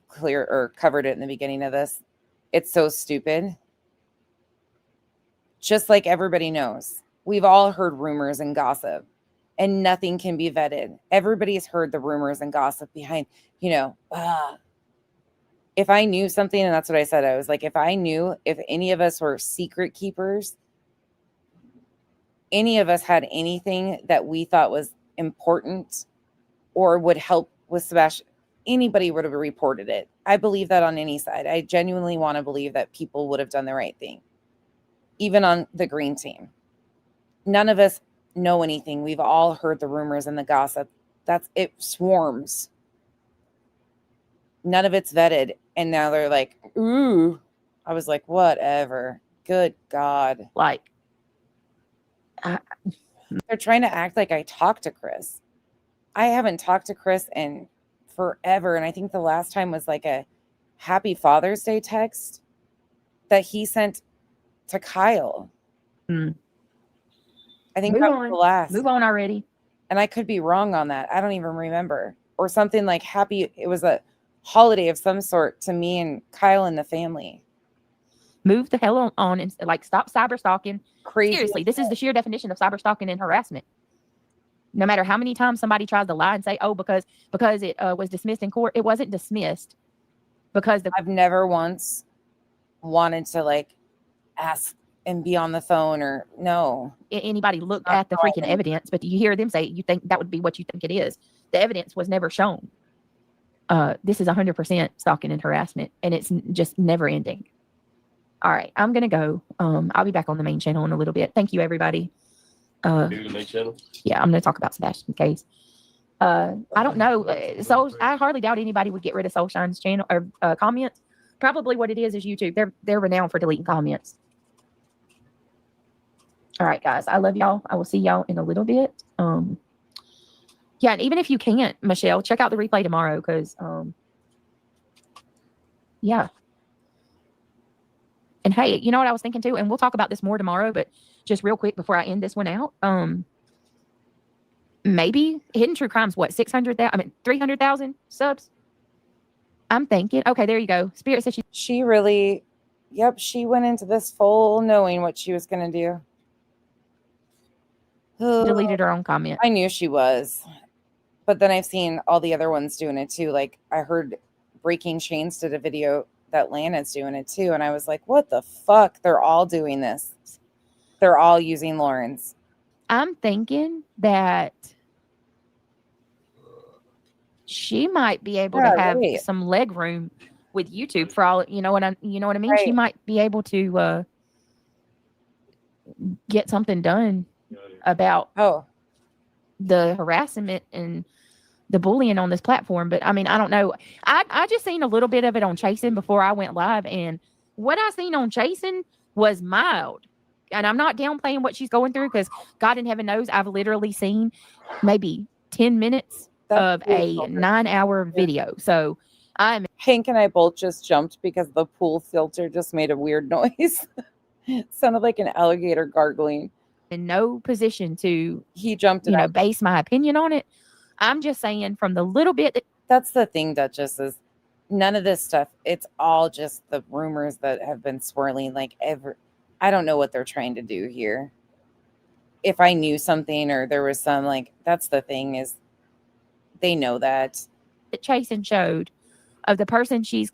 covered it in the beginning of this. It's so stupid. Just like everybody knows. We've all heard rumors and gossip, and nothing can be vetted. Everybody's heard the rumors and gossip behind, if I knew something, and that's what I said, I was like, if any of us were secret keepers, any of us had anything that we thought was important or would help with Sebastian, anybody would have reported it. I believe that on any side. I genuinely want to believe that people would have done the right thing, even on the green team. None of us know anything. We've all heard the rumors and the gossip. It swarms. None of it's vetted. And now they're like, ooh. I was like, whatever. Good God. Like, they're trying to act like I talked to Chris. I haven't talked to Chris in forever. And I think the last time was like a Happy Father's Day text that he sent to Kyle. I think that was the last. Move on already. And I could be wrong on that. I don't even remember. Or something like it was a holiday of some sort to me and Kyle and the family. Move the hell on and like stop cyber stalking. Crazy. Seriously, this is the sheer definition of cyber stalking and harassment. No matter how many times somebody tries to lie and say, oh, because it was dismissed in court, it wasn't dismissed because I've never once wanted to like ask and be on the phone or no. Anybody look at the freaking evidence, but you hear them say you think that would be what you think it is. The evidence was never shown. This is 100% stalking and harassment, and it's just never ending. All right, I'm going to go. I'll be back on the main channel in a little bit. Thank you, everybody. Do the main channel? Yeah, I'm going to talk about Sebastian's case. I don't know. I hardly doubt anybody would get rid of Soulshine's channel or comments. Probably what it is YouTube. They're renowned for deleting comments. All right, guys. I love y'all. I will see y'all in a little bit. Yeah, and even if you can't, Michelle, check out the replay tomorrow because, yeah. And hey, you know what I was thinking too? And we'll talk about this more tomorrow, but just real quick before I end this one out, maybe Hidden True Crimes, 300,000 subs? I'm thinking, okay, there you go. Spirit says she really, she went into this full knowing what she was going to do. deleted her own comment. I knew she was. But then I've seen all the other ones doing it too. Like I heard Breaking Chains did a video that Lana's doing it too. And I was like, what the fuck? They're all doing this. They're all using Lauren's. I'm thinking that she might be able to have some leg room with YouTube for all, you know what I mean? Right. She might be able to get something done about the harassment and the bullying on this platform. But I mean, I don't know. I just seen a little bit of it on Chasing before I went live, and what I seen on Chasing was mild. And I'm not downplaying what she's going through, because God in heaven knows I've literally seen maybe 10 minutes of a 9-hour video. So Hank and I both just jumped because the pool filter just made a weird noise. It sounded like an alligator gargling. In no position to base my opinion on it. I'm just saying from the little bit that's the thing, Duchess, is none of this stuff, it's all just the rumors that have been swirling. Like I don't know what they're trying to do here. If I knew something or there was some, like, that's the thing, is they know that Chasing showed of the person she's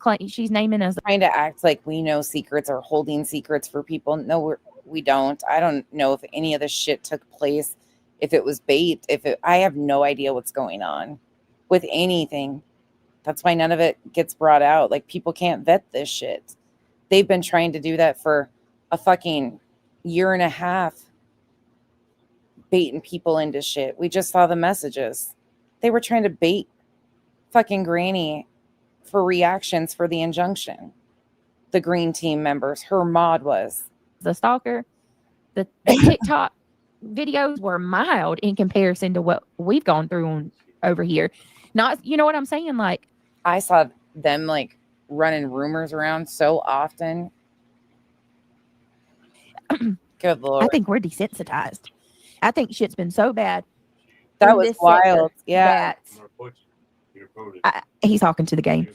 naming as trying to act like we know secrets or holding secrets for people. No, we don't. I don't know if any of this shit took place, if it was bait, I have no idea what's going on with anything. That's why none of it gets brought out. Like, people can't vet this shit. They've been trying to do that for a fucking year and a half, baiting people into shit. We just saw the messages. They were trying to bait fucking Granny for reactions for the injunction. The Green Team members, her mod was. The stalker, the TikTok videos were mild in comparison to what we've gone through over here. Not, you know what I'm saying? Like, I saw them like running rumors around so often. Good Lord. I think we're desensitized. I think shit's been so bad. That was wild. Yeah. He's talking to the game.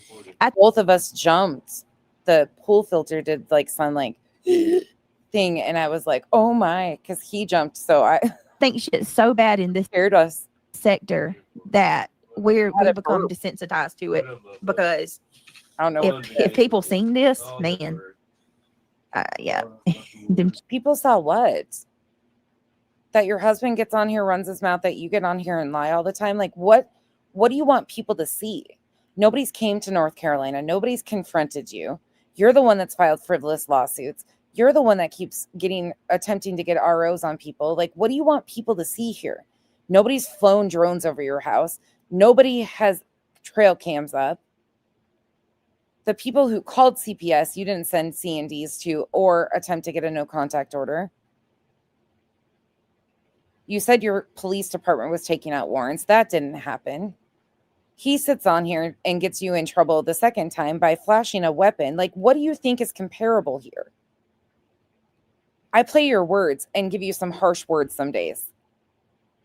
Both of us jumped. The pool filter did like some like thing, and I was like, oh my, because he jumped. So I think shit's so bad in this scared us sector that we've become desensitized to it, because I don't know if people seen this, man. Yeah. People saw what? That your husband gets on here, runs his mouth, that you get on here and lie all the time. Like, what do you want people to see? Nobody's came to North Carolina. Nobody's confronted you. You're the one that's filed frivolous lawsuits. You're the one that keeps attempting to get ROs on people. Like, what do you want people to see here? Nobody's flown drones over your house. Nobody has trail cams up. The people who called CPS, you didn't send C&Ds to or attempt to get a no contact order. You said your police department was taking out warrants. That didn't happen. He sits on here and gets you in trouble the second time by flashing a weapon. Like, what do you think is comparable here? I play your words and give you some harsh words some days.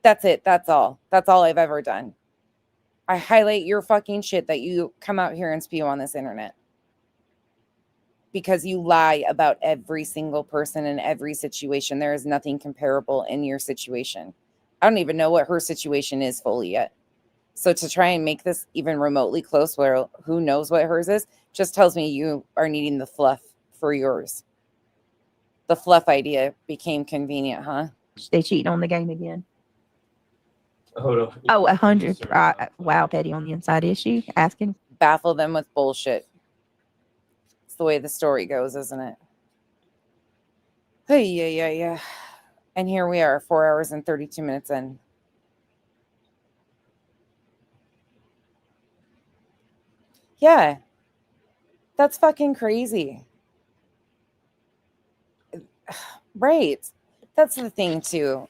That's it. That's all. That's all I've ever done. I highlight your fucking shit that you come out here and spew on this internet. Because you lie about every single person in every situation. There is nothing comparable in your situation. I don't even know what her situation is fully yet. So to try and make this even remotely close, where who knows what hers is, just tells me you are needing the fluff for yours. The fluff idea became convenient, huh? They cheating on the game again. Hold on. Oh, 100. Wow, Petty on the inside, is she? Asking. Baffle them with bullshit. It's the way the story goes, isn't it? Hey, yeah. And here we are, 4 hours and 32 minutes in. Yeah. That's fucking crazy. Right. That's the thing, too.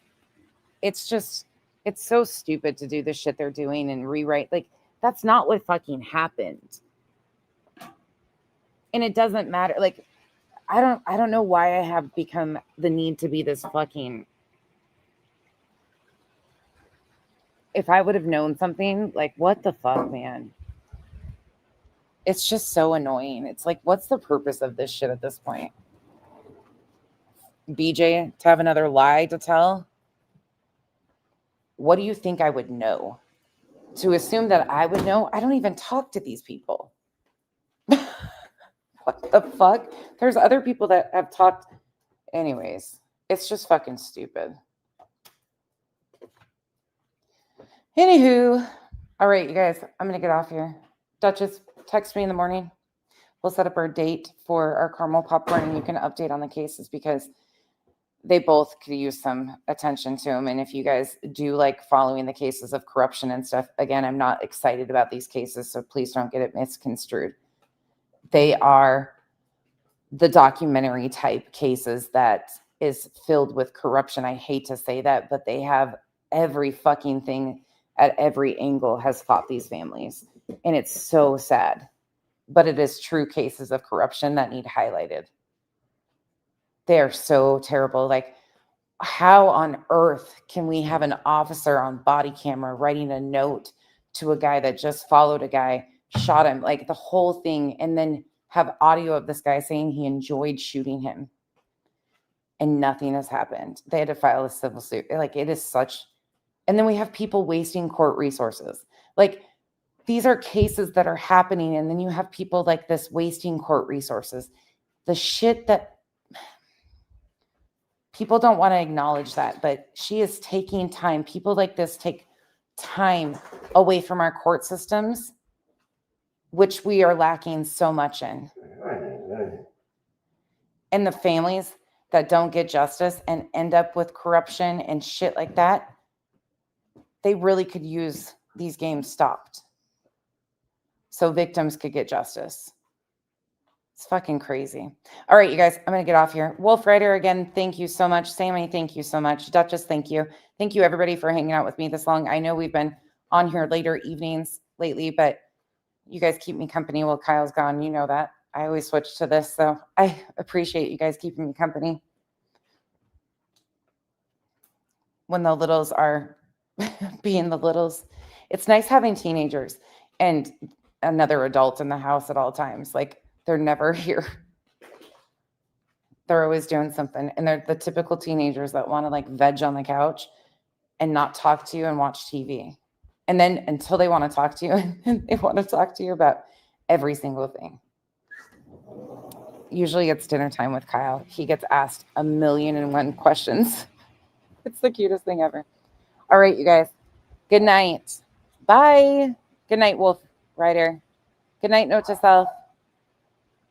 It's just, it's so stupid to do the shit they're doing and rewrite. Like, that's not what fucking happened. And it doesn't matter. Like, I don't know why I have become the need to be this fucking. If I would have known something, like, what the fuck, man? It's just so annoying. It's like, what's the purpose of this shit at this point? BJ, to have another lie to tell? what do you think I would know? To assume that I would know, I don't even talk to these people. What the fuck? There's other people that have talked. Anyways, it's just fucking stupid. Anywho, all right, you guys, I'm going to get off here. Duchess, text me in the morning. We'll set up our date for our caramel popcorn, and you can update on the cases because they both could use some attention to them. And if you guys do like following the cases of corruption and stuff, again, I'm not excited about these cases, so please don't get it misconstrued. They are the documentary type cases that is filled with corruption. I hate to say that, but they have every fucking thing at every angle has fought these families. And it's so sad. But it is true cases of corruption that need highlighted. They are so terrible. Like, how on earth can we have an officer on body camera writing a note to a guy that just followed a guy, shot him, like the whole thing, and then have audio of this guy saying he enjoyed shooting him and nothing has happened? They had to file a civil suit. Like, it is such, and then we have people wasting court resources. Like, these are cases that are happening, and then you have people like this wasting court resources. The shit that people don't want to acknowledge that, but she is taking time. People like this take time away from our court systems, which we are lacking so much in. And the families that don't get justice and end up with corruption and shit like that, they really could use these games stopped so victims could get justice. It's fucking crazy. All right, you guys, I'm going to get off here. Wolf Rider, again, thank you so much. Sammy, thank you so much. Duchess, thank you. Thank you, everybody, for hanging out with me this long. I know we've been on here later evenings lately, but you guys keep me company while Kyle's gone. You know that. I always switch to this, so I appreciate you guys keeping me company when the littles are being the littles. It's nice having teenagers and another adult in the house at all times. Like, they're never here. They're always doing something. And they're the typical teenagers that want to like veg on the couch and not talk to you and watch TV. And then until they want to talk to you, they want to talk to you about every single thing. Usually it's dinner time with Kyle. He gets asked 1,000,001 questions. It's the cutest thing ever. All right, you guys. Good night. Bye. Good night, Wolf Rider. Good night, note to self.